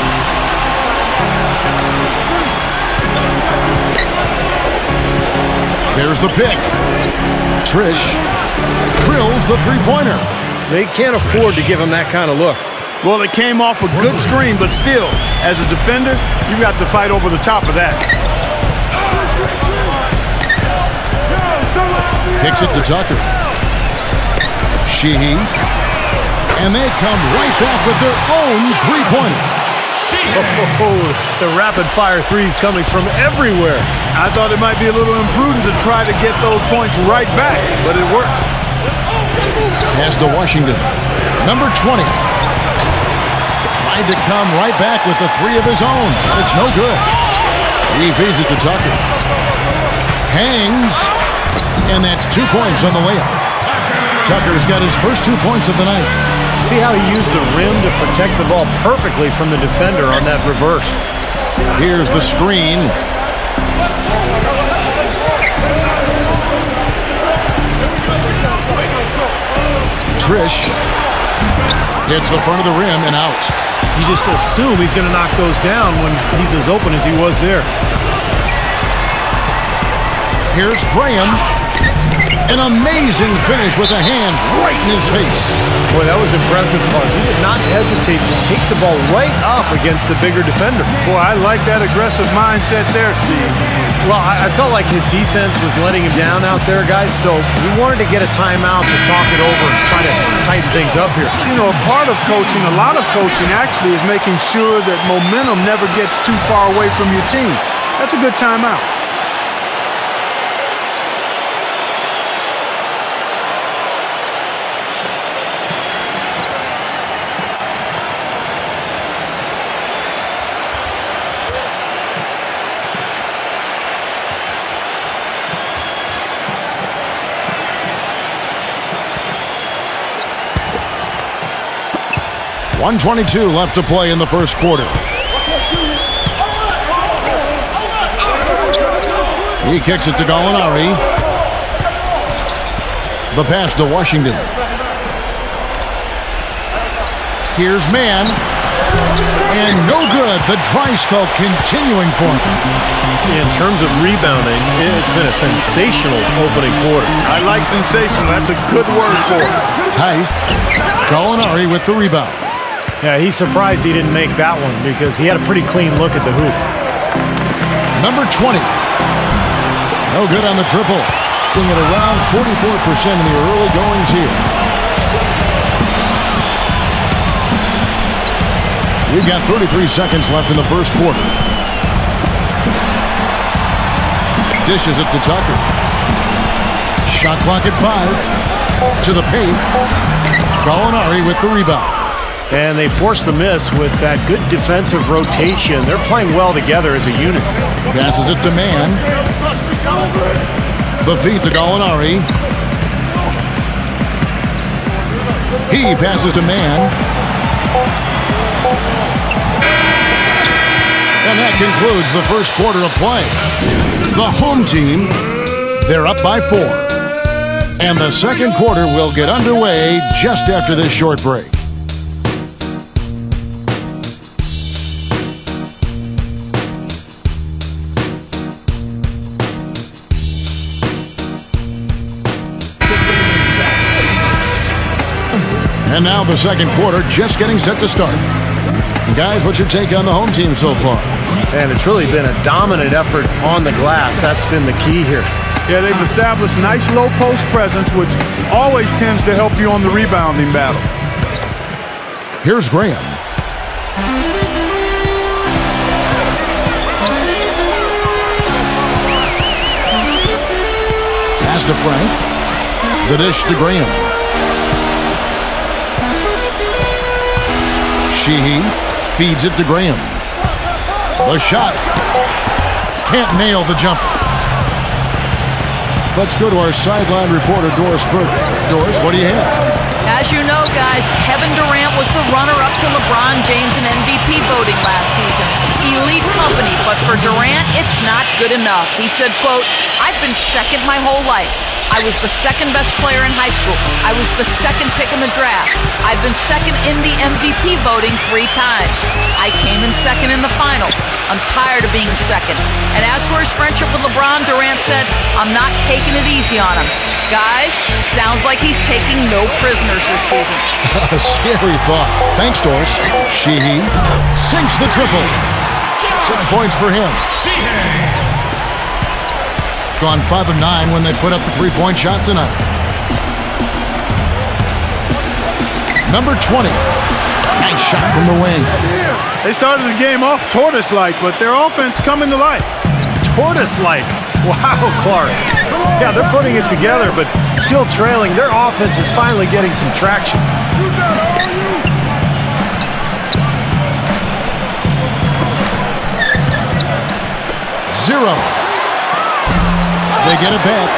There's the pick. Trish drills the three-pointer. They can't afford to give him that kind of look. Well, it came off a good screen, but still, as a defender, you've got to fight over the top of that. Kicks it to Tucker. Sheehy. And they come right back with their own three-pointer. Oh, the rapid-fire threes coming from everywhere. I thought it might be a little imprudent to try to get those points right back, but it worked. Pass to Washington. Number 20. Tried to come right back with the three of his own. It's no good. He feeds it to Tucker. Hangs. And that's 2 points on the layup. Tucker's got his first 2 points of the night. See how he used the rim to protect the ball perfectly from the defender on that reverse. Here's the screen. Trish hits the front of the rim and out. You just assume he's going to knock those down when he's as open as he was there. Here's Graham. An amazing finish with a hand right in his face. Boy, that was impressive, Mark. He did not hesitate to take the ball right up against the bigger defender. Boy, I like that aggressive mindset there, Steve. Well, I felt like his defense was letting him down out there, guys, so we wanted to get a timeout to talk it over and try to tighten things up here. You know, a part of coaching, a lot of coaching actually is making sure that momentum never gets too far away from your team. That's a good timeout. .122 left to play in the first quarter. He kicks it to Gallinari. The pass to Washington. Here's Mann. And no good. The dry spell continuing for him. In terms of rebounding, it's been a sensational opening quarter. I like sensational. That's a good word for it. Tice. Gallinari with the rebound. Yeah, he's surprised he didn't make that one because he had a pretty clean look at the hoop. Number 20. No good on the triple. Being at around 44% in the early goings here. We've got 33 seconds left in the first quarter. Dishes it to Tucker. Shot clock at 5. To the paint. Gallinari with the rebound. And they forced the miss with that good defensive rotation. They're playing well together as a unit. Passes it to Mann. The feed to Gallinari. He passes to Mann. And that concludes the first quarter of play. The home team, they're up by 4. And the second quarter will get underway just after this short break. And now the second quarter just getting set to start. Guys, what's your take on the home team so far? And it's really been a dominant effort on the glass. That's been the key here. Yeah, they've established nice low post presence, which always tends to help you on the rebounding battle. Here's Graham. Pass to Frank. The dish to Graham. Sheehy feeds it to Graham. The shot. Can't nail the jumper. Let's go to our sideline reporter, Doris Burke. Doris, what do you have? As you know, guys, Kevin Durant was the runner-up to LeBron James in MVP voting last season. Elite company, but for Durant, it's not good enough. He said, quote, "I've been second my whole life. I was the second best player in high school. I was the second pick in the draft. I've been second in the MVP voting 3 times. I came in second in the finals. I'm tired of being second." And as for his friendship with LeBron, Durant said, "I'm not taking it easy on him. Guys, sounds like he's taking no prisoners this season." A scary thought. Thanks, Doris. Sheehy sinks the triple. 6 points for him. Gone 5 of 9 when they put up the three-point shot tonight. Number 20. Nice shot from the wing. They started the game off tortoise-like, but their offense coming to life. Tortoise-like. Wow, Clark. Yeah, they're putting it together, but still trailing. Their offense is finally getting some traction. Zero. They get it back.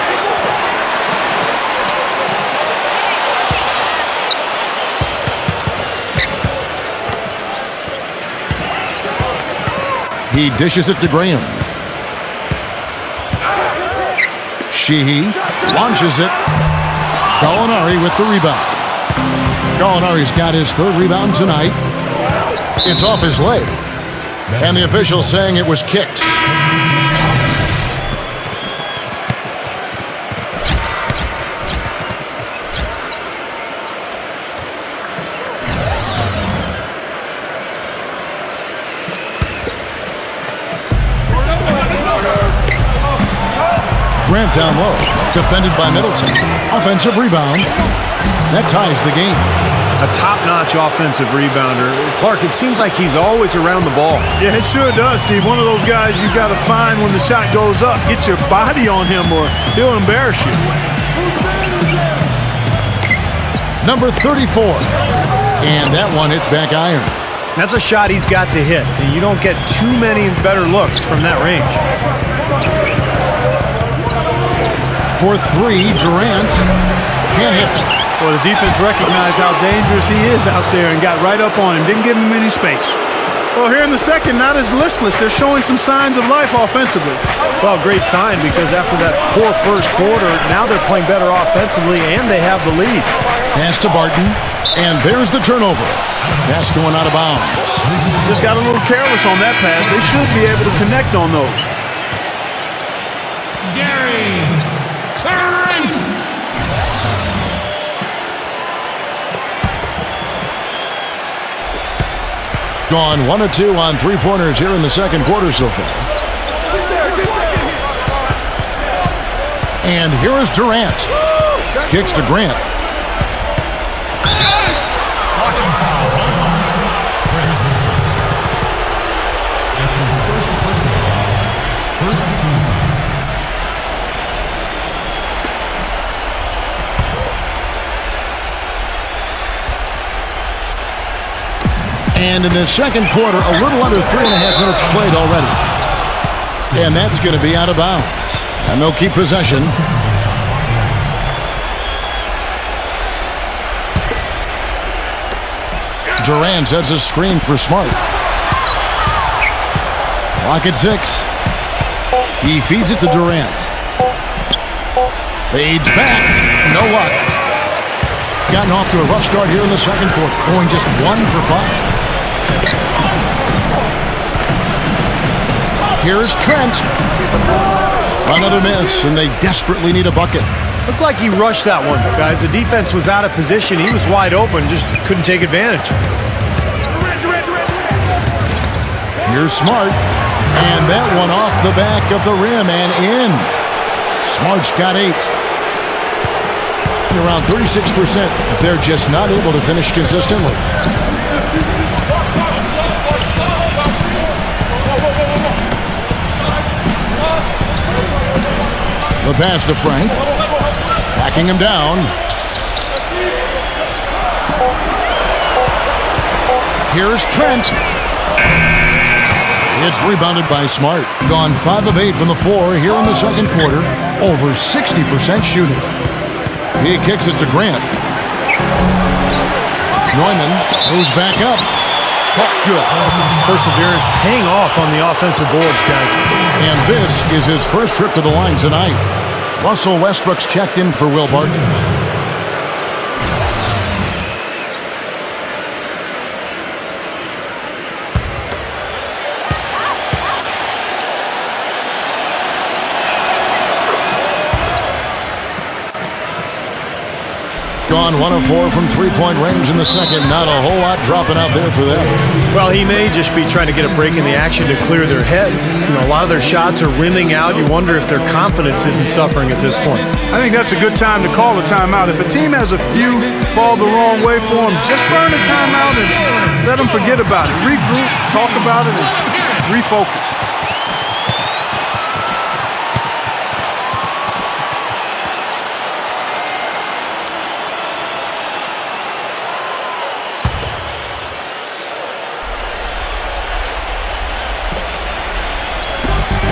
He dishes it to Graham. Sheehy launches it. Gallinari with the rebound. Gallinari's got his third rebound tonight. It's off his leg. And the official saying it was kicked. Grant down low, defended by Middleton. Offensive rebound. That ties the game. A top-notch offensive rebounder. Clark, it seems like he's always around the ball. Yeah, it sure does, Steve. One of those guys you've got to find when the shot goes up. Get your body on him or he'll embarrass you. Number 34. And that one hits back iron. That's a shot he's got to hit. And you don't get too many better looks from that range. For three, Durant can't hit. Well, the defense recognized how dangerous he is out there and got right up on him. Didn't give him any space. Well, here in the second, not as listless. They're showing some signs of life offensively. Well, great sign because after that poor first quarter, now they're playing better offensively and they have the lead. Pass to Barton, and there's the turnover. Pass going out of bounds. Just got a little careless on that pass. They should be able to connect on those. Gary Trent. Gone 1 of 2 on three-pointers here in the second quarter so far. And here is Durant. Kicks to Grant. That's his first personal foul. First team. And in the second quarter, a little under 3.5 minutes played already. And that's going to be out of bounds. And they'll keep possession. Durant sets a screen for Smart. Clock at 6. He feeds it to Durant. Fades back. No luck. Gotten off to a rough start here in the second quarter. Going just 1 for 5. Here's Trent. Another miss, and they desperately need a bucket. Looked like he rushed that one, guys. The defense was out of position. He was wide open, just couldn't take advantage. Here's Smart. And that one off the back of the rim and in. Smart's got 8. Around 36%. They're just not able to finish consistently. The pass to Frank. Backing him down. Here's Trent. It's rebounded by Smart. Gone 5 of 8 from the floor here in the second quarter. Over 60% shooting. He kicks it to Grant. Neumann moves back up. That's good. Perseverance paying off on the offensive boards, guys. And this is his first trip to the line tonight. Russell Westbrook's checked in for Will Barton. Gone 1 of 4 from three-point range in the second. Not a whole lot dropping out there for them. Well, he may just be trying to get a break in the action to clear their heads. You know, a lot of their shots are rimming out. You wonder if their confidence isn't suffering at this point. I think that's a good time to call a timeout. If a team has a few fall the wrong way for them, just burn a timeout and let them forget about it. Regroup, talk about it, and refocus.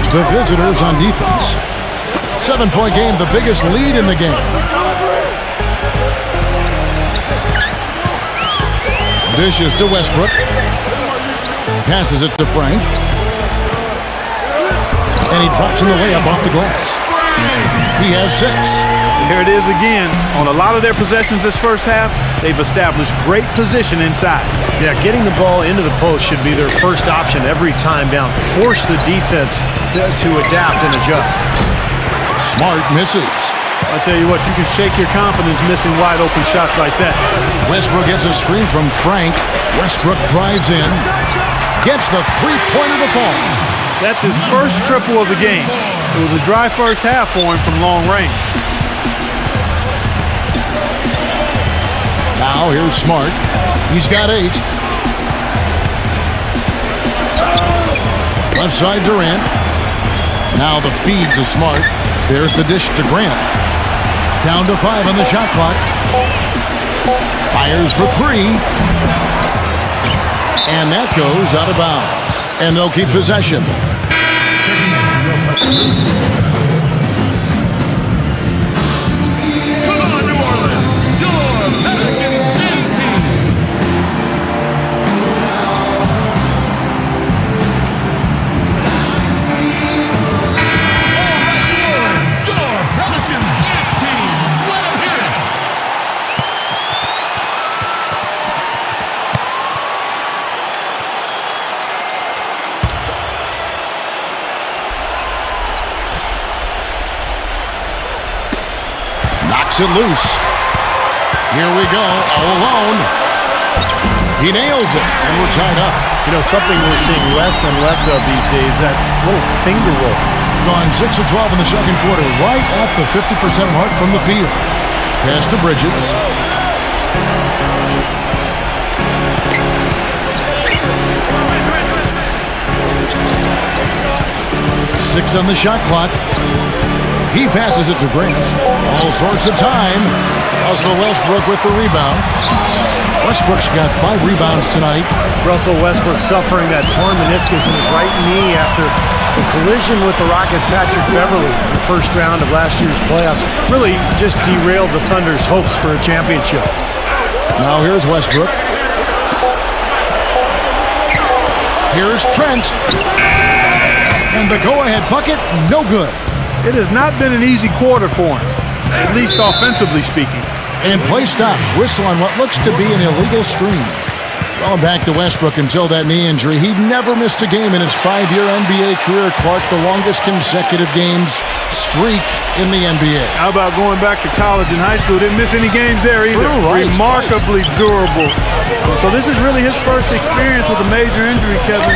The visitors on defense. 7-point game, the biggest lead in the game. Dishes to Westbrook. Passes it to Frank. And he drops in the layup off the glass. He has 6. Here it is again. On a lot of their possessions this first half, they've established great position inside. Yeah, getting the ball into the post should be their first option every time down. Force the defense to adapt and adjust. Smart misses. I'll tell you what, you can shake your confidence missing wide open shots like that. Westbrook gets a screen from Frank. Westbrook drives in. Gets the three-pointer to fall. That's his first triple of the game. It was a dry first half for him from long range. Now here's Smart. He's got 8. Left side Durant. Now the feed to Smart. There's the dish to Grant. Down to 5 on the shot clock. Fires for 3. And that goes out of bounds. And they'll keep possession. Come on, New Orleans! Your Pelicans dance team! Your Pelicans dance team! Let them hear it! Knocks it loose. Here we go, all alone. He nails it, and we're tied up. You know, something we're seeing less and less of these days, that little finger roll. Gone 6 of 12 in the second quarter, right at the 50% mark from the field. Pass to Bridges. Six on the shot clock. He passes it to Grant. All sorts of time. Russell Westbrook with the rebound. Westbrook's got 5 rebounds tonight. Russell Westbrook suffering that torn meniscus in his right knee after the collision with the Rockets' Patrick Beverley in the first round of last year's playoffs. Really just derailed the Thunder's hopes for a championship. Now here's Westbrook. Here's Trent. And the go-ahead bucket, no good. It has not been an easy quarter for him, at least offensively speaking. And play stops. Whistle on what looks to be an illegal screen. Going back to Westbrook until that knee injury, he never missed a game in his 5-year NBA career. Clark, the longest consecutive games streak in the NBA. How about going back to college and high school? Didn't miss any games there either. True, right, Remarkably durable. So this is really his first experience with a major injury, Kevin.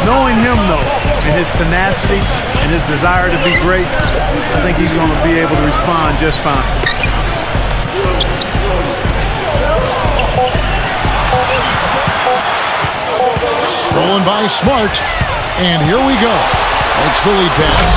Knowing him, though, and his tenacity and his desire to be great, I think he's going to be able to respond just fine. Stolen by Smart. And here we go. Makes the lead pass.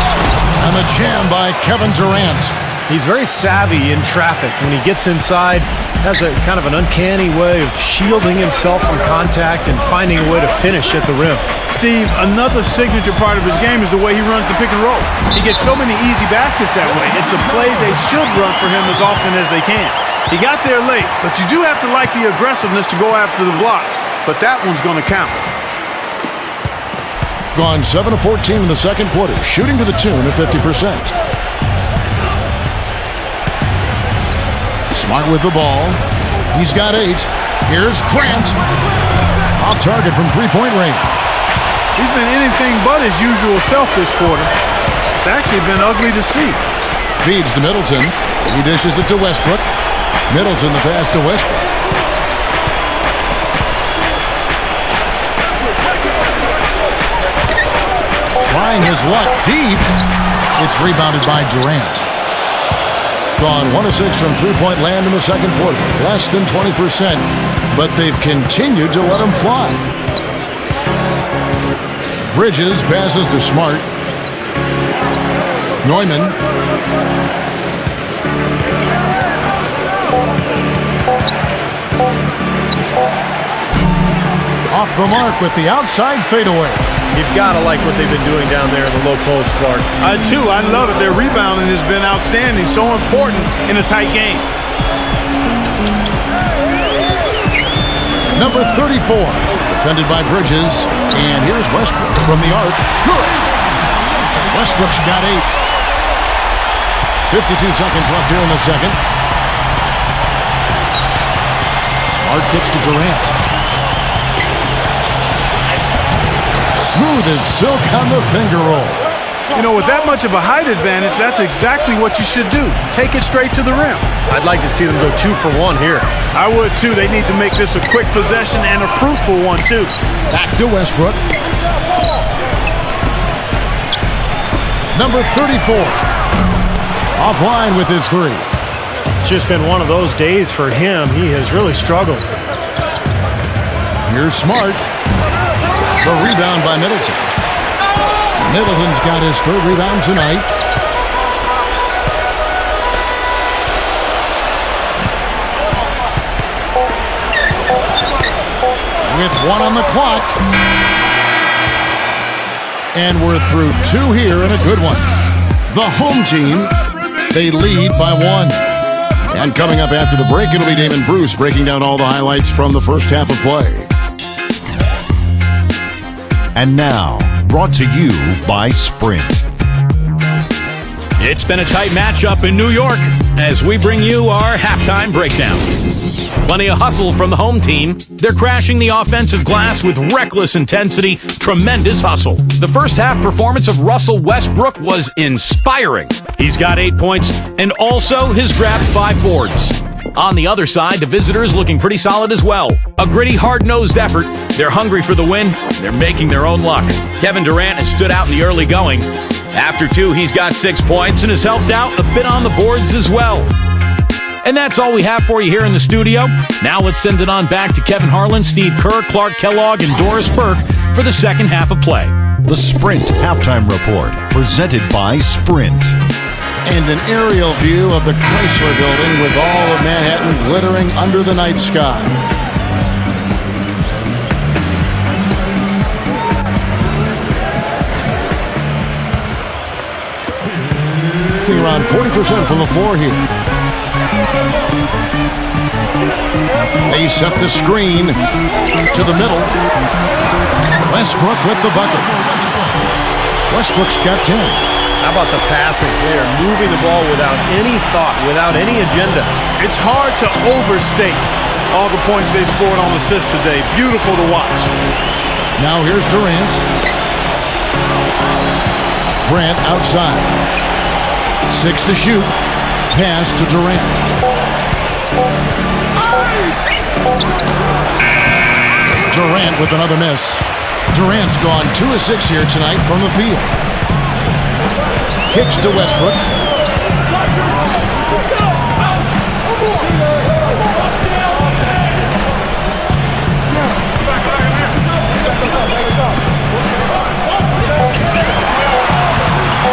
And the jam by Kevin Durant. He's very savvy in traffic. When he gets inside, has a kind of an uncanny way of shielding himself from contact and finding a way to finish at the rim. Steve, another signature part of his game is the way he runs the pick and roll. He gets so many easy baskets that way. It's a play they should run for him as often as they can. He got there late, but you do have to like the aggressiveness to go after the block. But that one's going to count. Gone 7 of 14 in the second quarter, shooting to the tune of 50%. Smart with the ball. He's got 8. Here's Grant. Off target from three-point range. He's been anything but his usual self this quarter. It's actually been ugly to see. Feeds to Middleton. He dishes it to Westbrook. Middleton the pass to Westbrook. Trying his luck deep. It's rebounded by Durant. Gone 1 of 6 from three-point land in the second quarter. Less than 20%, but they've continued to let him fly. Bridges passes to Smart. Neumann. Off the mark with the outside fadeaway. You've got to like what they've been doing down there in the low post, Clark. I do. I love it. Their rebounding has been outstanding. So important in a tight game. Number 34. Defended by Bridges. And here's Westbrook from the arc. Good. Westbrook's got 8. 52 seconds left here in the second. Smart kicks to Durant. Smooth as silk on the finger roll. You know, with that much of a height advantage, that's exactly what you should do. Take it straight to the rim. I'd like to see them go 2 for 1 here. I would, too. They need to make this a quick possession and a fruitful one, too. Back to Westbrook. Number 34. Offline with his 3. It's just been one of those days for him. He has really struggled. Here's Smart. The rebound by Middleton. Middleton's got his 3rd rebound tonight. With 1 on the clock. And we're through 2 here and a good one. The home team, they lead by 1. And coming up after the break, it'll be Damon Bruce breaking down all the highlights from the first half of play. And now, brought to you by Sprint. It's been a tight matchup in New York as we bring you our halftime breakdown. Plenty of hustle from the home team. They're crashing the offensive glass with reckless intensity, tremendous hustle. The first half performance of Russell Westbrook was inspiring. He's got 8 points and also has grabbed 5 boards. On the other side, the visitors looking pretty solid as well. A gritty, hard-nosed effort. They're hungry for the win. They're making their own luck. Kevin Durant has stood out in the early going. After 2, he's got 6 points and has helped out a bit on the boards as well. And that's all we have for you here in the studio. Now let's send it on back to Kevin Harlan, Steve Kerr, Clark Kellogg, and Doris Burke for the second half of play. The Sprint Halftime Report, presented by Sprint. And an aerial view of the Chrysler Building with all of Manhattan glittering under the night sky. Around 40% from the floor here. They set the screen to the middle. Westbrook with the bucket. Westbrook's got 10. How about the passing? They are moving the ball without any thought, without any agenda. It's hard to overstate all the points they've scored on assists today. Beautiful to watch. Now here's Durant. Grant outside. 6 to shoot. Pass to Durant. Durant with another miss. Durant's gone 2 of 6 here tonight from the field. Kicks to Westbrook.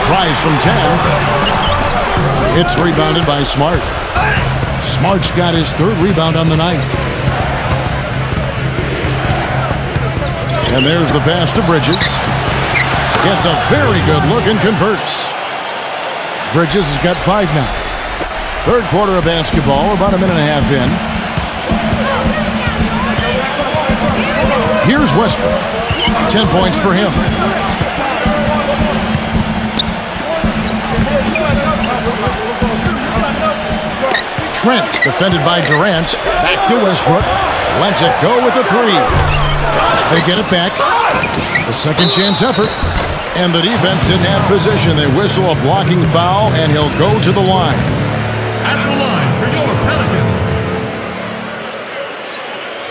Tries from 10. It's rebounded by Smart. Smart's got his 3rd rebound on the night. And there's the pass to Bridges. Gets a very good look and converts. Bridges has got 5 now. 3rd quarter of basketball, about a minute and a half in. Here's Westbrook. 10 points for him. Trent, defended by Durant. Back to Westbrook. Lets it go with the 3. They get it back. The second chance effort. And the defense didn't have position. They whistle a blocking foul, and he'll go to the line. At the line for your Pelicans,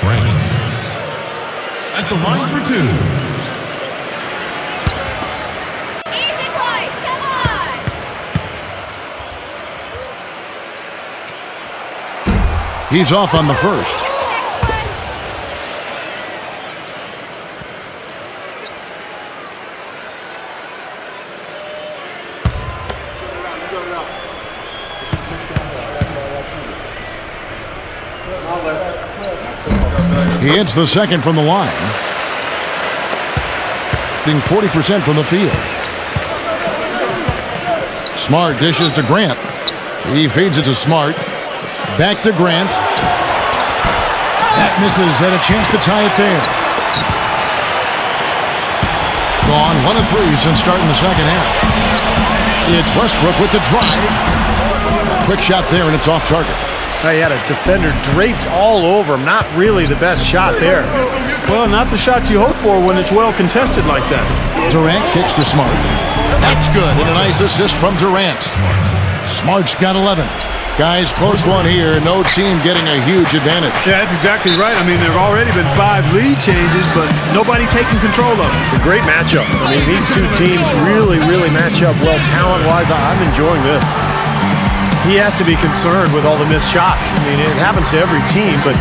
Frank. At the line for 2. Easy play, come on! He's off on the first. He hits the second from the line. Being 40% from the field. Smart dishes to Grant. He feeds it to Smart. Back to Grant. That misses, and a chance to tie it there. Gone 1 of 3 since starting the second half. It's Westbrook with the drive. Quick shot there, and it's off target. He had a defender draped all over him. Not really the best shot there. Well, not the shot you hope for when it's well contested like that. Durant kicks to Smart. That's good, and a nice assist from Durant. Smart's got 11. Guys, close one here. No team getting a huge advantage. Yeah, that's exactly right. I mean, there have already been 5 lead changes, but nobody taking control of it. A great matchup. I mean, these two teams really match up well talent-wise. I'm enjoying this. He has to be concerned with all the missed shots. I mean, it happens to every team, but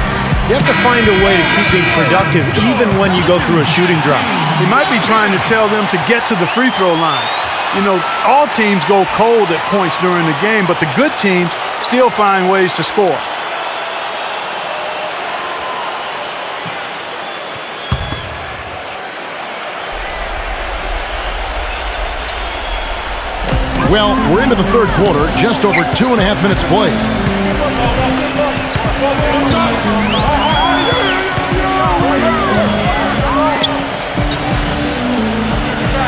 you have to find a way to keep being productive even when you go through a shooting drought. He might be trying to tell them to get to the free throw line. You know, all teams go cold at points during the game, but the good teams still find ways to score. Well, we're into the third quarter, just over 2.5 minutes played.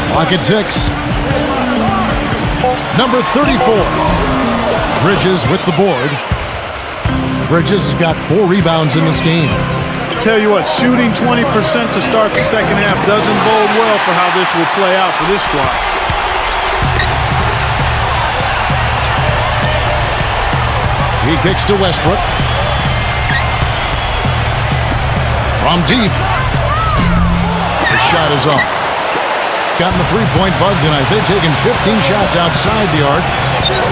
Clock at 6. Number 34. Bridges with the board. Bridges got 4 rebounds in this game. Tell you what, shooting 20% to start the second half doesn't bode well for how this will play out for this squad. He kicks to Westbrook. From deep. The shot is off. Gotten the three-point bug tonight. They've taken 15 shots outside the arc.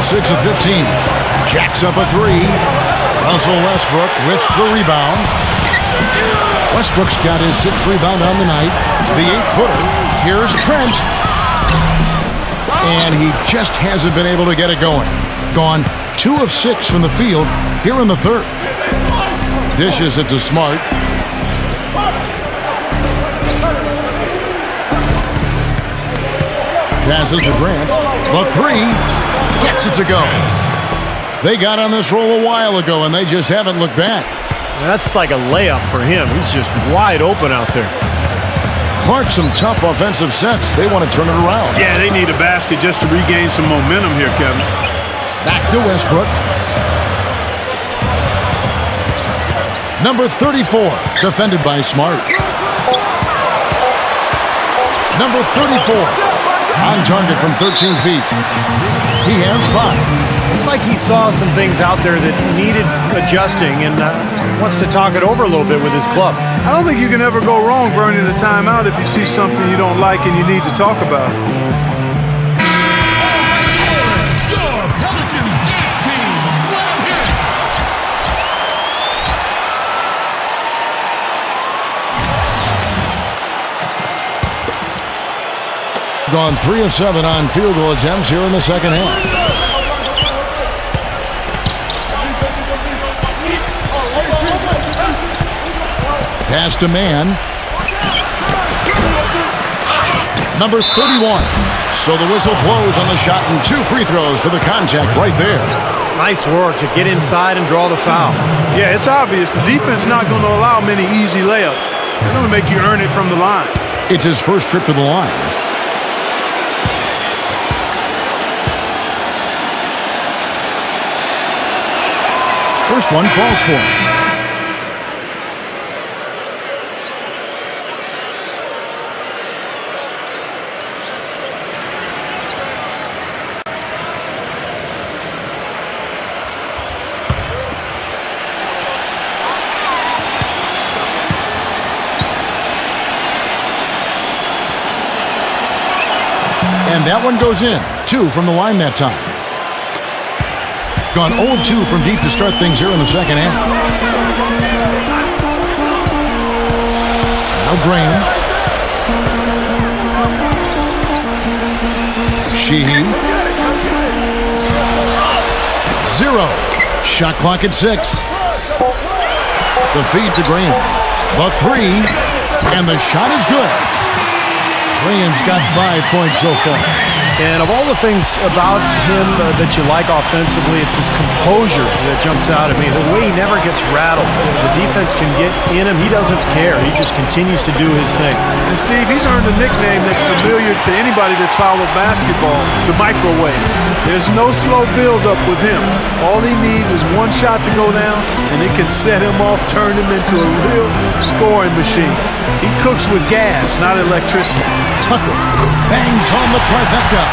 6 of 15. Jacks up a 3. Russell Westbrook with the rebound. Westbrook's got his 6th rebound on the night. The 8-footer. Here's Trent. And he just hasn't been able to get it going. Gone 2 of 6 from the field here in the third. Dishes it to Smart. Passes to Grant. The 3 gets it to go. They got on this roll a while ago, and they just haven't looked back. That's like a layup for him. He's just wide open out there. Clark, some tough offensive sets. They want to turn it around. Yeah, they need a basket just to regain some momentum here, Kevin. Back to Westbrook. Number 34, defended by Smart. Number 34, on target from 13 feet. He has 5. It's like he saw some things out there that needed adjusting and wants to talk it over a little bit with his club. I don't think you can ever go wrong burning a timeout if you see something you don't like and you need to talk about it. Gone 3 of 7 on field goal attempts here in the second half. Pass to man. Number 31. So the whistle blows on the shot and 2 free throws for the contact right there. Nice work to get inside and draw the foul. Yeah, it's obvious. The defense not going to allow many easy layups. They're going to make you earn it from the line. It's his first trip to the line. First one falls for him. And that one goes in. 2 from the line that time. Gone 0-2 from deep to start things here in the second half. Now Graham. Sheehy. 0. Shot clock at 6. The feed to Graham. The 3. And the shot is good. Graham's got 5 points so far. And of all the things about him that you like offensively, it's his composure that jumps out at me. The way he never gets rattled. The defense can get in him. He doesn't care. He just continues to do his thing. And Steve, he's earned a nickname that's familiar to anybody that's followed basketball, the microwave. There's no slow build-up with him. All he needs is one shot to go down, and it can set him off, turn him into a real scoring machine. He cooks with gas, not electricity. Tucker bangs home the trifecta.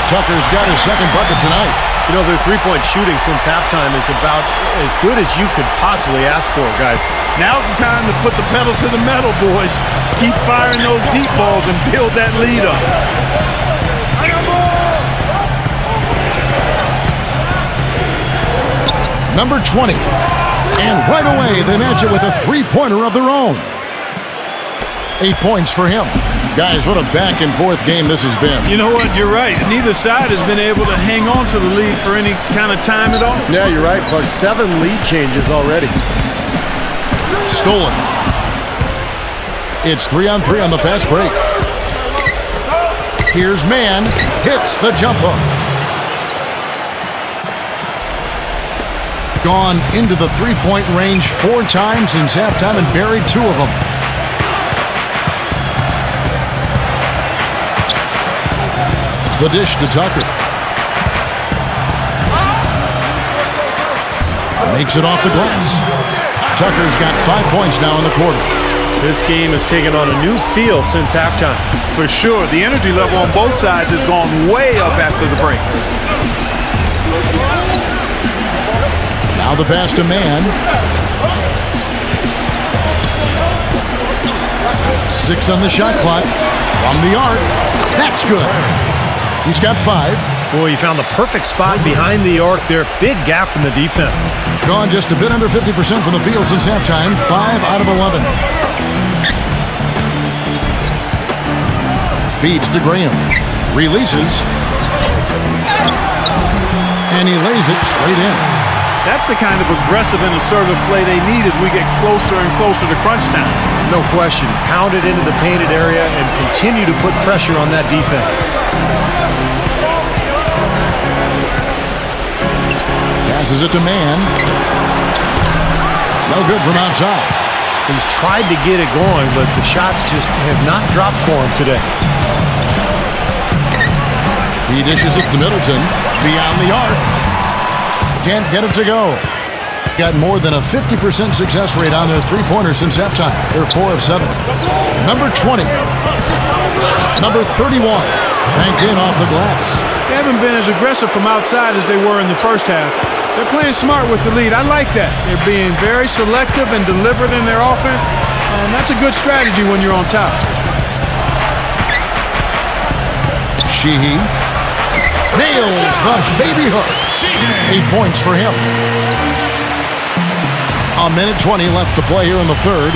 Tucker's got his second bucket tonight. You know, their three-point shooting since halftime is about as good as you could possibly ask for, guys. Now's the time to put the pedal to the metal, boys. Keep firing those deep balls and build that lead up. Number 20. And right away, they match it with a three-pointer of their own. 8 points for him. Guys, what a back-and-forth game this has been. You know what? You're right. Neither side has been able to hang on to the lead for any kind of time at all. Yeah, you're right, Clark. 7 lead changes already. Stolen. It's 3-on-3 on the fast break. Here's Mann. Hits the jump hook. Gone into the three-point range 4 times since halftime and buried 2 of them. The dish to Tucker. Makes it off the glass. Tucker's got 5 points now in the quarter. This game has taken on a new feel since halftime. For sure. The energy level on both sides has gone way up after the break. Now the pass to Mann. 6 on the shot clock. From the arc. That's good. He's got 5. Boy, he found the perfect spot behind the arc there. Big gap in the defense. Gone just a bit under 50% from the field since halftime. 5 out of 11. Feeds to Graham. Releases. And he lays it straight in. That's the kind of aggressive and assertive play they need as we get closer and closer to crunch time. No question. Pound it into the painted area and continue to put pressure on that defense. Passes it to Mann. No good from outside. He's tried to get it going, but the shots just have not dropped for him today. He dishes it to Middleton. Beyond the arc. Can't get it to go. Got more than a 50% success rate on their three-pointers since halftime. They're 4 of 7. Number 20. Number 31. Banked in off the glass. They haven't been as aggressive from outside as they were in the first half. They're playing smart with the lead. I like that. They're being very selective and deliberate in their offense. And that's a good strategy when you're on top. Sheehy. Nails the baby hook. 8 points for him. A minute 20 left to play here in the third.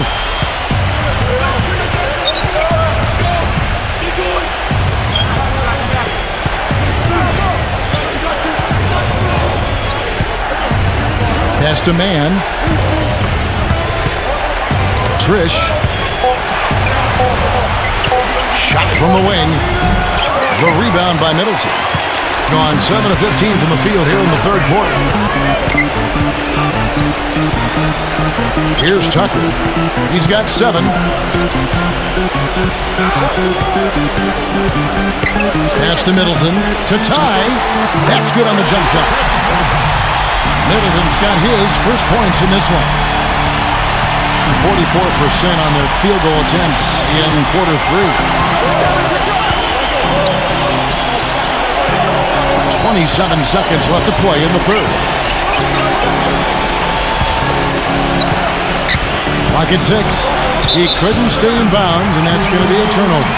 Pass to Mann. Trish. Shot from the wing. The rebound by Middleton. Gone 7 of 15 from the field here in the third quarter. Here's Tucker. He's got 7. Pass to Middleton. To tie. That's good on the jump shot. Middleton's got his first points in this one. 44% on their field goal attempts in quarter 3. 27 seconds left to play in the third. Clock at 6. He couldn't stay in bounds, and that's going to be a turnover.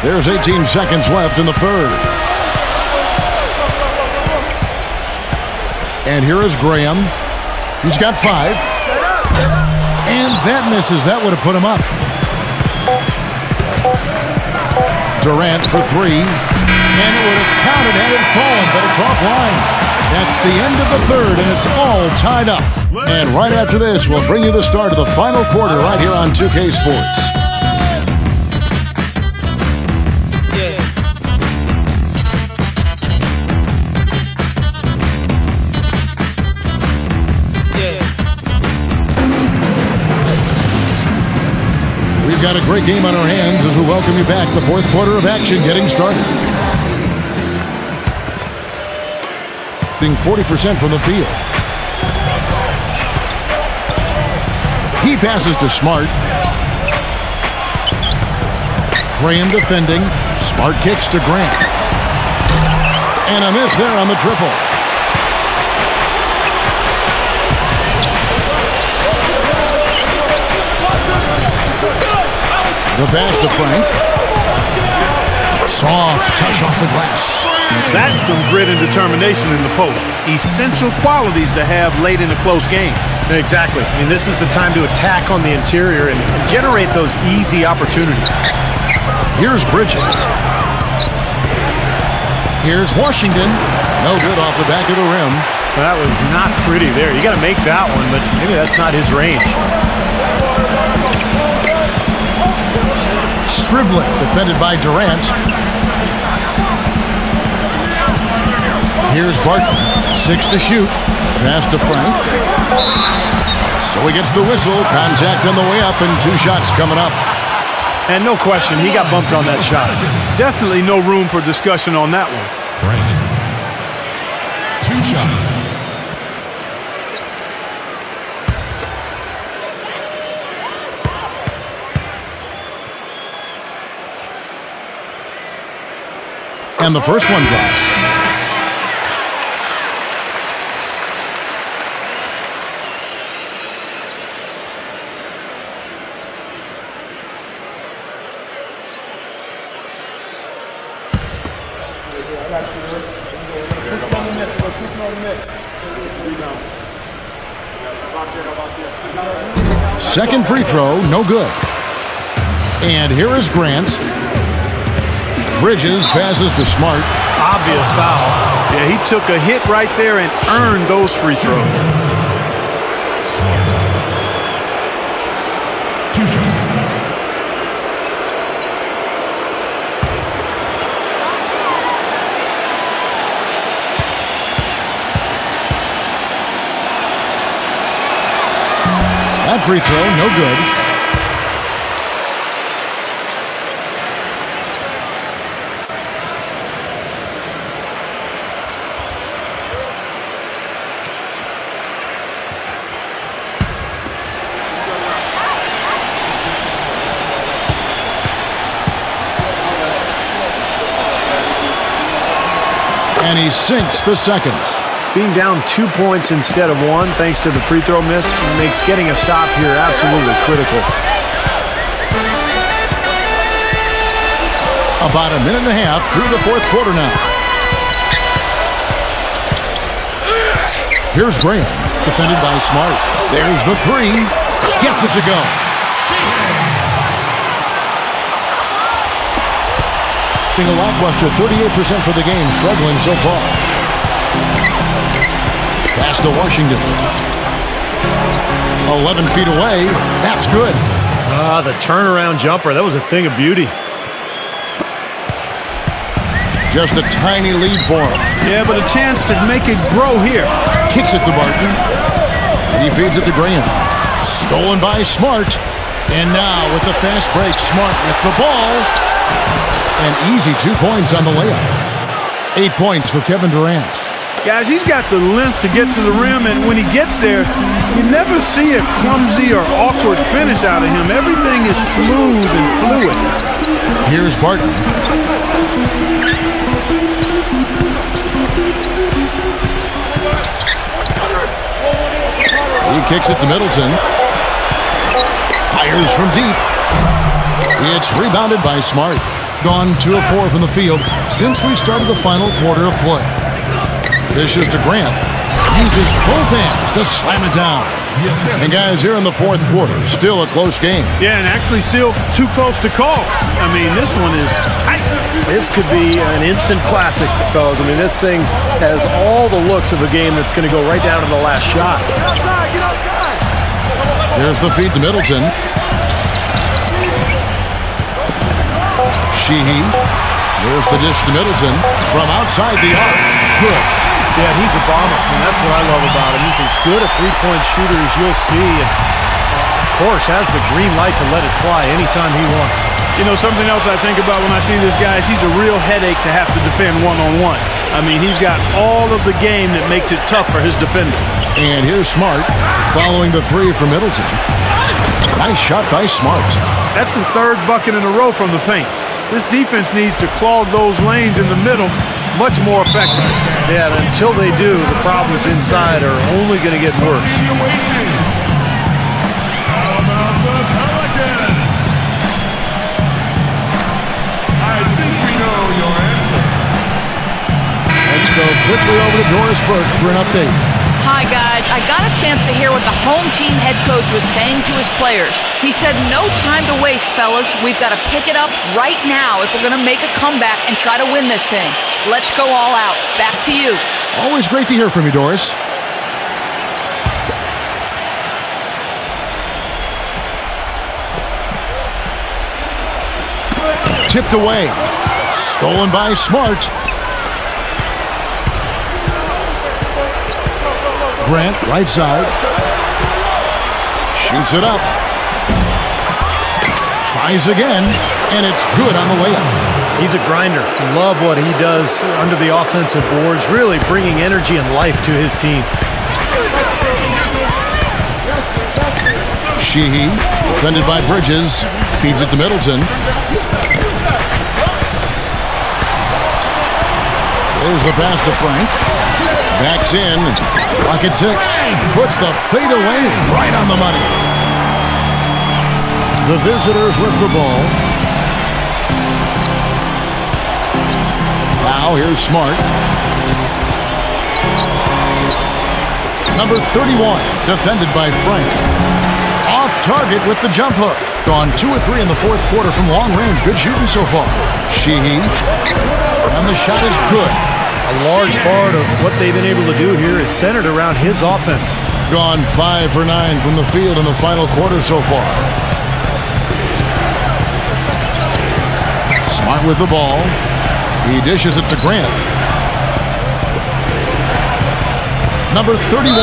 There's 18 seconds left in the third. And here is Graham. He's got 5. And that misses. That would have put him up. Durant for 3. And it would have counted had it fallen, but it's offline. That's the end of the third, and it's all tied up. And right after this, we'll bring you the start of the final quarter right here on 2K Sports. We've got a great game on our hands as we welcome you back. The fourth quarter of action getting started. 40% from the field. He passes to Smart. Graham defending. Smart kicks to Grant. And a miss there on the triple. The pass to Frank. Soft touch off the glass. That's some grit and determination in the post. Essential qualities to have late in a close game. Exactly. I mean, this is the time to attack on the interior and generate those easy opportunities. Here's Bridges. Here's Washington. No good off the back of the rim. That was not pretty there. You got to make that one, but maybe that's not his range. Striblin defended by Durant. Here's Barton. 6 to shoot. Pass to Frank. So he gets the whistle. Contact on the way up and 2 shots coming up. And no question, he got bumped on that shot. Definitely no room for discussion on that one. Frank. 2 shots. And the first one drops. Second free throw, no good. And here is Grant. Bridges passes to Smart. Obvious foul. Yeah, he took a hit right there and earned those free throws. Smart. 2 shots. That free throw, no good. And he sinks the second. Being down 2 points instead of 1 thanks to the free throw miss makes getting a stop here absolutely critical. About a minute and a half through the fourth quarter now. Here's Graham, defended by Smart. There's the 3. Gets it to go. Being a lackluster 38% for the game, struggling so far. Pass to Washington. 11 feet away. That's good. The turnaround jumper. That was a thing of beauty. Just a tiny lead for him. Yeah, but a chance to make it grow here. Kicks it to Barton. He feeds it to Graham. Stolen by Smart. And now with the fast break, Smart with the ball. An easy 2 points on the layup. 8 points for Kevin Durant. Guys, he's got the length to get to the rim, and when he gets there, you never see a clumsy or awkward finish out of him. Everything is smooth and fluid. Here's Barton. He kicks it to Middleton. Fires from deep. It's rebounded by Smart. Gone 2 of 4 from the field since we started the final quarter of play. Dishes to Grant. Uses both hands to slam it down. And guys, here in the fourth quarter, still a close game. Yeah, and actually still too close to call. I mean, this one is tight. This could be an instant classic, fellas. I mean, this thing has all the looks of a game that's going to go right down to the last shot. Here's the feed to Middleton. Sheehy. Here's the dish to Middleton from outside the arc. Good. Yeah, he's a bomber, and that's what I love about him. He's as good a three-point shooter as you'll see, and of course has the green light to let it fly anytime he wants. You know, something else I think about when I see this guy is he's a real headache to have to defend one-on-one. I mean, he's got all of the game that makes it tough for his defender. And here's Smart following the three from Middleton. Nice shot by Smart. That's the third bucket in a row from the paint. This defense needs to clog those lanes in the middle much more effectively. Yeah, and until they do, the problems inside are only going to get worse. How about the Pelicans? I think we know your answer. Let's go quickly over to Doris Burke for an update. Hi, guys. I got a chance to hear what the home team head coach was saying to his players. He said, no time to waste, fellas. We've got to pick it up right now if we're going to make a comeback and try to win this thing. Let's go all out. Back to you. Always great to hear from you, Doris. Tipped away. Stolen by Smart. Grant, right side. Shoots it up. Tries again, and it's good on the way up. He's a grinder. Love what he does under the offensive boards, really bringing energy and life to his team. Sheehy, defended by Bridges, feeds it to Middleton. There's the pass to Frank. Backs in. Clock at 6. Puts the fadeaway right on the money. The visitors with the ball. Now here's Smart. Number 31, defended by Frank. Off target with the jump hook. Gone 2 of 3 in the fourth quarter from long range. Good shooting so far. Sheehy. And the shot is good. A large part of what they've been able to do here is centered around his offense. Gone 5 for 9 from the field in the final quarter so far. Smart with the ball. He dishes it to Grant. Number 31.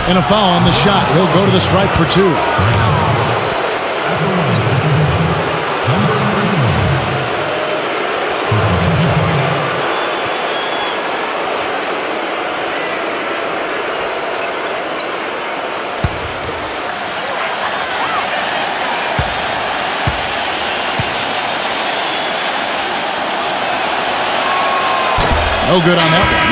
And a foul on the shot. He'll go to the stripe for 2. No good on that one.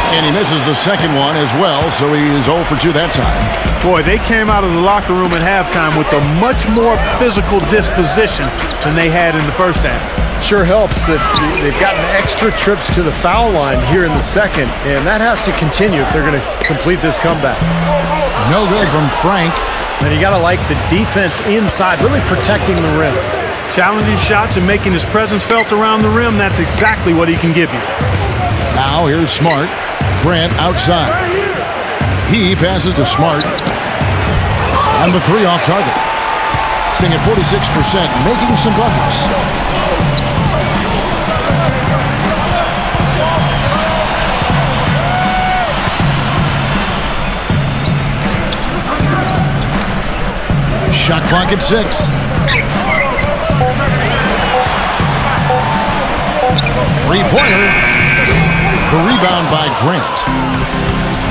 And he misses the second one as well, so he is 0 for 2 that time. Boy, they came out of the locker room at halftime with a much more physical disposition than they had in the first half. Sure helps that they've gotten extra trips to the foul line here in the second, and that has to continue if they're going to complete this comeback. No good from Frank. And you got to like the defense inside, really protecting the rim. Challenging shots and making his presence felt around the rim, that's exactly what he can give you. Now here's Smart. Grant outside. He passes to Smart. And the 3 off target. Being at 46%, making some buckets. Shot clock at 6. 3-pointer. The rebound by Grant.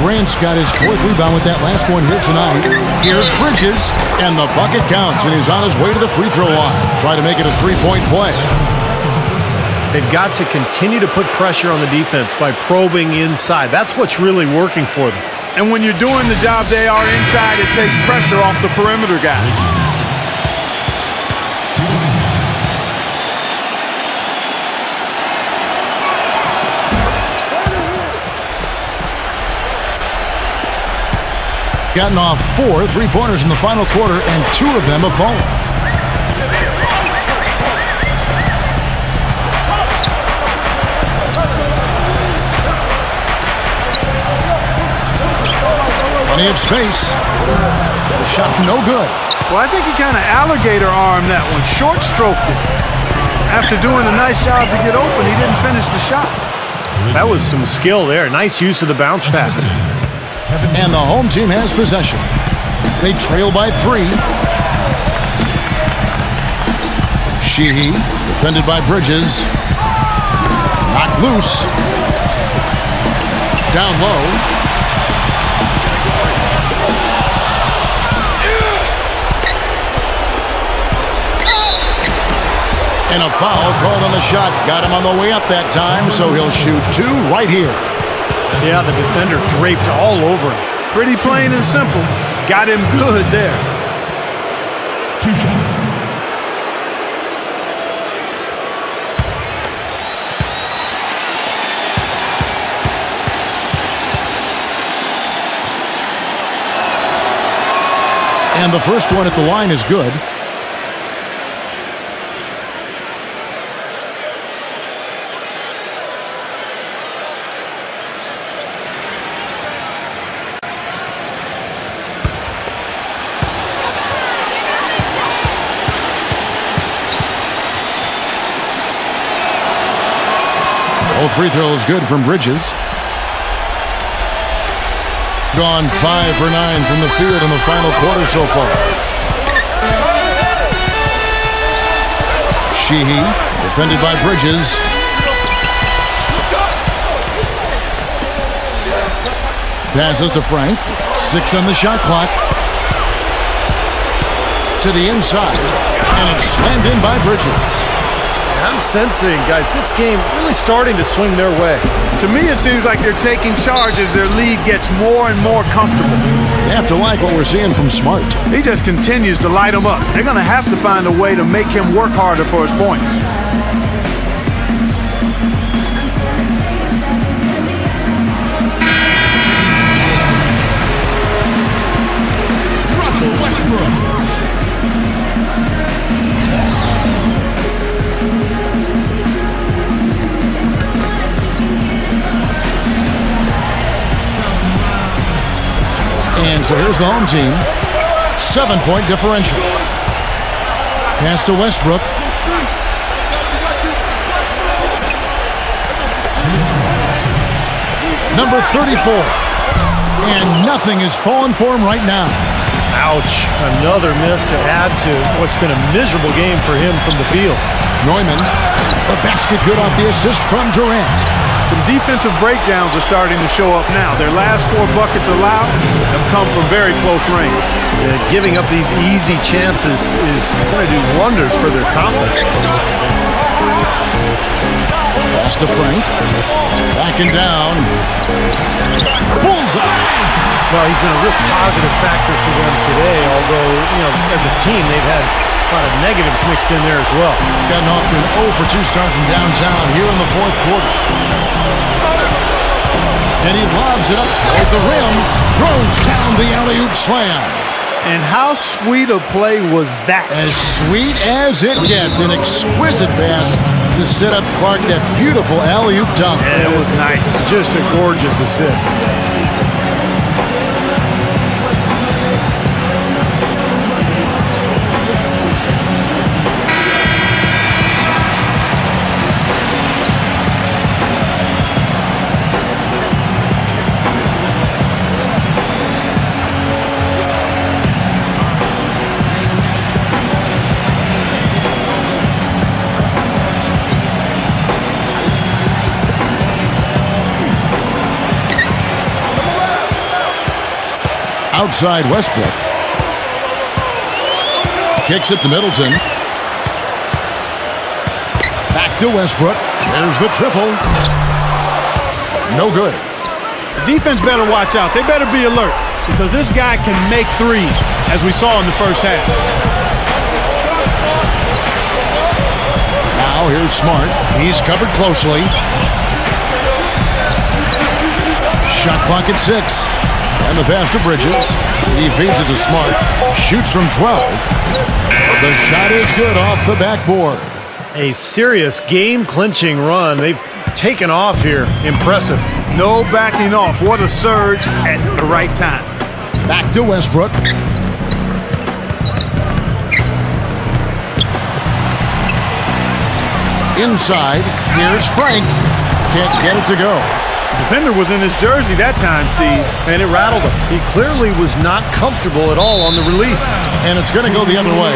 Grant's got his 4th rebound with that last one here tonight. Here's Bridges, and the bucket counts, and he's on his way to the free throw line. Try to make it a 3-point play. They've got to continue to put pressure on the defense by probing inside. That's what's really working for them. And when you're doing the job they are inside, it takes pressure off the perimeter guys. Gotten off 4 3-pointers in the final quarter, and 2 of them have fallen. Plenty of space. The shot no good. Well, I think he kind of alligator armed that one, short stroked it. After doing a nice job to get open, he didn't finish the shot. That was some skill there. Nice use of the bounce pass. And the home team has possession. They trail by 3. Sheehy, defended by Bridges. Knocked loose. Down low. And a foul called on the shot. Got him on the way up that time, so he'll shoot 2 right here. Yeah, the defender draped all over him. Pretty plain and simple. Got him good there. 2 shots. And the first one at the line is good. Free throw is good from Bridges. Gone 5 for 9 from the field in the final quarter so far. Sheehy, defended by Bridges. Passes to Frank. 6 on the shot clock. To the inside. And it's slammed in by Bridges. I'm sensing, guys, this game really starting to swing their way. To me, it seems like they're taking charge as their lead gets more and more comfortable. You have to like what we're seeing from Smart. He just continues to light them up. They're going to have to find a way to make him work harder for his point. Russell Westbrook. And so here's the home team. 7-point differential. Pass to Westbrook. Number 34. And nothing is falling for him right now. Ouch. Another miss to add to what's been a miserable game for him from the field. Neumann. The basket good off the assist from Durant. Some defensive breakdowns are starting to show up now. Their last 4 buckets allowed have come from very close range. Giving up these easy chances is going to do wonders for their confidence. Pass to Frank. Backing down. Bullseye! Well, he's been a real positive factor for them today, although, as a team, they've had a lot of negatives mixed in there as well. Gotten off to an 0 for 2 start from downtown here in the 4th quarter. And he lobs it up toward the rim. Throws down the alley-oop slam. And how sweet a play was that? As sweet as it gets. An exquisite pass to set up Clark that beautiful alley-oop dunk. And it was nice. Just a gorgeous assist. Outside Westbrook. Kicks it to Middleton. Back to Westbrook. There's the triple. No good. The defense better watch out. They better be alert because this guy can make threes, as we saw in the first half. Now here's Smart. He's covered closely. Shot clock at 6. And the pass to Bridges. He feeds it to Smart. Shoots from 12. The shot is good off the backboard. A serious game-clinching run. They've taken off here. Impressive. No backing off. What a surge at the right time. Back to Westbrook. Inside. Here's Frank. Can't get it to go. The defender was in his jersey that time, Steve. And it rattled him. He clearly was not comfortable at all on the release. And it's going to go the other way.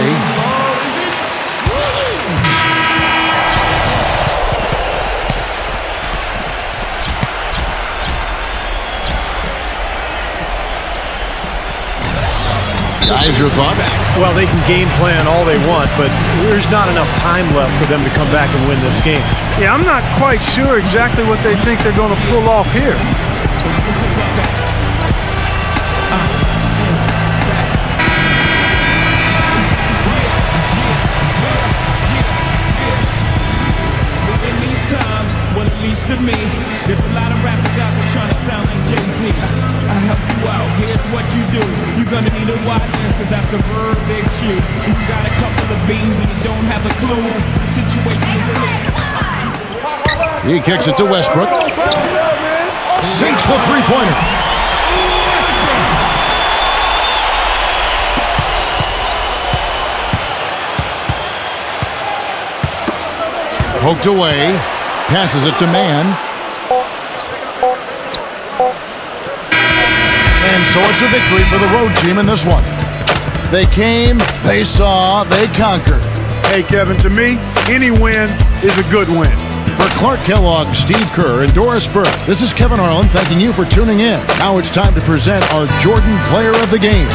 Guys, your thoughts? Well, they can game plan all they want, but there's not enough time left for them to come back and win this game. Yeah, I'm not quite sure exactly what they think they're going to pull off here. In these times, well, at least to me, there's a lot of rappers out there trying to sound like Jay-Z. I help you out, here's what you do. You're gonna need a wide lens, cause that's a verb big shoe. You got a couple of beans and you don't have a clue. The situation is a He kicks it to Westbrook. Sinks the three-pointer. Poked away. Passes it to Mann. And so it's a victory for the road team in this one. They came, they saw, they conquered. Hey, Kevin, to me, any win is a good win. For Clark Kellogg, Steve Kerr, and Doris Burke, this is Kevin Harlan thanking you for tuning in. Now it's time to present our Jordan Player of the Game.